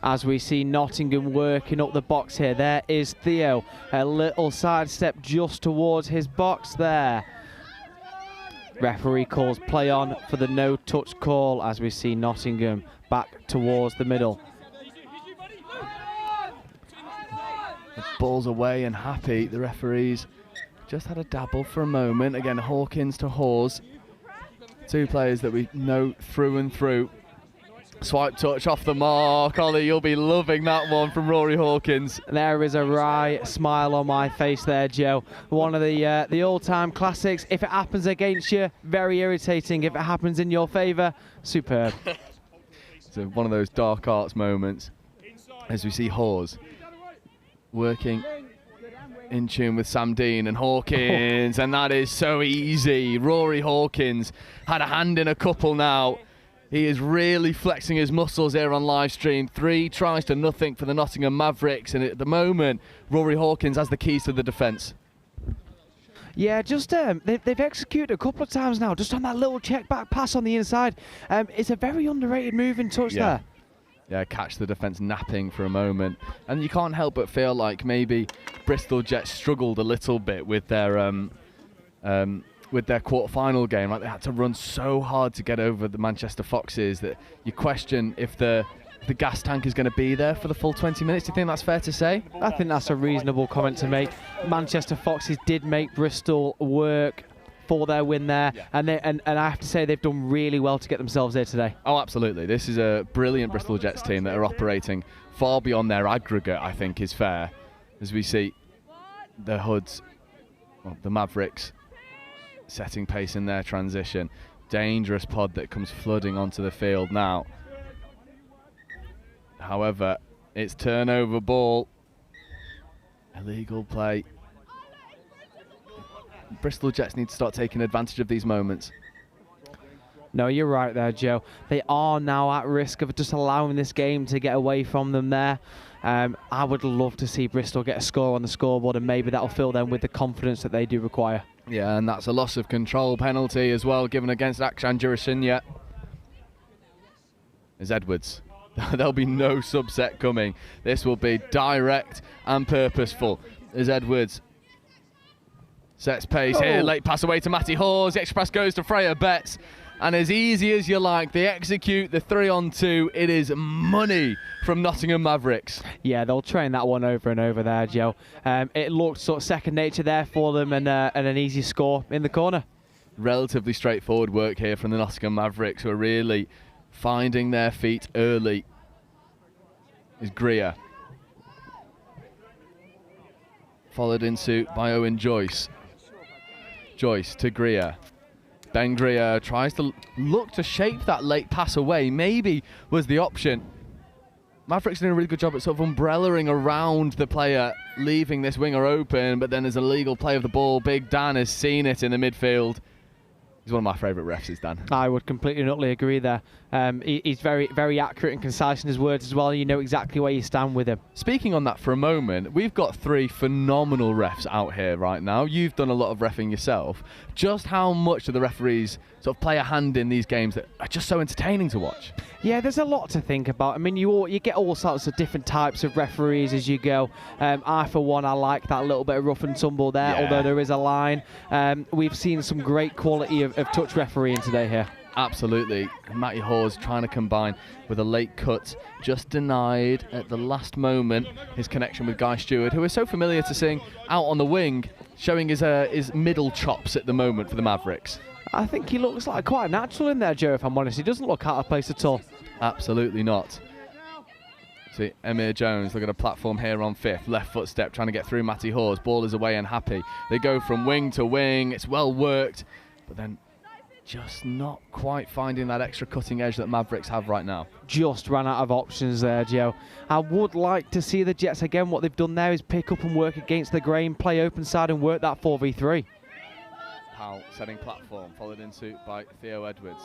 As we see Nottingham working up the box here. There is Theo. A little sidestep just towards his box there. Referee calls play on for the no touch call as we see Nottingham back towards the middle. The ball's away and happy. The referees just had a dabble for a moment. Again, Hawkins to Hawes. 2 players that we know through and through. Swipe touch off the mark. Ollie, you'll be loving that one from Rory Hawkins. There is a wry smile on my face there, Joe. One of the all-time classics. If it happens against you, very irritating. If it happens in your favour, superb. So one of those dark arts moments as we see Hawes working in tune with Sam Dean and Hawkins, and that is so easy. Rory Hawkins had a hand in a couple now. He is really flexing his muscles here on live stream. 3 tries to nothing for the Nottingham Mavericks, and at the moment, Rory Hawkins has the keys to the defence. Yeah, just they've executed a couple of times now, just on that little check back pass on the inside. It's a very underrated moving touch there. Yeah, catch the defence napping for a moment. And you can't help but feel like maybe Bristol Jets struggled a little bit with their quarter-final game. Like, they had to run so hard to get over the Manchester Foxes that you question if the gas tank is going to be there for the full 20 minutes. Do you think that's fair to say? I think that's a reasonable comment to make. Manchester Foxes did make Bristol work for their win there, and I have to say they've done really well to get themselves there today. Oh, absolutely. This is a brilliant Bristol Jets team that are operating far beyond their aggregate, I think is fair, as we see the Hoods, well, the Mavericks, setting pace in their transition. Dangerous pod that comes flooding onto the field now. However, it's turnover ball. Illegal play. Bristol Jets need to start taking advantage of these moments. No, you're right there, Joe. They are now at risk of just allowing this game to get away from them there. I would love to see Bristol get a score on the scoreboard, and maybe that'll fill them with the confidence that they do require. Yeah, and that's a loss of control penalty as well, given against Akshan Jurasinya. As Edwards. There'll be no subset coming. This will be direct and purposeful as Edwards sets pace here. Late pass away to Matty Hawes. The extra pass goes to Freya Betts. And as easy as you like, they execute the 3-on-2. It is money from Nottingham Mavericks. Yeah, they'll train that one over and over there, Joe. It looked sort of second nature there for them, and an easy score in the corner. Relatively straightforward work here from the Nottingham Mavericks, who are really finding their feet early. Is Greer. Followed in suit by Owen Joyce. Joyce to Greer. Ben Greer tries to look to shape that late pass away. Maybe was the option. Mavericks doing a really good job at sort of umbrellaing around the player, leaving this winger open, but then there's a legal play of the ball. Big Dan has seen it in the midfield. He's one of my favourite refs, is Dan. I would completely and utterly agree there. He's very, very accurate and concise in his words as well. You know exactly where you stand with him. Speaking on that for a moment, we've got 3 phenomenal refs out here right now. You've done a lot of reffing yourself. Just how much do the referees sort of play a hand in these games that are just so entertaining to watch? Yeah, there's a lot to think about. I mean, you get all sorts of different types of referees as you go. I, for one, I like that little bit of rough and tumble there, although there is a line. We've seen some great quality of touch refereeing today here. Absolutely. Matty Hawes trying to combine with a late cut, just denied at the last moment his connection with Guy Stewart, who is so familiar to seeing out on the wing, showing his middle chops at the moment for the Mavericks. I think he looks like quite natural in there, Joe, if I'm honest. He doesn't look out of place at all. Absolutely not. See, Emir Jones, look at a platform here on 5th. Left foot step, trying to get through Matty Hawes. Ball is away and happy. They go from wing to wing. It's well worked, but then just not quite finding that extra cutting edge that Mavericks have right now. Just ran out of options there, Joe. I would like to see the Jets again. What they've done there is pick up and work against the grain, play open side and work that 4v3. Powell setting platform, followed in suit by Theo Edwards.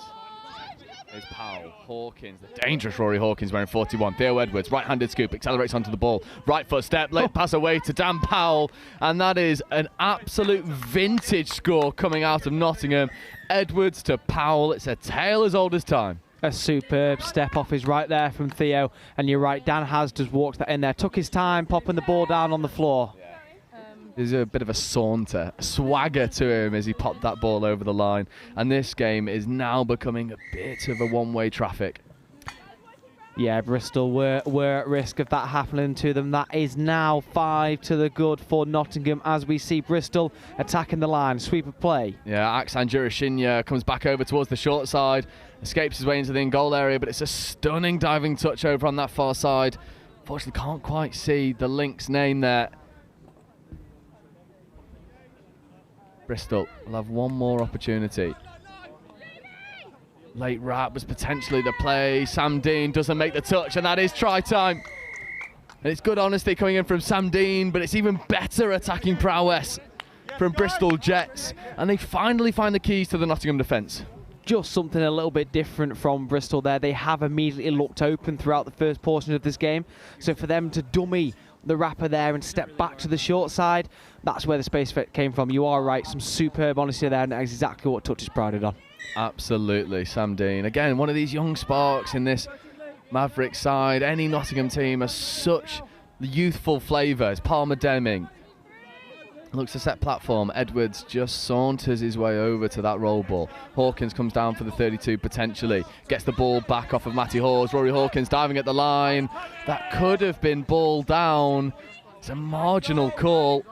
There's Powell, Hawkins, the dangerous Rory Hawkins wearing 41. Theo Edwards, right-handed scoop, accelerates onto the ball. Right foot step, late pass away to Dan Powell. And that is an absolute vintage score coming out of Nottingham. Edwards to Powell, it's a tale as old as time. A superb step off is right there from Theo. And you're right, Dan has just walked that in there. Took his time, popping the ball down on the floor. There's a bit of a saunter, a swagger to him as he popped that ball over the line. And this game is now becoming a bit of a one-way traffic. Yeah, Bristol were at risk of that happening to them. That is now 5 to the good for Nottingham as we see Bristol attacking the line. Sweep of play. Yeah, Aksan Jurashinya comes back over towards the short side, escapes his way into the in-goal area, but it's a stunning diving touch over on that far side. Fortunately, can't quite see the Lynx name there. Bristol will have one more opportunity. Late wrap was potentially the play. Sam Dean doesn't make the touch, and that is try time. And it's good honesty coming in from Sam Dean, but it's even better attacking prowess from Bristol Jets. And they finally find the keys to the Nottingham defence. Just something a little bit different from Bristol there. They have immediately looked open throughout the first portion of this game. So for them to dummy the rapper there and step back to the short side, that's where the space came from. You are right, some superb honesty there, and that's exactly what Touch is prided on. Absolutely, Sam Dean. Again, one of these young sparks in this Maverick side. Any Nottingham team has such youthful flavours. Palmer Deming looks to set platform. Edwards just saunters his way over to that roll ball. Hawkins comes down for the 32 potentially. Gets the ball back off of Matty Hawes. Rory Hawkins diving at the line. That could have been ball down. It's a marginal call.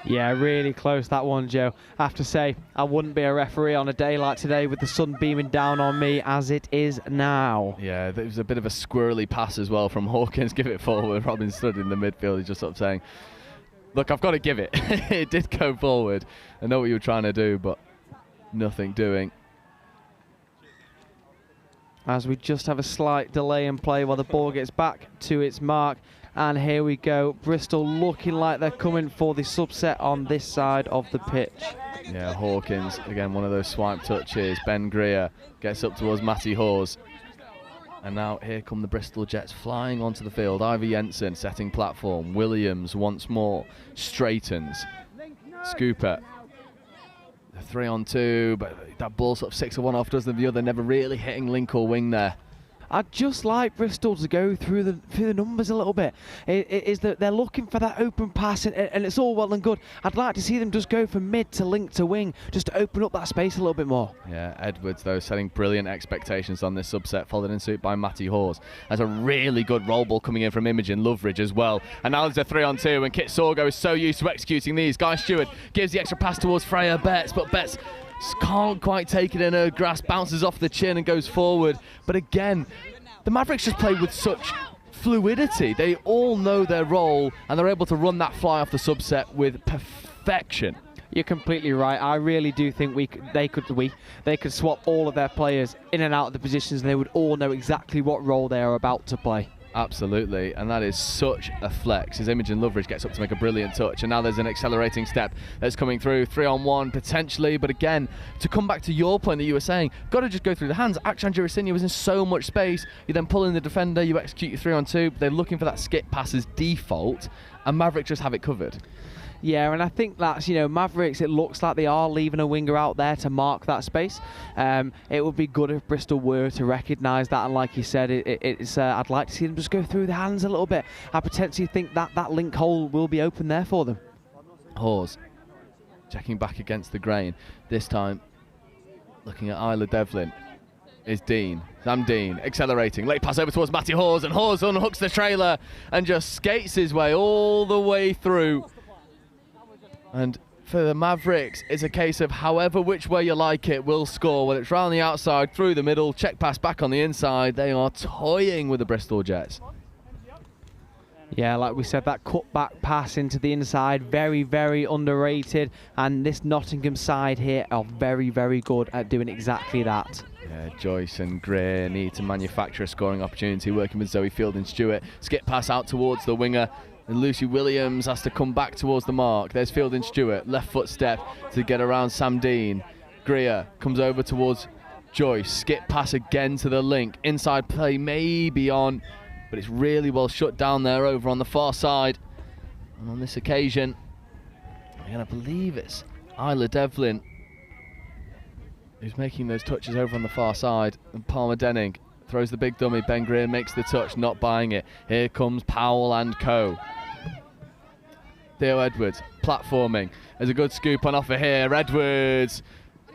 Yeah, really close that one, Joe. I have to say, I wouldn't be a referee on a day like today with the sun beaming down on me as it is now. Yeah, there was a bit of a squirrely pass as well from Hawkins. Give it forward. Robin stood in the midfield. He's just sort of saying, look, I've got to give it. It did go forward. I know what you were trying to do, but nothing doing. As we just have a slight delay in play while the ball gets back to its mark. And here we go, Bristol looking like they're coming for the subset on this side of the pitch. Yeah, Hawkins, again, one of those swipe touches. Ben Greer gets up towards Matty Hawes. And now here come the Bristol Jets flying onto the field. Ivor Jensen setting platform. Williams once more straightens. Scooper. 3-on-2, but that ball sort of 6 of one off, doesn't the other, never really hitting link or wing there. I'd just like Bristol to go through the numbers a little bit. It is that they're looking for that open pass, and it's all well and good. I'd like to see them just go from mid to link to wing, just to open up that space a little bit more. Yeah, Edwards, though, setting brilliant expectations on this subset, followed in suit by Matty Hawes. There's a really good roll ball coming in from Imogen Loveridge as well. And now there's a 3-on-2, and Kit Sorgo is so used to executing these. Guy Stewart gives the extra pass towards Freya Betts, but Betts can't quite take it in her grasp, bounces off the chin and goes forward. But again, the Mavericks just play with such fluidity. They all know their role, and they're able to run that fly off the subset with perfection. You're completely right. I really do think they could swap all of their players in and out of the positions, and they would all know exactly what role they are about to play. Absolutely, and that is such a flex as Imogen Loveridge gets up to make a brilliant touch, and now there's an accelerating step that's coming through, 3-on-1 potentially, but again, to come back to your point that you were saying, got to just go through the hands. Akshan Jurashinya was in so much space, you then pull in the defender, you execute your 3-on-2, they're looking for that skip pass as default, and Maverick just have it covered. Yeah, and I think that's, Mavericks, it looks like they are leaving a winger out there to mark that space. It would be good if Bristol were to recognise that, and like you said, I'd like to see them just go through the hands a little bit. I potentially think that link hole will be open there for them. Hawes checking back against the grain. This time, looking at Isla Devlin, is Dean. Sam Dean accelerating. Late pass over towards Matty Hawes, and Hawes unhooks the trailer and just skates his way all the way through. And for the Mavericks, it's a case of however which way you like it, will score. Whether it's round the outside, through the middle, check pass back on the inside. They are toying with the Bristol Jets. Yeah, like we said, that cut-back pass into the inside, very, very underrated. And this Nottingham side here are very, very good at doing exactly that. Yeah, Joyce and Gray need to manufacture a scoring opportunity, working with Zoe Fielding-Stewart. Skip pass out towards the winger. And Lucy Williams has to come back towards the mark. There's Fielding-Stewart, left foot step to get around Sam Dean. Greer comes over towards Joyce. Skip pass again to the link. Inside play maybe on, but it's really well shut down there over on the far side. And on this occasion, I'm going to believe it's Isla Devlin who's making those touches over on the far side. And Palmer Denning throws the big dummy. Ben Greer makes the touch, not buying it. Here comes Powell and co. Theo Edwards platforming. There's a good scoop on offer here. Edwards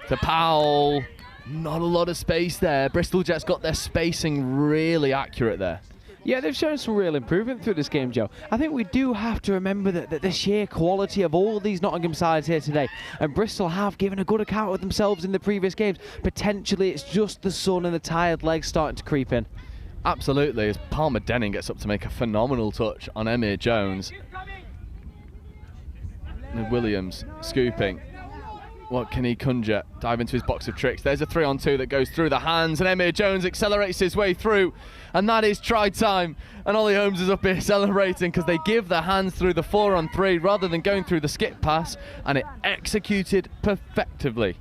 to Powell. Not a lot of space there. Bristol Jets got their spacing really accurate there. Yeah, they've shown some real improvement through this game, Joe. I think we do have to remember that the sheer quality of all these Nottingham sides here today, and Bristol have given a good account of themselves in the previous games. Potentially, it's just the sun and the tired legs starting to creep in. Absolutely, as Palmer Denning gets up to make a phenomenal touch on Emir Jones. And Williams scooping. What can he conjure? Dive into his box of tricks. There's a 3-on-2 that goes through the hands, and Emir Jones accelerates his way through, and that is try time. And Ollie Holmes is up here celebrating because they give the hands through the 4-on-3 rather than going through the skip pass, and it executed perfectively.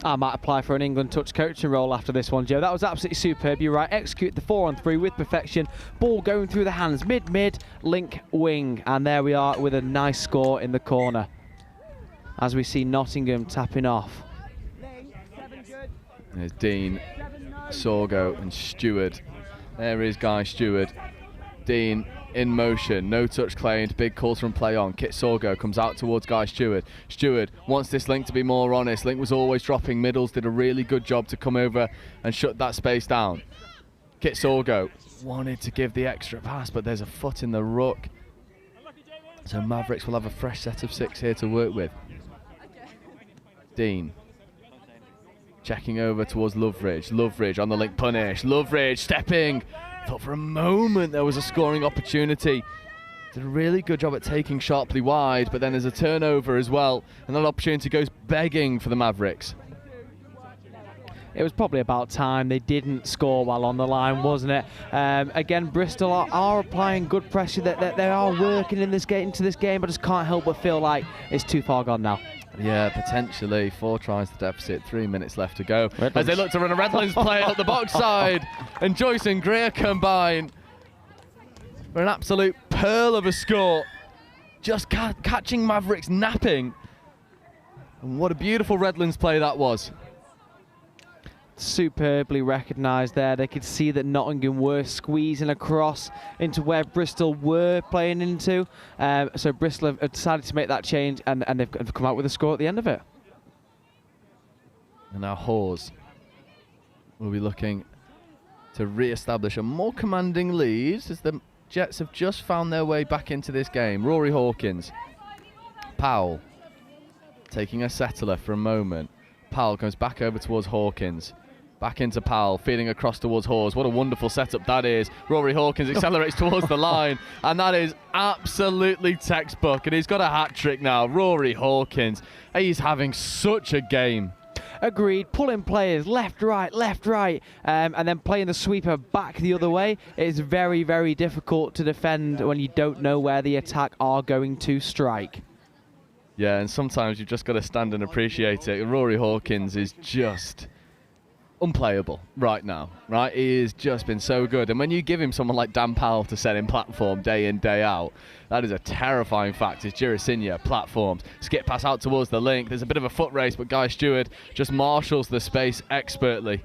I might apply for an England touch coaching role after this one, Joe. That was absolutely superb. You're right. Execute the 4-on-3 with perfection. Ball going through the hands. Mid, link, wing. And there we are with a nice score in the corner. As we see Nottingham tapping off. There's Dean, Sorgo and Stewart. There is Guy Stewart. Dean in motion, no touch claimed, big calls from play on. Kit Sorgo comes out towards Guy Stewart. Stewart wants this Link to be more honest. Link was always dropping middles, did a really good job to come over and shut that space down. Kit Sorgo wanted to give the extra pass, but there's a foot in the ruck. So Mavericks will have a fresh set of 6 here to work with. Dean checking over towards Loveridge. Loveridge on the Link punish. Loveridge stepping. Thought for a moment there was a scoring opportunity. Did a really good job at taking sharply wide, but then there's a turnover as well, and that opportunity goes begging for the Mavericks. It was probably about time they didn't score while on the line, wasn't it? Again, Bristol are applying good pressure. That they are working in this into this game, but just can't help but feel like it's too far gone now. Yeah, potentially. 4 tries to deficit, 3 minutes left to go. As they look to run a Redlands play up the box side. And Joyce and Greer combine for an absolute pearl of a score. Just catching Mavericks napping. And what a beautiful Redlands play that was. Superbly recognised there. They could see that Nottingham were squeezing across into where Bristol were playing into. So Bristol have decided to make that change, and they've come out with a score at the end of it. And now Hawes will be looking to re-establish a more commanding lead as the Jets have just found their way back into this game. Rory Hawkins. Powell taking a settler for a moment. Powell goes back over towards Hawkins. Back into Powell, feeding across towards Hawes. What a wonderful setup that is. Rory Hawkins accelerates towards the line, and that is absolutely textbook. And he's got a hat-trick now. Rory Hawkins, he's having such a game. Agreed. Pulling players left, right, and then playing the sweeper back the other way. It's very, very difficult to defend when you don't know where the attack are going to strike. Yeah, and sometimes you've just got to stand and appreciate it. Rory Hawkins is just unplayable right now, right? He has just been so good. And when you give him someone like Dan Powell to set in platform day in, day out, that is a terrifying fact. It's Girasinia, platforms, skip pass out towards the Link. There's a bit of a foot race, but Guy Stewart just marshals the space expertly.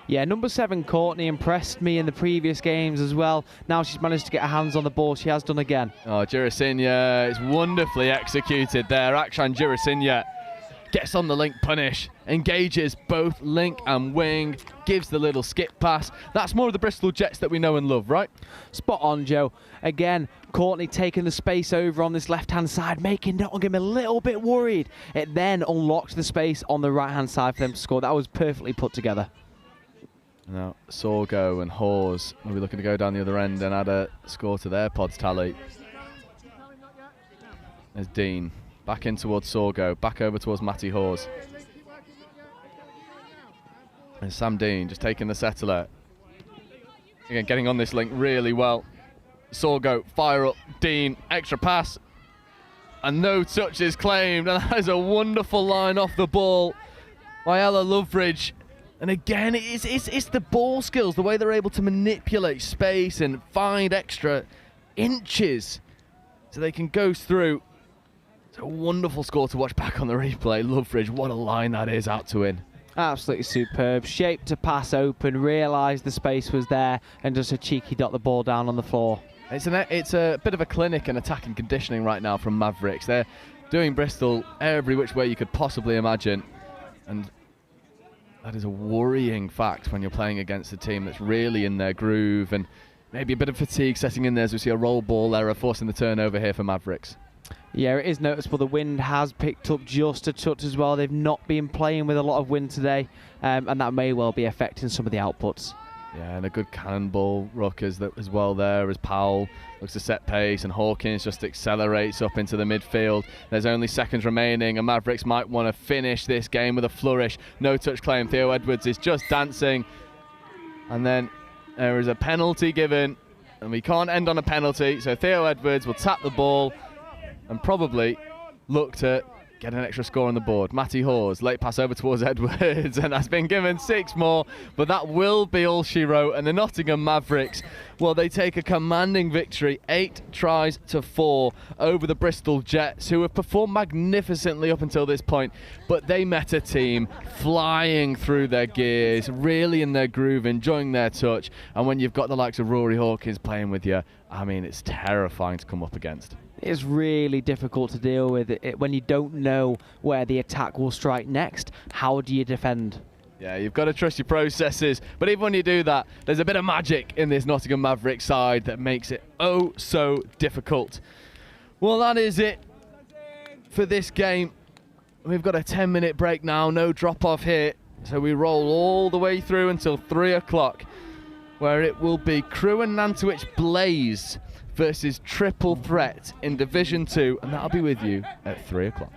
Yeah, number 7, Courtney, impressed me in the previous games as well. Now she's managed to get her hands on the ball. She has done again. Oh, Girasinia is wonderfully executed there. Akshan Girasinia gets on the Link punish, engages both Link and wing, gives the little skip pass. That's more of the Bristol Jets that we know and love, right? Spot on, Joe. Again, Courtney taking the space over on this left-hand side, making Nottingham a little bit worried. It then unlocked the space on the right-hand side for them to score. That was perfectly put together. Now, Sorgo and Hawes will be looking to go down the other end and add a score to their pods tally. There's Dean. Back in towards Sorgo, back over towards Matty Hawes. And Sam Dean just taking the settler. Again, getting on this Link really well. Sorgo, fire up, Dean, extra pass. And no touch is claimed. And that is a wonderful line off the ball by Ella Loveridge. And again, it's the ball skills, the way they're able to manipulate space and find extra inches so they can go through. It's a wonderful score to watch back on the replay. Loveridge, what a line that is out to in. Absolutely superb. Shape to pass open, realised the space was there, and just a cheeky dot the ball down on the floor. It's a bit of a clinic in attacking conditioning right now from Mavericks. They're doing Bristol every which way you could possibly imagine. And that is a worrying fact when you're playing against a team that's really in their groove, and maybe a bit of fatigue setting in there as we see a roll ball error forcing the turnover here for Mavericks. Yeah, it is noticeable. The wind has picked up just a touch as well. They've not been playing with a lot of wind today, and that may well be affecting some of the outputs. Yeah, and a good cannonball ruck as well there as Powell looks to set pace and Hawkins just accelerates up into the midfield. There's only seconds remaining and Mavericks might want to finish this game with a flourish. No touch claim. Theo Edwards is just dancing. And then there is a penalty given and we can't end on a penalty. So Theo Edwards will tap the ball and probably look to get an extra score on the board. Matty Hawes, late pass over towards Edwards, and that's been given 6 more, but that will be all she wrote. And the Nottingham Mavericks, well, they take a commanding victory, 8 tries to 4 over the Bristol Jets, who have performed magnificently up until this point, but they met a team flying through their gears, really in their groove, enjoying their touch. And when you've got the likes of Rory Hawkins playing with you, I mean, it's terrifying to come up against. It's really difficult to deal with it when you don't know where the attack will strike next. How do you defend? Yeah, you've got to trust your processes, but even when you do that, there's a bit of magic in this Nottingham Mavericks side that makes it oh so difficult. Well, that is it for this game. We've got a 10-minute break now, no drop off here, so we roll all the way through until 3 o'clock, where it will be Crewe and Nantwich Blaze versus Triple Threat in Division 2, and that'll be with you at 3 o'clock.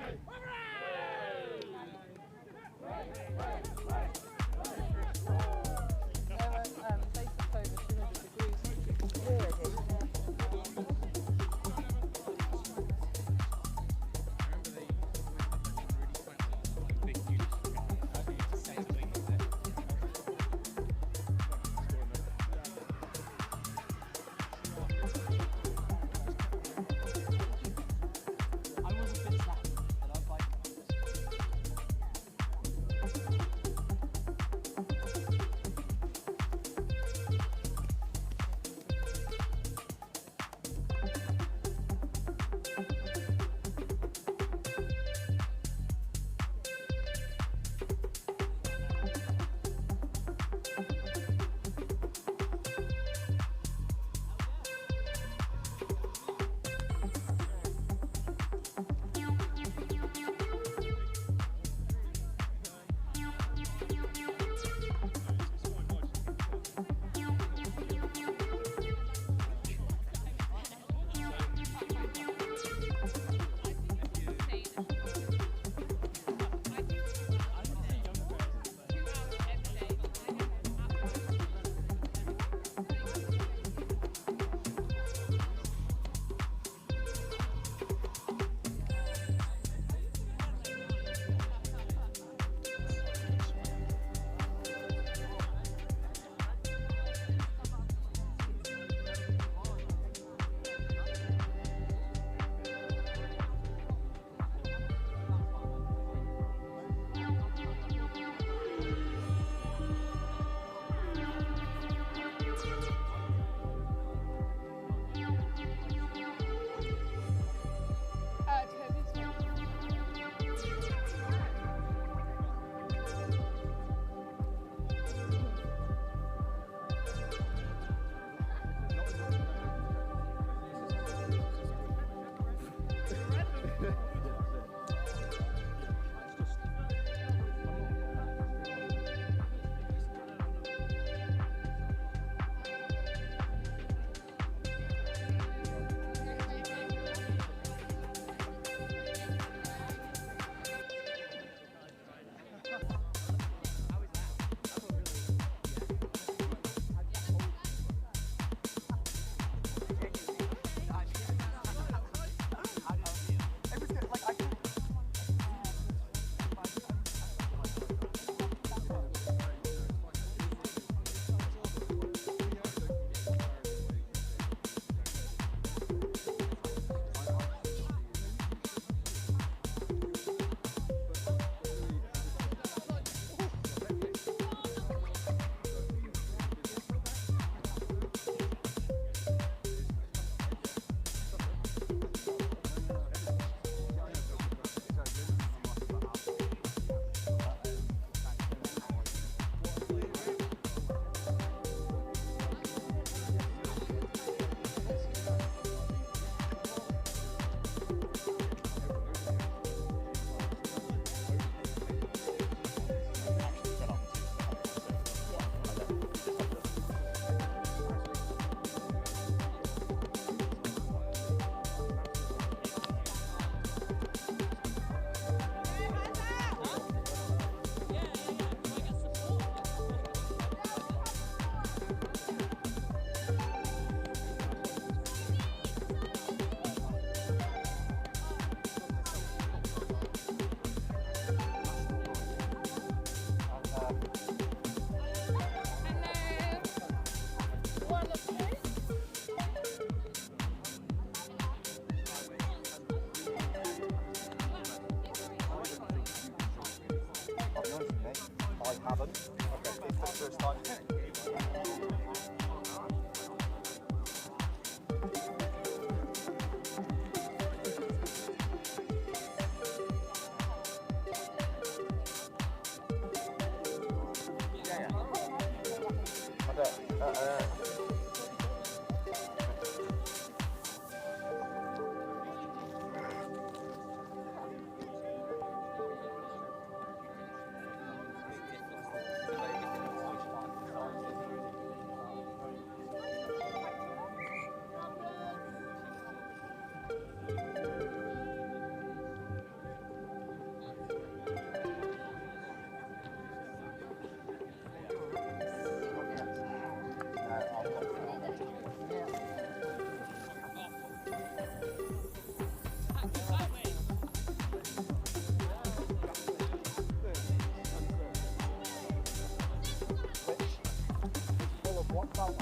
Full of what's that one?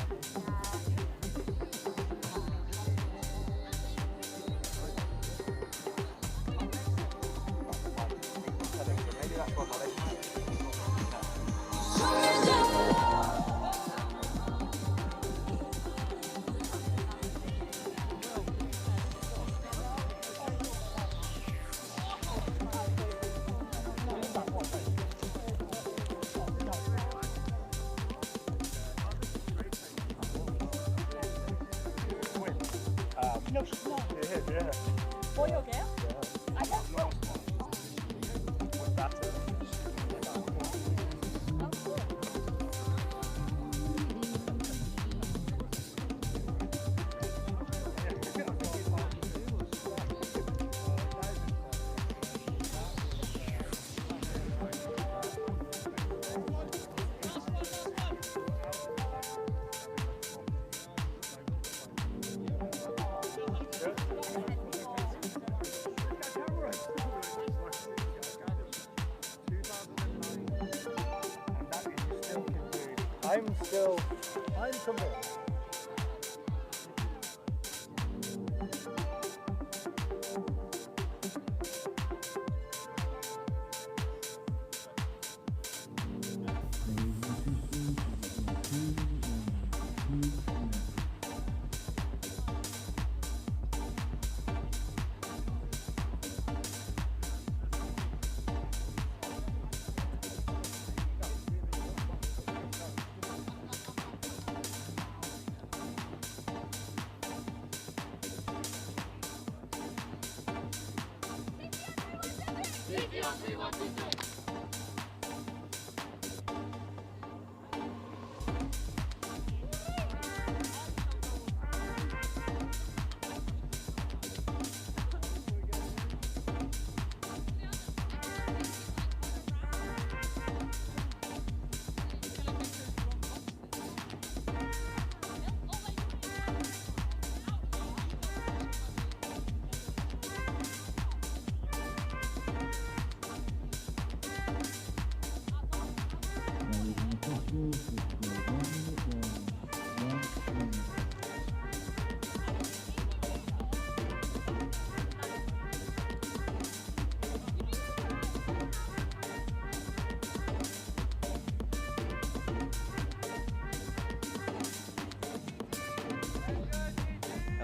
Maybe that's what my legs. No, she's not. Yeah. Boy or girl? I don't know. I'm coming.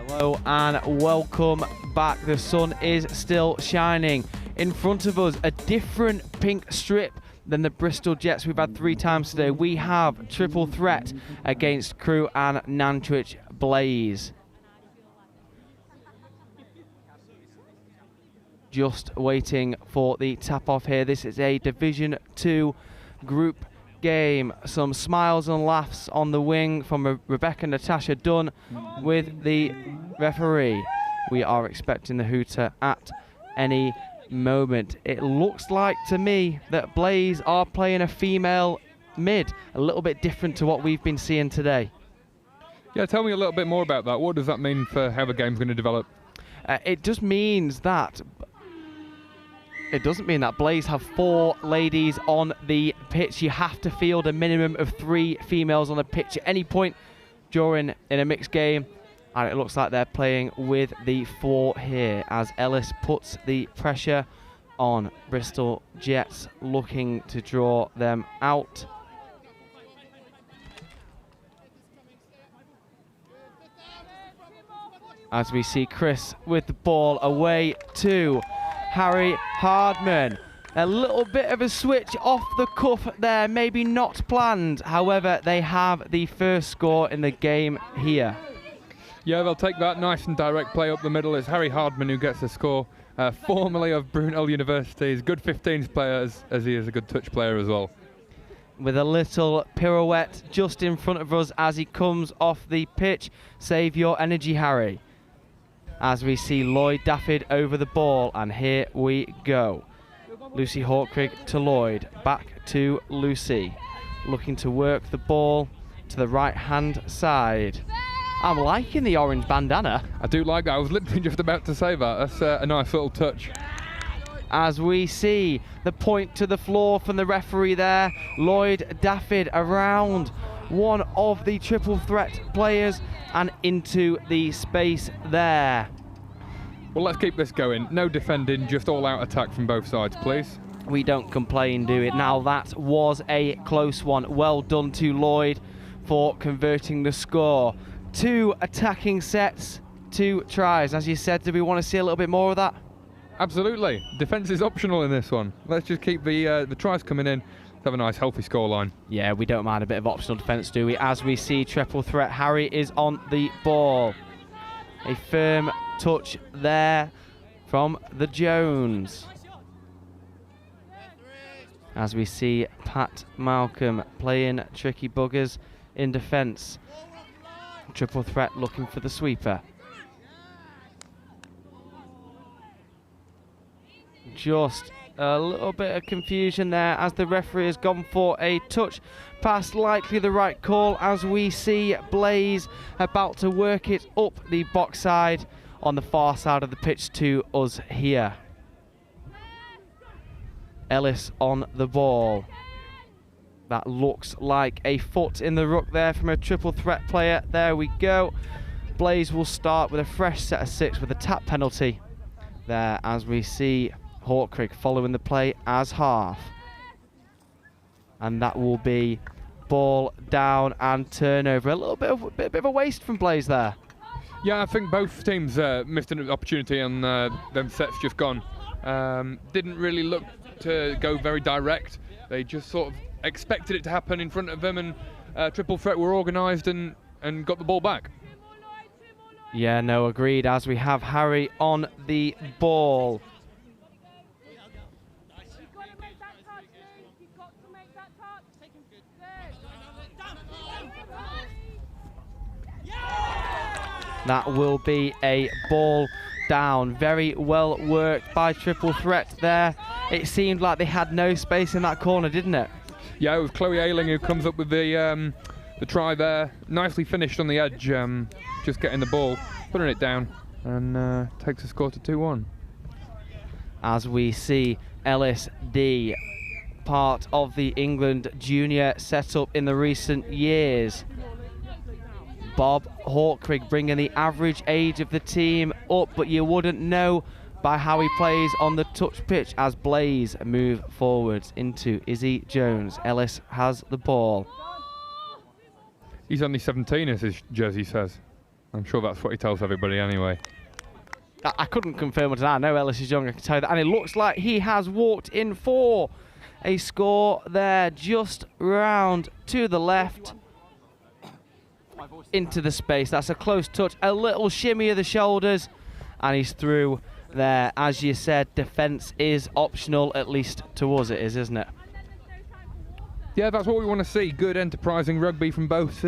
Hello and welcome back. The sun is still shining. In front of us, a different pink strip than the Bristol Jets we've had 3 times today. We have triple threat against Crewe and Nantwich Blaze. Just waiting for the tap off here. This is a Division 2 group game. Some smiles and laughs on the wing from Rebecca Natasha Dunn with the referee. We are expecting the hooter at any moment. It looks like to me that Blaze are playing a female mid, a little bit different to what we've been seeing today. Yeah, tell me a little bit more about that. What does that mean for how the game's going to develop? It just means that it doesn't mean that Blaze have 4 ladies on the pitch. You have to field a minimum of 3 females on the pitch at any point during in a mixed game, and it looks like they're playing with the 4 here as Ellis puts the pressure on Bristol Jets, looking to draw them out. As we see Chris with the ball away to Harry Hardman. A little bit of a switch off the cuff there, maybe not planned. However, they have the first score in the game here. Yeah, they'll take that nice and direct play up the middle. It's Harry Hardman who gets the score. Formerly of Brunel University. He's a good 15s player as he is a good touch player as well. With a little pirouette just in front of us as he comes off the pitch. Save your energy, Harry. As we see Lloyd Dafford over the ball, and here we go. Lucy Hawkrigg to Lloyd, back to Lucy. Looking to work the ball to the right hand side. I'm liking the orange bandana. I do like that. I was literally just about to say that. That's a nice little touch. As we see the point to the floor from the referee there, Lloyd Daffyd around one of the triple threat players and into the space there. Well, let's keep this going. No defending, just all-out attack from both sides, please. We don't complain, do it? Now that was a close one. Well done to Lloyd for converting the score. 2 attacking sets, 2 tries. As you said, do we want to see a little bit more of that? Absolutely. Defence is optional in this one. Let's just keep the tries coming in. Let's have a nice, healthy scoreline. Yeah, we don't mind a bit of optional defence, do we? As we see triple threat, Harry is on the ball. A firm touch there from the Jones. As we see Pat Malcolm playing tricky buggers in defence. Triple threat looking for the sweeper. Just a little bit of confusion there as the referee has gone for a touch pass, likely the right call, as we see Blaze about to work it up the box side on the far side of the pitch to us here. Ellis on the ball. That looks like a foot in the ruck there from a triple threat player. There we go. Blaze will start with a fresh set of 6 with a tap penalty there, as we see Hawkrig following the play as half. And that will be ball down and turnover. A little bit of a waste from Blaze there. Yeah, I think both teams missed an opportunity on them sets just gone. Didn't really look to go very direct. They just sort of expected it to happen in front of them, and triple threat were organised and got the ball back. Yeah, no, agreed, as we have Harry on the ball. That will be a ball down. Very well worked by triple threat there. It seemed like they had no space in that corner, didn't it? Yeah, it was Chloe Ayling who comes up with the try there. Nicely finished on the edge, just getting the ball, putting it down, and takes the score to 2-1. As we see Ellis D, part of the England junior setup in the recent years. Bob Hawkrig bringing the average age of the team up, but you wouldn't know by how he plays on the touch pitch as Blaze move forwards into Izzy Jones. Ellis has the ball. He's only 17, as his jersey says. I'm sure that's what he tells everybody anyway. I couldn't confirm it. I know Ellis is young, I can tell you that. And it looks like he has walked in for a score there, just round to the left. Into the space. That's a close touch, a little shimmy of the shoulders, and he's through there. As you said, defence is optional, at least to us it is, isn't it? Yeah, that's what we want to see. Good enterprising rugby from both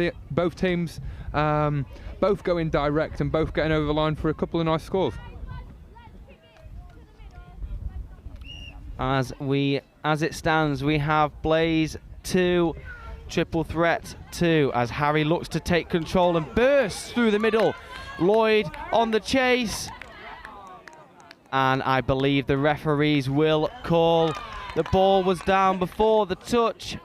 teams. Both going direct and both getting over the line for a couple of nice scores. As it stands, we have Blaze 2, triple threat 2, as Harry looks to take control and bursts through the middle. Lloyd on the chase, and I believe the referees will call the ball was down before the touch.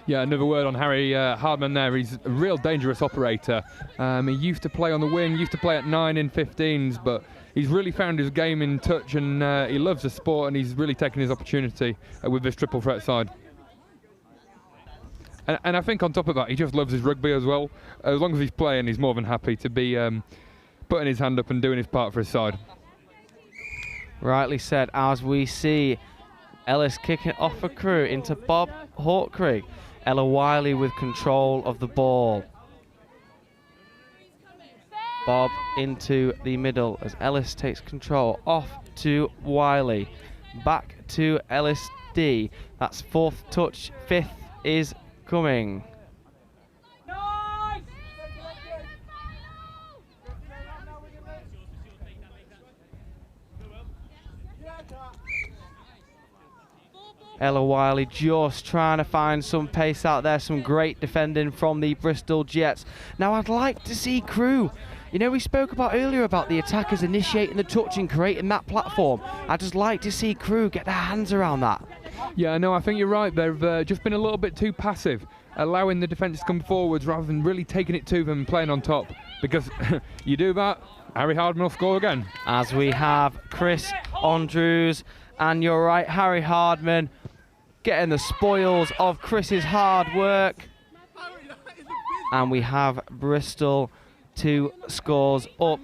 Yeah, another word on Harry Hardman there. He's a real dangerous operator. He used to play on the wing, used to play at 9 in 15s, but he's really found his game in touch, and he loves the sport, and he's really taken his opportunity with this triple threat side. And I think on top of that, he just loves his rugby as well. As long as he's playing, he's more than happy to be putting his hand up and doing his part for his side. Rightly said, as we see Ellis kicking it off for Crewe into Bob Hawkrig. Ella Wiley with control of the ball. Bob into the middle as Ellis takes control. Off to Wiley. Back to Ellis D. That's 4th touch. 5th is coming. Ella Wiley just trying to find some pace out there, some great defending from the Bristol Jets. Now I'd like to see Crewe. You know, we spoke about earlier about the attackers initiating the touch and creating that platform. I'd just like to see Crewe get their hands around that. Yeah, no, I think you're right. They've just been a little bit too passive, allowing the defence to come forwards rather than really taking it to them and playing on top. Because you do that, Harry Hardman will score again. As we have Chris Andrews, and you're right, Harry Hardman getting the spoils of Chris's hard work. And we have Bristol 2 scores up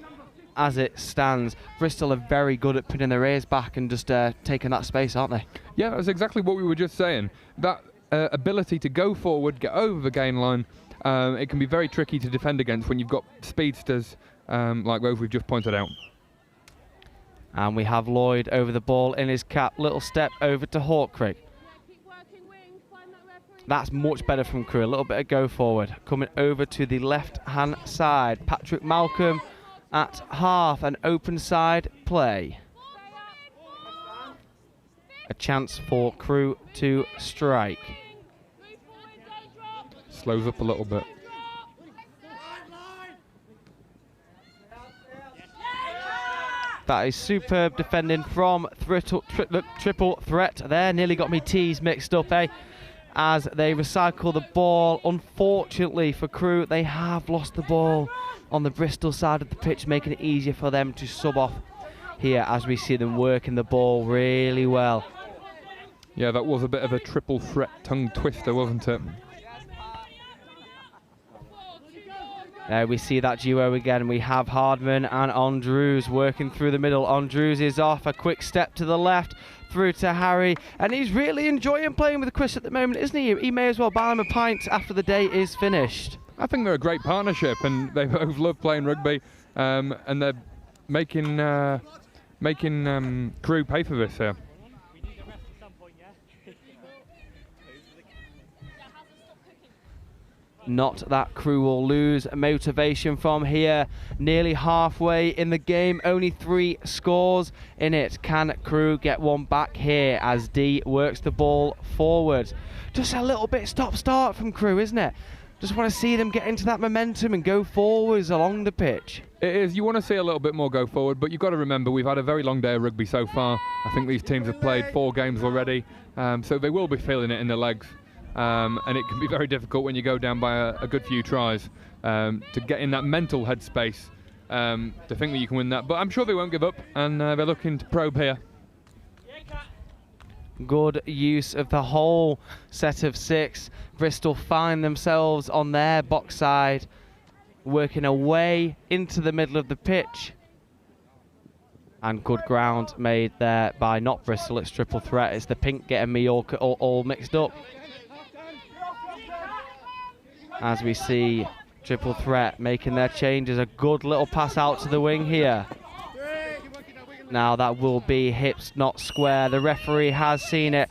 as it stands. Bristol are very good at putting their ears back and just taking that space, aren't they? Yeah, that's exactly what we were just saying. That ability to go forward, get over the gain line, it can be very tricky to defend against when you've got speedsters like those we've just pointed out. And we have Lloyd over the ball in his cap. Little step over to Hawkcrig. That's much better from Crewe. A little bit of go forward. Coming over to the left-hand side. Patrick Malcolm at half. An open side play. A chance for Crewe to strike. Slows up a little bit. That is superb defending from Triple Threat there. Nearly got me T's mixed up, eh? As they recycle the ball. Unfortunately for Crewe, they have lost the ball on the Bristol side of the pitch, making it easier for them to sub off here as we see them working the ball really well. Yeah, that was a bit of a triple threat tongue twister, wasn't it? There we see that duo again. We have Hardman and Andrews working through the middle. Andrews is off, a quick step to the left, through to Harry, and he's really enjoying playing with Chris at the moment, isn't he? He may as well buy him a pint after the day is finished. I think they're a great partnership, and they both love playing rugby, and they're making Crewe pay for this here. Not that Crewe will lose motivation from here. Nearly halfway in the game, only 3 scores in it. Can Crewe get one back here as D works the ball forward? Just a little bit stop-start from Crewe, isn't it? Just want to see them get into that momentum and go forwards along the pitch. It is. You want to see a little bit more go forward, but you've got to remember we've had a very long day of rugby so far. I think these teams have played 4 games already, so they will be feeling it in their legs. And it can be very difficult when you go down by a good few tries to get in that mental headspace to think that you can win that. But I'm sure they won't give up, and they're looking to probe here. Good use of the whole set of 6. Bristol find themselves on their box side, working away into the middle of the pitch. And good ground made there by not Bristol, it's Triple Threat. It's the pink getting me all mixed up. As we see Triple Threat making their changes. A good little pass out to the wing here. Now that will be hips, not square. The referee has seen it.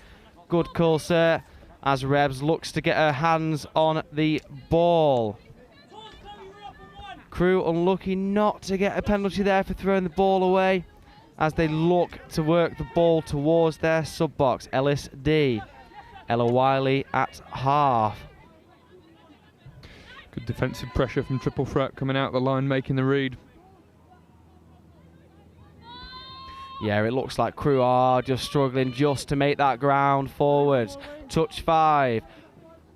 Good call, sir, as Rebs looks to get her hands on the ball. Crewe unlucky not to get a penalty there for throwing the ball away as they look to work the ball towards their sub-box. Ellis D. Ella Wiley at half. Good defensive pressure from Triple Threat coming out the line, making the read. Yeah, it looks like Crewe are just struggling just to make that ground forwards. Touch 5.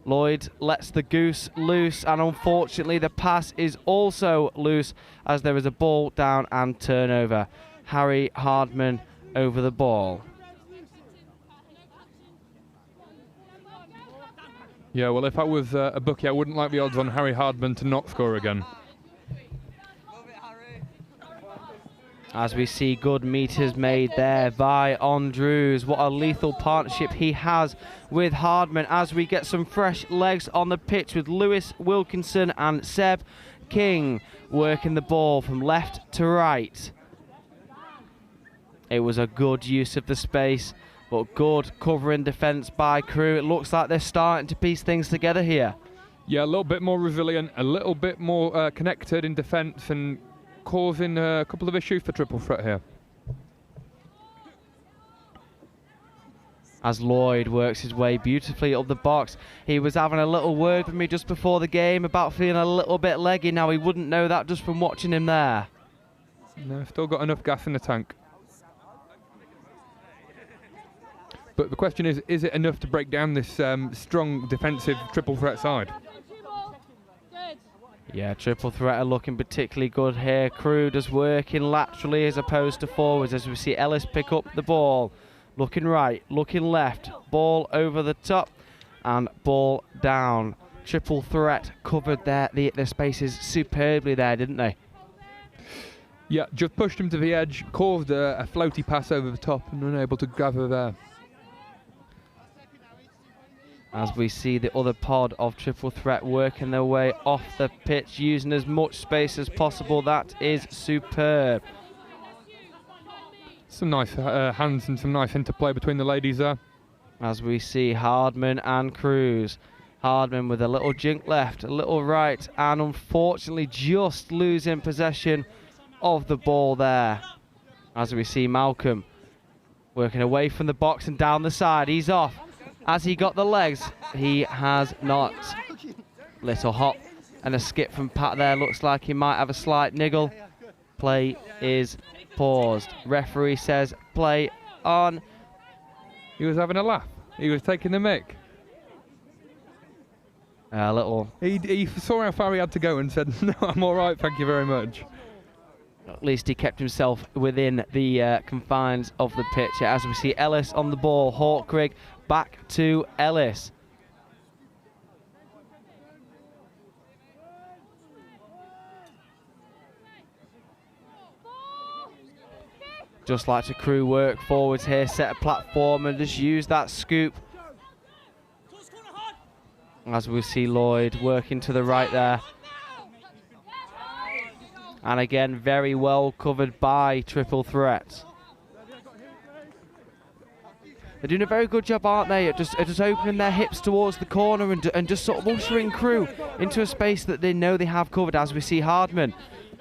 Lloyd lets the goose loose, and unfortunately the pass is also loose as there is a ball down and turnover. Harry Hardman over the ball. Yeah, well, if I was a bookie, I wouldn't like the odds on Harry Hardman to not score again. As we see good meters made there by Andrews. What a lethal partnership he has with Hardman as we get some fresh legs on the pitch with Lewis Wilkinson and Seb King working the ball from left to right. It was a good use of the space, but good covering defence by Crewe. It looks like they're starting to piece things together here. Yeah, a little bit more resilient, a little bit more connected in defence and causing a couple of issues for Triple Threat here. as Lloyd works his way beautifully up the box. He was having a little word with me just before the game about feeling a little bit leggy. Now, he wouldn't know that just from watching him there. No, still got enough gas in the tank. But the question is it enough to break down this strong defensive triple threat side? Yeah, triple threat are looking particularly good here. Crew just working laterally as opposed to forwards, as we see Ellis pick up the ball. Looking right, looking left, ball over the top and ball down. Triple threat covered the spaces superbly there, didn't they? Yeah, just pushed him to the edge, caused a floaty pass over the top and unable to gather there. As we see the other pod of triple threat working their way off the pitch, using as much space as possible. That is superb. Some nice hands and some nice interplay between the ladies there. As we see Hardman and Cruz. Hardman with a little jink left, a little right, and unfortunately just losing possession of the ball there. As we see Malcolm working away from the box and down the side. He's off. Has he got the legs? He has not. Little hop and a skip from Pat there. Looks like he might have a slight niggle. Play is paused. Referee says play on. He was having a laugh. He was taking the mick. A little. He saw how far he had to go and said, "No, I'm all right, thank you very much." At least he kept himself within the confines of the pitch. As we see Ellis on the ball. Hawkrig back to Ellis. Just like to Crew work forwards here, set a platform and just use that scoop. As we see Lloyd working to the right there. And again, very well covered by triple threats. They're doing a very good job, aren't they, at just opening their hips towards the corner and just sort of ushering Crew into a space that they know they have covered. As we see Hardman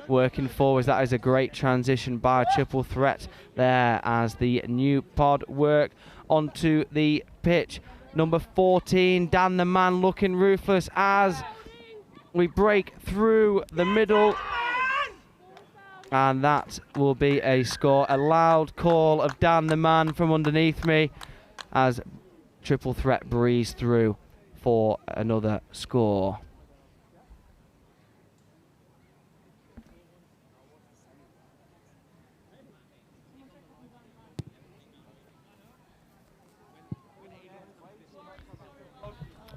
working forwards. That is a great transition by triple threat there as the new pod work onto the pitch. Number 14, Dan the Man, looking ruthless as we break through the middle. And that will be a score. A loud call of Dan the Man from underneath me as triple threat breeze through for another score.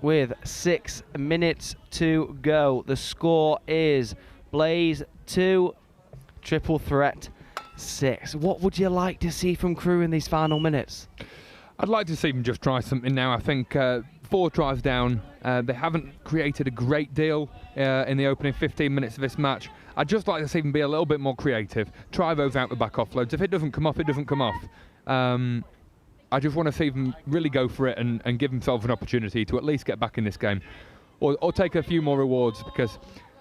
With 6 minutes to go, the score is Blaze 2, triple threat 6. What would you like to see from Crew in these final minutes? I'd like to see them just try something now. I think 4 tries down. They haven't created a great deal in the opening 15 minutes of this match. I'd just like to see them be a little bit more creative. Try those out the back offloads. If it doesn't come off, it doesn't come off. I just want to see them really go for it and give themselves an opportunity to at least get back in this game. Or take a few more rewards, because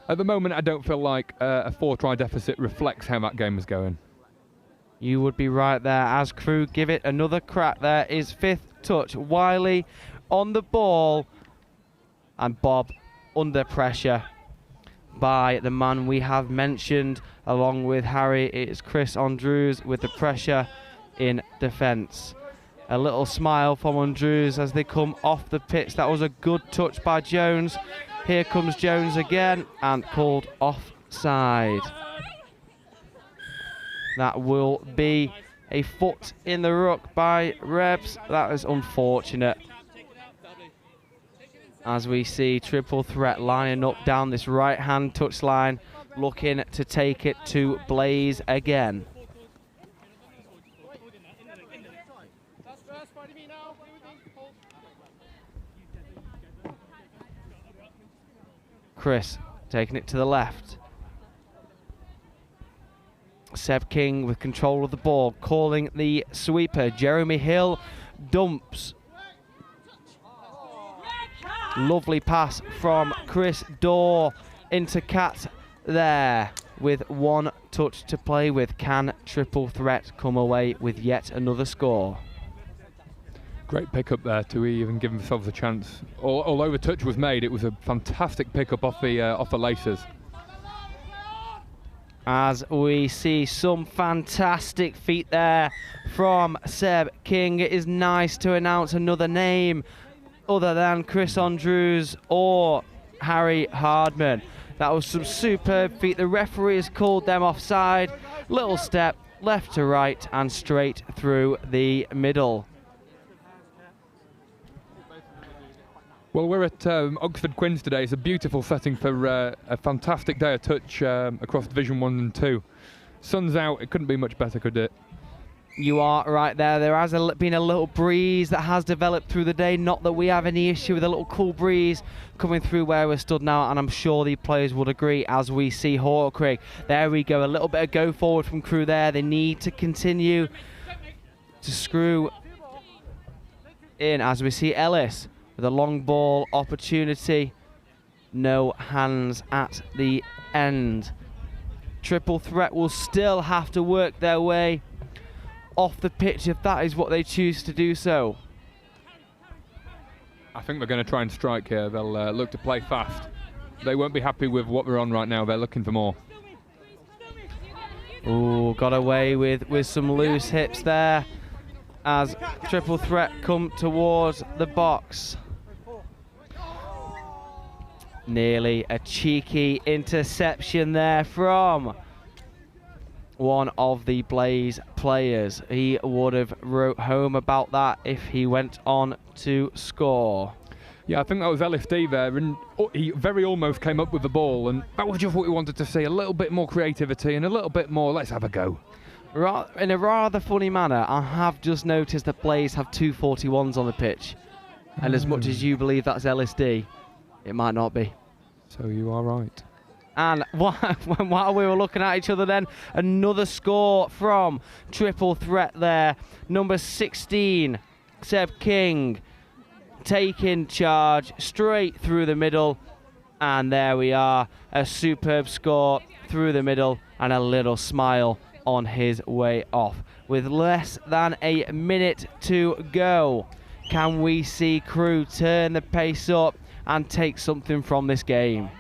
at the moment I don't feel like a 4-try deficit reflects how that game is going. You would be right there as Crew give it another crack. There is 5th touch. Wiley on the ball and Bob under pressure by the man we have mentioned along with Harry. It's Chris Andrews with the pressure in defence. A little smile from Andrews as they come off the pitch. That was a good touch by Jones. Here comes Jones again and called offside. That will be a foot in the ruck by Rebs. That is unfortunate. As we see triple threat lining up down this right-hand touchline, looking to take it to Blaze again. Chris taking it to the left. Seb King with control of the ball, calling the sweeper. Jeremy Hill dumps. Lovely pass from Chris Dorr into Cat there with 1 touch to play with. Can triple threat come away with yet another score? Great pick up there to even give themselves a chance. Although the touch was made, it was a fantastic pick up off the laces. As we see some fantastic feet there from Seb King. It is nice to announce another name other than Chris Andrews or Harry Hardman. That was some superb feet. The referee has called them offside. Little step left to right and straight through the middle. Well, we're at Oxford Quins today. It's a beautiful setting for a fantastic day of touch across Division 1 and 2. Sun's out, it couldn't be much better, could it? You are right there. There has been a little breeze that has developed through the day. Not that we have any issue with a little cool breeze coming through where we're stood now, and I'm sure the players would agree as we see Hawkrig. There we go, a little bit of go forward from Crew there. They need to continue to screw in as we see Ellis with a long ball opportunity. No hands at the end. Triple threat will still have to work their way off the pitch if that is what they choose to do so. I think they're going to try and strike here. They'll look to play fast. They won't be happy with what we're on right now. They're looking for more. Ooh, got away with some loose hips there as triple threat come towards the box. Nearly a cheeky interception there from one of the Blaze players. He would have wrote home about that if he went on to score. Yeah, I think that was LSD there, and he very almost came up with the ball, and that was just what we wanted to see. A little bit more creativity and a little bit more, let's have a go. In a rather funny manner, I have just noticed that Blaze have two 41s on the pitch. And as much as you believe that's LSD, it might not be. So you are right. And while we were looking at each other then, another score from triple threat there. Number 16, Seb King, taking charge straight through the middle. And there we are, a superb score through the middle and a little smile on his way off. With less than a minute to go, can we see Crew turn the pace up and take something from this game?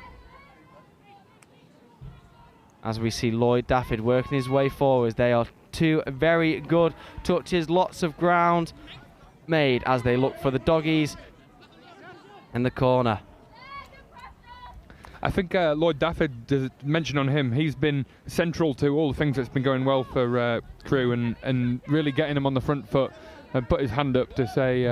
As we see Lloyd Dafford working his way forwards. They are two very good touches, lots of ground made as they look for the doggies in the corner. I think Lloyd Dafford, mention on him, he's been central to all the things that's been going well for Crew and really getting him on the front foot and put his hand up to say,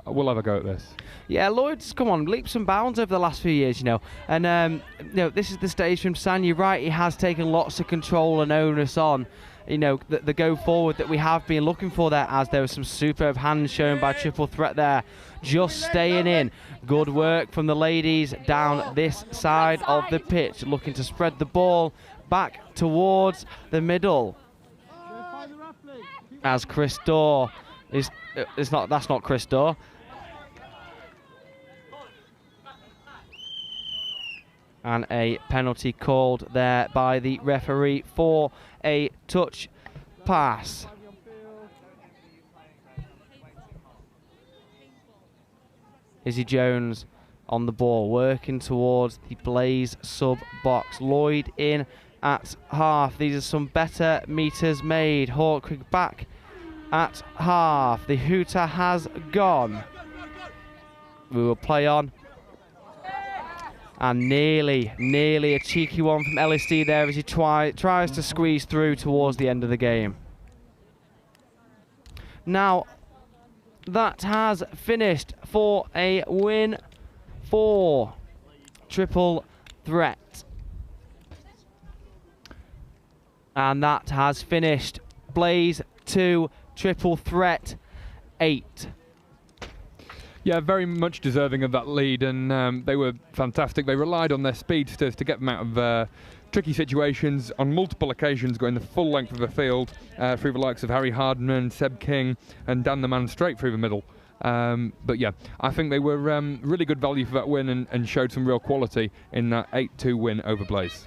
we'll have a go at this. Yeah, Lloyd's come on leaps and bounds over the last few years, you know, and you know, this is the stage from San. You're right, he has taken lots of control and onus on, you know, the go forward that we have been looking for there, as there was some superb hands shown by triple threat there, just staying in. Good work from the ladies down this side of the pitch, looking to spread the ball back towards the middle. As Chris Dorr that's not Chris Dorr. And a penalty called there by the referee for a touch pass. Izzy Jones on the ball, working towards the Blaze sub box. Lloyd in at half. These are some better meters made. Hawkrig back at half. The hooter has gone. We will play on. And nearly a cheeky one from LSD there as he tries to squeeze through towards the end of the game. Now, that has finished for a win for triple threat. And that has finished Blaze 2, triple threat 8. Yeah, very much deserving of that lead, and they were fantastic. They relied on their speedsters to get them out of tricky situations on multiple occasions, going the full length of the field through the likes of Harry Hardman, Seb King, and Dan the Man straight through the middle. But yeah, I think they were really good value for that win and showed some real quality in that 8-2 win over Blaze.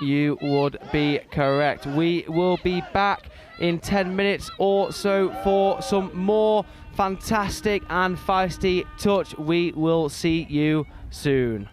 You would be correct. We will be back in 10 minutes or so for some more fantastic and feisty touch. We will see you soon.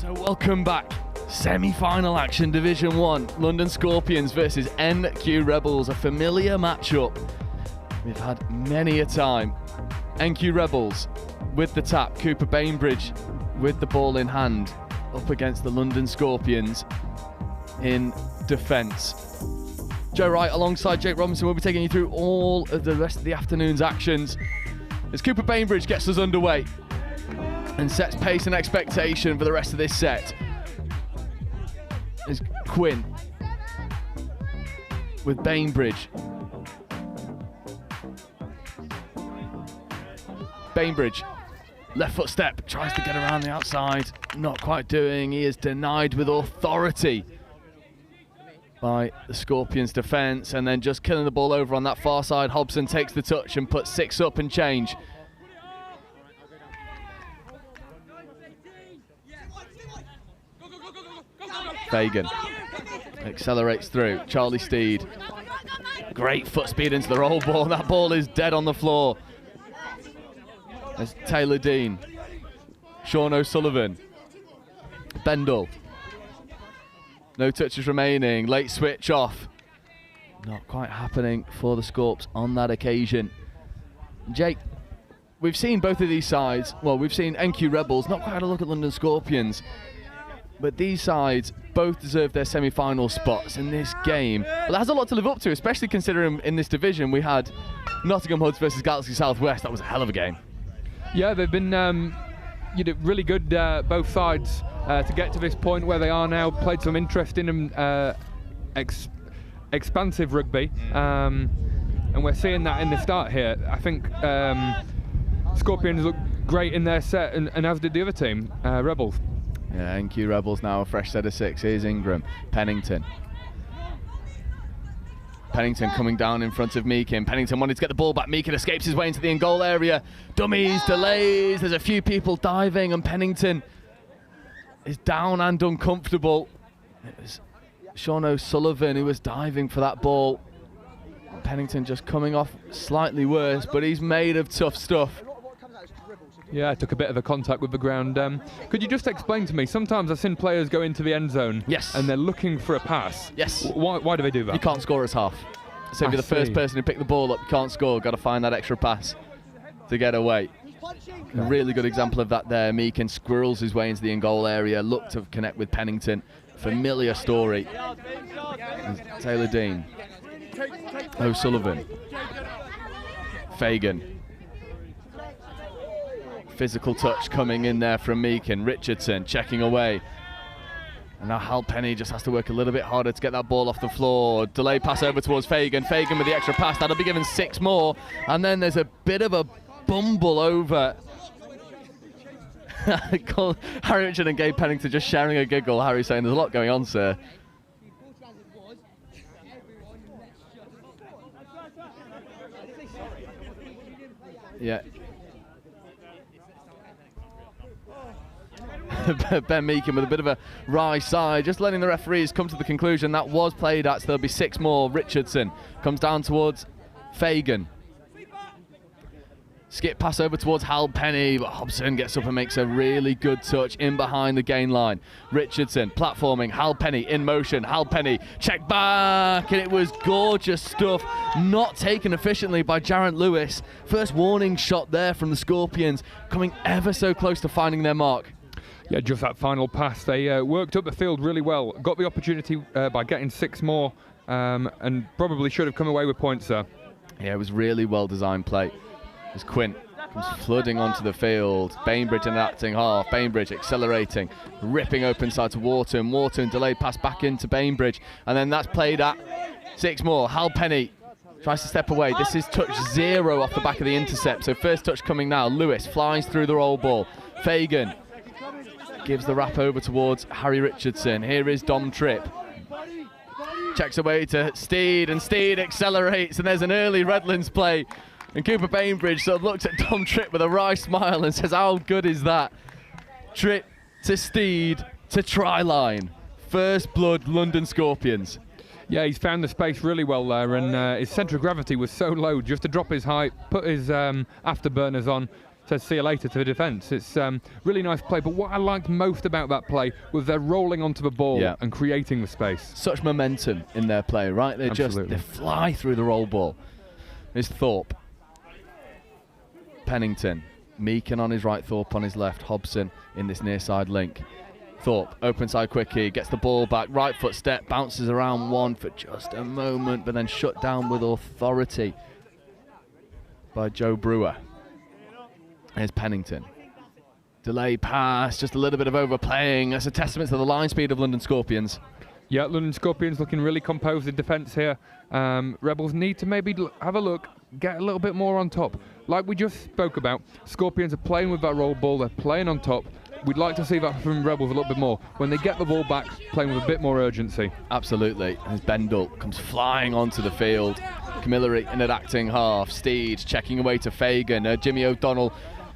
So welcome back. Semi-final action, Division 1. London Scorpions versus NQ Rebels, a familiar matchup we've had many a time. NQ Rebels with the tap, Cooper Bainbridge with the ball in hand, up against the London Scorpions in defence. Joe Wright alongside Jake Robinson will be taking you through all of the rest of the afternoon's actions as Cooper Bainbridge gets us underway and sets pace and expectation for the rest of this set. Is Quinn with Bainbridge. Bainbridge, left foot step, tries to get around the outside, not quite doing. He is denied with authority by the Scorpions defence, and then just killing the ball over on that far side. Hobson takes the touch and puts 6 up and change. Fagan accelerates through. Charlie Steed, great foot speed into the roll ball. That ball is dead on the floor. There's Taylor Dean, Sean O'Sullivan, Bendel. No touches remaining. Late switch off. Not quite happening for the Scorps on that occasion. Jake, we've seen both of these sides. Well, we've seen NQ Rebels, not quite had a look at London Scorpions. But these sides both deserve their semi-final spots in this game. But that has a lot to live up to, especially considering in this division we had Nottingham Hoods versus Galaxy Southwest. That was a hell of a game. Yeah, they've been really good, both sides, to get to this point where they are now. Played some interesting and expansive rugby, and we're seeing that in the start here. I think Scorpions look great in their set, and as did the other team, Rebels. Yeah, NQ Rebels now a fresh set of 6. Here's Ingram, Pennington. Pennington coming down in front of Meakin. Pennington wanted to get the ball back. Meakin escapes his way into the in-goal area. Dummies, delays. There's a few people diving, and Pennington is down and uncomfortable. It was Sean O'Sullivan who was diving for that ball. Pennington just coming off slightly worse, but he's made of tough stuff. Yeah, I took a bit of a contact with the ground. Could you just explain to me, sometimes I've seen players go into the end zone, yes, and they're looking for a pass. Yes. Why do they do that? You can't score as half. So if you're the first person to pick the ball up, you can't score, got to find that extra pass to get away. A really good example of that there. Meakin squirrels his way into the in-goal area, looked to connect with Pennington. Familiar story. Taylor Dean. O'Sullivan. Fagan. Physical touch coming in there from Meakin. Richardson checking away. And now Halpenny just has to work a little bit harder to get that ball off the floor. Delayed pass over towards Fagan. Fagan with the extra pass. That'll be given 6 more. And then there's a bit of a bumble over. Harry Richard and Gabe Pennington just sharing a giggle. Harry saying, there's a lot going on, sir. Yeah. Ben Meakin with a bit of a wry side, just letting the referees come to the conclusion that was played at, so there'll be 6 more. Richardson comes down towards Fagan. Skip pass over towards Halpenny, but Hobson gets up and makes a really good touch in behind the gain line. Richardson platforming, Halpenny in motion, Halpenny check back, and it was gorgeous stuff, not taken efficiently by Jarrett Lewis. First warning shot there from the Scorpions, coming ever so close to finding their mark. Yeah, just that final pass. They worked up the field really well, got the opportunity by getting 6 more, and probably should have come away with points there. Yeah, it was really well designed play. As Quint comes flooding onto the field. Bainbridge in an acting half. Bainbridge accelerating, ripping open side to Wharton. Wharton delayed pass back into Bainbridge, and then that's played at 6 more. Halpenny tries to step away. This is touch 0 off the back of the intercept. So first touch coming now. Lewis flies through the roll ball. Fagan gives the wrap over towards Harry Richardson. Here is Dom Tripp. Checks away to Steed, and Steed accelerates, and there's an early Redlands play. And Cooper Bainbridge sort of looks at Dom Tripp with a wry smile and says, how good is that? Tripp to Steed to try line. First blood London Scorpions. Yeah, he's found the space really well there, and his centre of gravity was so low, just to drop his height, put his afterburners on, says see you later to the defence. It's really nice play, but what I liked most about that play was they're rolling onto the ball and creating the space. Such momentum in their play, right? They fly through the roll ball. There's Thorpe. Pennington. Meakin on his right, Thorpe on his left. Hobson in this near side link. Thorpe, open side quickie, gets the ball back, right foot step, bounces around one for just a moment, but then shut down with authority by Joe Brewer. Here's Pennington. Delay pass, just a little bit of overplaying. That's a testament to the line speed of London Scorpions. Yeah, London Scorpions looking really composed in defence here. Rebels need to maybe have a look, get a little bit more on top. Like we just spoke about, Scorpions are playing with that roll ball, they're playing on top. We'd like to see that from Rebels a little bit more. When they get the ball back, playing with a bit more urgency. Absolutely. As Bendel comes flying onto the field. Camilleri in an acting half. Steed checking away to Fagan. Jimmy O'Donnell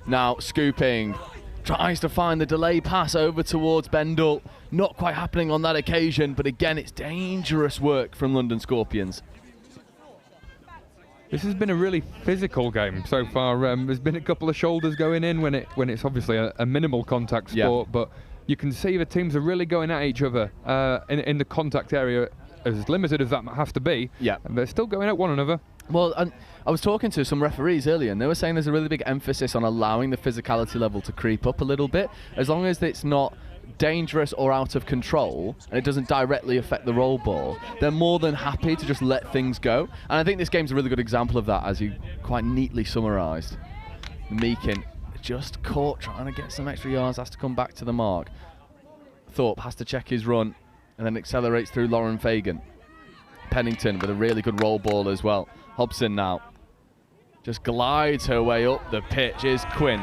now scooping. Tries to find the delay pass over towards Bendel. Not quite happening on that occasion, but again, it's dangerous work from London Scorpions. This has been a really physical game so far. There's been a couple of shoulders going in when it's obviously a minimal contact sport, but you can see the teams are really going at each other in the contact area, as limited as that has to be. Yeah, and they're still going at one another. Well, and I was talking to some referees earlier, and they were saying there's a really big emphasis on allowing the physicality level to creep up a little bit, as long as it's not dangerous or out of control and it doesn't directly affect the roll ball. They're more than happy to just let things go, and I think this game's a really good example of that, as you quite neatly summarised. Meakin just caught trying to get some extra yards, has to come back to the mark. Thorpe has to check his run and then accelerates through Lauren Fagan. Pennington with a really good roll ball as well. Hobson now just glides her way up the pitch. Is Quinn.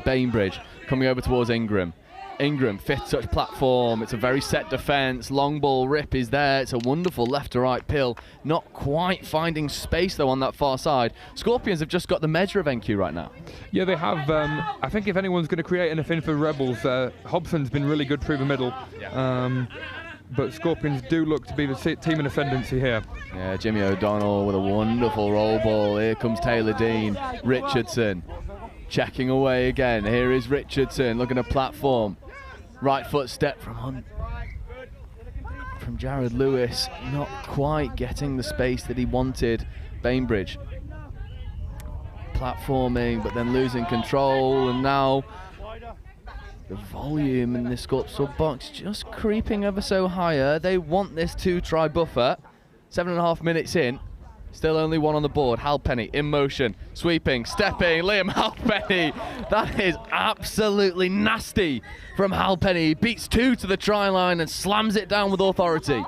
Bainbridge coming over towards Ingram. Ingram, 5th touch platform. It's a very set defence. Long ball rip is there. It's a wonderful left to right pill. Not quite finding space though on that far side. Scorpions have just got the measure of NQ right now. Yeah, they have. I think if anyone's going to create anything for Rebels, Hobson's been really good through the middle. But Scorpions do look to be the team in ascendancy here. Yeah, Jimmy O'Donnell with a wonderful roll ball. Here comes Taylor Dean. Richardson checking away again. Here is Richardson looking at platform. Right foot step from Jared Lewis. Not quite getting the space that he wanted. Bainbridge platforming, but then losing control, and now the volume in this sub box just creeping ever so higher. They want this 2-try buffer. 7.5 minutes in. Still only one on the board. Halpenny in motion, sweeping, stepping. Liam Halpenny. That is absolutely nasty from Halpenny. He beats 2 to the try line and slams it down with authority.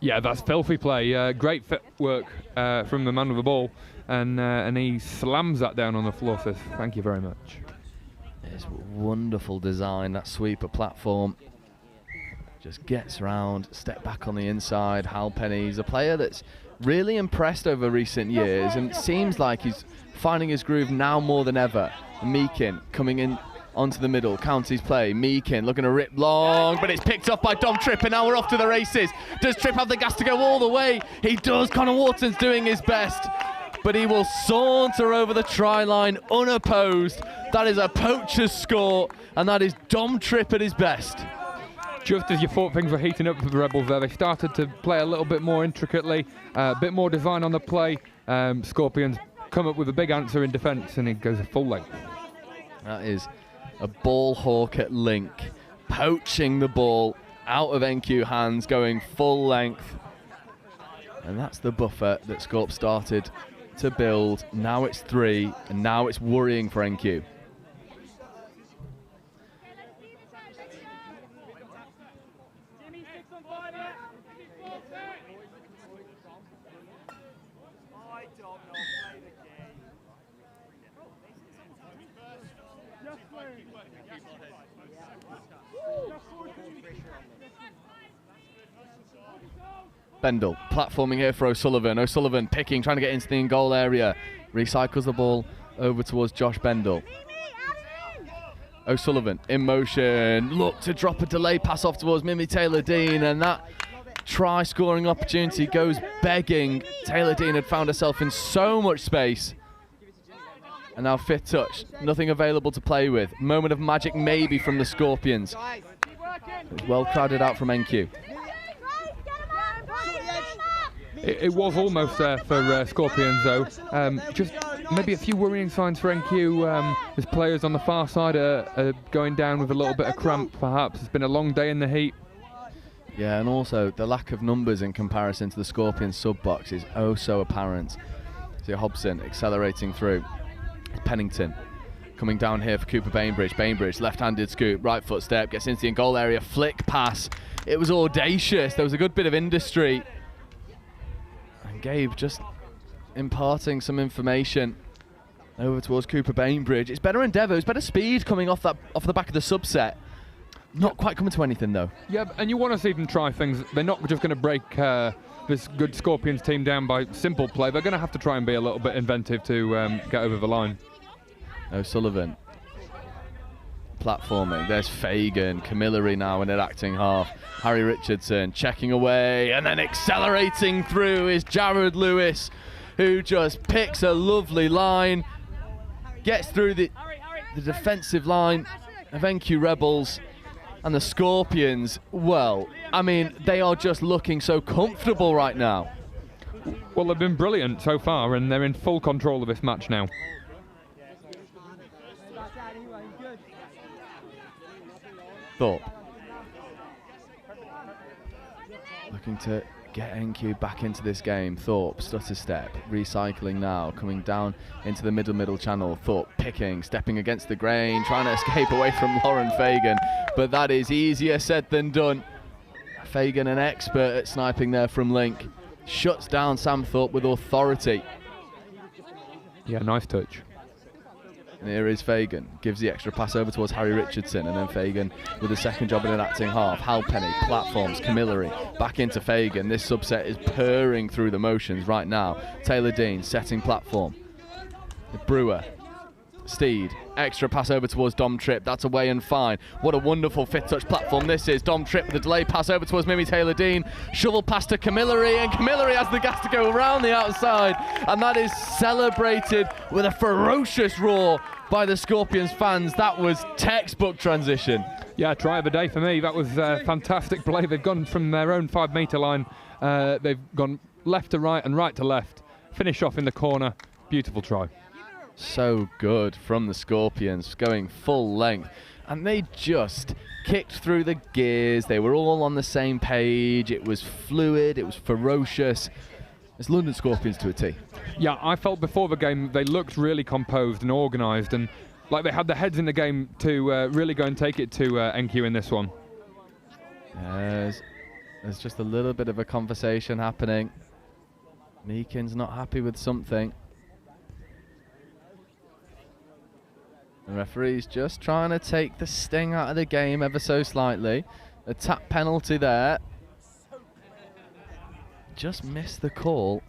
Yeah, that's filthy play. Great footwork from the man with the ball, and he slams that down on the floor. So thank you very much. It's wonderful design, that sweeper platform. Just gets around, step back on the inside. Halpenny, he's a player that's really impressed over recent years, and it seems like he's finding his groove now more than ever. Meakin coming in onto the middle, counties play. Meakin looking to rip long, but it's picked up by Dom Tripp, and now we're off to the races. Does Tripp have the gas to go all the way? He does. Connor Wharton's doing his best, but he will saunter over the try line unopposed. That is a poacher's score, and that is Dom Tripp at his best. Just as you thought things were heating up for the Rebels there, they started to play a little bit more intricately, a bit more design on the play. Scorpions come up with a big answer in defence, and it goes a full length. That is a ball hawk at Link, poaching the ball out of NQ hands, going full length. And that's the buffer that Scorp started to build. Now it's 3, and now it's worrying for NQ. Bendel platforming here for O'Sullivan. O'Sullivan picking, trying to get into the in-goal area. Recycles the ball over towards Josh Bendel. O'Sullivan in motion. Look to drop a delay pass off towards Mimi Taylor-Dean, and that try-scoring opportunity goes begging. Taylor-Dean had found herself in so much space. And now fifth touch. Nothing available to play with. Moment of magic maybe from the Scorpions. It's well crowded out from NQ. It was almost there for Scorpions, though. Just maybe a few worrying signs for NQ. As players on the far side are going down with a little bit of cramp, perhaps. It's been a long day in the heat. Yeah, and also the lack of numbers in comparison to the Scorpions sub-box is oh so apparent. See Hobson accelerating through. Pennington coming down here for Cooper Bainbridge. Bainbridge, left-handed scoop, right foot step, gets into the goal area, flick pass. It was audacious. There was a good bit of industry. And Gabe just imparting some information over towards Cooper Bainbridge. It's better endeavour, it's better speed coming off the back of the subset. Not quite coming to anything though. Yeah, and you want to see them try things. They're not just going to break this good Scorpions team down by simple play. They're going to have to try and be a little bit inventive to get over the line. O'Sullivan Platforming, there's Fagan, Camilleri now in an acting half. Harry Richardson checking away, and then accelerating through is Jared Lewis, who just picks a lovely line, gets through the defensive line of NQ Rebels. And the Scorpions, well, I mean, they are just looking so comfortable right now. Well, they've been brilliant so far, and they're in full control of this match now. Thorpe looking to get NQ back into this game. Thorpe, stutter step, recycling now, coming down into the middle channel. Thorpe picking, stepping against the grain, trying to escape away from Lauren Fagan, but that is easier said than done. Fagan, an expert at sniping there from Link, shuts down Sam Thorpe with authority. Yeah, nice touch. And here is Fagan, gives the extra pass over towards Harry Richardson, and then Fagan with a second job in an acting half. Halpenny, platforms, Camilleri, back into Fagan. This subset is purring through the motions right now. Taylor-Dean setting platform. Brewer, Steed, extra pass over towards Dom Tripp. That's away and fine. What a wonderful fifth touch platform this is. Dom Tripp with a delay pass over towards Mimi Taylor-Dean. Shovel pass to Camilleri, and Camilleri has the gas to go around the outside. And that is celebrated with a ferocious roar by the Scorpions fans. That was textbook transition. Yeah, try of the day for me. That was fantastic play. They've gone from their own 5 metre line. They've gone left to right and right to left. Finish off in the corner. Beautiful try. So good from the Scorpions, going full length, and they just kicked through the gears. They were all on the same page. It was fluid, it was ferocious. It's London Scorpions to a T. Yeah, I felt before the game they looked really composed and organised, and like they had their heads in the game to really go and take it to NQ in this one. There's just a little bit of a conversation happening. Meakin's not happy with something. The referee's just trying to take the sting out of the game ever so slightly. A tap penalty there. Just missed the call.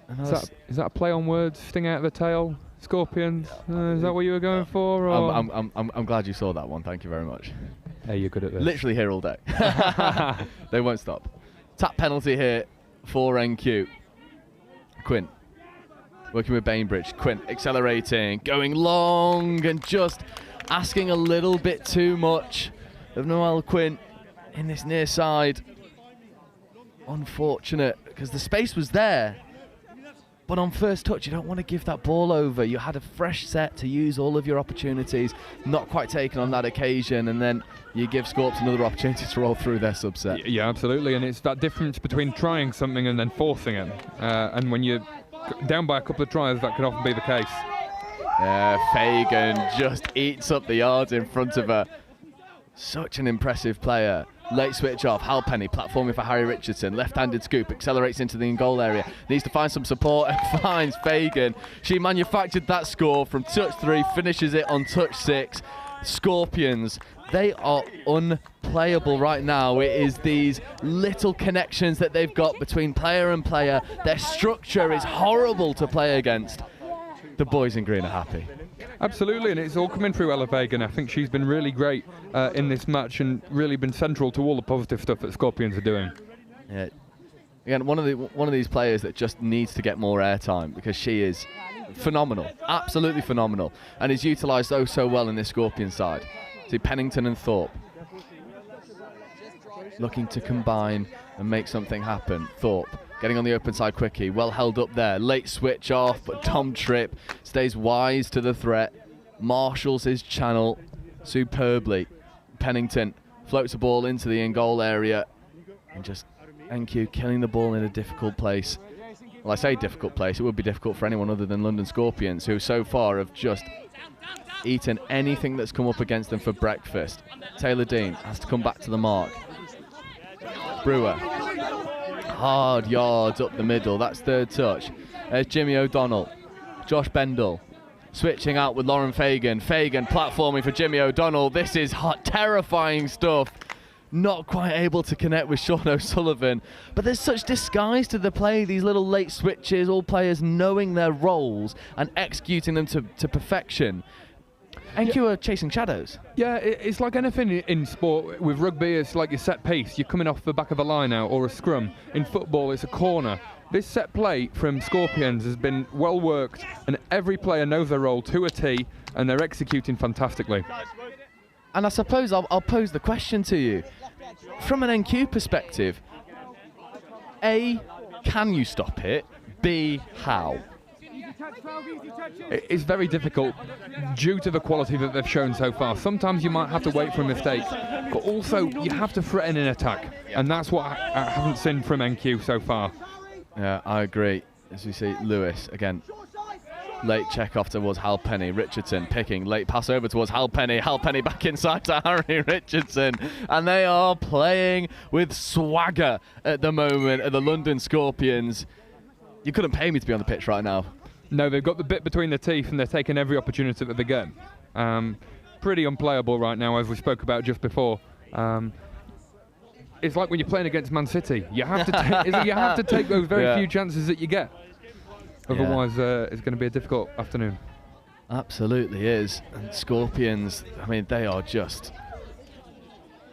Is that a play on words? Sting out of the tail? Scorpions? Is that what you were going for? Or? I'm glad you saw that one. Thank you very much. Hey, you're good at this. Literally here all day. They won't stop. Tap penalty here for NQ. Quinn working with Bainbridge. Quinn accelerating, going long and just asking a little bit too much of Noel Quinn in this near side. Unfortunate, because the space was there. But on first touch, you don't want to give that ball over. You had a fresh set to use all of your opportunities, not quite taken on that occasion, and then you give Scorps another opportunity to roll through their subset. Yeah, absolutely, and it's that difference between trying something and then forcing it. And when you're down by a couple of tries, that can often be the case. Fagan just eats up the yards in front of her. Such an impressive player. Late switch off, Halpenny platforming for Harry Richardson, left-handed scoop, accelerates into the in-goal area, needs to find some support and finds Fagan. She manufactured that score from touch 3, finishes it on touch 6. Scorpions, they are unplayable right now. It is these little connections that they've got between player and player. Their structure is horrible to play against. The boys in green are happy. Absolutely, and it's all coming through Ella Fagan. I think she's been really great in this match and really been central to all the positive stuff that Scorpions are doing. Yeah. Again, one of these players that just needs to get more airtime because she is phenomenal, absolutely phenomenal, and is utilised so well in this Scorpion side. See Pennington and Thorpe looking to combine and make something happen. Thorpe getting on the open side quickly, well held up there, late switch off, but Tom Tripp stays wise to the threat, marshals his channel superbly. Pennington floats the ball into the in-goal area, and just NQ killing the ball in a difficult place. Well, I say difficult place, it would be difficult for anyone other than London Scorpions, who so far have just eaten anything that's come up against them for breakfast. Taylor Dean has to come back to the mark. Brewer, hard yards up the middle, that's third touch. There's Jimmy O'Donnell, Josh Bendel, switching out with Lauren Fagan. Fagan platforming for Jimmy O'Donnell. This is hot, terrifying stuff. Not quite able to connect with Sean O'Sullivan, but there's such disguise to the play, these little late switches, all players knowing their roles and executing them to perfection. NQ are chasing shadows. Yeah, it's like anything in sport. With rugby, it's like your set piece. You're coming off the back of a line out or a scrum. In football, it's a corner. This set play from Scorpions has been well worked, and every player knows their role to a T, and they're executing fantastically. And I suppose I'll pose the question to you. From an NQ perspective, A, can you stop it? B, how? It's very difficult due to the quality that they've shown so far. Sometimes you might have to wait for a mistake, but also you have to threaten an attack, and that's what I haven't seen from NQ so far. Yeah, I agree. As we see Lewis again. Late check off towards Halpenny. Richardson picking. Late pass over towards Halpenny. Halpenny back inside to Harry Richardson. And they are playing with swagger at the moment at the London Scorpions. You couldn't pay me to be on the pitch right now. No, they've got the bit between their teeth and they're taking every opportunity that they get. Pretty unplayable right now, as we spoke about just before. It's like when you're playing against Man City. You have to take those very few chances that you get. Otherwise, it's going to be a difficult afternoon. Absolutely is. And Scorpions, I mean, they are just...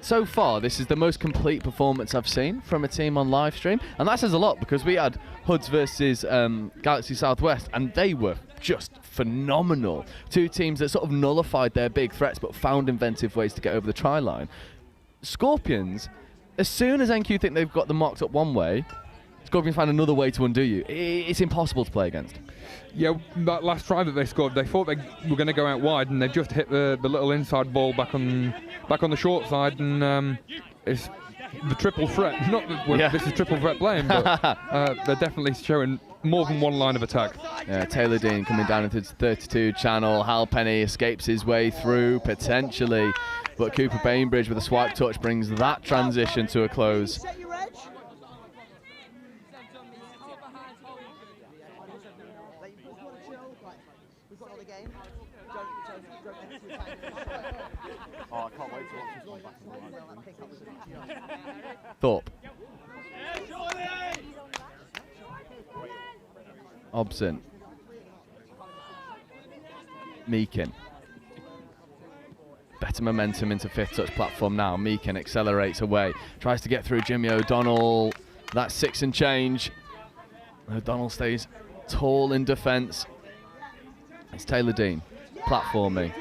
So far, this is the most complete performance I've seen from a team on live stream. And that says a lot, because we had Hoods versus Galaxy Southwest, and they were just phenomenal. Two teams that sort of nullified their big threats, but found inventive ways to get over the try line. Scorpions, as soon as NQ think they've got them marked up one way, Scorpions find another way to undo you. It's impossible to play against. Yeah, that last try that they scored, they thought they were going to go out wide, and they've just hit the little inside ball back on the short side, and it's the triple threat. Not that this is triple threat playing, but they're definitely showing more than one line of attack. Yeah, Taylor Dean coming down into the 32 channel. Hal Penny escapes his way through, potentially. But Cooper Bainbridge with a swipe touch brings that transition to a close. Oh, I can't wait to watch this one back. Thorpe. Hobson. Meakin. Better momentum into fifth touch platform now. Meakin accelerates away. Tries to get through Jimmy O'Donnell. That's 6 and change. O'Donnell stays tall in defence. It's Taylor Dean platforming.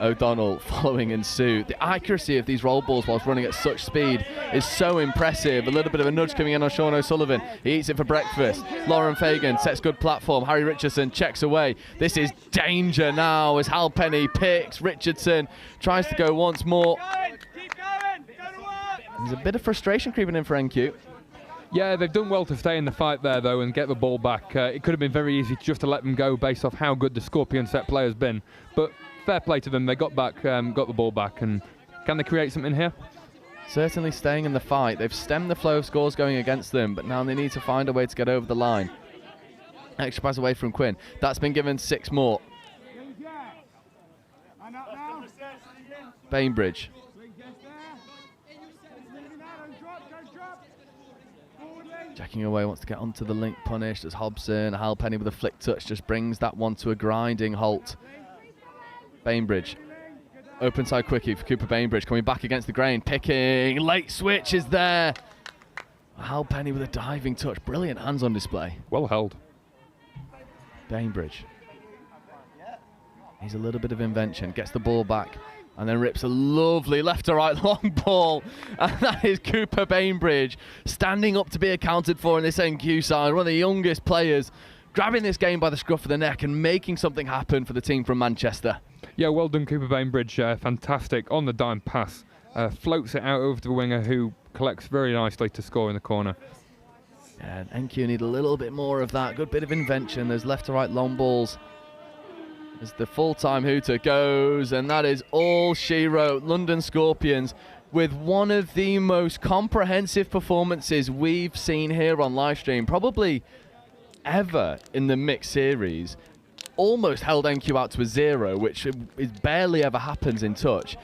O'Donnell following in suit. The accuracy of these roll balls whilst running at such speed is so impressive. A little bit of a nudge coming in on Sean O'Sullivan. He eats it for breakfast. Lauren Fagan sets good platform. Harry Richardson checks away. This is danger now as Hal Penny picks. Richardson tries to go once more. There's a bit of frustration creeping in for NQ. Yeah, they've done well to stay in the fight there, though, and get the ball back. It could have been very easy just to let them go based off how good the Scorpion set play has been. But fair play to them. They got back, got the ball back. And can they create something here? Certainly staying in the fight. They've stemmed the flow of scores going against them, but now they need to find a way to get over the line. Extra pass away from Quinn. That's been given 6 more. Bainbridge. Jacking away, wants to get onto the link punish. There's Hobson. Hal Penny with a flick touch just brings that one to a grinding halt. Bainbridge. Open side quickie for Cooper Bainbridge. Coming back against the grain. Picking. Late switch is there. Hal Penny with a diving touch. Brilliant hands on display. Well held. Bainbridge. He's a little bit of invention. Gets the ball back. And then rips a lovely left to right long ball. And that is Cooper Bainbridge standing up to be accounted for in this NQ side. One of the youngest players grabbing this game by the scruff of the neck and making something happen for the team from Manchester. Yeah, well done, Cooper Bainbridge. Fantastic on the dime pass. Floats it out over to the winger who collects very nicely to score in the corner. Yeah, and NQ need a little bit more of that. Good bit of invention. There's left to right long balls. As the full-time hooter goes, and that is all she wrote. London Scorpions with one of the most comprehensive performances we've seen here on livestream, probably ever in the mixed series. Almost held NQ out to a 0, which is barely ever happens in touch.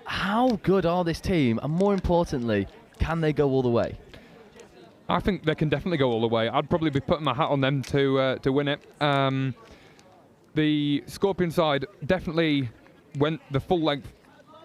How good are this team, and more importantly, can they go all the way? I think they can definitely go all the way. I'd probably be putting my hat on them to win it. The Scorpion side definitely went the full length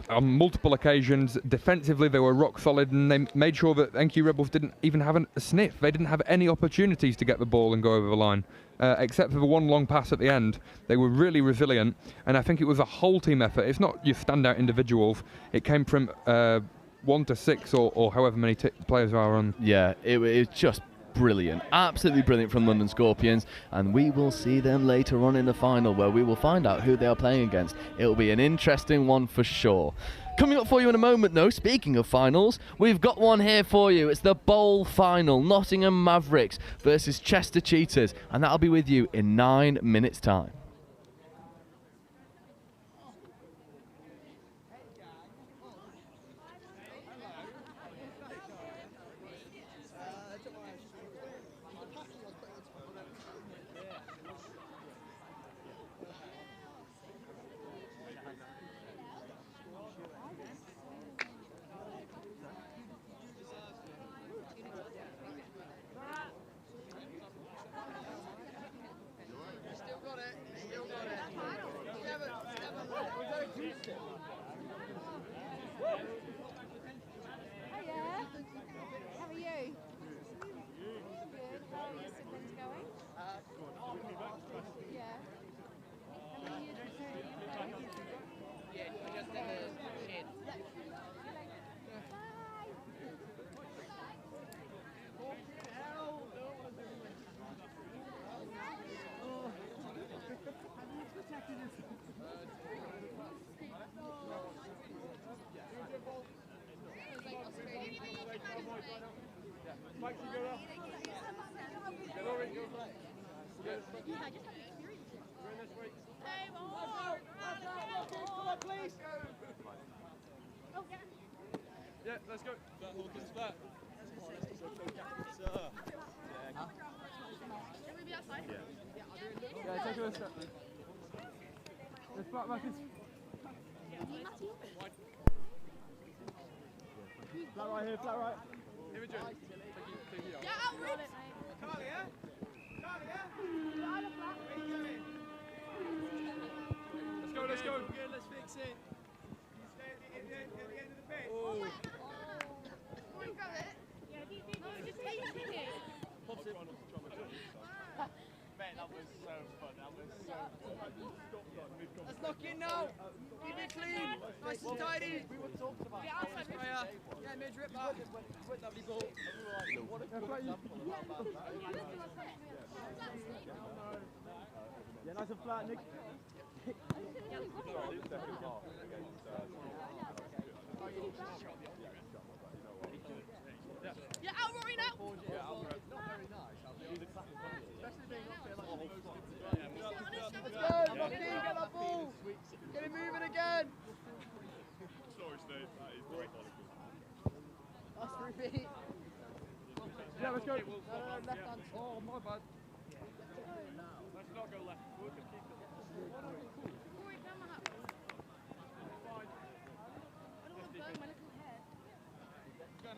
on multiple occasions. Defensively, they were rock solid, and they made sure that NQ Rebels didn't even have a sniff. They didn't have any opportunities to get the ball and go over the line, except for the one long pass at the end. They were really resilient, and I think it was a whole team effort. It's not your standout individuals. It came from 1 to 6 or however many players are on. Yeah, it was just brilliant, absolutely brilliant from London Scorpions, and we will see them later on in the final where we will find out who they are playing against. It will be an interesting one for sure. Coming up for you in a moment though, speaking of finals, we've got one here for you. It's the bowl final, Nottingham Mavericks versus Chester Cheetahs, and that'll be with you in 9 minutes time. Yeah, let's go. Back. Yeah, take a step. Let's back, Marcus. Flat right here, flat right. Imogen. Yeah, outreach. Carly, yeah? Carly, yeah? Let's go, let's go. Good, let's fix it. Stay at the end of the pitch. Oh. Grab it. Yeah, no, just take it. Pops it. Man, that was so fun. That was so fun. Let's lock in now. Keep it clean. Nice and tidy. We were talking about Get outside, Rich. yeah, mid rip back. Lovely ball. Yeah, nice and flat, Nick. Yeah, out, Rory, now. Let's go, lock in, get that ball. Get it moving again. Sorry, Steve. That is very That's 3 feet. Yeah, let's go. Left hand. Oh, my bad. Let's not go left. We can keep it. Rory, down my hat. I don't want to burn my little head.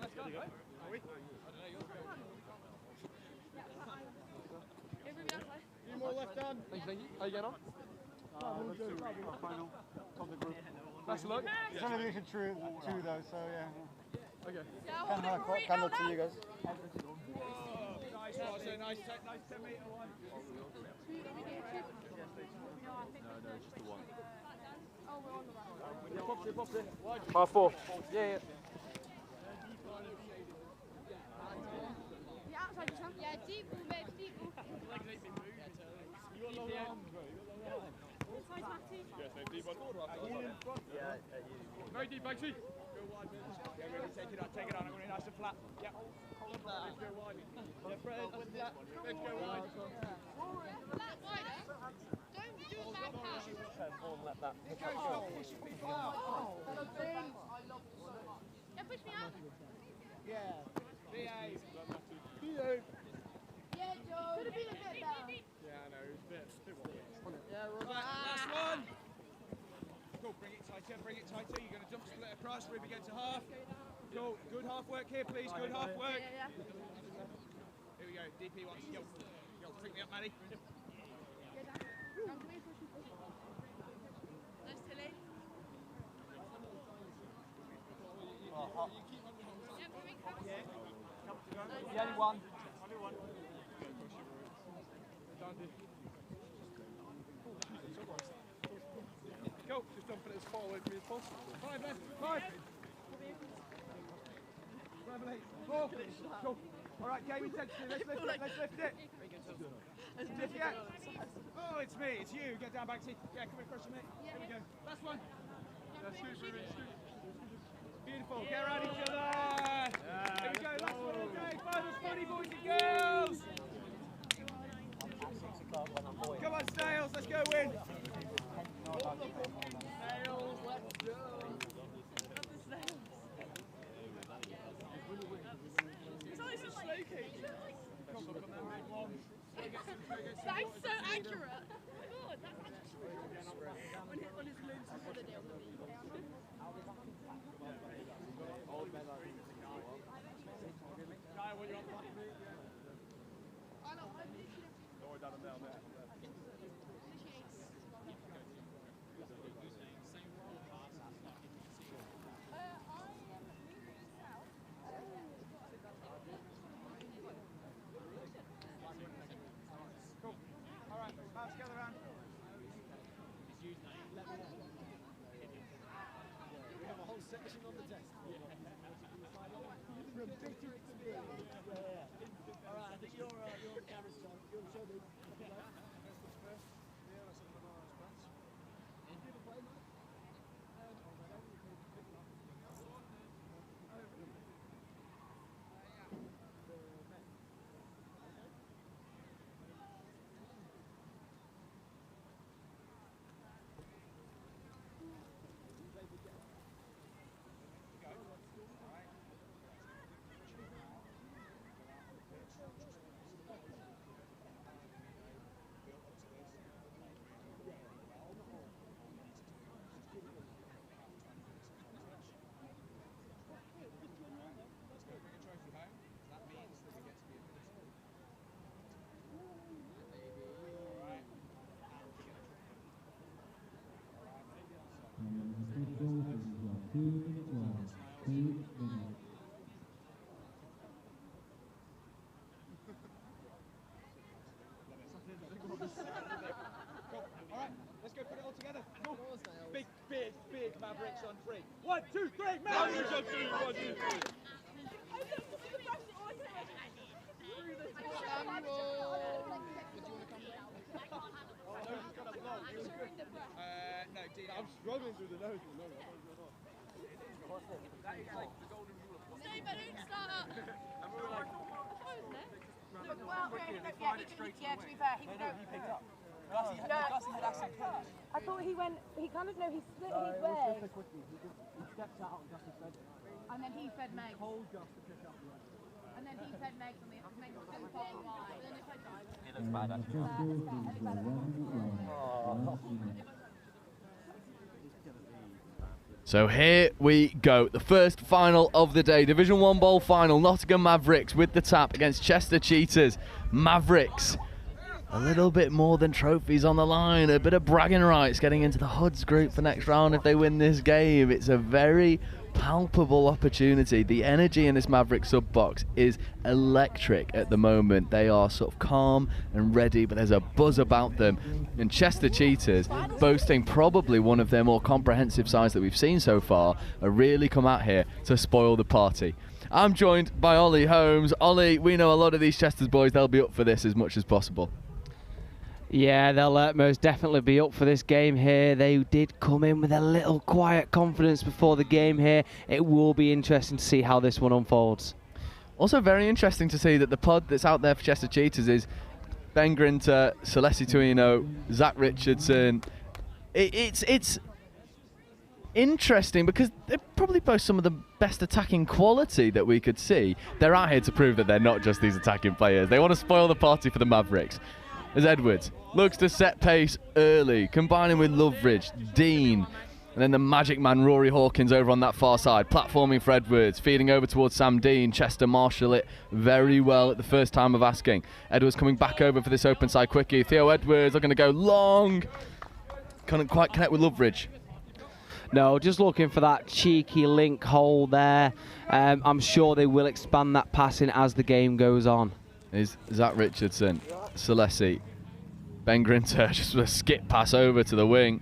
Let's go. Are we? Hey, Ruby, outside. Few more left hand. Thank you. How you getting on? Final on the group. Best of luck. It's only been two though, so yeah. Okay. Yeah, hold it, Rory, Camera out to now. you guys. Nice, Roger. Nice 10 metre one. No, just the one. Oh, we're on the right. Pops it. Half 4. Yeah. Yeah, outside, just now. Yeah, deep ball, babe, deep ball. You got long arms, bro. Inside, Matty. Yes, deep one. Very deep, Banksy. Yeah, really take it on. I'm going nice and flat. Yeah. Let's go wide. Yeah, Fred, flat. Let's go wide. Flat, wider. Don't do a bad pass. Yeah, push me out. Yeah. Yeah, Joe. Could have been a bit better. Yeah, I know. It's a bit wild. Yeah, Robert. Last one. Cool, bring it tighter, You're going to jump split across, Ruby gets a half. Cool, good half work here, please, good half work. Yeah. Here we go, DP wants, yo, pick me up, Maddie. Nice, Tilly. Yeah, bring it close. Yeah, only one. Go, just jumping it as far away from me as possible. 5 left, 5. 7, 8, 4. Go. All right, game intensity, let's lift it. Lift it. Oh, it's me, it's you. Get down, Banksy. Yeah, come across your mate. Here we go. Last one. Beautiful, get around each other. Here we go, last one of the day. Final funny, boys and girls. Come on, Snails, let's go win. Snails, let's go. It's always a slow coach. That is so accurate. God, that's actually on his moves holiday on the beach. Kyle, when you're on the back. I know, I'm literally Don't worry, down there. Cool. All right, pass together around. We have a whole section on the desk. From bitter experience. Yeah. All right, I think you're on camera, John. You'll show me. Mavericks on 3. 1, 2, 3, Mavericks on 3. 1, 2, 3. No, Dean, I'm struggling through the nose. That is like the golden rule of Stay, but don't start. and we were like, Well, to be fair, he picked up. Gussie had accent coach. I thought he went, he kind of, no, he split his way. He stepped out and Gussie fed it. And then he fed Meg. Told Gus to pick up the leg. And then he fed Meg on the other, Meg was so far wide. And then if I dive, He looks bad actually. So here we go, the first final of the day, Division 1 Bowl final, Nottingham Mavericks with the tap against Chester Cheetahs. Mavericks, a little bit more than trophies on the line, a bit of bragging rights getting into the Hoods group for next round if they win this game. It's a very palpable opportunity. The energy in this Maverick sub box is electric at the moment. They are sort of calm and ready, but there's a buzz about them. And Chester Cheetahs, boasting probably one of their more comprehensive sides that we've seen so far, are really come out here to spoil the party. I'm joined by Ollie Holmes. Ollie, we know a lot of these Chester's boys, they'll be up for this as much as possible. Yeah, they'll most definitely be up for this game here. They did come in with a little quiet confidence before the game here. It will be interesting to see how this one unfolds. Also very interesting to see that the pod that's out there for Chester Cheetahs is Ben Grinter, Celeste Tuino, Zach Richardson. It's interesting because they probably boast some of the best attacking quality that we could see. They're out here to prove that they're not just these attacking players. They want to spoil the party for the Mavericks. As Edwards looks to set pace early, combining with Loveridge, Dean, and then the magic man Rory Hawkins over on that far side, platforming for Edwards, feeding over towards Sam Dean. Chester marshal it very well at the first time of asking. Edwards coming back over for this open side quickie. Theo Edwards looking to go long. Couldn't quite connect with Loveridge. No, just looking for that cheeky link hole there. I'm sure they will expand that passing as the game goes on. Is Zach Richardson, Celeste, Ben Grinter, just a skip pass over to the wing.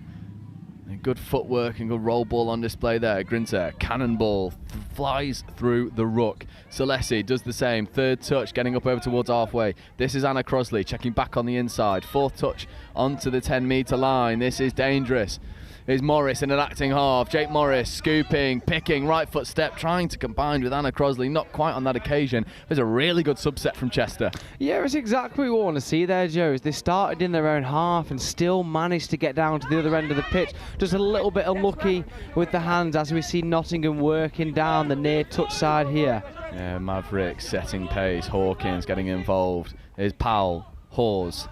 And good footwork and good roll ball on display there. Grinter, cannonball, flies through the ruck. Celeste does the same, third touch, getting up over towards halfway. This is Anna Crosley checking back on the inside. Fourth touch onto the 10-metre line. This is dangerous. Is Morris in an acting half. Jake Morris scooping, picking, right foot step, trying to combine with Anna Crosley. Not quite on that occasion. There's a really good subset from Chester. Yeah, it's exactly what we want to see there, Joe. They started in their own half and still managed to get down to the other end of the pitch. Just a little bit unlucky with the hands as we see Nottingham working down the near touch side here. Yeah, Mavericks setting pace. Hawkins getting involved. There's Powell, Hawes,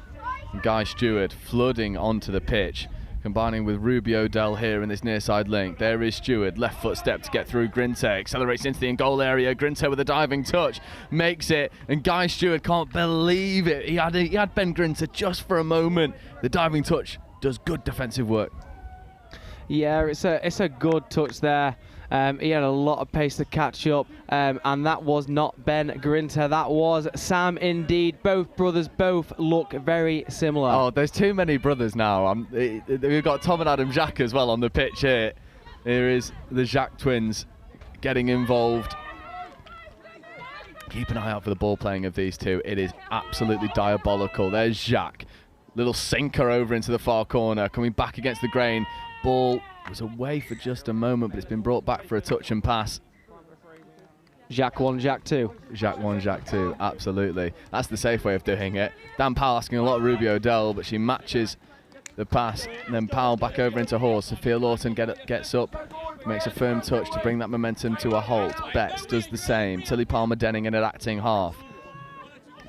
and Guy Stewart flooding onto the pitch. Combining with Ruby Odell here in this near side link. There is Stewart, left foot step to get through Grinter, accelerates into the in-goal area. Grinter with a diving touch, makes it, and Guy Stewart can't believe it. He had Ben Grinter just for a moment. The diving touch does good defensive work. Yeah, it's a good touch there. He had a lot of pace to catch up, and that was not Ben Grinter, that was Sam indeed. Both brothers both look very similar. Oh, there's too many brothers now. We've got Tom and Adam Jacques as well on the pitch here. Here is the Jacques twins getting involved. Keep an eye out for the ball playing of these two. It is absolutely diabolical. There's Jacques, little sinker over into the far corner, coming back against the grain. Ball was away for just a moment, but it's been brought back for a touch and pass. Jacques 1, Jacques 2. Jacques 1, Jacques 2, absolutely. That's the safe way of doing it. Dan Powell asking a lot of Ruby Odell, but she matches the pass. And then Powell back over into Hawes. Sophia Lawton gets up, makes a firm touch to bring that momentum to a halt. Betts does the same. Tilly Palmer-Denning in an acting half.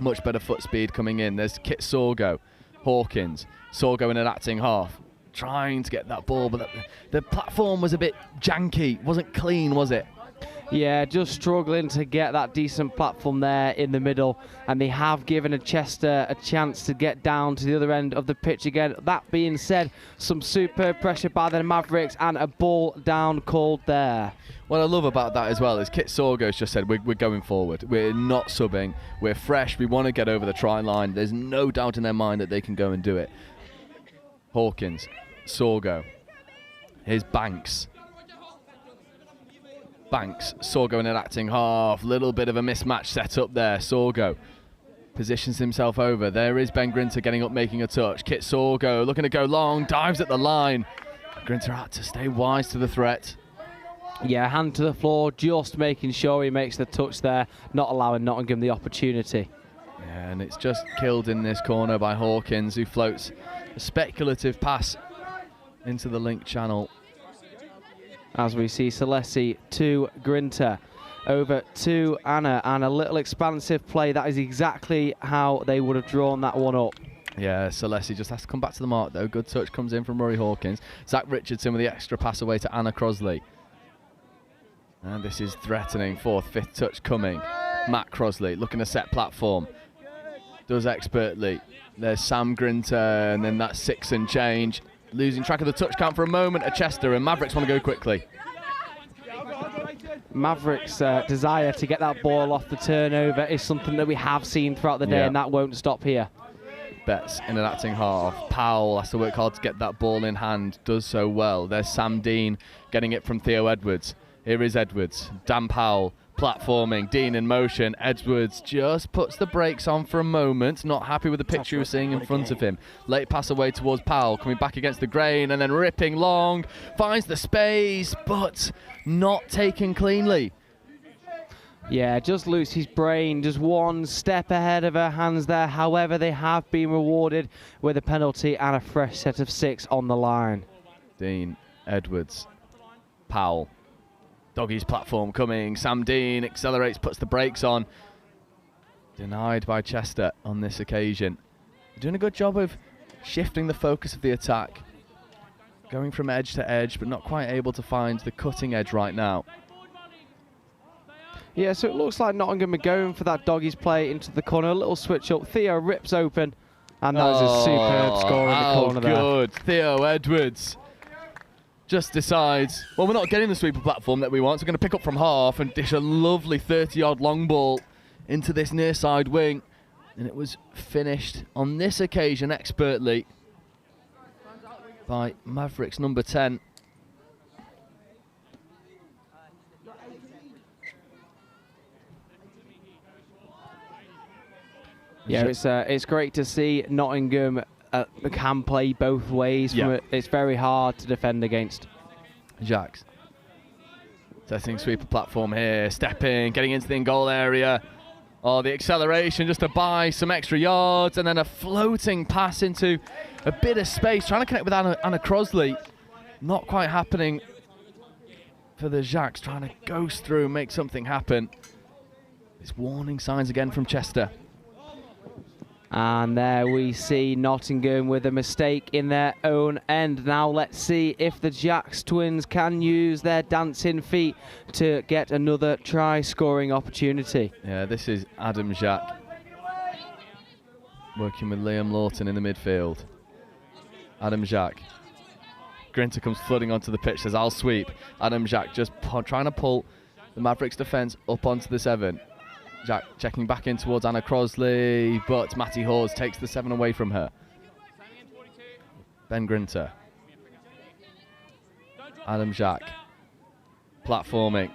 Much better foot speed coming in. There's Kit Sorgo, Hawkins. Sorgo in an acting half. Trying to get that ball, but the platform was a bit janky. Wasn't clean, was it? Yeah, just struggling to get that decent platform there in the middle, and they have given Chester a chance to get down to the other end of the pitch again. That being said, some superb pressure by the Mavericks and a ball down called there. What I love about that as well is Kit Sorgo's just said we're going forward. We're not subbing. We're fresh. We want to get over the try line. There's no doubt in their mind that they can go and do it. Hawkins, Sorgo, here's Banks, Banks, Sorgo in an acting half. Little bit of a mismatch set up there. Sorgo positions himself over. There is Ben Grinter getting up, making a touch. Kit Sorgo looking to go long, dives at the line. Grinter had to stay wise to the threat. Yeah, hand to the floor, just making sure he makes the touch there, not allowing Nottingham the opportunity. Yeah, and it's just killed in this corner by Hawkins, who floats a speculative pass into the link channel. As we see Celessi to Grinter, over to Anna, and a little expansive play. That is exactly how they would have drawn that one up. Yeah, Celessi just has to come back to the mark though. Good touch comes in from Rory Hawkins. Zach Richardson with the extra pass away to Anna Crosley. And this is threatening. Fourth, fifth touch coming. Matt Crosley looking to set platform. Does expertly. There's Sam Grinter, and then that's 6 and change. Losing track of the touch count for a moment at Chester, and Mavericks want to go quickly. Mavericks' desire to get that ball off the turnover is something that we have seen throughout the day, and that won't stop here. Betts in an acting half. Powell has to work hard to get that ball in hand. Does so well. There's Sam Dean getting it from Theo Edwards. Here is Edwards. Dan Powell platforming. Dean in motion. Edwards just puts the brakes on for a moment. Not happy with the picture he was seeing in front of him. Late pass away towards Powell. Coming back against the grain and then ripping long. Finds the space, but not taken cleanly. Yeah, just loose his brain, just one step ahead of her hands there. However, they have been rewarded with a penalty and a fresh set of 6 on the line. Dean, Edwards, Powell. Doggy's platform coming. Sam Dean accelerates, puts the brakes on. Denied by Chester on this occasion. Doing a good job of shifting the focus of the attack. Going from edge to edge, but not quite able to find the cutting edge right now. Yeah, so it looks like Nottingham are going for that doggy's play into the corner. A little switch up. Theo rips open, and that was a superb score in the corner there. Good. Theo Edwards just decides, well, we're not getting the sweeper platform that we want, so we're going to pick up from half and dish a lovely 30-yard long ball into this near side wing. And it was finished on this occasion expertly by Mavericks number 10. Yeah, it's great to see Nottingham can play both ways. Yeah. It's very hard to defend against. Jacks. Setting sweeper platform here, stepping, getting into the in-goal area. Oh, the acceleration just to buy some extra yards, and then a floating pass into a bit of space, trying to connect with Anna Crosley. Not quite happening for the Jacks, trying to ghost through, make something happen. It's warning signs again from Chester. And there we see Nottingham with a mistake in their own end. Now let's see if the Jacks twins can use their dancing feet to get another try-scoring opportunity. Yeah, this is Adam Jacques working with Liam Lawton in the midfield. Adam Jacques. Grinter comes flooding onto the pitch, says, I'll sweep. Adam Jacques just trying to pull the Mavericks defence up onto the 7. Jack checking back in towards Anna Crosley, but Matty Hawes takes the 7 away from her. Ben Grinter. Adam Jacques. Platforming.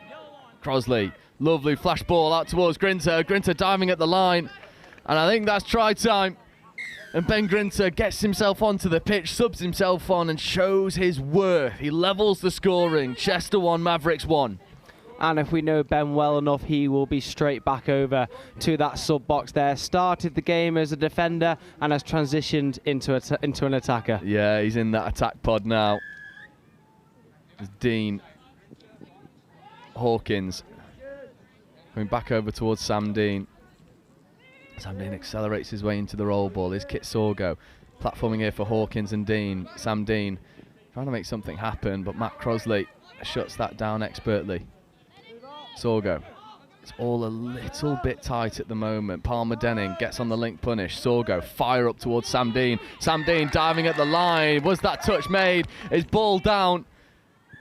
Crosley. Lovely flash ball out towards Grinter. Grinter diving at the line. And I think that's try time. And Ben Grinter gets himself onto the pitch, subs himself on and shows his worth. He levels the scoring. Chester 1, Mavericks 1. And if we know Ben well enough, he will be straight back over to that sub box there. Started the game as a defender and has transitioned into an attacker. Yeah, he's in that attack pod now. There's Dean. Hawkins. Coming back over towards Sam Dean. Sam Dean accelerates his way into the roll ball. Here's Kit Sorgo. Platforming here for Hawkins and Dean. Sam Dean trying to make something happen, but Matt Crosley shuts that down expertly. Sorgo. It's all a little bit tight at the moment. Palmer Denning gets on the link punish. Sorgo fire up towards Sam Dean. Sam Dean diving at the line. Was that touch made? His ball down.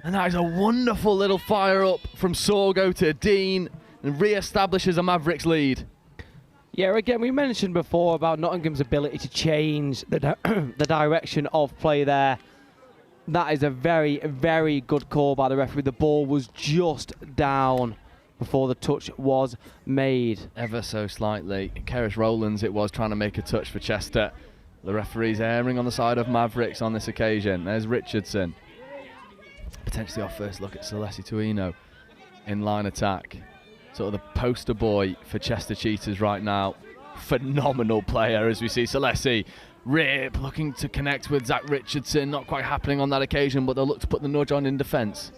And that is a wonderful little fire up from Sorgo to Dean and re-establishes a Mavericks lead. Yeah, again, we mentioned before about Nottingham's ability to change the direction of play there. That is a very, very good call by the referee. The ball was just down before the touch was made. Ever so slightly. Keris Rowlands it was trying to make a touch for Chester. The referee's erring on the side of Mavericks on this occasion. There's Richardson. Potentially our first look at Celeste Tuino in line attack. Sort of the poster boy for Chester Cheetahs right now. Phenomenal player as we see Celeste rip, looking to connect with Zach Richardson. Not quite happening on that occasion, but they'll look to put the nudge on in defence.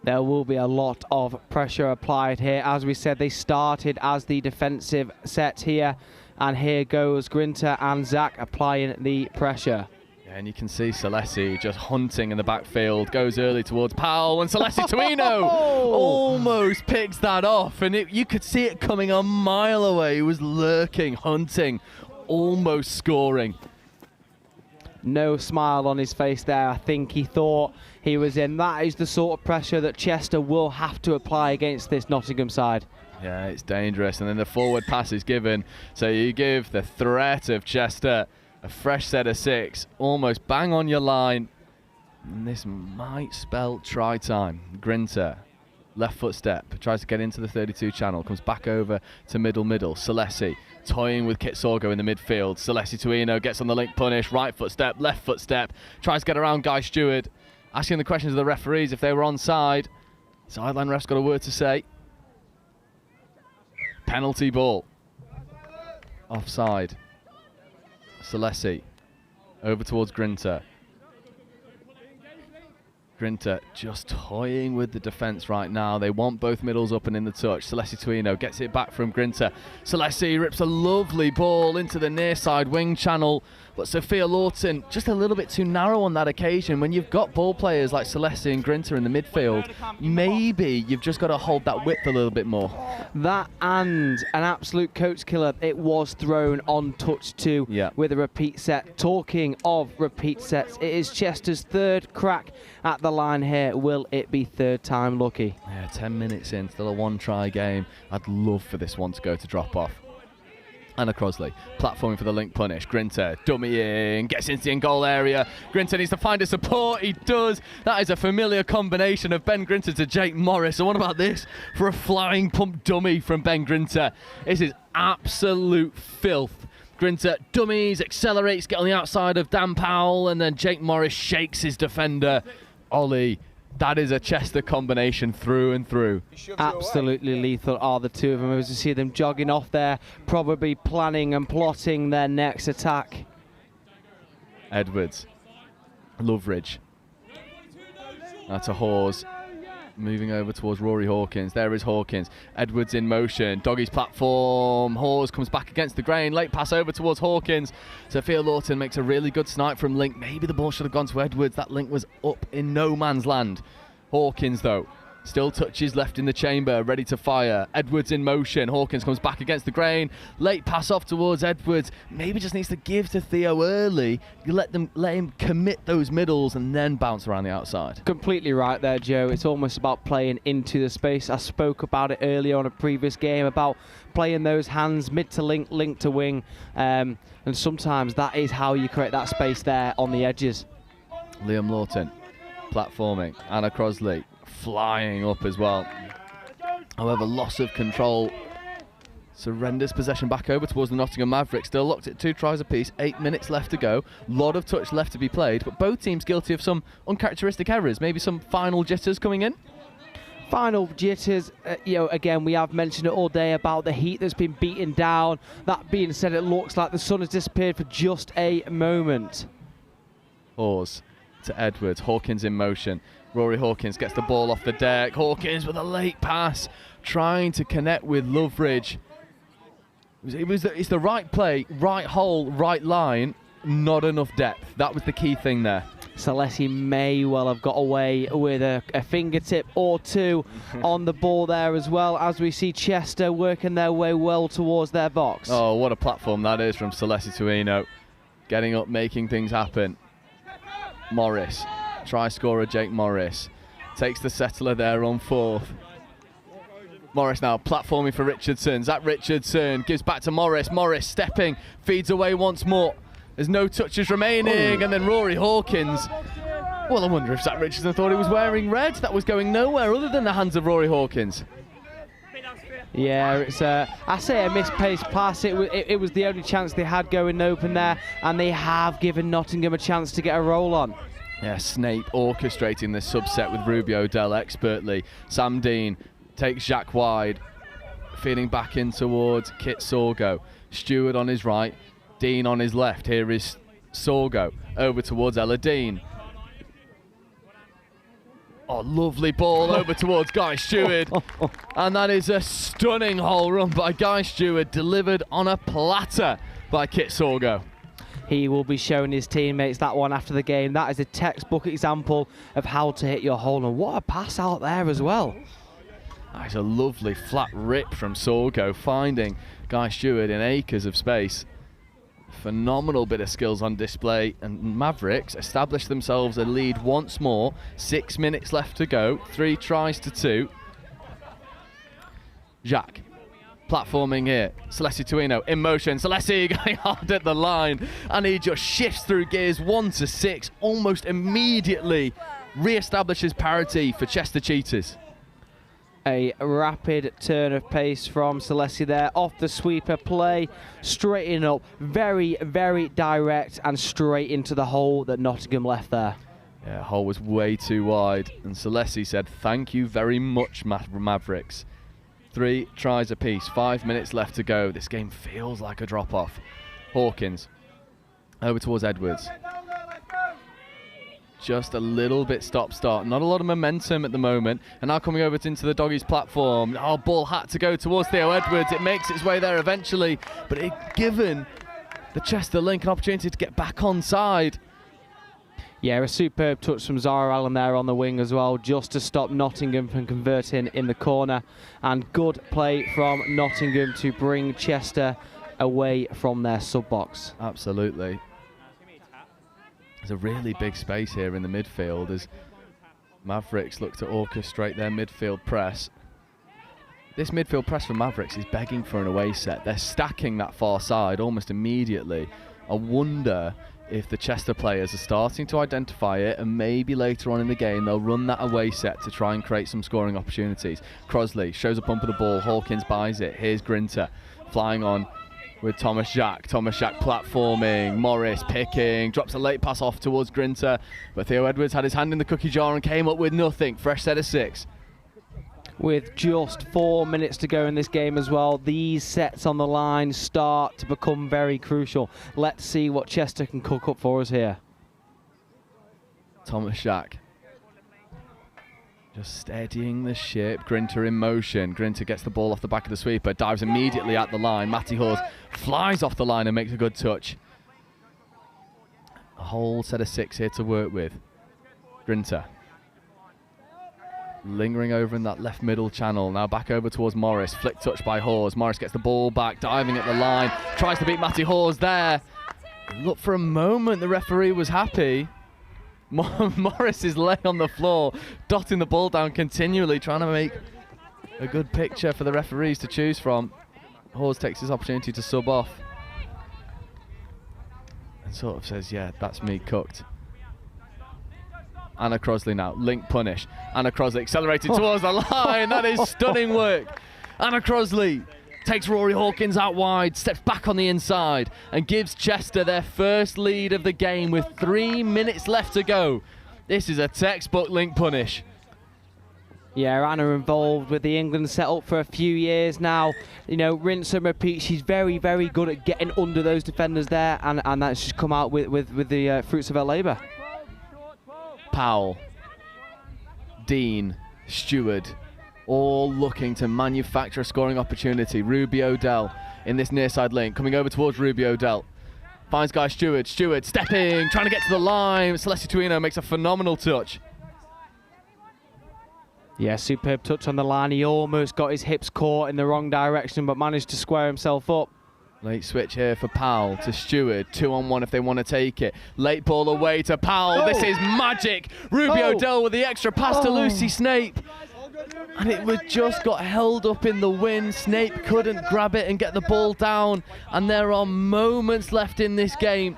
There will be a lot of pressure applied here. As we said, they started as the defensive set here. And here goes Grinter and Zach applying the pressure. Yeah, and you can see Celeste just hunting in the backfield. Goes early towards Powell, and Celeste Tuino almost picks that off. And you could see it coming a mile away. He was lurking, hunting, almost scoring. No smile on his face there. I think he thought he was in. That is the sort of pressure that Chester will have to apply against this Nottingham side. Yeah, it's dangerous. And then the forward pass is given. So you give the threat of Chester a fresh set of 6. Almost bang on your line. And this might spell try time. Grinter, left foot step, tries to get into the 32 channel, comes back over to middle. Celeste toying with Kit Sorgo in the midfield. Celeste Tuino gets on the link punish, right foot step, left foot step, tries to get around Guy Stewart, asking the questions of the referees if they were onside. Sideline ref's got a word to say. Penalty ball. Offside. Celeste over towards Grinter. Grinter just toying with the defence right now. They want both middles up and in the touch. Celeste Tuino gets it back from Grinter. Celeste rips a lovely ball into the near side wing channel, but Sophia Lawton just a little bit too narrow on that occasion. When you've got ball players like Celeste and Grinter in the midfield, maybe you've just got to hold that width a little bit more. That and an absolute coach killer. It was thrown on touch 2 with a repeat set. Talking of repeat sets, it is Chester's third crack at the line here. Will it be third time lucky? Yeah, 10 minutes in, still a one-try game. I'd love for this one to go to drop off. Anna Crosley platforming for the link punish. Grinter dummying, gets into the in-goal area. Grinter needs to find a support. He does. That is a familiar combination of Ben Grinter to Jake Morris. So what about this for a flying pump dummy from Ben Grinter? This is absolute filth. Grinter dummies, accelerates, get on the outside of Dan Powell, and then Jake Morris shakes his defender. Ollie, that is a Chester combination through and through. Absolutely lethal are the two of them. As you see them jogging off there, probably planning and plotting their next attack. Edwards, Loveridge, that's a Hawes. Moving over towards Rory Hawkins. There is Hawkins. Edwards in motion. Doggy's platform. Hawes comes back against the grain. Late pass over towards Hawkins. Sophia Lawton makes a really good snipe from Link. Maybe the ball should have gone to Edwards. That Link was up in no man's land. Hawkins, though, still touches left in the chamber, ready to fire. Edwards in motion. Hawkins comes back against the grain. Late pass off towards Edwards. Maybe just needs to give to Theo early. You let him commit those middles and then bounce around the outside. Completely right there, Joe. It's almost about playing into the space. I spoke about it earlier on a previous game about playing those hands mid to link, link to wing, and sometimes that is how you create that space there on the edges. Liam Lawton platforming. Anna Crosley flying up as well. However, loss of control surrenders possession back over towards the Nottingham Mavericks. Still locked at 2 tries apiece. 8 minutes left to go. Lot of touch left to be played, but both teams guilty of some uncharacteristic errors. Maybe some final jitters coming in. Final jitters, again, we have mentioned it all day about the heat that's been beaten down. That being said, it looks like the sun has disappeared for just a moment. Hawes to Edwards. Hawkins in motion. Rory Hawkins gets the ball off the deck. Hawkins with a late pass, trying to connect with Loveridge. It's the right play, right hole, right line, not enough depth. That was the key thing there. Celeste may well have got away with a fingertip or two on the ball there as well, as we see Chester working their way well towards their box. Oh, what a platform that is from Celeste Tuino. Getting up, making things happen. Morris. Try scorer Jake Morris takes the settler there on 4th. Morris now platforming for Richardson. Zach Richardson gives back to Morris. Morris stepping, feeds away once more. There's no touches remaining, and then Rory Hawkins Well, I wonder if Zach Richardson thought he was wearing red. That was going nowhere other than the hands of Rory Hawkins. Yeah, it's I say a misplaced pass. It was the only chance they had going open there, and they have given Nottingham a chance to get a roll on. Yeah, Snape orchestrating this subset with Ruby O'Dell expertly. Sam Dean takes Jacques wide, feeding back in towards Kit Sorgo. Stewart on his right, Dean on his left. Here is Sorgo over towards Ella Dean. Oh, lovely ball over towards Guy Stewart. And that is a stunning hole run by Guy Stewart, delivered on a platter by Kit Sorgo. He will be showing his teammates that one after the game. That is a textbook example of how to hit your hole, and what a pass out there as well. That's a lovely flat rip from Sorgo, finding Guy Stewart in acres of space. Phenomenal bit of skills on display, and Mavericks establish themselves a lead once more. 6 minutes left to go, 3 tries to 2. Jacques platforming here, Celessi Tuino in motion. Celessi going hard at the line, and he just shifts through gears 1 to 6, almost immediately re-establishes parity for Chester Cheetahs. A rapid turn of pace from Celessi there, off the sweeper play, straighten up, very, very direct and straight into the hole that Nottingham left there. Yeah, hole was way too wide, and Celessi said, "Thank you very much, Mavericks." 3 tries apiece, 5 minutes left to go. This game feels like a drop-off. Hawkins over towards Edwards. Just a little bit stop-start. Not a lot of momentum at the moment. And now coming over into the doggies platform. Oh, ball had to go towards Theo Edwards. It makes its way there eventually. But it given the Chester Link an opportunity to get back on side. Yeah, a superb touch from Zara Allen there on the wing as well, just to stop Nottingham from converting in the corner. And good play from Nottingham to bring Chester away from their sub-box. Absolutely. There's a really big space here in the midfield as Mavericks look to orchestrate their midfield press. This midfield press from Mavericks is begging for an away set. They're stacking that far side almost immediately. I wonder if the Chester players are starting to identify it, and maybe later on in the game they'll run that away set to try and create some scoring opportunities. Crosley shows a pump of the ball, Hawkins buys it. Here's Grinter flying on with Thomas Jacques. Thomas Jacques platforming, Morris picking, drops a late pass off towards Grinter, but Theo Edwards had his hand in the cookie jar and came up with nothing. Fresh set of 6. With just 4 minutes to go in this game as well, these sets on the line start to become very crucial. Let's see what Chester can cook up for us here. Thomas Jacques just steadying the ship. Grinter in motion. Grinter gets the ball off the back of the sweeper, dives immediately at the line. Matty Hawes flies off the line and makes a good touch. A whole set of 6 here to work with. Grinter lingering over in that left middle channel. Now back over towards Morris. Flick touch by Hawes. Morris gets the ball back, diving at the line. Tries to beat Matty Hawes there. Look, for a moment the referee was happy. Morris is laying on the floor, dotting the ball down continually, trying to make a good picture for the referees to choose from. Hawes takes his opportunity to sub off and sort of says, yeah, that's me cooked. Anna Crosley now, link punish. Anna Crosley accelerated towards the line. That is stunning work. Anna Crosley takes Rory Hawkins out wide, steps back on the inside and gives Chester their first lead of the game with 3 minutes left to go. This is a textbook link punish. Yeah, Anna involved with the England setup for a few years now. You know, rinse and repeat. She's very, very good at getting under those defenders there, and that's just come out with the fruits of her labour. Powell, Dean, Stewart, all looking to manufacture a scoring opportunity. Ruby O'Dell in this near side link, coming over towards Ruby O'Dell. Finds Guy Stewart. Stewart stepping, trying to get to the line. Celessi Tuino makes a phenomenal touch. Yeah, superb touch on the line. He almost got his hips caught in the wrong direction, but managed to square himself up. Late switch here for Powell to Stewart. 2-on-1 if they want to take it. Late ball away to Powell. This is magic. Ruby O'Dell with the extra pass to Lucy Snape. And it was just got held up in the wind. Snape couldn't grab it and get the ball down. And there are moments left in this game.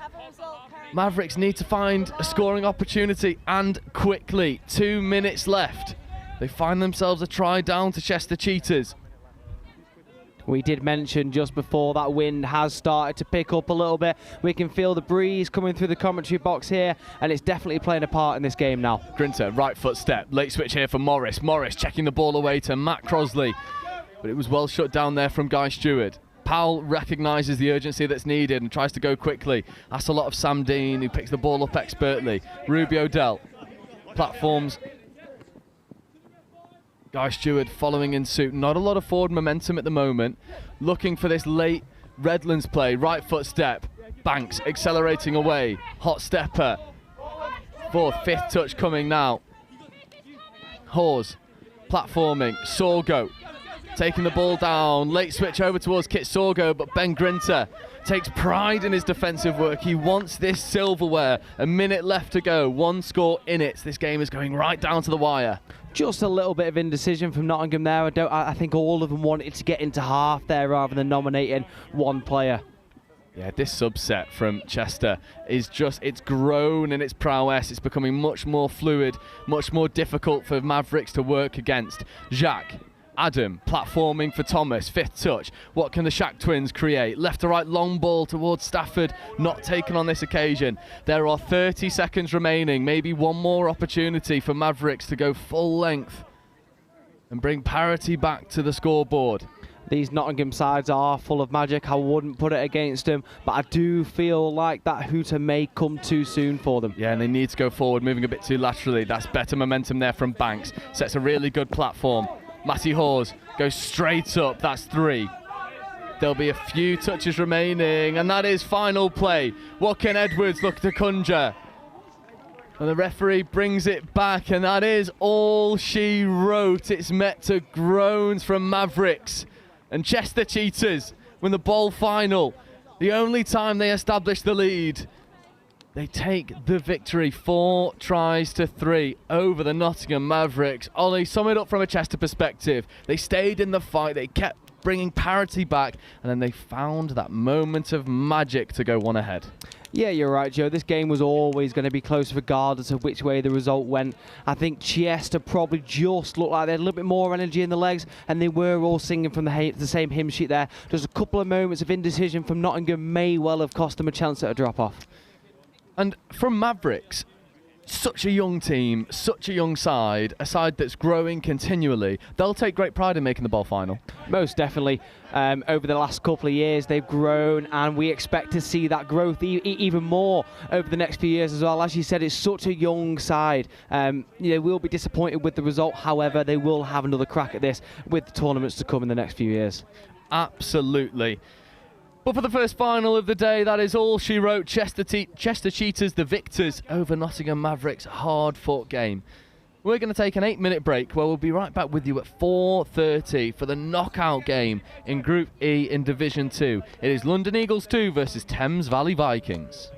Mavericks need to find a scoring opportunity, and quickly. 2 minutes left. They find themselves a try down to Chester Cheetahs. We did mention just before that wind has started to pick up a little bit. We can feel the breeze coming through the commentary box here, and it's definitely playing a part in this game now. Grinter, right foot step. Late switch here for Morris. Morris checking the ball away to Matt Crosley. But it was well shut down there from Guy Stewart. Powell recognises the urgency that's needed and tries to go quickly. That's a lot of Sam Dean, who picks the ball up expertly. Ruby Odell platforms. Guy Stewart following in suit. Not a lot of forward momentum at the moment. Looking for this late Redlands play. Right foot step. Banks accelerating away. Hot stepper. Fourth, fifth touch coming now. Hawes platforming. Sorgo taking the ball down. Late switch over towards Kit Sorgo, but Ben Grinter takes pride in his defensive work. He wants this silverware. A minute left to go. One score in it. This game is going right down to the wire. Just a little bit of indecision from Nottingham there. I think all of them wanted to get into half there rather than nominating one player. Yeah, this subset from Chester is just, it's grown in its prowess. It's becoming much more fluid, much more difficult for Mavericks to work against. Jacques, Adam, platforming for Thomas, fifth touch. What can the Shack twins create? Left to right, long ball towards Stafford, not taken on this occasion. There are 30 seconds remaining, maybe one more opportunity for Mavericks to go full length and bring parity back to the scoreboard. These Nottingham sides are full of magic. I wouldn't put it against them, but I do feel like that hooter may come too soon for them. Yeah, and they need to go forward, moving a bit too laterally. That's better momentum there from Banks. Sets a really good platform. Matty Hawes goes straight up. That's 3. There'll be a few touches remaining, and that is final play. What can Edwards look to conjure? And the referee brings it back, and that is all she wrote. It's met to groans from Mavericks. And Chester Cheetahs win the bowl final. The only time they establish the lead. They take the victory, 4 tries to 3 over the Nottingham Mavericks. Ollie, sum it up from a Chester perspective. They stayed in the fight, they kept bringing parity back, and then they found that moment of magic to go one ahead. Yeah, you're right, Joe. This game was always going to be close regardless of which way the result went. I think Chester probably just looked like they had a little bit more energy in the legs, and they were all singing from the same hymn sheet there. Just a couple of moments of indecision from Nottingham may well have cost them a chance at a drop-off. And from Mavericks, such a young team, such a young side, a side that's growing continually, they'll take great pride in making the bowl final. Most definitely. Over the last couple of years, they've grown, and we expect to see that growth even more over the next few years as well. As you said, it's such a young side. We'll be disappointed with the result. However, they will have another crack at this with the tournaments to come in the next few years. Absolutely. But for the first final of the day, that is all she wrote. Chester Cheetahs, the victors over Nottingham Mavericks. Hard-fought game. We're going to take an 8-minute break where we'll be right back with you at 4:30 for the knockout game in Group E in Division 2. It is London Eagles 2 versus Thames Valley Vikings.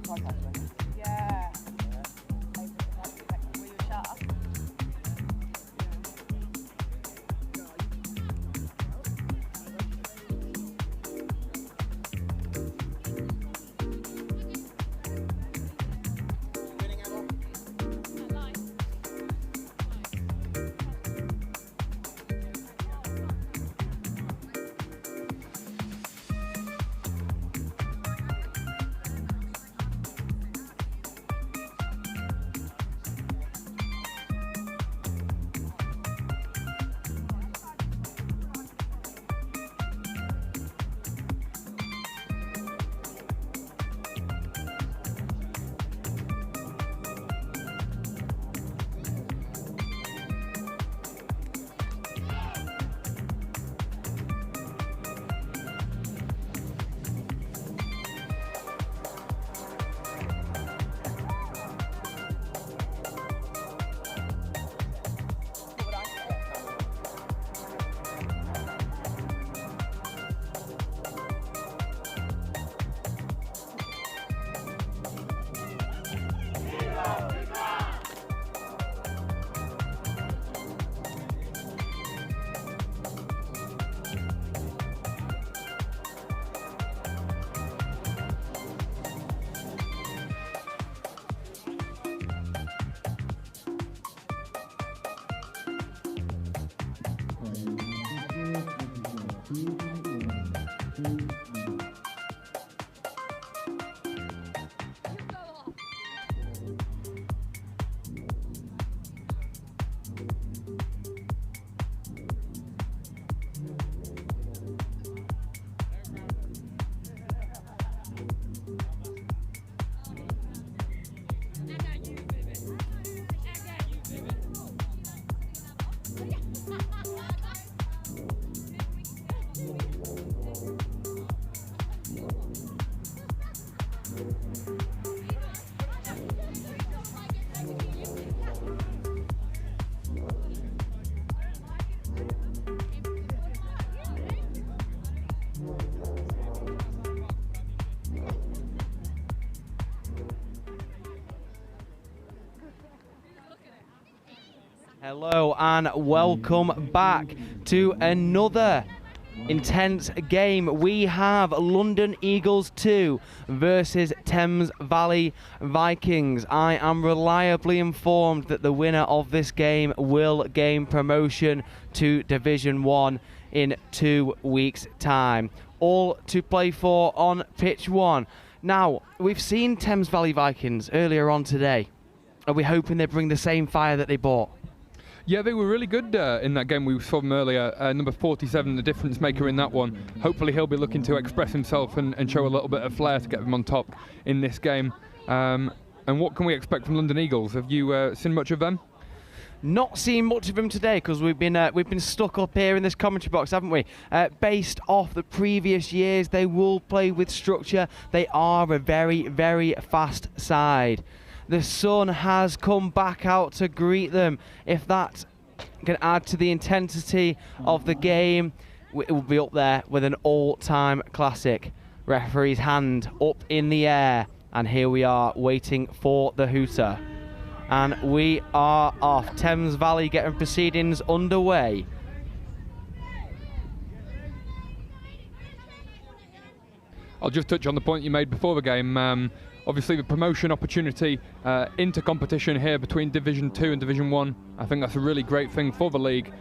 Yeah. Were you sharp? Hello and welcome back to another intense game. We have London Eagles 2 versus Thames Valley Vikings. I am reliably informed that the winner of this game will gain promotion to Division 1 in 2 weeks' time. All to play for on pitch 1. Now, we've seen Thames Valley Vikings earlier on today. Are we hoping they bring the same fire that they brought? Yeah, they were really good in that game. We saw them earlier. Number 47, the difference maker in that one. Hopefully he'll be looking to express himself and show a little bit of flair to get them on top in this game. And what can we expect from London Eagles? Have you seen much of them? Not seen much of them today because we've been stuck up here in this commentary box, haven't we? Based off the previous years, they will play with structure. They are a very, very fast side. The sun has come back out to greet them. If that can add to the intensity of the game, it will be up there with an all-time classic. Referee's hand up in the air, and here we are waiting for the hooter. And we are off. Thames Valley getting proceedings underway. I'll just touch on the point you made before the game. Obviously the promotion opportunity into competition here between Division 2 and Division 1, I think that's a really great thing for the league,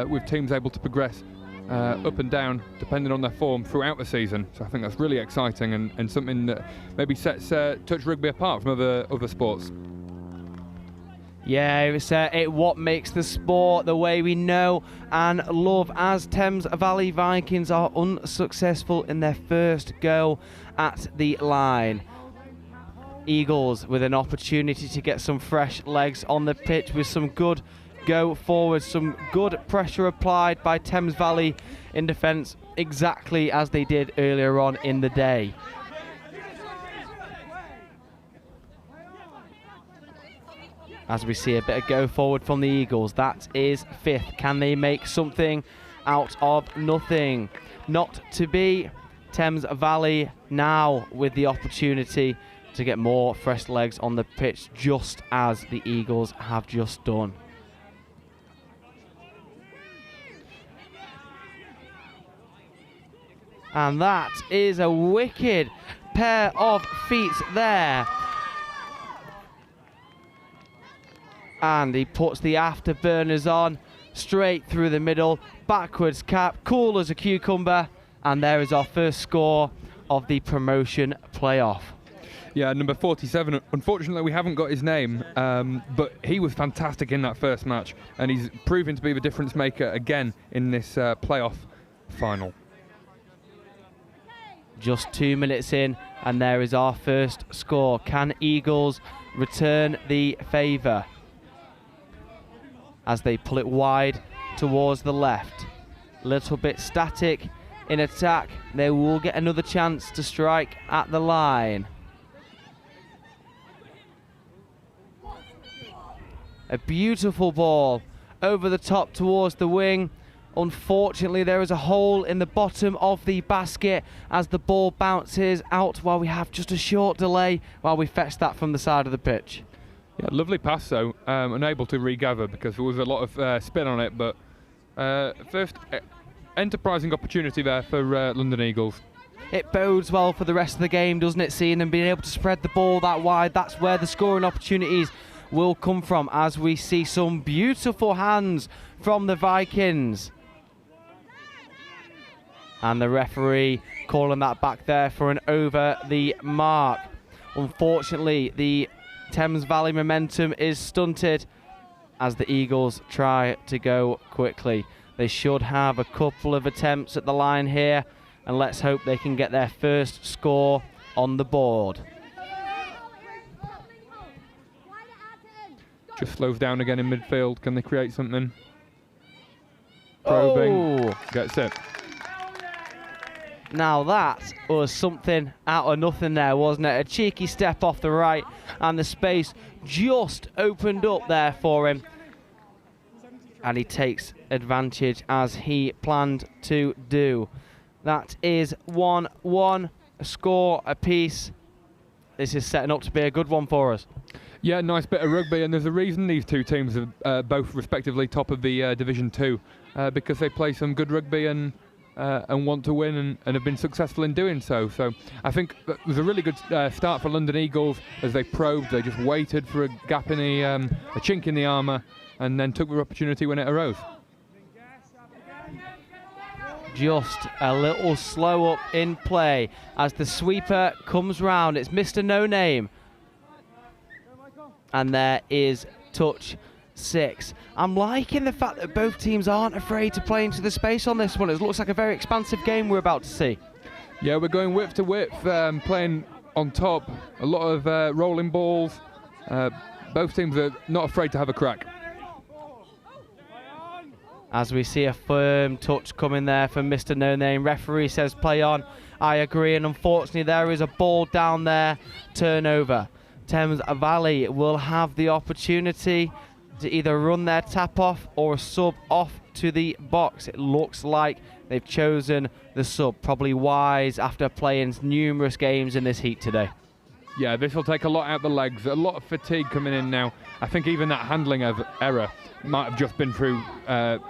with teams able to progress up and down depending on their form throughout the season. So I think that's really exciting and something that maybe sets touch rugby apart from other sports. Yeah, it's what makes the sport the way we know and love, as Thames Valley Vikings are unsuccessful in their first go at the line. Eagles with an opportunity to get some fresh legs on the pitch with some good go forward, some good pressure applied by Thames Valley in defence, exactly as they did earlier on in the day. As we see a bit of go forward from the Eagles, that is fifth. Can they make something out of nothing? Not to be. Thames Valley now with the opportunity to get more fresh legs on the pitch, just as the Eagles have just done. And that is a wicked pair of feet there. And he puts the afterburners on, straight through the middle, backwards cap, cool as a cucumber. And there is our first score of the promotion playoff. Yeah, number 47. Unfortunately, we haven't got his name, but he was fantastic in that first match, and he's proving to be the difference maker again in this playoff final. Just 2 minutes in, and there is our first score. Can Eagles return the favour? As they pull it wide towards the left. Little bit static in attack. They will get another chance to strike at the line. A beautiful ball over the top towards the wing. Unfortunately, there is a hole in the bottom of the basket as the ball bounces out while we have just a short delay while we fetch that from the side of the pitch. Yeah, lovely pass though, unable to regather because there was a lot of spin on it, but first enterprising opportunity there for London Eagles. It bodes well for the rest of the game, doesn't it, seeing them being able to spread the ball that wide. That's where the scoring opportunities will come from, as we see some beautiful hands from the Vikings. And the referee calling that back there for an over the mark. Unfortunately, the Thames Valley momentum is stunted as the Eagles try to go quickly. They should have a couple of attempts at the line here, and let's hope they can get their first score on the board. Just slows down again in midfield. Can they create something? Probing. Gets it. Now that was something out of nothing there, wasn't it? A cheeky step off the right, and the space just opened up there for him. And he takes advantage as he planned to do. That is 1-1, a score apiece. This is setting up to be a good one for us. Yeah, nice bit of rugby, and there's a reason these two teams are both respectively top of the Division 2, because they play some good rugby and want to win and have been successful in doing so. So I think it was a really good start for London Eagles as they probed. They just waited for a gap in the a chink in the armour, and then took the opportunity when it arose. Just a little slow up in play as the sweeper comes round. It's Mr. No Name. And there is touch 6. I'm liking the fact that both teams aren't afraid to play into the space on this one. It looks like a very expansive game we're about to see. Yeah, we're going width to width, playing on top. A lot of rolling balls. Both teams are not afraid to have a crack. As we see a firm touch coming there from Mr. No Name. Referee says play on. I agree, and unfortunately there is a ball down there. Turnover. Thames Valley will have the opportunity to either run their tap off or a sub off to the box. It looks like they've chosen the sub, probably wise after playing numerous games in this heat today. Yeah, this will take a lot out the legs, a lot of fatigue coming in now. I think even that handling error might have just been through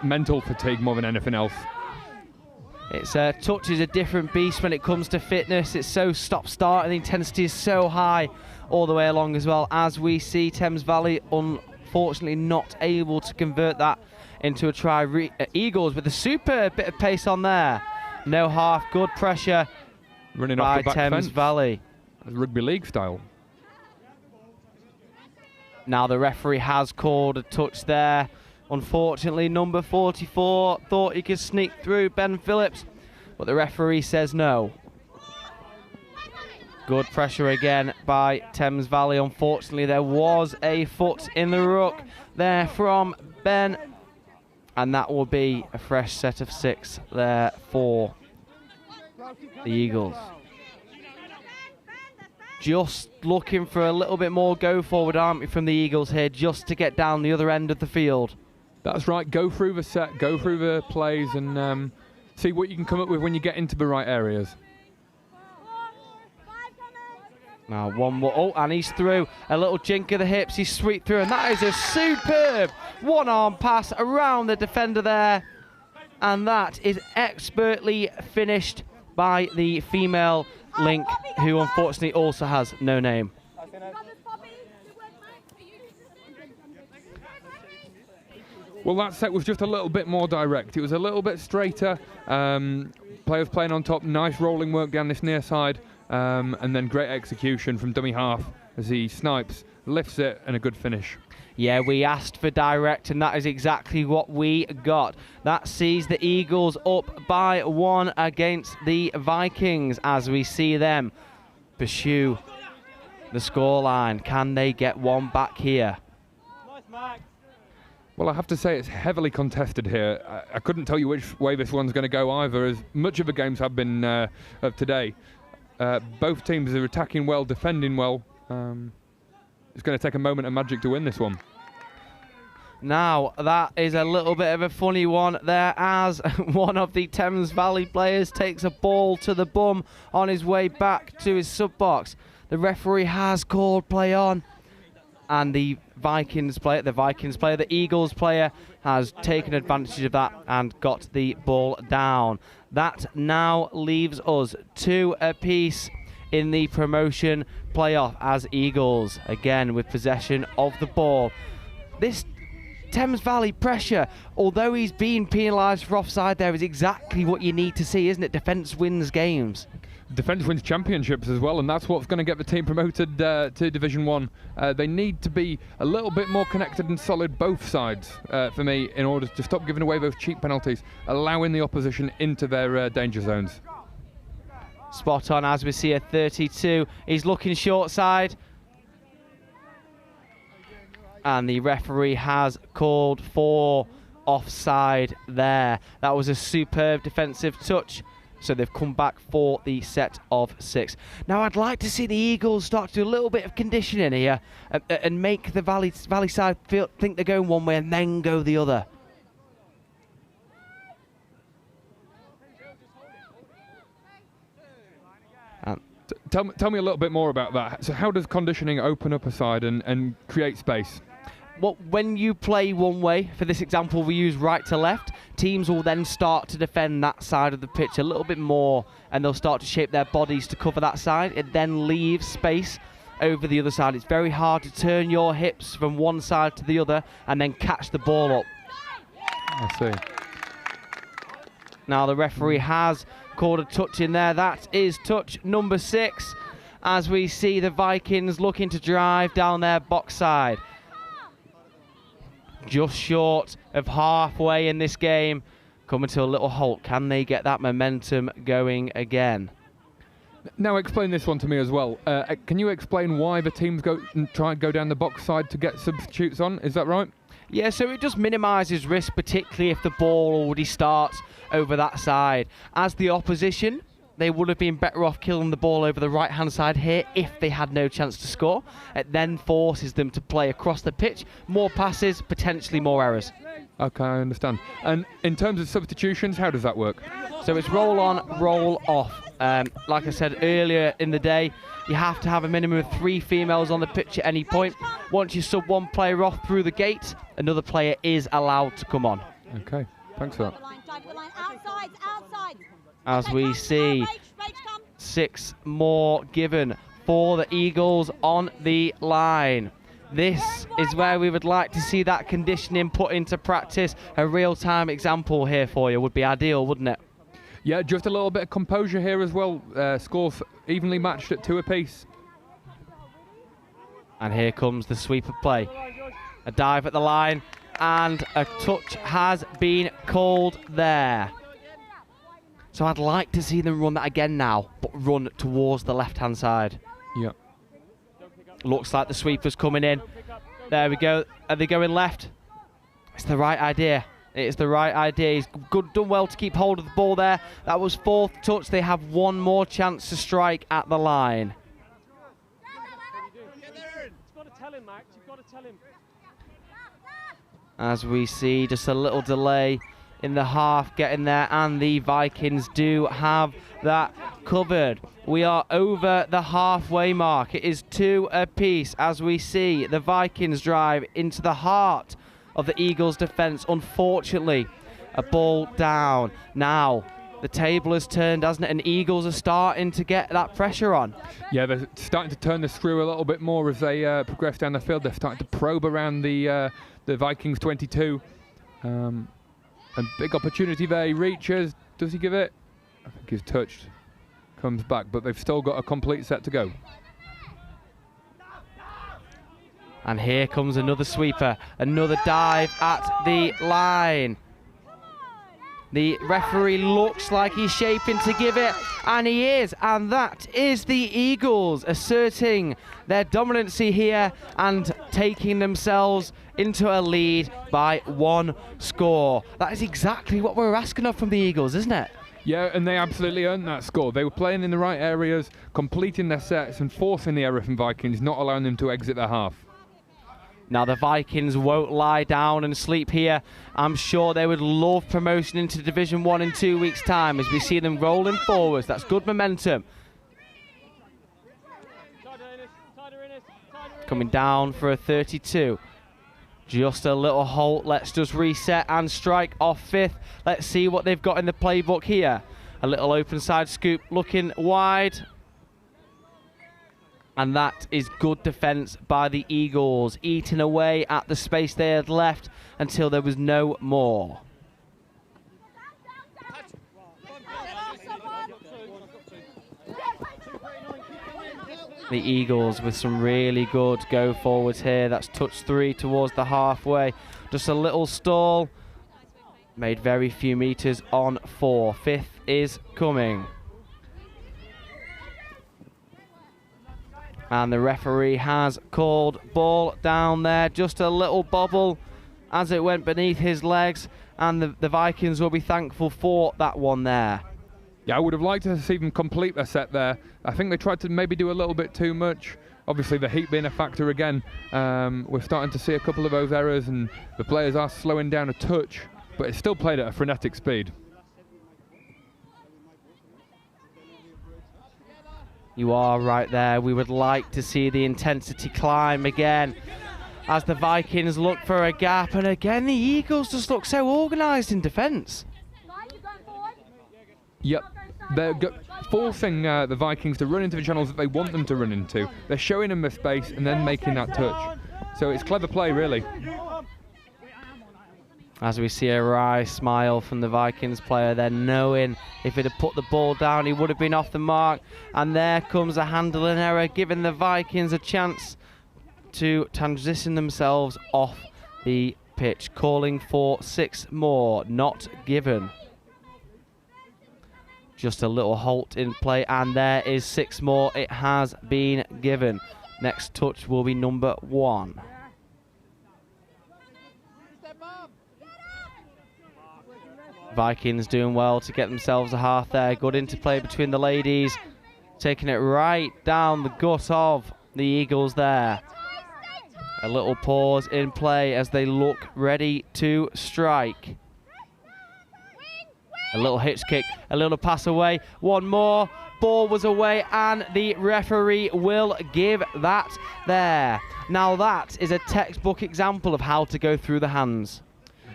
mental fatigue more than anything else. It's touch is a different beast when it comes to fitness. It's so stop-start and the intensity is so high all the way along as well, as we see Thames Valley unfortunately not able to convert that into a try. Eagles with a super bit of pace on there. No half, good pressure running by off the back Thames fence. Valley. Rugby league style. Now the referee has called a touch there. Unfortunately, number 44 thought he could sneak through, Ben Phillips, but the referee says no. Good pressure again by Thames Valley. Unfortunately, there was a foot in the ruck there from Ben, and that will be a fresh set of 6 there for the Eagles. Just looking for a little bit more go forward, aren't we, from the Eagles here, just to get down the other end of the field. That's right, go through the set, go through the plays, and see what you can come up with when you get into the right areas. Now one more. Oh, and he's through. A little jink of the hips. He's sweep through, and that is a superb one-arm pass around the defender there. And that is expertly finished by the female link, who unfortunately also has no name. Well, that set was just a little bit more direct. It was a little bit straighter. Players playing on top, nice rolling work down this near side, and then great execution from dummy half as he snipes, lifts it, and a good finish. Yeah, we asked for direct, and that is exactly what we got. That sees the Eagles up by 1 against the Vikings as we see them pursue the scoreline. Can they get one back here? Nice, Max. Well, I have to say it's heavily contested here. I couldn't tell you which way this one's going to go either, as much of the games have been of today. Both teams are attacking well, defending well. It's going to take a moment of magic to win this one. Now, that is a little bit of a funny one there, as one of the Thames Valley players takes a ball to the bum on his way back to his sub-box. The referee has called play on, and the Eagles player has taken advantage of that and got the ball down. That now leaves us 2 apiece in the promotion playoff, as Eagles, again with possession of the ball. This Thames Valley pressure, although he's being penalised for offside there, is exactly what you need to see, isn't it? Defence wins games. Defence wins championships as well, and that's what's going to get the team promoted to Division 1. They need to be a little bit more connected and solid, both sides, for me, in order to stop giving away those cheap penalties, allowing the opposition into their danger zones. Spot on, as we see a 32. He's looking short side. And the referee has called for offside there. That was a superb defensive touch. So they've come back for the set of 6. Now I'd like to see the Eagles start to do a little bit of conditioning here and make the Valley side think they're going one way and then go the other. Tell me a little bit more about that. So how does conditioning open up a side and create space? Well, when you play one way, for this example we use right to left, teams will then start to defend that side of the pitch a little bit more, and they'll start to shape their bodies to cover that side. It then leaves space over the other side. It's very hard to turn your hips from one side to the other and then catch the ball up. I see. Now the referee has called a touch in there. That is touch number 6, as we see the Vikings looking to drive down their box side. Just short of halfway in this game, coming to a little halt. Can they get that momentum going again? Now explain this one to me as well. Can you explain why the teams try and go down the box side to get substitutes on? Is that right? Yeah, so it just minimises risk, particularly if the ball already starts over that side. As the opposition, they would have been better off killing the ball over the right-hand side here if they had no chance to score. It then forces them to play across the pitch. More passes, potentially more errors. Okay, I understand. And in terms of substitutions, how does that work? So it's roll on, roll off. Like I said earlier in the day, you have to have a minimum of 3 females on the pitch at any point. Once you sub one player off through the gate, another player is allowed to come on. Okay, thanks for that. As we see 6 more given for the Eagles on the line. This is where we would like to see that conditioning put into practice. A real-time example here for you would be ideal, wouldn't it? Yeah, just a little bit of composure here as well. Scores evenly matched at 2 apiece. And here comes the sweep of play. A dive at the line, and a touch has been called there. So I'd like to see them run that again now, but run towards the left-hand side. Yeah. Looks like the sweeper's coming in. There we go. Are they going left? It's the right idea. It's the right idea. He's done well to keep hold of the ball there. That was 4th touch. They have one more chance to strike at the line. You've got to tell him, Max. You've got to tell him. As we see, just a little delay in the half getting there, and the Vikings do have that covered. We are over the halfway mark. It is 2 apiece as we see the Vikings drive into the heart of the Eagles' defence. Unfortunately, a ball down. Now, the table has turned, hasn't it? And Eagles are starting to get that pressure on. Yeah, they're starting to turn the screw a little bit more as they progress down the field. They're starting to probe around the Vikings 22. And big opportunity there. He reaches. Does he give it? I think he's touched. Comes back, but they've still got a complete set to go. And here comes another sweeper. Another dive at the line. The referee looks like he's shaping to give it, and he is, and that is the Eagles asserting their dominancy here and taking themselves into a lead by 1 score. That is exactly what we're asking of from the Eagles, isn't it? Yeah, and they absolutely earned that score. They were playing in the right areas, completing their sets and forcing the error from Vikings, not allowing them to exit their half. Now the Vikings won't lie down and sleep here. I'm sure they would love promotion into Division 1 in 2 weeks' time as we see them rolling forwards. That's good momentum. Coming down for a 32. Just a little halt. Let's just reset and strike off 5th. Let's see what they've got in the playbook here. A little open side scoop looking wide. And that is good defence by the Eagles, eating away at the space they had left until there was no more. The Eagles with some really good go forwards here. That's touch 3 towards the halfway. Just a little stall. Made very few meters on 4. 5th is coming. And the referee has called ball down there. Just a little bobble as it went beneath his legs. And the Vikings will be thankful for that one there. Yeah, I would have liked to see them complete their set there. I think they tried to maybe do a little bit too much. Obviously, the heat being a factor again. We're starting to see a couple of those errors, and the players are slowing down a touch, but it's still played at a frenetic speed. You are right there. We would like to see the intensity climb again as the Vikings look for a gap. And again, the Eagles just look so organised in defence. Yep. They're forcing the Vikings to run into the channels that they want them to run into. They're showing them the space and then making that touch. So it's clever play, really. As we see a wry smile from the Vikings player there, knowing if he'd have put the ball down, he would have been off the mark. And there comes a handling error, giving the Vikings a chance to transition themselves off the pitch. Calling for 6 more, not given. Just a little halt in play, and there is 6 more. It has been given. Next touch will be number 1. Vikings doing well to get themselves a half there. Good interplay between the ladies. Taking it right down the gut of the Eagles there. A little pause in play as they look ready to strike. A little hitch kick, a little pass away. One more. Ball was away, and the referee will give that there. Now that is a textbook example of how to go through the hands.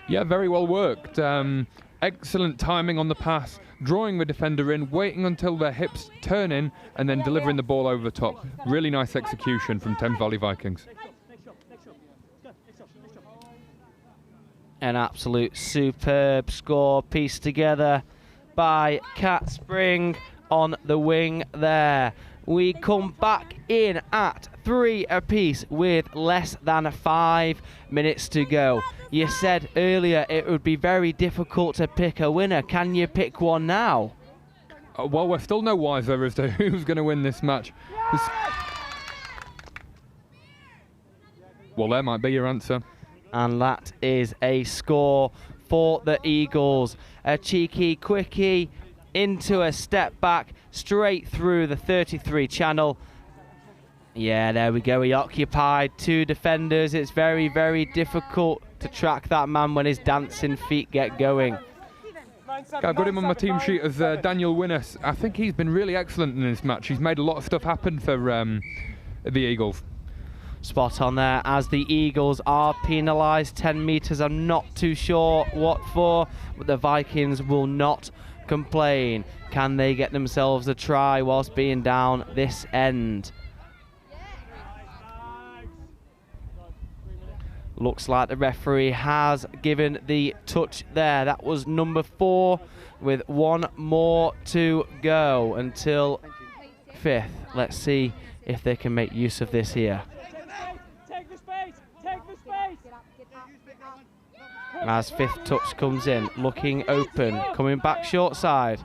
Yeah, very well worked. Excellent timing on the pass, drawing the defender in, waiting until their hips turn in, and then delivering the ball over the top. Really nice execution from Thames Valley Vikings. An absolute superb score pieced together by Kat Spring on the wing there. We come back in at 3 apiece with less than 5 minutes to go. You said earlier it would be very difficult to pick a winner. Can you pick one now? Well, we're still no wiser as to who's going to win this match. Well, there might be your answer. And that is a score for the Eagles. A cheeky quickie into a step back, straight through the 33 channel. Yeah, there we go. He occupied 2 defenders. It's very, very difficult to track that man when his dancing feet get going. I've got him on my team sheet as Daniel Winnes. I think he's been really excellent in this match. He's made a lot of stuff happen for the Eagles. Spot on there, as the Eagles are penalised 10 metres. I'm not too sure what for, but the Vikings will not complain. Can they get themselves a try whilst being down this end? Looks like the referee has given the touch there. That was number 4 with 1 more to go until 5th. Let's see if they can make use of this here. Take the space! Take the space! As 5th touch comes in, looking open, coming back short side.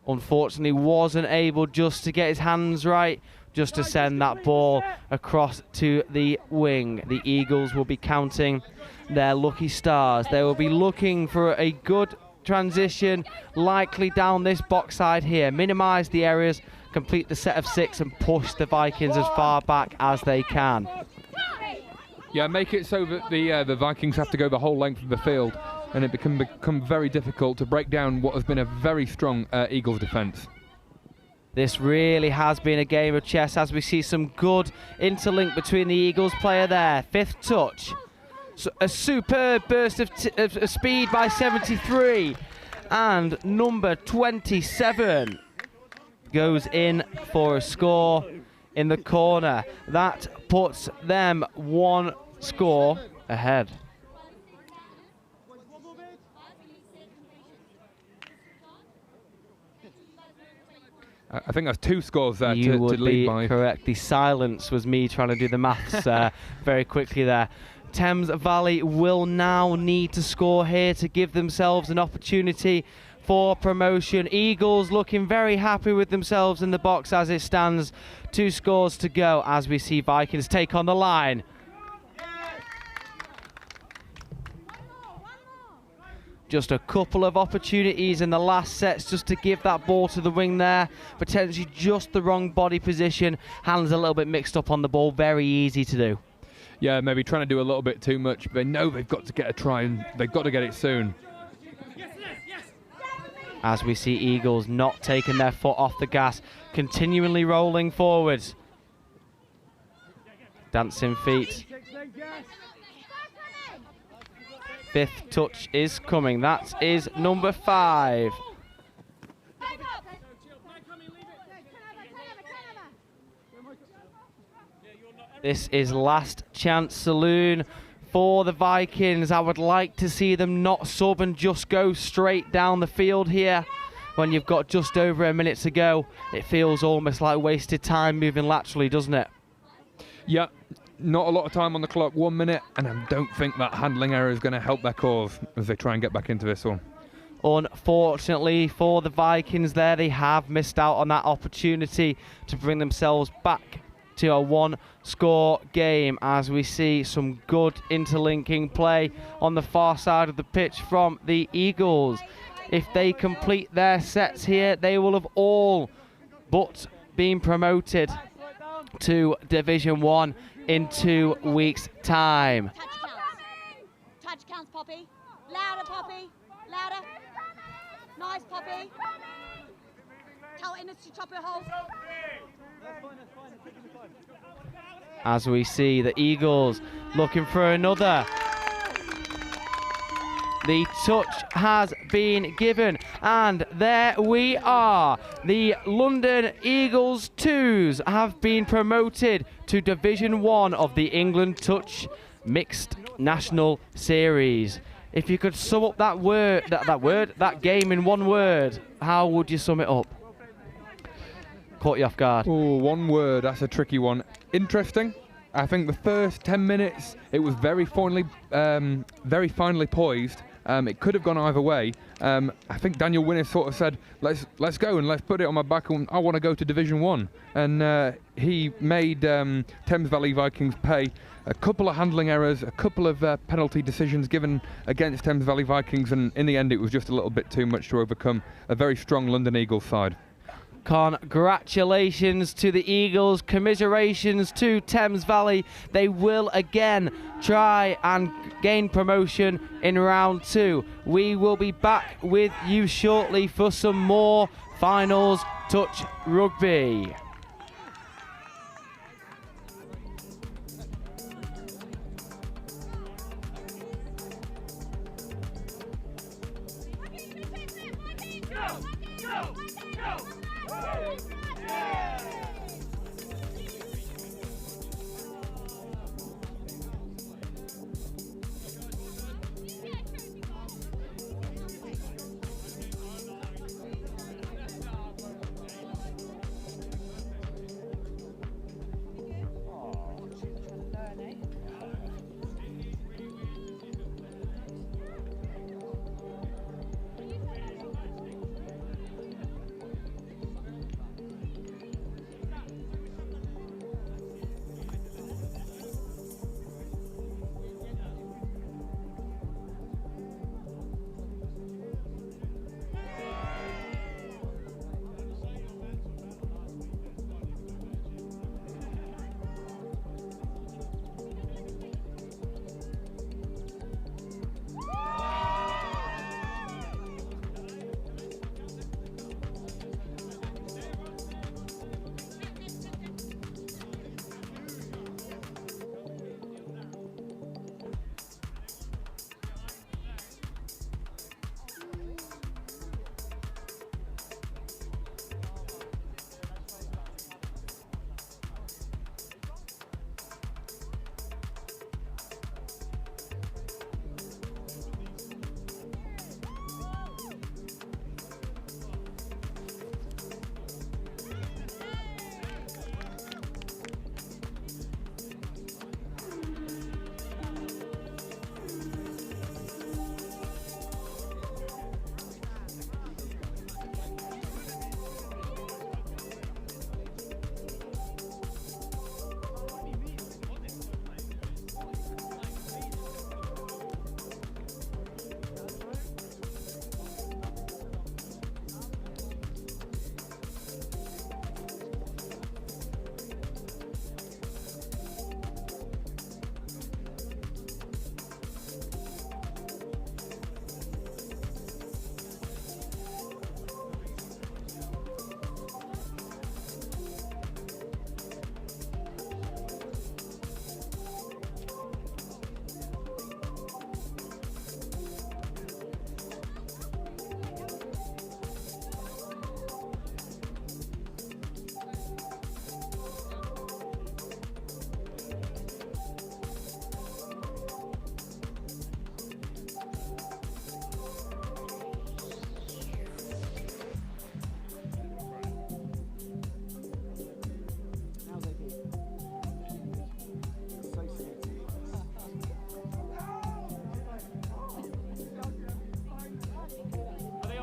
Unfortunately wasn't able just to get his hands right, just to send that ball across to the wing. The Eagles will be counting their lucky stars. They will be looking for a good transition, likely down this box side here. Minimise the errors, complete the set of 6 and push the Vikings as far back as they can. Yeah, make it so that the Vikings have to go the whole length of the field, and it can become very difficult to break down what has been a very strong Eagles defence. This really has been a game of chess, as we see some good interlink between the Eagles player there. 5th touch. So a superb burst of speed by 73. And number 27 goes in for a score in the corner. That puts them 1 score ahead. I think that's 2 scores there You to would lead be by. correct. The silence was me trying to do the maths very quickly there. Thames Valley will now need to score here to give themselves an opportunity for promotion. Eagles looking very happy with themselves in the box as it stands. 2 scores to go as we see Vikings take on the line. Just a couple of opportunities in the last sets just to give that ball to the wing there. Potentially just the wrong body position. Hands a little bit mixed up on the ball. Very easy to do. Yeah, maybe trying to do a little bit too much. They know they've got to get a try and they've got to get it soon. As we see Eagles not taking their foot off the gas, continually rolling forwards. Dancing feet. 5th touch is coming. That is number 5. This is last chance saloon for the Vikings. I would like to see them not sub and just go straight down the field here. When you've got just over a minute to go, it feels almost like wasted time moving laterally, doesn't it? Yeah, not a lot of time on the clock, 1 minute, and I don't think that handling error is going to help their cause as they try and get back into this one. Unfortunately for the Vikings there, they have missed out on that opportunity to bring themselves back to a 1-score game, as we see some good interlinking play on the far side of the pitch from the Eagles. If they complete their sets here, they will have all but been promoted to Division 1 in 2 weeks' time. Touch counts. Touch counts, Poppy. Louder, Poppy. Louder. Nice, Poppy. Tell in the top of the hole. As we see the Eagles looking for another. The touch has been given, and there we are. The London Eagles 2s have been promoted to Division 1 of the England Touch Mixed National Series. If you could sum up that game in 1 word, how would you sum it up? Caught you off guard. Oh, 1 word, that's a tricky one. Interesting. I think the first 10 minutes, it was very finely poised. It could have gone either way. I think Daniel Winnes sort of said, let's go and let's put it on my back, and I want to go to Division 1. And he made Thames Valley Vikings pay a couple of handling errors, a couple of penalty decisions given against Thames Valley Vikings, and in the end it was just a little bit too much to overcome a very strong London Eagles side. Congratulations to the Eagles, commiserations to Thames Valley. They will again try and gain promotion in round 2. We will be back with you shortly for some more Finals Touch Rugby.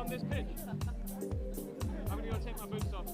This pitch. I'm going to go take my boots off.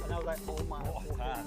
And I was like, oh my God.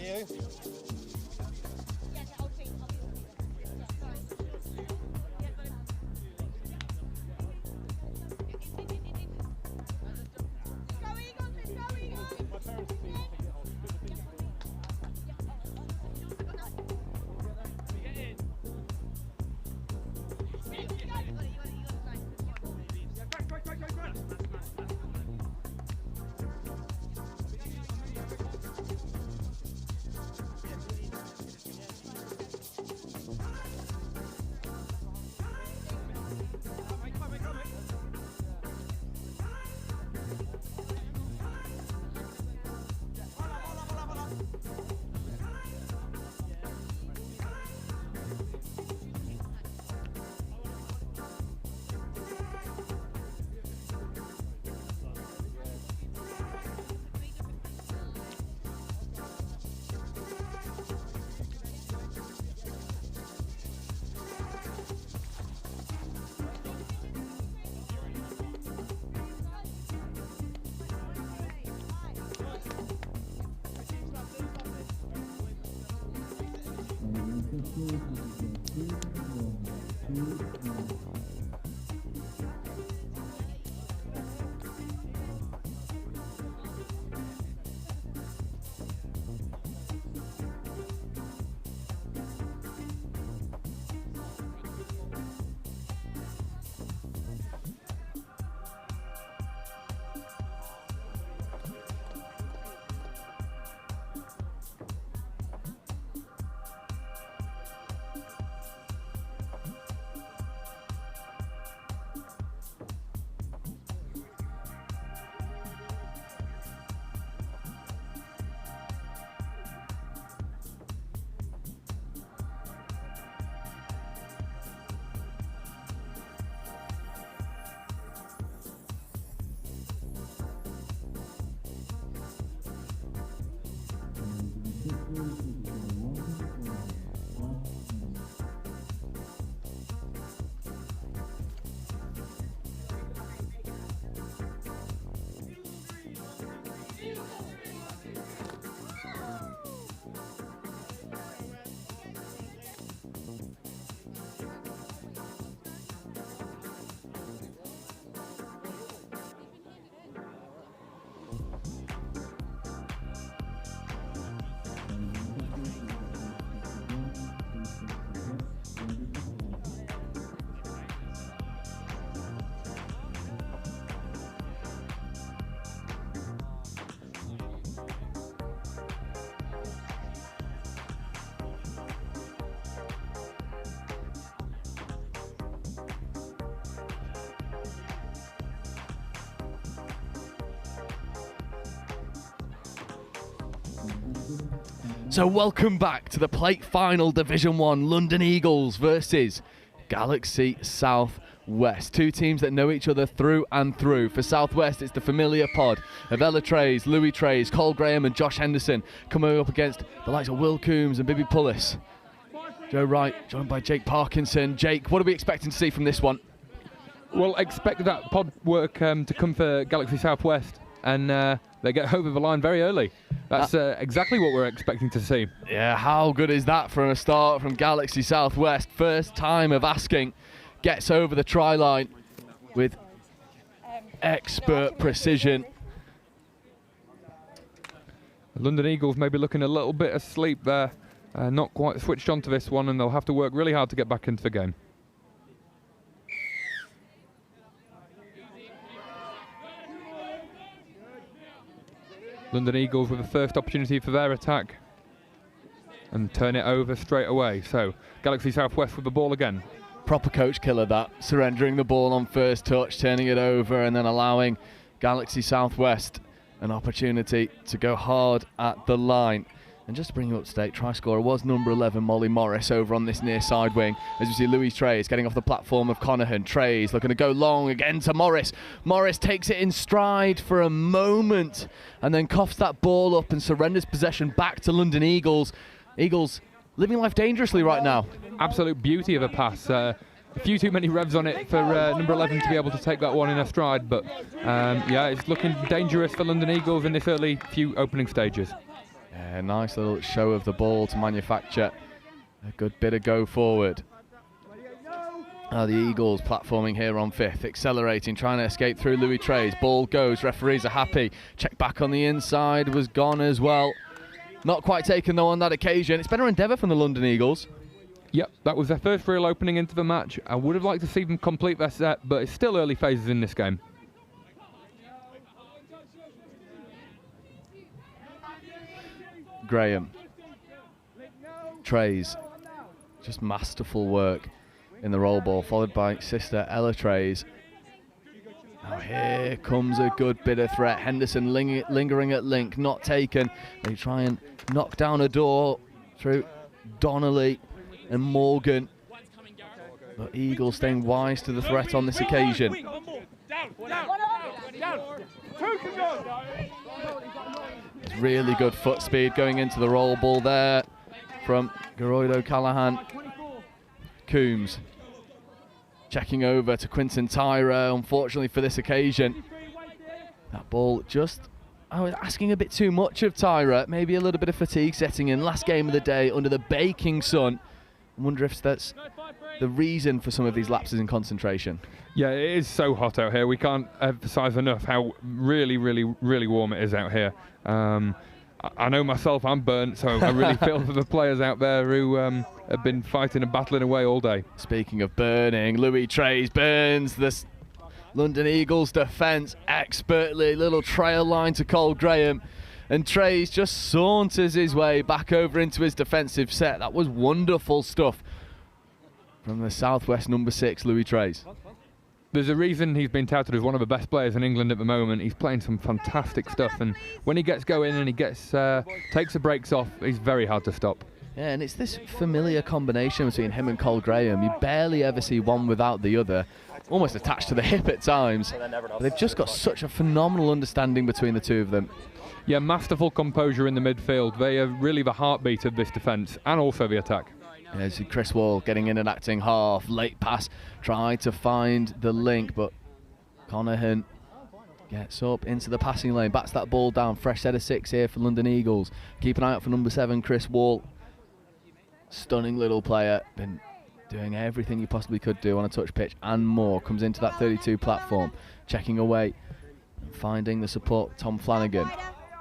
you? So welcome back to the plate final, Division 1, London Eagles versus Galaxy South West. Two teams that know each other through and through. For South West, it's the familiar pod of Ella Trays, Louis Trays, Cole Graham and Josh Henderson coming up against the likes of Will Coombs and Bibby Pullis. Joe Wright, joined by Jake Parkinson. Jake, what are we expecting to see from this one? Well, expect that pod work to come for Galaxy South West, and they get over the line very early. That's exactly what we're expecting to see. Yeah, how good is that from a start from Galaxy South West? First time of asking, gets over the try line with expert precision. The London Eagles may be looking a little bit asleep there, not quite switched on to this one, and they'll have to work really hard to get back into the game. London Eagles with the first opportunity for their attack and turn it over straight away. So Galaxy Southwest with the ball again. Proper coach killer that, surrendering the ball on first touch, turning it over and then allowing Galaxy Southwest an opportunity to go hard at the line. And just to bring you up to date, try scorer was number 11, Molly Morris, over on this near side wing. As you see, Louis Trays getting off the platform of Conahan. Trays looking to go long again to Morris. Morris takes it in stride for a moment and then coughs that ball up and surrenders possession back to London Eagles. Eagles living life dangerously right now. Absolute beauty of a pass. A few too many revs on it for number 11 to be able to take that one in a stride, but yeah, it's looking dangerous for London Eagles in this early few opening stages. Yeah, nice little show of the ball to manufacture a good bit of go forward. The Eagles platforming here on 5th, accelerating, trying to escape through Louis Trey's. Ball goes, referees are happy. Check back on the inside, was gone as well. Not quite taken though on that occasion. It's better endeavour from the London Eagles. Yep, that was their first real opening into the match. I would have liked to see them complete their set, but it's still early phases in this game. Graham. Treys. Just masterful work in the roll ball, followed by sister Ella Treys. Now here comes a good bit of threat. Henderson lingering at link, not taken. They try and knock down a door through Donnelly and Morgan. But Eagles staying wise to the threat on this occasion. It's really good foot speed going into the roll ball there from Geroid O'Callaghan. Coombs checking over to Quinton Tyra, unfortunately for this occasion. That ball just, I was asking a bit too much of Tyra. Maybe a little bit of fatigue setting in. Last game of the day under the baking sun. I wonder if that's the reason for some of these lapses in concentration. Yeah, it is so hot out here. We can't emphasise enough how really, really, really warm it is out here. I know myself, I'm burnt, so I really feel for the players out there who have been fighting and battling away all day. Speaking of burning, Louis Trey's burns this London Eagles defence expertly. Little trail line to Cole Graham. And Trey's just saunters his way back over into his defensive set. That was wonderful stuff from the Southwest number 6, Louis Trey's. There's a reason he's been touted as one of the best players in England at the moment. He's playing some fantastic stuff, and when he gets going and he gets takes the breaks off, he's very hard to stop. Yeah, and it's this familiar combination between him and Cole Graham. You barely ever see one without the other, almost attached to the hip at times. But they've just got such a phenomenal understanding between the two of them. Yeah, masterful composure in the midfield. They are really the heartbeat of this defence and also the attack. There's Chris Wall getting in and acting half. Late pass, tried to find the link, but Conahan gets up into the passing lane, bats that ball down. Fresh set of 6 here for London Eagles. Keep an eye out for number 7, Chris Wall. Stunning little player, been doing everything you possibly could do on a touch pitch and more. Comes into that 32 platform, checking away and finding the support. Tom Flanagan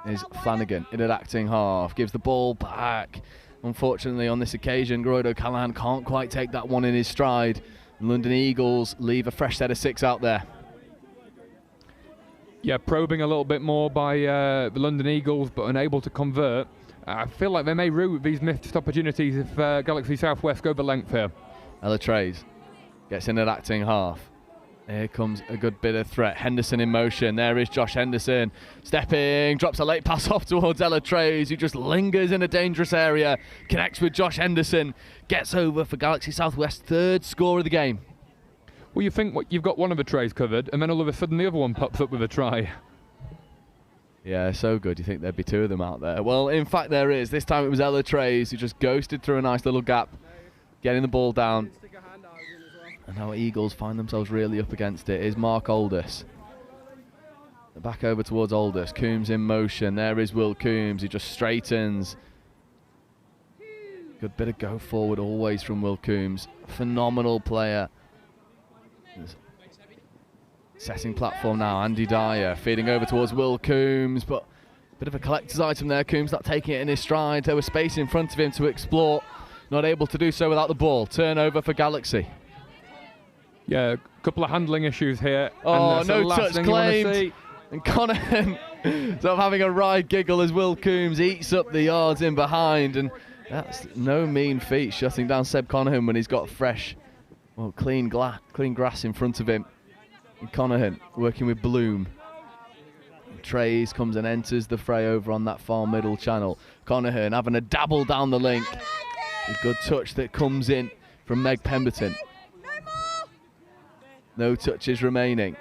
is Flanagan in an acting half, gives the ball back. Unfortunately, on this occasion, Geroid O'Callaghan can't quite take that one in his stride. London Eagles leave a fresh set of 6 out there. Yeah, probing a little bit more by the London Eagles, but unable to convert. I feel like they may rue these missed opportunities if Galaxy Southwest go the length here. Ella Treys gets in at acting half. Here comes a good bit of threat. Henderson in motion. There is Josh Henderson. Stepping, drops a late pass off towards Ella Treys, who just lingers in a dangerous area. Connects with Josh Henderson. Gets over for Galaxy Southwest, 3rd score of the game. Well, you think you've got one of the trays covered, and then all of a sudden the other one pops up with a try. Yeah, so good. You think there'd be 2 of them out there. Well, in fact, there is. This time it was Ella Treys who just ghosted through a nice little gap, getting the ball down. And now Eagles find themselves really up against it. Is Mark Aldous. Back over towards Aldous. Coombs in motion. There is Will Coombs. He just straightens. Good bit of go forward always from Will Coombs. Phenomenal player. Setting platform now. Andy Dyer feeding over towards Will Coombs. But a bit of a collector's item there. Coombs not taking it in his stride. There was space in front of him to explore. Not able to do so without the ball. Turnover for Galaxy. Yeah, a couple of handling issues here. Oh, and no touch claimed. And Conahan sort of having a wry giggle as Will Coombs eats up the yards in behind. And that's no mean feat, shutting down Seb Conahan when he's got fresh, well, clean grass in front of him. And Conahan working with Bloom. Treys comes and enters the fray over on that far middle channel. Conahan having a dabble down the link. A good touch that comes in from Meg Pemberton. No touches remaining.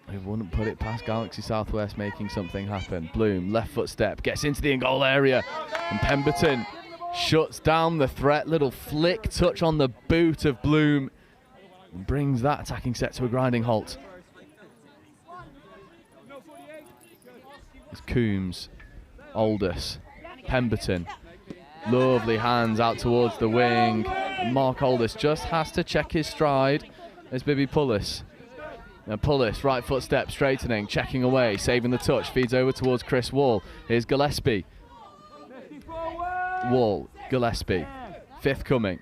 I wouldn't put it past Galaxy Southwest making something happen. Bloom, left foot step, gets into the in-goal area. And Pemberton shuts down the threat. Little flick touch on the boot of Bloom. And brings that attacking set to a grinding halt. It's Coombs, Aldous, Pemberton. Lovely hands out towards the wing. Mark Aldis just has to check his stride. There's Bibby Pullis. Now Pullis, right foot step, straightening, checking away, saving the touch, feeds over towards Chris Wall. Here's Gillespie. Wall, Gillespie, fifth coming.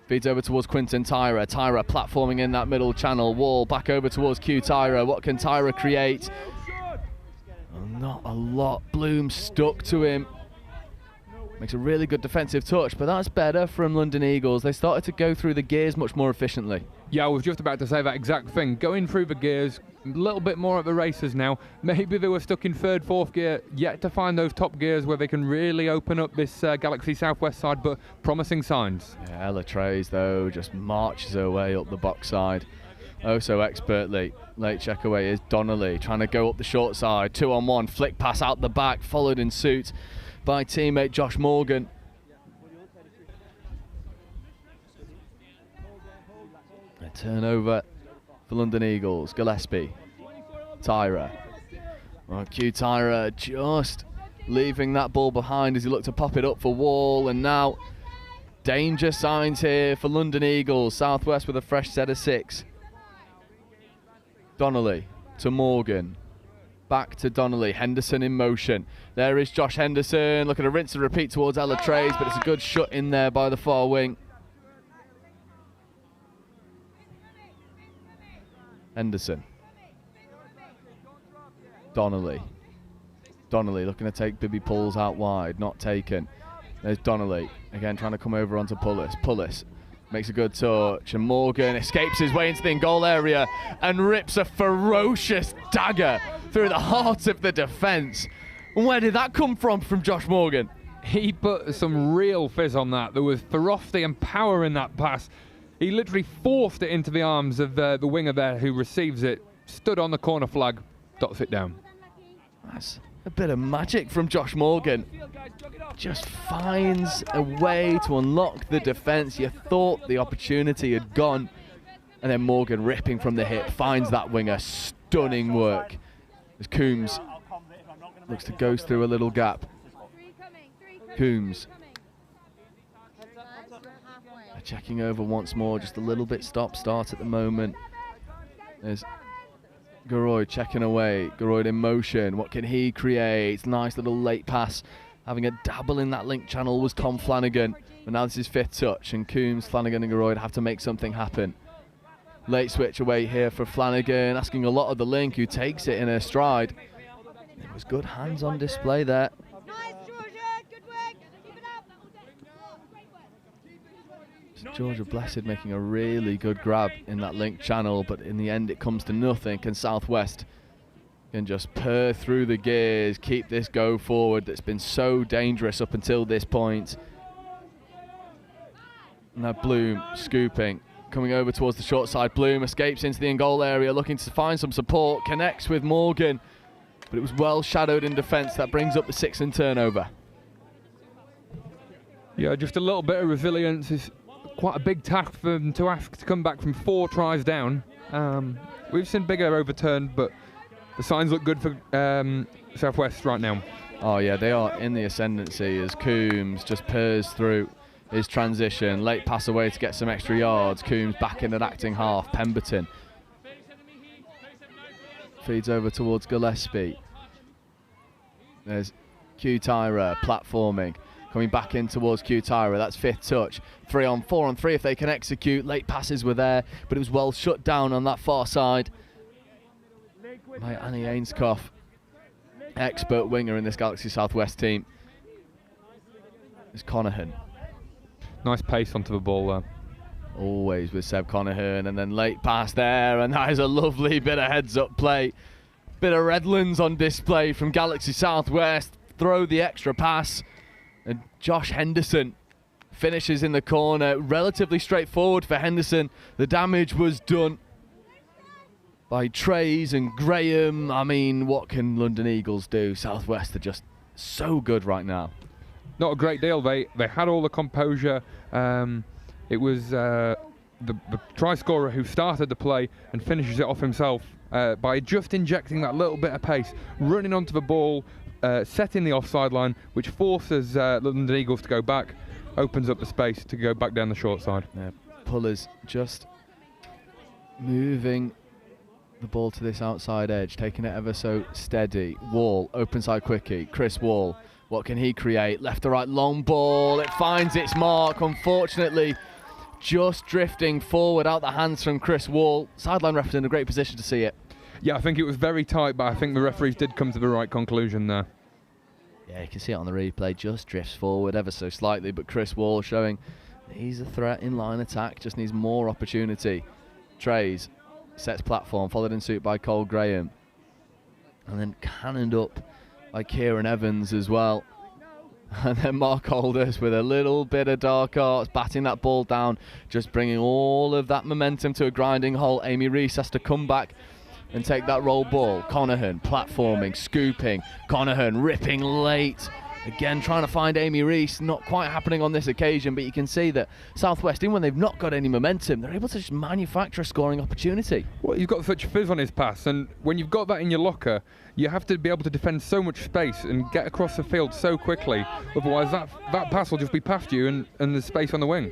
Feeds over towards Quinton Tyra. Tyra platforming in that middle channel. Wall back over towards Q Tyra. What can Tyra create? Oh, not a lot. Bloom stuck to him. Makes a really good defensive touch, but that's better from London Eagles. They started to go through the gears much more efficiently. Yeah, I was just about to say that exact thing. Going through the gears, a little bit more at the races now. Maybe they were stuck in third, fourth gear, yet to find those top gears where they can really open up this Galaxy Southwest side, but promising signs. Yeah, Ella Trays, though, just marches her way up the box side. Oh, so expertly. Late check away is Donnelly, trying to go up the short side. 2-on-1, flick pass out the back, followed in suit by teammate Josh Morgan. A turnover for London Eagles. Gillespie, Tyra. Well, Q Tyra just leaving that ball behind as he looked to pop it up for Wall, and now danger signs here for London Eagles. Southwest with a fresh set of 6. Donnelly to Morgan. Back to Donnelly, Henderson in motion. There is Josh Henderson, looking to rinse and repeat towards Ella Trays, but it's a good shut in there by the far wing. Henderson. Donnelly. Donnelly looking to take Bibby Pulls out wide, not taken. There's Donnelly, again trying to come over onto Pullis. Pullis makes a good touch, and Morgan escapes his way into the goal area and rips a ferocious dagger through the heart of the defence. And where did that come from Josh Morgan? He put some real fizz on that. There was ferocity and power in that pass. He literally forced it into the arms of the winger there who receives it, stood on the corner flag, dots it down. That's a bit of magic from Josh Morgan. Just finds a way to unlock the defence. You thought the opportunity had gone. And then Morgan, ripping from the hip, finds that winger. Stunning work. As Coombs looks to go through a little gap. Coombs. Checking over once more. Just a little bit stop-start at the moment. There's Garoyd checking away. Garoyd in motion. What can he create? Nice little late pass. Having a dabble in that link channel was Tom Flanagan. But now this is fifth touch, and Coombs, Flanagan and Garoyd have to make something happen. Late switch away here for Flanagan, asking a lot of the link, who takes it in her stride. It was good hands on display there. Georgia Blessed making a really good grab in that link channel, but in the end it comes to nothing. Can Southwest can just purr through the gears, keep this go forward that's been so dangerous up until this point. Now Bloom scooping, coming over towards the short side. Bloom escapes into the in-goal area, looking to find some support, connects with Morgan, but it was well shadowed in defence. That brings up the 6 in turnover. Yeah, just a little bit of resilience is quite a big task for them to ask to come back from 4 tries down. We've seen bigger overturned, but the signs look good for Southwest right now. Oh yeah, they are in the ascendancy as Coombs just purrs through his transition. Late pass away to get some extra yards. Coombs back in at acting half. Pemberton feeds over towards Gillespie. There's Q Tyra platforming. Coming back in towards Q Tyra. That's fifth touch. 3 on 4 on 3 if they can execute. Late passes were there, but it was well shut down on that far side by Annie Ainscough, expert winger in this Galaxy Southwest team. It's Conahan. Nice pace onto the ball there. Always with Seb Conahan, and then late pass there, and that is a lovely bit of heads-up play. Bit of Redlands on display from Galaxy Southwest. Throw the extra pass, and Josh Henderson finishes in the corner. Relatively straightforward for Henderson. The damage was done by Trays and Graham. I mean, what can London Eagles do? Southwest are just so good right now. Not a great deal. They had all the composure. It was the try scorer who started the play and finishes it off himself by just injecting that little bit of pace, running onto the ball, setting the offside line, which forces the London Eagles to go back, opens up the space to go back down the short side. Yeah, Pullers just moving the ball to this outside edge, taking it ever so steady. Wall, open side quickie. Chris Wall, what can he create? Left to right, long ball. It finds its mark. Unfortunately, just drifting forward out the hands from Chris Wall. Sideline referee in a great position to see it. Yeah, I think it was very tight, but I think the referees did come to the right conclusion there. Yeah, you can see it on the replay. Just drifts forward ever so slightly, but Chris Wall showing he's a threat in line attack. Just needs more opportunity. Trays, sets platform, followed in suit by Cole Graham. And then cannoned up by Kieran Evans as well. And then Mark Aldous with a little bit of dark arts, batting that ball down, just bringing all of that momentum to a grinding halt. Amy Reese has to come back and take that roll ball. Connahan platforming, scooping. Connahan ripping late. Again, trying to find Amy Reese. Not quite happening on this occasion, but you can see that Southwest, even when they've not got any momentum, they're able to just manufacture a scoring opportunity. Well, he's got such fizz on his pass, and when you've got that in your locker, you have to be able to defend so much space and get across the field so quickly. Otherwise, that pass will just be past you and there's space on the wing.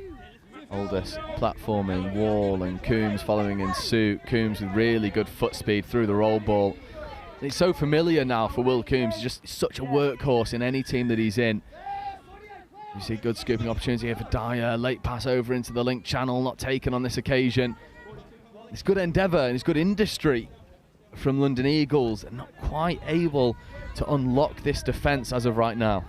Aldous platforming, Wall and Coombs following in suit. Coombs with really good foot speed through the roll ball. It's so familiar now for Will Coombs. He's just such a workhorse in any team that he's in. You see good scooping opportunity here for Dyer. Late pass over into the link channel, not taken on this occasion. It's good endeavour and it's good industry from London Eagles, and not quite able to unlock this defence as of right now.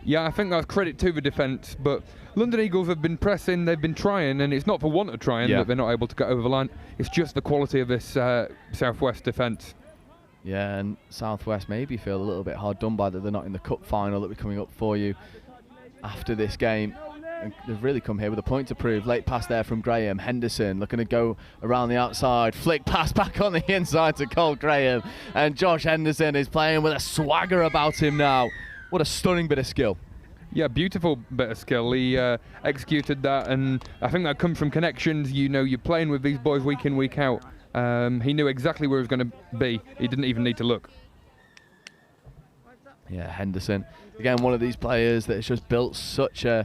Yeah, I think that's credit to the defence, but London Eagles have been pressing, they've been trying, and it's not for want of trying that they're not able to get over the line. It's just the quality of this Southwest defence. Yeah, and Southwest maybe feel a little bit hard done by that they're not in the cup final that we're coming up for you after this game. And they've really come here with a point to prove. Late pass there from Graham. Henderson looking to go around the outside. Flick pass back on the inside to Cole Graham. And Josh Henderson is playing with a swagger about him now. What a stunning bit of skill. Yeah, beautiful bit of skill. He executed that, and I think that comes from connections. You know, you're playing with these boys week in, week out. He knew exactly where he was going to be. He didn't even need to look. Yeah, Henderson. Again, one of these players that has just built such an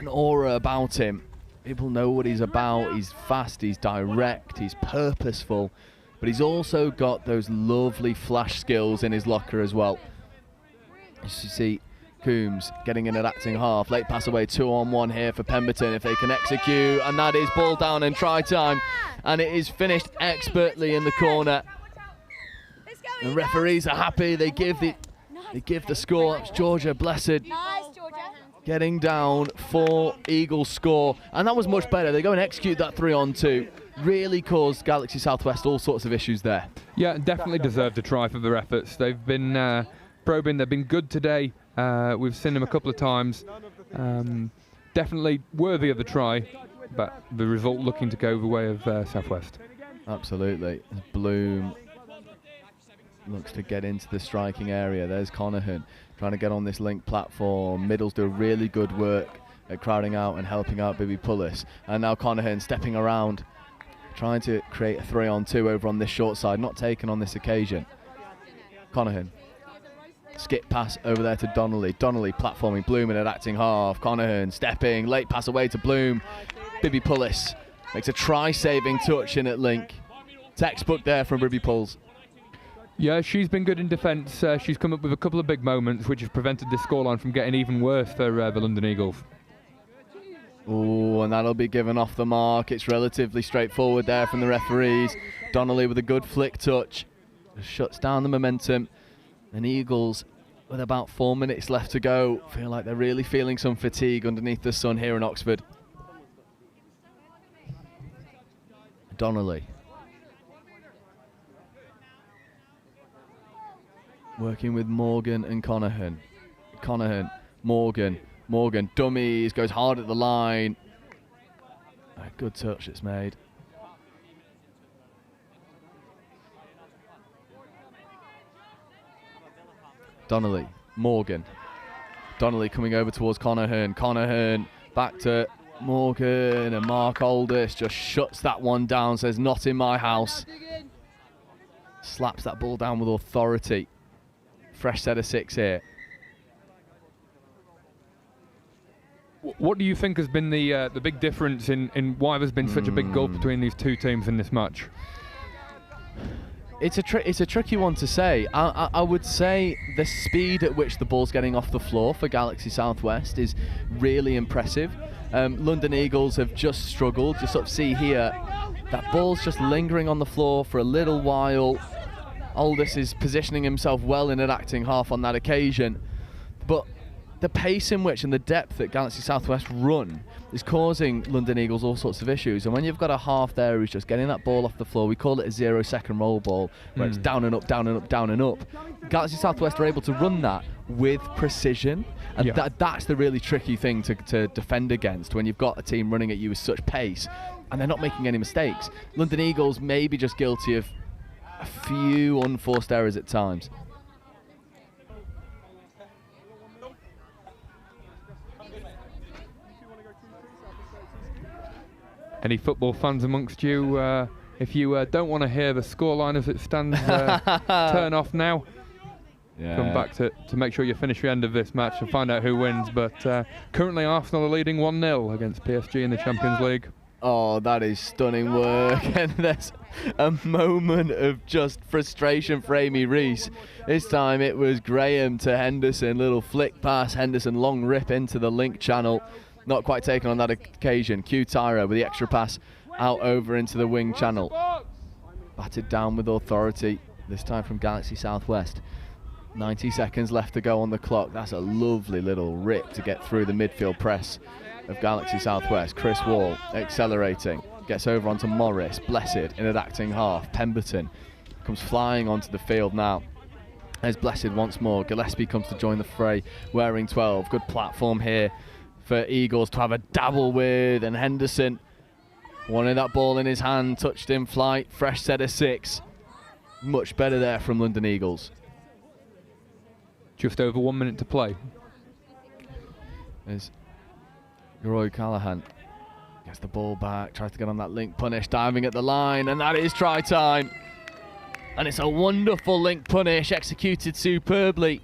aura about him. People know what he's about. He's fast, he's direct, he's purposeful, but he's also got those lovely flash skills in his locker as well. As you see, Coombs getting in at acting half. Late pass away, 2-on-1 here for Pemberton if they can execute, and that is ball down and try time, and it is finished expertly in the corner. The referees are happy. They give the score. It's Georgia Blessed getting down for Eagles score, and that was much better. They go and execute that 3-on-2. Really caused Galaxy Southwest all sorts of issues there. Yeah, definitely deserved a try for their efforts. They've been probing. They've been good today. We've seen them a couple of times. Definitely worthy of the try, but the result looking to go the way of Southwest. Absolutely. Bloom looks to get into the striking area. There's Connahan trying to get on this link platform. Middles do really good work at crowding out and helping out Bibi Pullis. And now Connahan stepping around, trying to create a 3-on-2 over on this short side. Not taken on this occasion. Connahan. Skip pass over there to Donnelly. Donnelly platforming, Bloom in at acting half. Connahan stepping, late pass away to Bloom. Bibi Pullis makes a try-saving touch in at link. Textbook there from Bibi Pulls. Yeah, she's been good in defence. She's come up with a couple of big moments which have prevented this scoreline from getting even worse for the London Eagles. Ooh, and that'll be given off the mark. It's relatively straightforward there from the referees. Donnelly with a good flick touch. Just shuts down the momentum. And Eagles, with about 4 minutes left to go, feel like they're really feeling some fatigue underneath the sun here in Oxford. Donnelly. Working with Morgan and Connahan. Connahan, Morgan, dummies, goes hard at the line. A good touch it's made. Donnelly, Morgan. Donnelly coming over towards Connahan. Connahan back to Morgan, and Mark Aldous just shuts that one down, says not in my house. Slaps that ball down with authority. Fresh set of 6 here. What do you think has been the big difference in why there's been such a big gulf between these two teams in this match? It's a tricky one to say. I would say the speed at which the ball's getting off the floor for Galaxy Southwest is really impressive. London Eagles have just struggled. You sort of see here that ball's just lingering on the floor for a little while. Aldous is positioning himself well in an acting half on that occasion, but the pace in which and the depth that Galaxy Southwest run is causing London Eagles all sorts of issues. And when you've got a half there who's just getting that ball off the floor, we call it a 0-second roll ball, where it's down and up, down and up, down and up. Galaxy Southwest are able to run that with precision, and that's the really tricky thing to defend against when you've got a team running at you with such pace and they're not making any mistakes. London Eagles may be just guilty of a few unforced errors at times. Any football fans amongst you, if you don't want to hear the scoreline as it stands, turn off now. Yeah. Come back to make sure you finish the end of this match and find out who wins. But currently Arsenal are leading 1-0 against PSG in the Champions League. Oh, that is stunning work. And there's a moment of just frustration for Amy Reese. This time it was Graham to Henderson, little flick pass, Henderson long rip into the link channel. Not quite taken on that occasion. Q Tyra with the extra pass out over into the wing channel. Batted down with authority, this time from Galaxy Southwest. 90 seconds left to go on the clock. That's a lovely little rip to get through the midfield press of Galaxy Southwest. Chris Wall accelerating, gets over onto Morris. Blessed in an acting half. Pemberton comes flying onto the field now. There's Blessed once more. Gillespie comes to join the fray wearing 12. Good platform here for Eagles to have a dabble with, and Henderson wanted that ball in his hand, touched in flight. Fresh set of 6. Much better there from London Eagles. Just over 1 minute to play. There's Roy Callahan. Gets the ball back, tries to get on that link punish, diving at the line, and that is try time. And it's a wonderful link punish, executed superbly.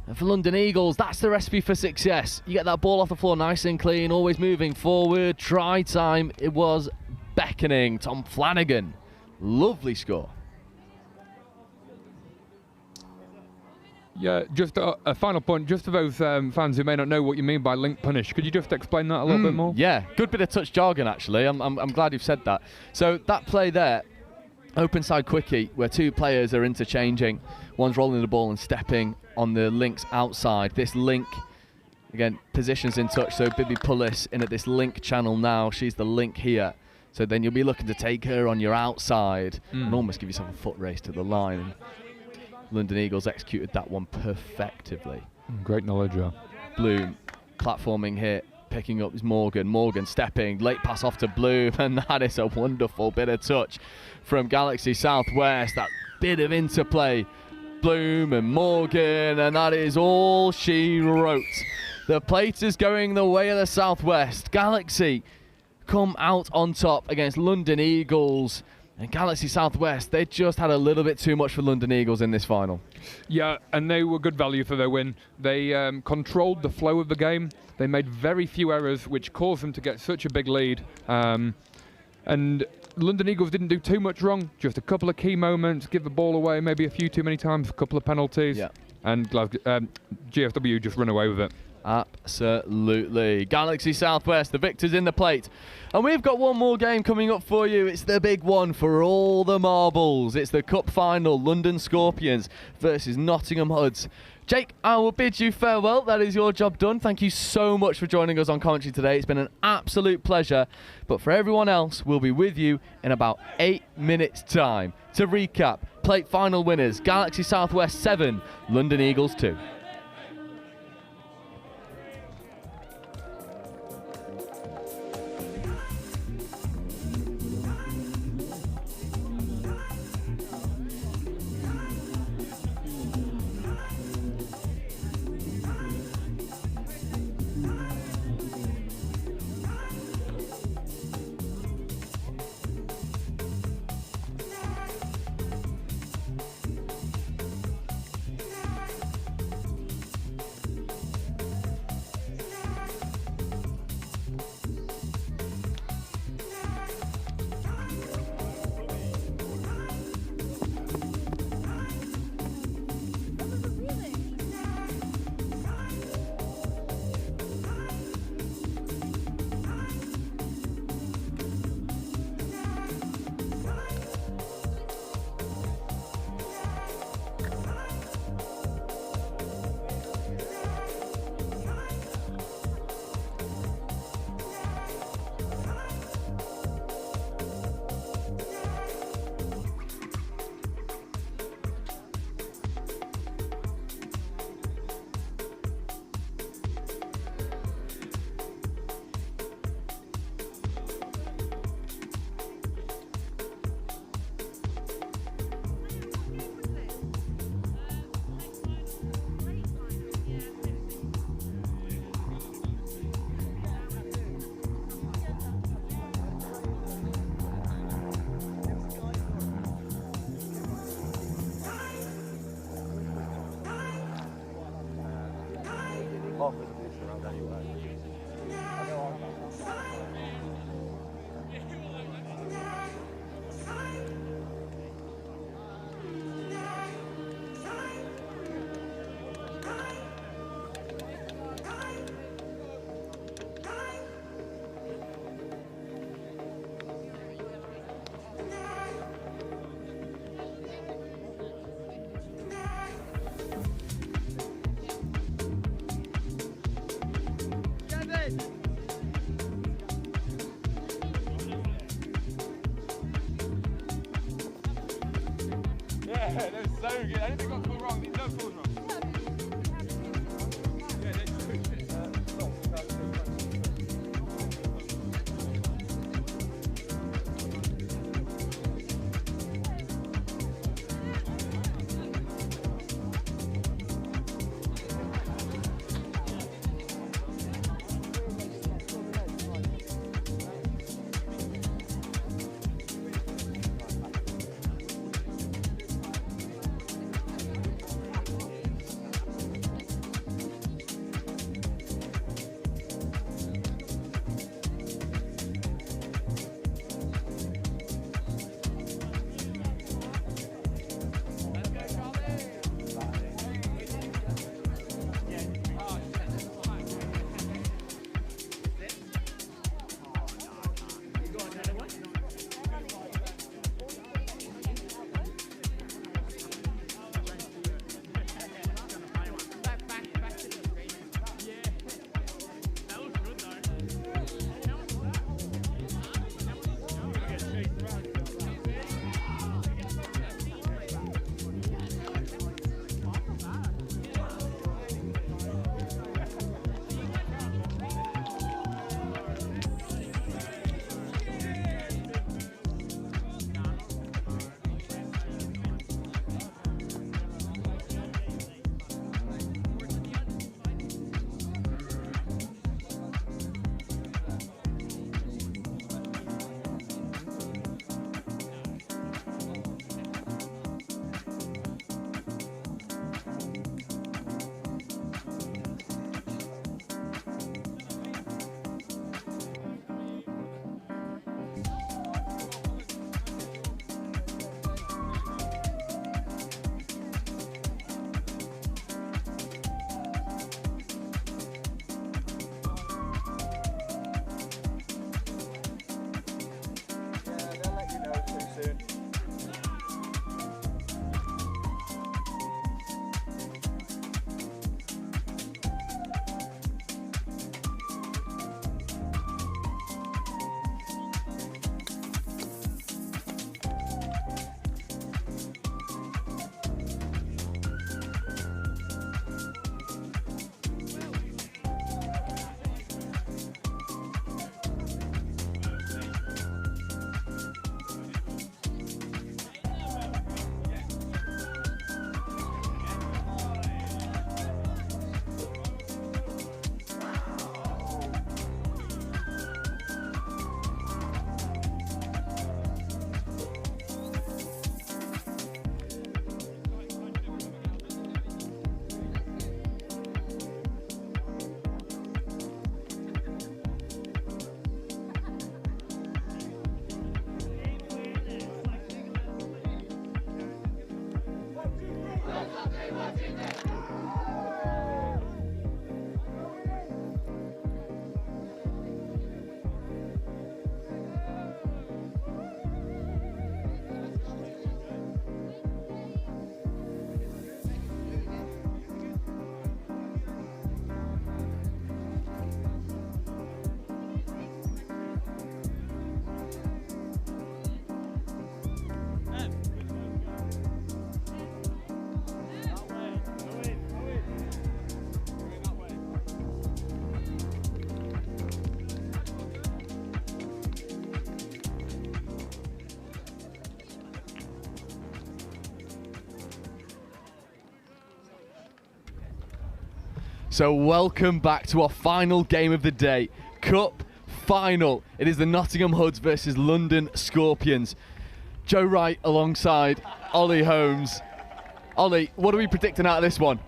And for London Eagles, that's the recipe for success. You get that ball off the floor nice and clean, always moving forward. Try time, it was beckoning. Tom Flanagan, lovely score. Yeah, just a final point, just for those fans who may not know what you mean by link punish, could you just explain that a little bit more? Yeah, good bit of touch jargon actually. I'm glad you've said that. So that play there, open side quickie, where two players are interchanging. One's rolling the ball and stepping on the link's outside. This link, again, positions in touch, so Bibi Pullis in at this link channel now. She's the link here. So then you'll be looking to take her on your outside and almost give yourself a foot race to the line. And London Eagles executed that one perfectively. Great knowledge, yeah. Bloom platforming here, picking up is Morgan. Morgan stepping, late pass off to Bloom, and that is a wonderful bit of touch from Galaxy Southwest. That bit of interplay, Bloom and Morgan, and that is all she wrote. The plate is going the way of the Southwest. Galaxy come out on top against London Eagles. And Galaxy Southwest, they just had a little bit too much for London Eagles in this final. Yeah, and they were good value for their win. They controlled the flow of the game. They made very few errors, which caused them to get such a big lead. And London Eagles didn't do too much wrong. Just a couple of key moments, give the ball away maybe a few too many times, a couple of penalties. Yeah. And GFW just run away with it. Absolutely. Galaxy Southwest, the victors in the plate. And we've got one more game coming up for you. It's the big one for all the marbles. It's the cup final, London Scorpions versus Nottingham Hoods. Jake, I will bid you farewell. That is your job done. Thank you so much for joining us on commentary today. It's been an absolute pleasure. But for everyone else, we'll be with you in about 8 minutes' time. To recap, plate final winners, Galaxy Southwest 7, London Eagles 2. off as a pitch around anyway. Yeah, that was so good. Anything got called wrong? No calls wrong. Yeah, that's true. So welcome back to our final game of the day, Cup Final. It is the Nottingham Hoods versus London Scorpions. Joe Wright alongside Ollie Holmes. Ollie, what are we predicting out of this one?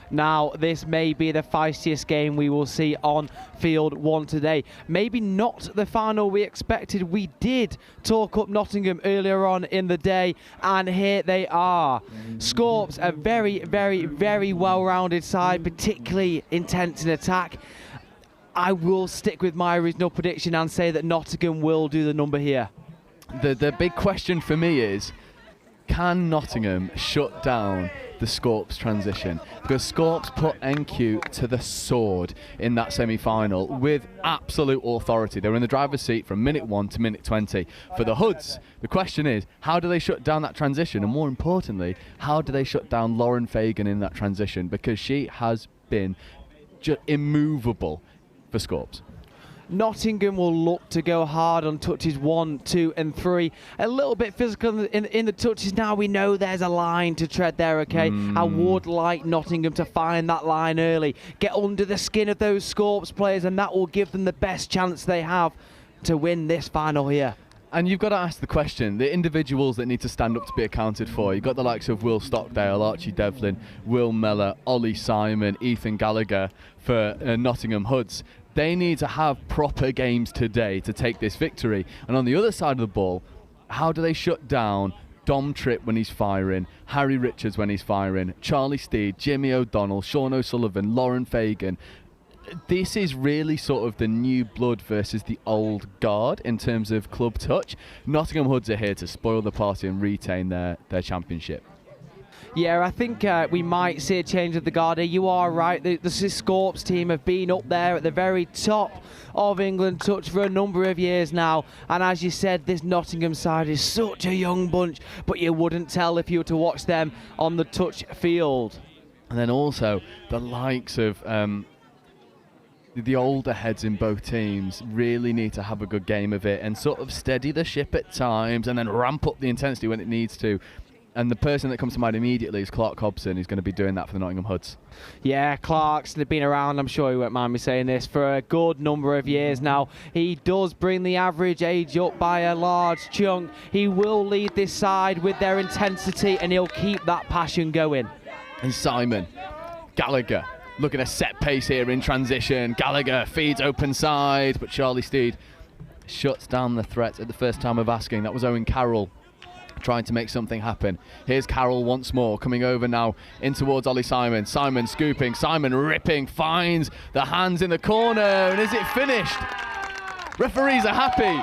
Now, this may be the feistiest game we will see on field 1 today. Maybe not the final we expected. We did talk up Nottingham earlier on in the day, and here they are. Scorps, a very, very, very well-rounded side, particularly intense in attack. I will stick with my original prediction and say that Nottingham will do the number here. The big question for me is, can Nottingham shut down the Scorps transition? Because Scorps put NQ to the sword in that semi-final with absolute authority. They were in the driver's seat from minute 1 to minute 20. For the Hoods, the question is, how do they shut down that transition? And more importantly, how do they shut down Lauren Fagan in that transition? Because she has been just immovable for Scorps. Nottingham will look to go hard on touches 1, 2 and 3. A little bit physical in the touches now. We know there's a line to tread there, okay? I would like Nottingham to find that line early, get under the skin of those Scorps players, and that will give them the best chance they have to win this final here. And you've got to ask the question, the individuals that need to stand up to be accounted for. You've got the likes of Will Stockdale, Archie Devlin, Will Mellor, Ollie Simon, Ethan Gallagher for Nottingham Hoods. They need to have proper games today to take this victory. And on the other side of the ball, how do they shut down Dom Tripp when he's firing, Harry Richards when he's firing, Charlie Steed, Jimmy O'Donnell, Sean O'Sullivan, Lauren Fagan? This is really sort of the new blood versus the old guard in terms of club touch. Nottingham Hoods are here to spoil the party and retain their championship. Yeah, I think we might see a change of the guard here. You are right. The Scorps team have been up there at the very top of England touch for a number of years now. And as you said, this Nottingham side is such a young bunch, but you wouldn't tell if you were to watch them on the touch field. And then also the likes of the older heads in both teams really need to have a good game of it and sort of steady the ship at times and then ramp up the intensity when it needs to. And the person that comes to mind immediately is Clark Hobson, who's going to be doing that for the Nottingham Hoods. Yeah, Clark's been around, I'm sure he won't mind me saying this, for a good number of years now. He does bring the average age up by a large chunk. He will lead this side with their intensity and he'll keep that passion going. And Simon, Gallagher, looking at set pace here in transition. Gallagher feeds open side, but Charlie Steed shuts down the threat at the first time of asking. That was Owen Carroll trying to make something happen. Here's Carroll once more, coming over now in towards Ollie Simon. Simon scooping, Simon ripping, finds the hands in the corner, and is it finished? Referees are happy.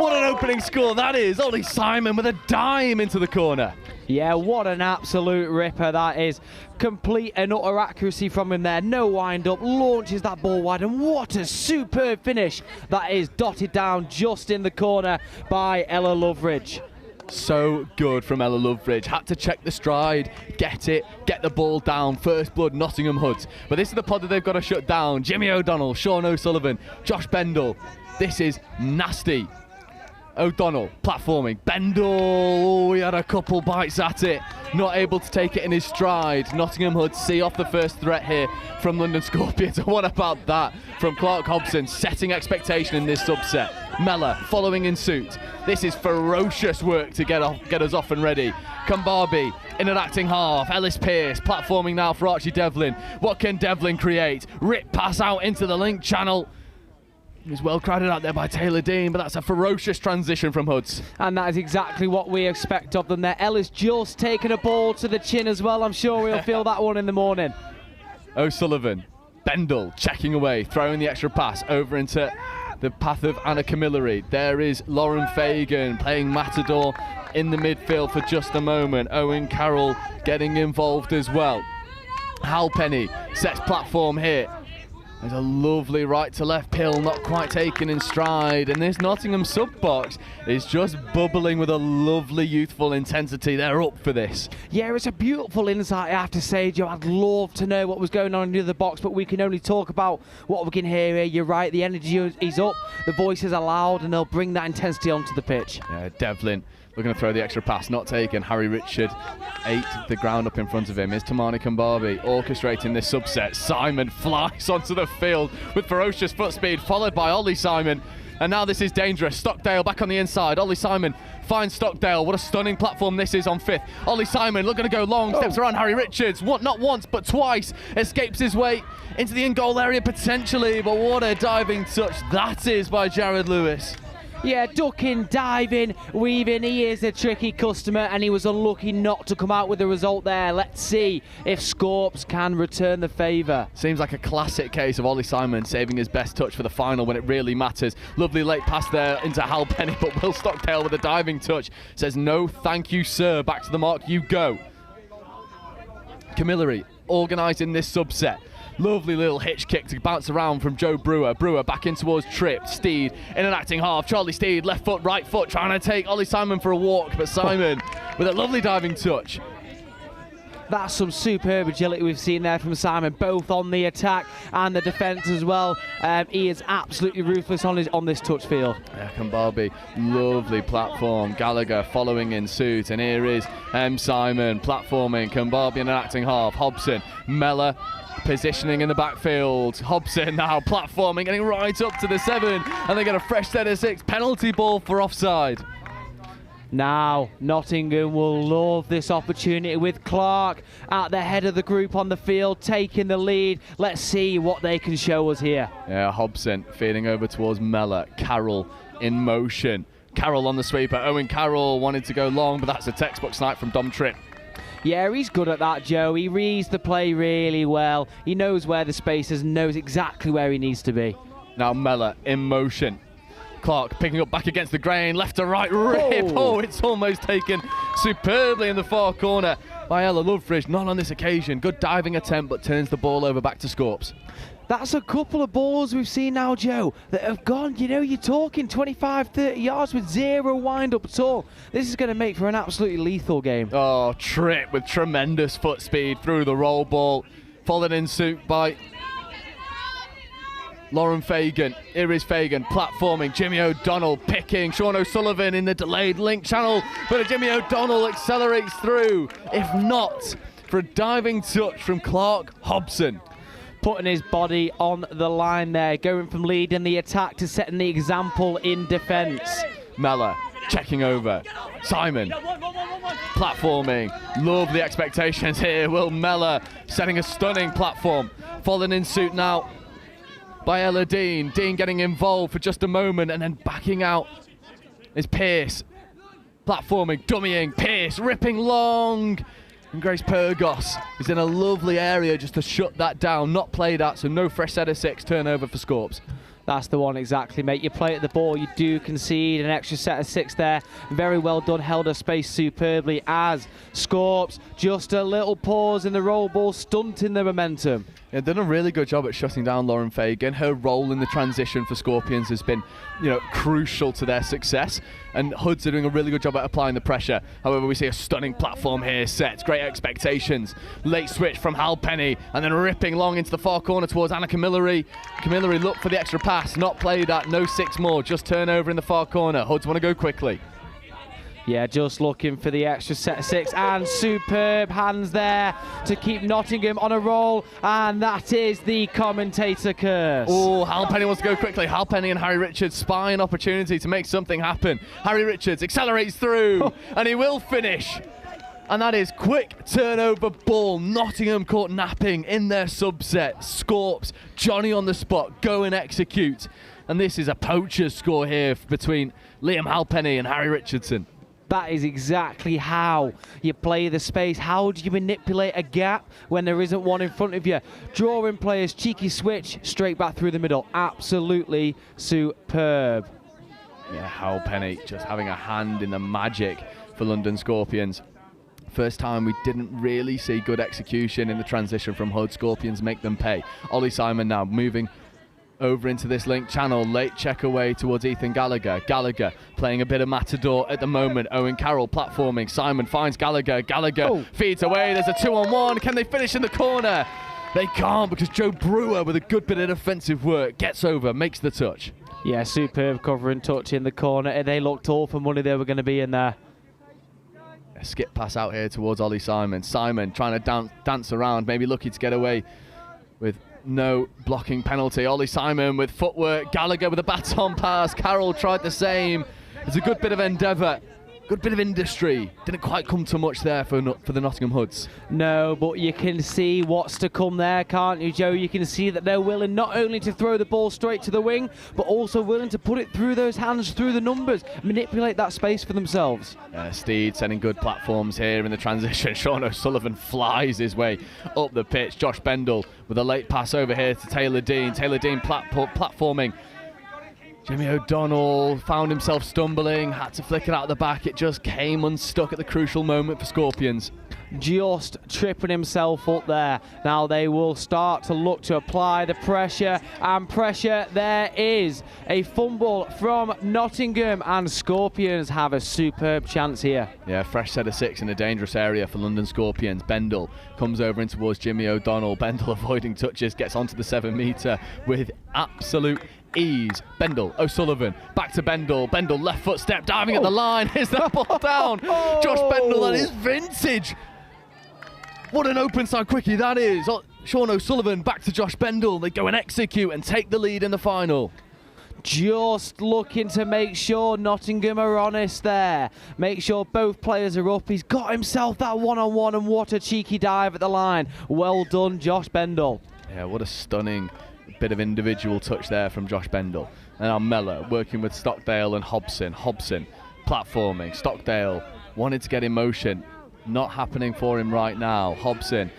What an opening score that is. Ollie Simon with a dime into the corner. Yeah, what an absolute ripper that is. Complete and utter accuracy from him there. No wind up, launches that ball wide, and what a superb finish that is, dotted down just in the corner by Ella Loveridge. So good from Ella Loveridge. Had to check the stride, get the ball down. First blood, Nottingham Hoods. But this is the pod that they've got to shut down. Jimmy O'Donnell, Sean O'Sullivan, Josh Bendel. This is nasty. O'Donnell platforming. Bendel, he had a couple bites at it. Not able to take it in his stride. Nottingham Hoods see off the first threat here from London Scorpions. What about that from Clark Hobson, setting expectation in this subset. Mellor following in suit. This is ferocious work to get us off and ready. Kumbabi in an acting half. Ellis Pearce platforming now for Archie Devlin. What can Devlin create? Rip pass out into the link channel. He's well crowded out there by Taylor Dean, but that's a ferocious transition from Hoods. And that is exactly what we expect of them there. Ellis just taking a ball to the chin as well. I'm sure we'll feel that one in the morning. O'Sullivan, Bendel checking away, throwing the extra pass over into the path of Anna Camilleri. There is Lauren Fagan playing Matador in the midfield for just a moment. Owen Carroll getting involved as well. Halpenny sets platform here. There's a lovely right to left pill, not quite taken in stride, and this Nottingham sub box is just bubbling with a lovely youthful intensity. They're up for this. Yeah, it's a beautiful insight, I have to say, Joe. I'd love to know what was going on in the other box, but we can only talk about what we can hear here. You're right, the energy is up, the voices are loud, and they'll bring that intensity onto the pitch. Yeah, Devlin looking to throw the extra pass, not taken. Harry Richard ate the ground up in front of him. Is Tamani Kumbabi orchestrating this subset. Simon flies onto the field with ferocious foot speed, followed by Ollie Simon. And now this is dangerous. Stockdale back on the inside. Ollie Simon finds Stockdale. What a stunning platform this is on 5th. Ollie Simon looking to go long. Steps around Harry Richards. Not once, but twice. Escapes his way into the in-goal area potentially. But what a diving touch that is by Jared Lewis. Yeah, ducking, diving, weaving. He is a tricky customer, and he was unlucky not to come out with the result there. Let's see if Scorps can return the favour. Seems like a classic case of Ollie Simon saving his best touch for the final when it really matters. Lovely late pass there into Hal Penny, but Will Stockdale with a diving touch says, no, thank you, sir. Back to the mark you go. Camilleri organising this subset. Lovely little hitch kick to bounce around from Joe Brewer. Brewer back in towards Tripp. Steed in an acting half. Charlie Steed, left foot, right foot, trying to take Ollie Simon for a walk, but Simon with a lovely diving touch. That's some superb agility we've seen there from Simon, both on the attack and the defence as well. He is absolutely ruthless on this touch field. Yeah, Kambabi, lovely platform. Gallagher following in suit, and here is Simon platforming. Kambabi in an acting half. Hobson, Mellor positioning in the backfield. Hobson now platforming, getting right up to the 7, and they get a fresh set of 6. Penalty ball for offside. Now, Nottingham will love this opportunity with Clark at the head of the group on the field, taking the lead. Let's see what they can show us here. Yeah, Hobson feeding over towards Mellor. Carroll in motion. Carroll on the sweeper. Owen Carroll wanted to go long, but that's a textbook snipe from Dom Tripp. Yeah, he's good at that, Joe. He reads the play really well. He knows where the space is and knows exactly where he needs to be. Now Mellor in motion. Clark picking up back against the grain, left to right, rip. Oh, it's almost taken superbly in the far corner by Ella Lovebridge. Not on this occasion. Good diving attempt, but turns the ball over back to Scorps. That's a couple of balls we've seen now, Joe, that have gone, you know, you're talking 25, 30 yards with zero wind-up at all. This is going to make for an absolutely lethal game. Oh, Tripp with tremendous foot speed through the roll ball. Followed in suit by Lauren Fagan. Here is Fagan platforming. Jimmy O'Donnell picking. Sean O'Sullivan in the delayed link channel, but Jimmy O'Donnell accelerates through. If not for a diving touch from Clark Hobson. Putting his body on the line there, going from leading the attack to setting the example in defence. Mellor checking over. Simon platforming. Love the expectations here. Will Mellor setting a stunning platform. Falling in suit now by Ella Dean. Dean getting involved for just a moment and then backing out is Pearce. Platforming, dummying, Pearce ripping long. And Grace Purgos is in a lovely area just to shut that down. Not played at, so no fresh set of 6. Turnover for Scorps. That's the one exactly, mate. You play at the ball, you do concede an extra set of 6 there. Very well done, held her space superbly as Scorps. Just a little pause in the roll ball, stunting the momentum. Yeah, done a really good job at shutting down Lauren Fagan. Her role in the transition for Scorpions has been, crucial to their success. And Hoods are doing a really good job at applying the pressure. However, we see a stunning platform here set. Great expectations. Late switch from Hal Penny and then ripping long into the far corner towards Anna Camilleri. Camilleri looked for the extra pass. Not played at. No 6 more. Just turnover in the far corner. Hoods want to go quickly. Yeah, just looking for the extra set of 6 and superb hands there to keep Nottingham on a roll, and that is the commentator curse. Oh, Hal Penny wants to go quickly. Hal Penny and Harry Richards spy an opportunity to make something happen. Harry Richards accelerates through and he will finish. And that is quick turnover ball. Nottingham caught napping in their subset. Scorps, Johnny on the spot, go and execute. And this is a poacher's score here between Liam Halpenny and Harry Richardson. That is exactly how you play the space. How do you manipulate a gap when there isn't one in front of you? Drawing players, cheeky switch, straight back through the middle. Absolutely superb. Yeah, Halpenny just having a hand in the magic for London Scorpions. First time we didn't really see good execution in the transition from Hood. Scorpions make them pay. Ollie Simon now moving over into this link channel. Late check away towards Ethan Gallagher. Gallagher playing a bit of Matador at the moment. Owen Carroll platforming. Simon finds Gallagher. Gallagher feeds away. There's a 2-on-1. Can they finish in the corner? They can't because Joe Brewer with a good bit of defensive work gets over, makes the touch. Yeah, superb cover and touch in the corner. They looked all for money they were going to be in there. A skip pass out here towards Ollie Simon. Simon trying to dance around, maybe lucky to get away with no blocking penalty. Ollie Simon with footwork, Gallagher with a baton pass, Carroll tried the same. It's a good bit of endeavour, good bit of industry. Didn't quite come to much there for the Nottingham Hoods. No, but you can see what's to come there, can't you, Joe? You can see that they're willing not only to throw the ball straight to the wing, but also willing to put it through those hands, through the numbers, manipulate that space for themselves. Steed sending good platforms here in the transition. Sean O'Sullivan flies his way up the pitch. Josh Bendel with a late pass over here to Taylor Dean. Taylor Dean platforming. Jimmy O'Donnell found himself stumbling, had to flick it out the back. It just came unstuck at the crucial moment for Scorpions. Just tripping himself up there. Now they will start to look to apply the pressure, and pressure there is. A fumble from Nottingham, and Scorpions have a superb chance here. Yeah, fresh set of 6 in a dangerous area for London Scorpions. Bendel comes over in towards Jimmy O'Donnell. Bendel avoiding touches, gets onto the 7 metre with absolute ease. Bendel, O'Sullivan, back to Bendel. Bendel left foot step, diving at the line. Is that ball down? Josh Bendel, that is vintage. What an open side quickie that is. Sean O'Sullivan back to Josh Bendel. They go and execute and take the lead in the final. Just looking to make sure Nottingham are honest there. Make sure both players are up. He's got himself that one-on-one, and what a cheeky dive at the line. Well done, Josh Bendel. Yeah, what a stunning bit of individual touch there from Josh Bendel. And now Mellor working with Stockdale and Hobson. Hobson platforming. Stockdale wanted to get in motion. Not happening for him right now. Hobson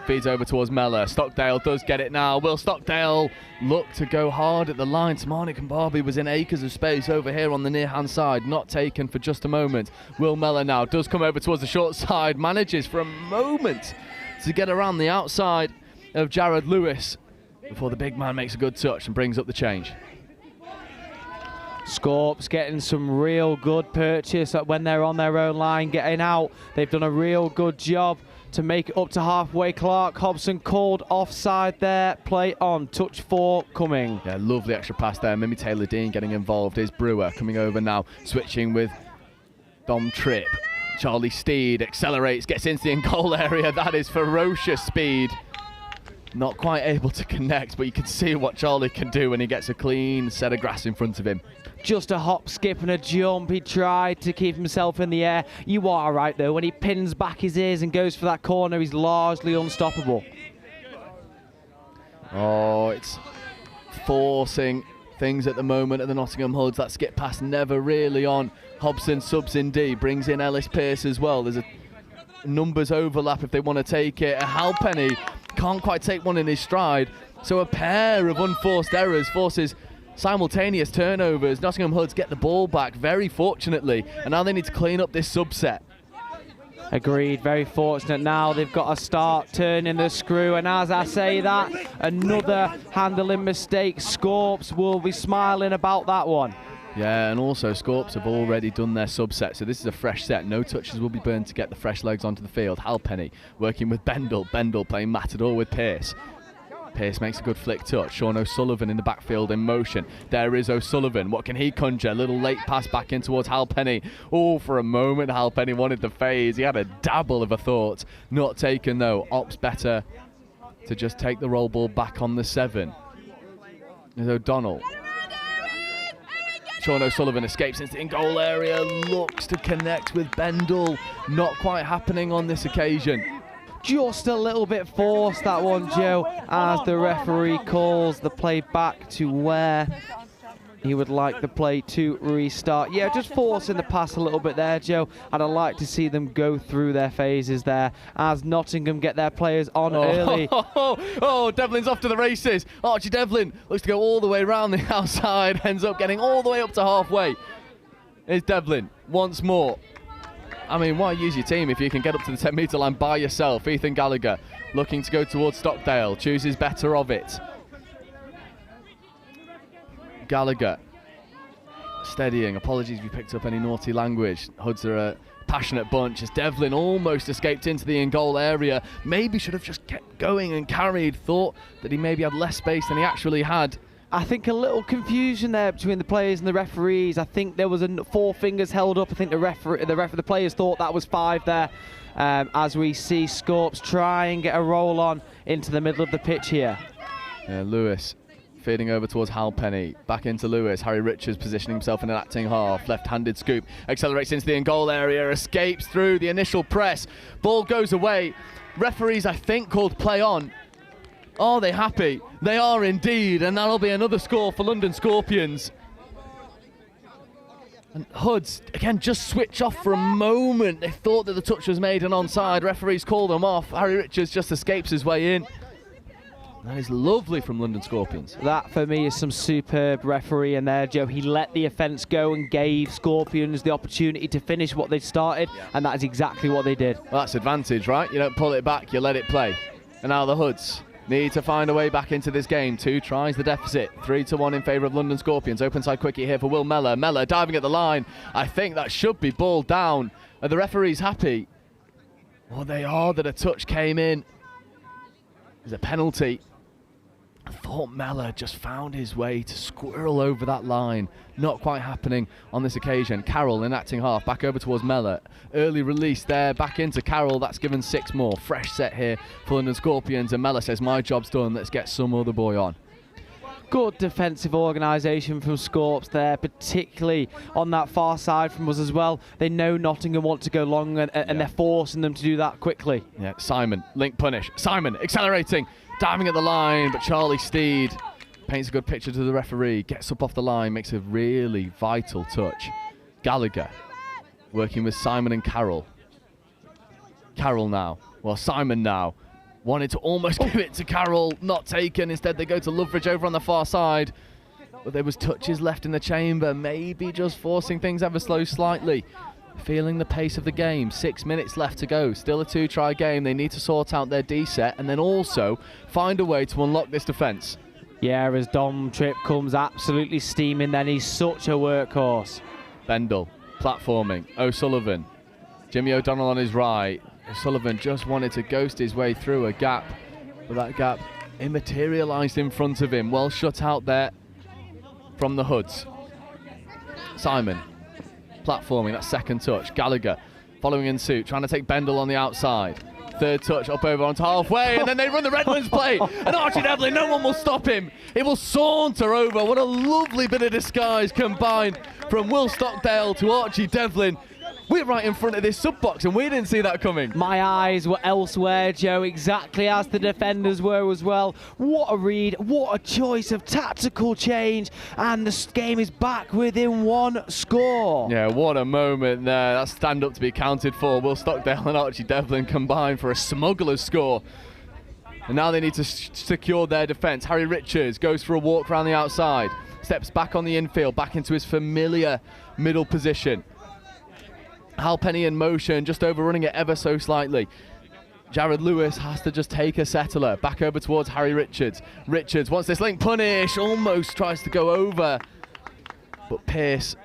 feeds over towards Mellor. Stockdale does get it now. Will Stockdale look to go hard at the line? Tamani Kambabi was in acres of space over here on the near hand side, not taken for just a moment. Will Mellor now does come over towards the short side, manages for a moment to get around the outside of Jared Lewis before the big man makes a good touch and brings up the change. Scorps getting some real good purchase when they're on their own line, getting out. They've done a real good job to make it up to halfway. Clark Hobson called offside there. Play on. Touch 4 coming. Yeah, lovely extra pass there. Mimi Taylor Dean getting involved. Is Brewer coming over now, switching with Dom Tripp. Charlie Steed accelerates, gets into the in-goal area. That is ferocious speed. Not quite able to connect, but you can see what Charlie can do when he gets a clean set of grass in front of him. Just a hop, skip and a jump. He tried to keep himself in the air. You are right though, when he pins back his ears and goes for that corner, he's largely unstoppable. Oh, it's forcing things at the moment at the Nottingham Hoods. That skip pass never really on. Hobson subs in D, brings in Ellis Pearce as well. There's a numbers overlap if they want to take it. Halpenny can't quite take one in his stride, so a pair of unforced errors forces simultaneous turnovers. Nottingham Hoods get the ball back very fortunately, and now they need to clean up this subset. Agreed, very fortunate now. They've got to start turning the screw, and as I say that, another handling mistake. Scorps will be smiling about that one. Yeah, and also Scorps have already done their subset, so this is a fresh set. No touches will be burned to get the fresh legs onto the field. Halpenny working with Bendel. Bendel playing Matador with Pearce. Pearce makes a good flick touch. Sean O'Sullivan in the backfield in motion. There is O'Sullivan. What can he conjure? A little late pass back in towards Halpenny. Oh, for a moment Halpenny wanted the phase. He had a dabble of a thought. Not taken though. Opts better to just take the roll ball back on the 7. There's O'Donnell. Sean O'Sullivan escapes into the in-goal area. Looks to connect with Bendel. Not quite happening on this occasion. Just a little bit forced that one, Joe, as the referee calls the play back to where he would like the play to restart. Yeah, just forcing the pass a little bit there, Joe, and I'd like to see them go through their phases there as Nottingham get their players on early. Oh, Devlin's off to the races. Archie Devlin looks to go all the way around the outside, ends up getting all the way up to halfway. Here's Devlin once more. I mean, why use your team if you can get up to the 10 metre line by yourself? Ethan Gallagher looking to go towards Stockdale, chooses better of it. Gallagher steadying. Apologies if you picked up any naughty language. Hoods are a passionate bunch as Devlin almost escaped into the in-goal area. Maybe should have just kept going and carried. Thought that he maybe had less space than he actually had. I think a little confusion there between the players and the referees. I think there was 4 fingers held up. I think the players thought that was 5 there. As we see Scorps try and get a roll on into the middle of the pitch here. Lewis feeding over towards Halpenny. Back into Lewis. Harry Richards positioning himself in an acting half. Left-handed scoop. Accelerates into the in-goal area. Escapes through the initial press. Ball goes away. Referees, I think, called play on. Are they happy? They are indeed. And that'll be another score for London Scorpions. And Hoods, again, just switch off for a moment. They thought that the touch was made and onside. Referees call them off. Harry Richards just escapes his way in. That is lovely from London Scorpions. That, for me, is some superb refereeing there, Joe. He let the offence go and gave Scorpions the opportunity to finish what they'd started, and that is exactly what they did. Well, that's advantage, right? You don't pull it back, you let it play. And now the Hoods need to find a way back into this game. 2 tries the deficit. 3-1 in favour of London Scorpions. Open side quickie here for Will Mellor. Mellor diving at the line. I think that should be ball down. Are the referees happy? Well, they are that a touch came in. There's a penalty. I thought Mellor just found his way to squirrel over that line. Not quite happening on this occasion. Carroll in acting half, back over towards Mellor. Early release there, back into Carroll. That's given 6 more. Fresh set here for London Scorpions. And Mellor says, my job's done. Let's get some other boy on. Good defensive organisation from Scorps there, particularly on that far side from us as well. They know Nottingham want to go long, and they're forcing them to do that quickly. Yeah, Simon, link punish. Simon accelerating, diving at the line, but Charlie Steed paints a good picture to the referee, gets up off the line, makes a really vital touch. Gallagher working with Simon and Carroll. Carroll now, well, Simon now. Wanted to almost give it to Carroll, not taken. Instead, they go to Loveridge over on the far side. But there was touches left in the chamber, maybe just forcing things ever so slightly. Feeling the pace of the game. 6 minutes left to go. Still a 2-try game. They need to sort out their D set and then also find a way to unlock this defence. Yeah, as Dom Tripp comes absolutely steaming, then he's such a workhorse. Bendel, platforming. O'Sullivan. Jimmy O'Donnell on his right. O'Sullivan just wanted to ghost his way through a gap, but that gap immaterialised in front of him. Well shut out there from the Hoods. Simon, platforming, that second touch. Gallagher following in suit, trying to take Bendel on the outside. Third touch up over onto halfway, and then they run the Redlands play. And Archie Devlin, no one will stop him. It will saunter over. What a lovely bit of disguise combined from Will Stockdale to Archie Devlin. We're right in front of this sub-box and we didn't see that coming. My eyes were elsewhere, Joe, exactly as the defenders were as well. What a read, what a choice of tactical change, and the game is back within 1 score. Yeah, what a moment there. That's stand up to be counted for. Will Stockdale and Archie Devlin combined for a smuggler's score. And now they need to secure their defence. Harry Richards goes for a walk around the outside, steps back on the infield, back into his familiar middle position. Halpenny in motion, just overrunning it ever so slightly. Jared Lewis has to just take a settler. Back over towards Harry Richards. Richards wants this link punish, almost tries to go over. But Pearce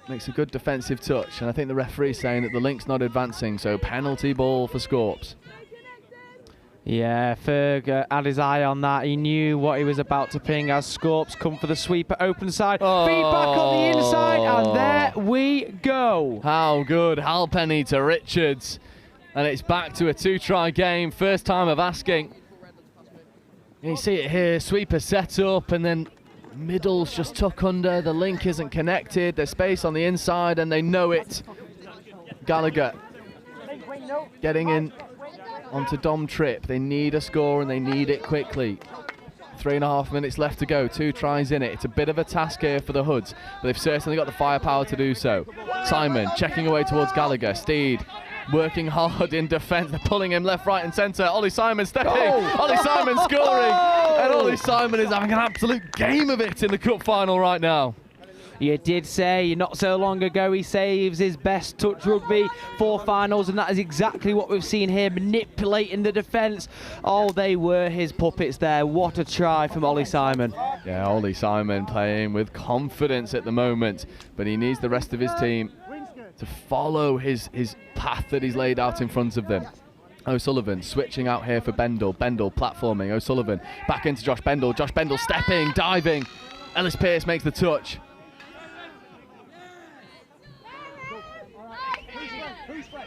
makes a good defensive touch. And I think the referee's saying that the link's not advancing, so penalty ball for Scorps. Yeah, Ferg had his eye on that. He knew what he was about to ping as Scorps come for the sweep at open side. Feedback on the inside, and there we go. How good, Halpenny to Richards. And it's back to a 2-try game, first time of asking. You see it here, sweeper set up, and then middle's just tuck under. The link isn't connected, there's space on the inside, and they know it. Gallagher getting in onto Dom Tripp. They need a score and they need it quickly. 3.5 minutes left to go, 2 tries in it. It's a bit of a task here for the Hoods, but they've certainly got the firepower to do so. Simon checking away towards Gallagher. Steed working hard in defence. They're pulling him left, right and centre. Ollie Simon stepping. Ollie Simon scoring. And Ollie Simon is having an absolute game of it in the cup final right now. You did say not so long ago he saves his best touch rugby for finals, and that is exactly what we've seen here, manipulating the defence. Oh, they were his puppets there. What a try from Ollie Simon. Yeah, Ollie Simon playing with confidence at the moment, but he needs the rest of his team to follow his path that he's laid out in front of them. O'Sullivan switching out here for Bendel. Bendel platforming. O'Sullivan back into Josh Bendel. Josh Bendel stepping, diving. Ellis Pearce makes the touch.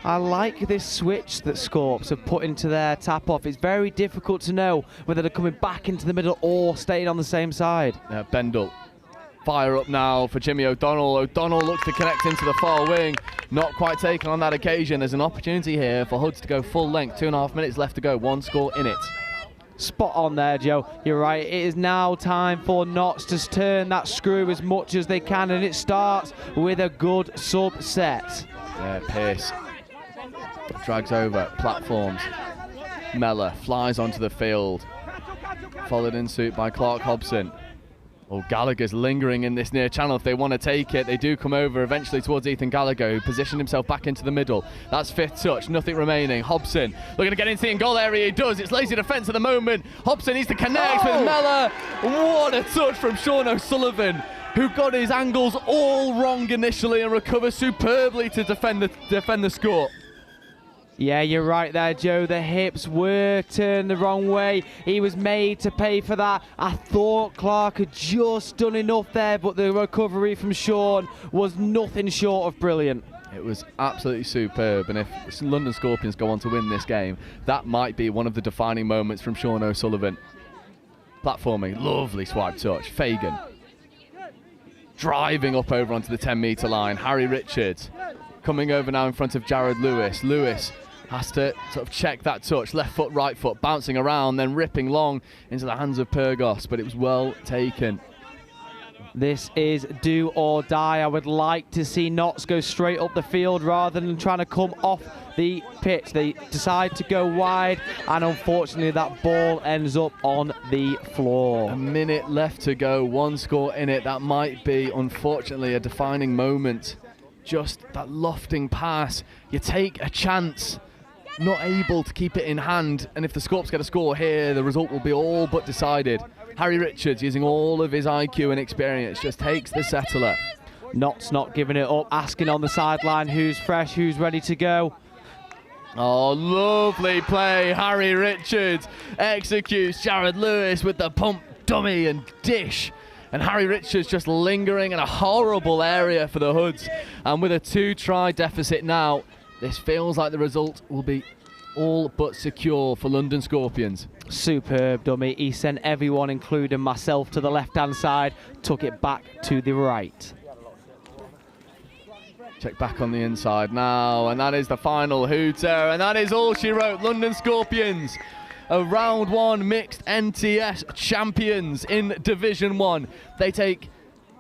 I like this switch that Scorps have put into their tap-off. It's very difficult to know whether they're coming back into the middle or staying on the same side. Bendel. Fire up now for Jimmy O'Donnell. O'Donnell looks to connect into the far wing. Not quite taken on that occasion. There's an opportunity here for Hoods to go full length. 2.5 minutes left to go. 1 score in it. Spot on there, Joe. You're right. It is now time for Notts to turn that screw as much as they can, and it starts with a good subset. Yeah, Pearce drags over platforms. Mellor flies onto the field, followed in suit by Clark Hobson. Oh, Gallagher's lingering in this near channel. If they want to take it, they do come over eventually towards Ethan Gallagher, who positioned himself back into the middle. That's 5th touch, nothing remaining. Hobson looking to get into the in-goal area. He does. It's lazy defence at the moment. Hobson needs to connect with Mellor. What a touch from Sean O'Sullivan, who got his angles all wrong initially and recovers superbly to defend the score. Yeah, you're right there, Joe. The hips were turned the wrong way. He was made to pay for that. I thought Clark had just done enough there, but the recovery from Sean was nothing short of brilliant. It was absolutely superb, and if London Scorpions go on to win this game, that might be one of the defining moments from Sean O'Sullivan. Platforming, lovely swipe touch. Fagan driving up over onto the 10-metre line. Harry Richards coming over now in front of Jared Lewis. Lewis has to sort of check that touch, left foot, right foot, bouncing around, then ripping long into the hands of Pyrgos, but it was well taken. This is do or die. I would like to see Notts go straight up the field rather than trying to come off the pitch. They decide to go wide, and unfortunately that ball ends up on the floor. A minute left to go, 1 score in it. That might be, unfortunately, a defining moment. Just that lofting pass. You take a chance, not able to keep it in hand, and if the Scorps get a score here, the result will be all but decided. Harry Richards, using all of his IQ and experience, just takes the settler. Notts not giving it up, asking on the sideline who's fresh, who's ready to go. Oh, lovely play. Harry Richards executes Jared Lewis with the pump, dummy and dish. And Harry Richards just lingering in a horrible area for the Hoods. And with a 2-try deficit now, this feels like the result will be all but secure for London Scorpions. Superb dummy. He sent everyone, including myself, to the left-hand side, took it back to the right. Check back on the inside now, and that is the final hooter, and that is all she wrote. London Scorpions, a round 1 mixed NTS champions in Division 1. They take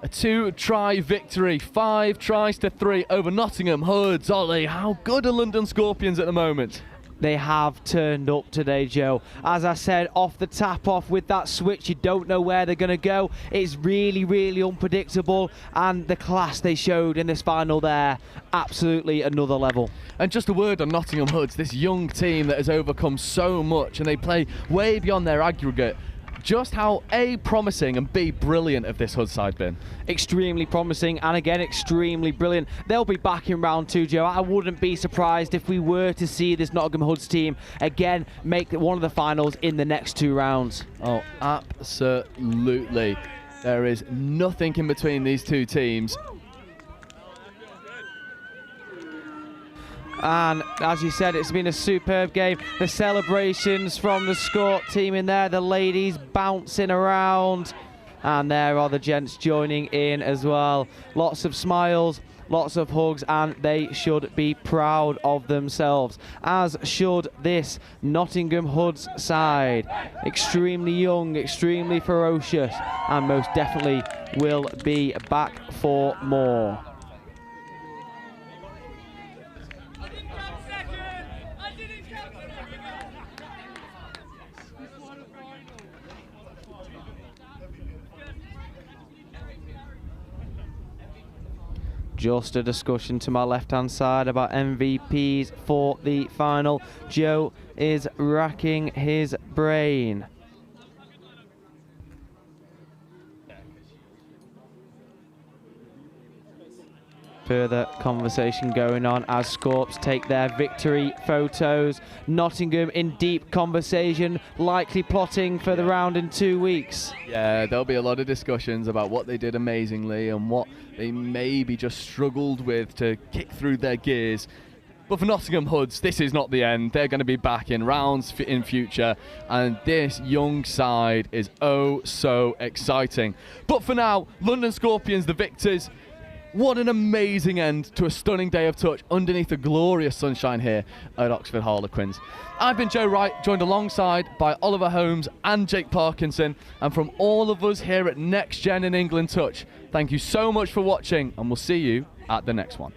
a 2-try victory, 5 tries to 3 over Nottingham Hoods. Ollie, how good are London Scorpions at the moment? They have turned up today, Joe. As I said, off the tap-off with that switch, you don't know where they're going to go. It's really, really unpredictable, and the class they showed in this final there, absolutely another level. And just a word on Nottingham Hoods, this young team that has overcome so much, and they play way beyond their aggregate. Just how A, promising, and B, brilliant have this Hoods side been? Extremely promising, and again, extremely brilliant. They'll be back in round 2, Joe. I wouldn't be surprised if we were to see this Nottingham Hoods team again make one of the finals in the next 2 rounds. Oh, absolutely. There is nothing in between these 2 teams. And as you said, it's been a superb game. The celebrations from the Scort team in there, the ladies bouncing around, and there are the gents joining in as well. Lots of smiles, lots of hugs, and they should be proud of themselves, as should this Nottingham Hoods side. Extremely young, extremely ferocious, and most definitely will be back for more. Just a discussion to my left-hand side about MVPs for the final. Joe is racking his brain. Further conversation going on as Scorps take their victory photos. Nottingham in deep conversation, likely plotting for the round in 2 weeks. Yeah, there'll be a lot of discussions about what they did amazingly and what they maybe just struggled with to kick through their gears. But for Nottingham Hoods, this is not the end. They're going to be back in rounds in future, and this young side is oh so exciting. But for now, London Scorpions, the victors. What an amazing end to a stunning day of touch underneath the glorious sunshine here at Oxford Harlequins. I've been Joe Wright, joined alongside by Oliver Holmes and Jake Parkinson, and from all of us here at Next Gen in England Touch, thank you so much for watching, and we'll see you at the next one.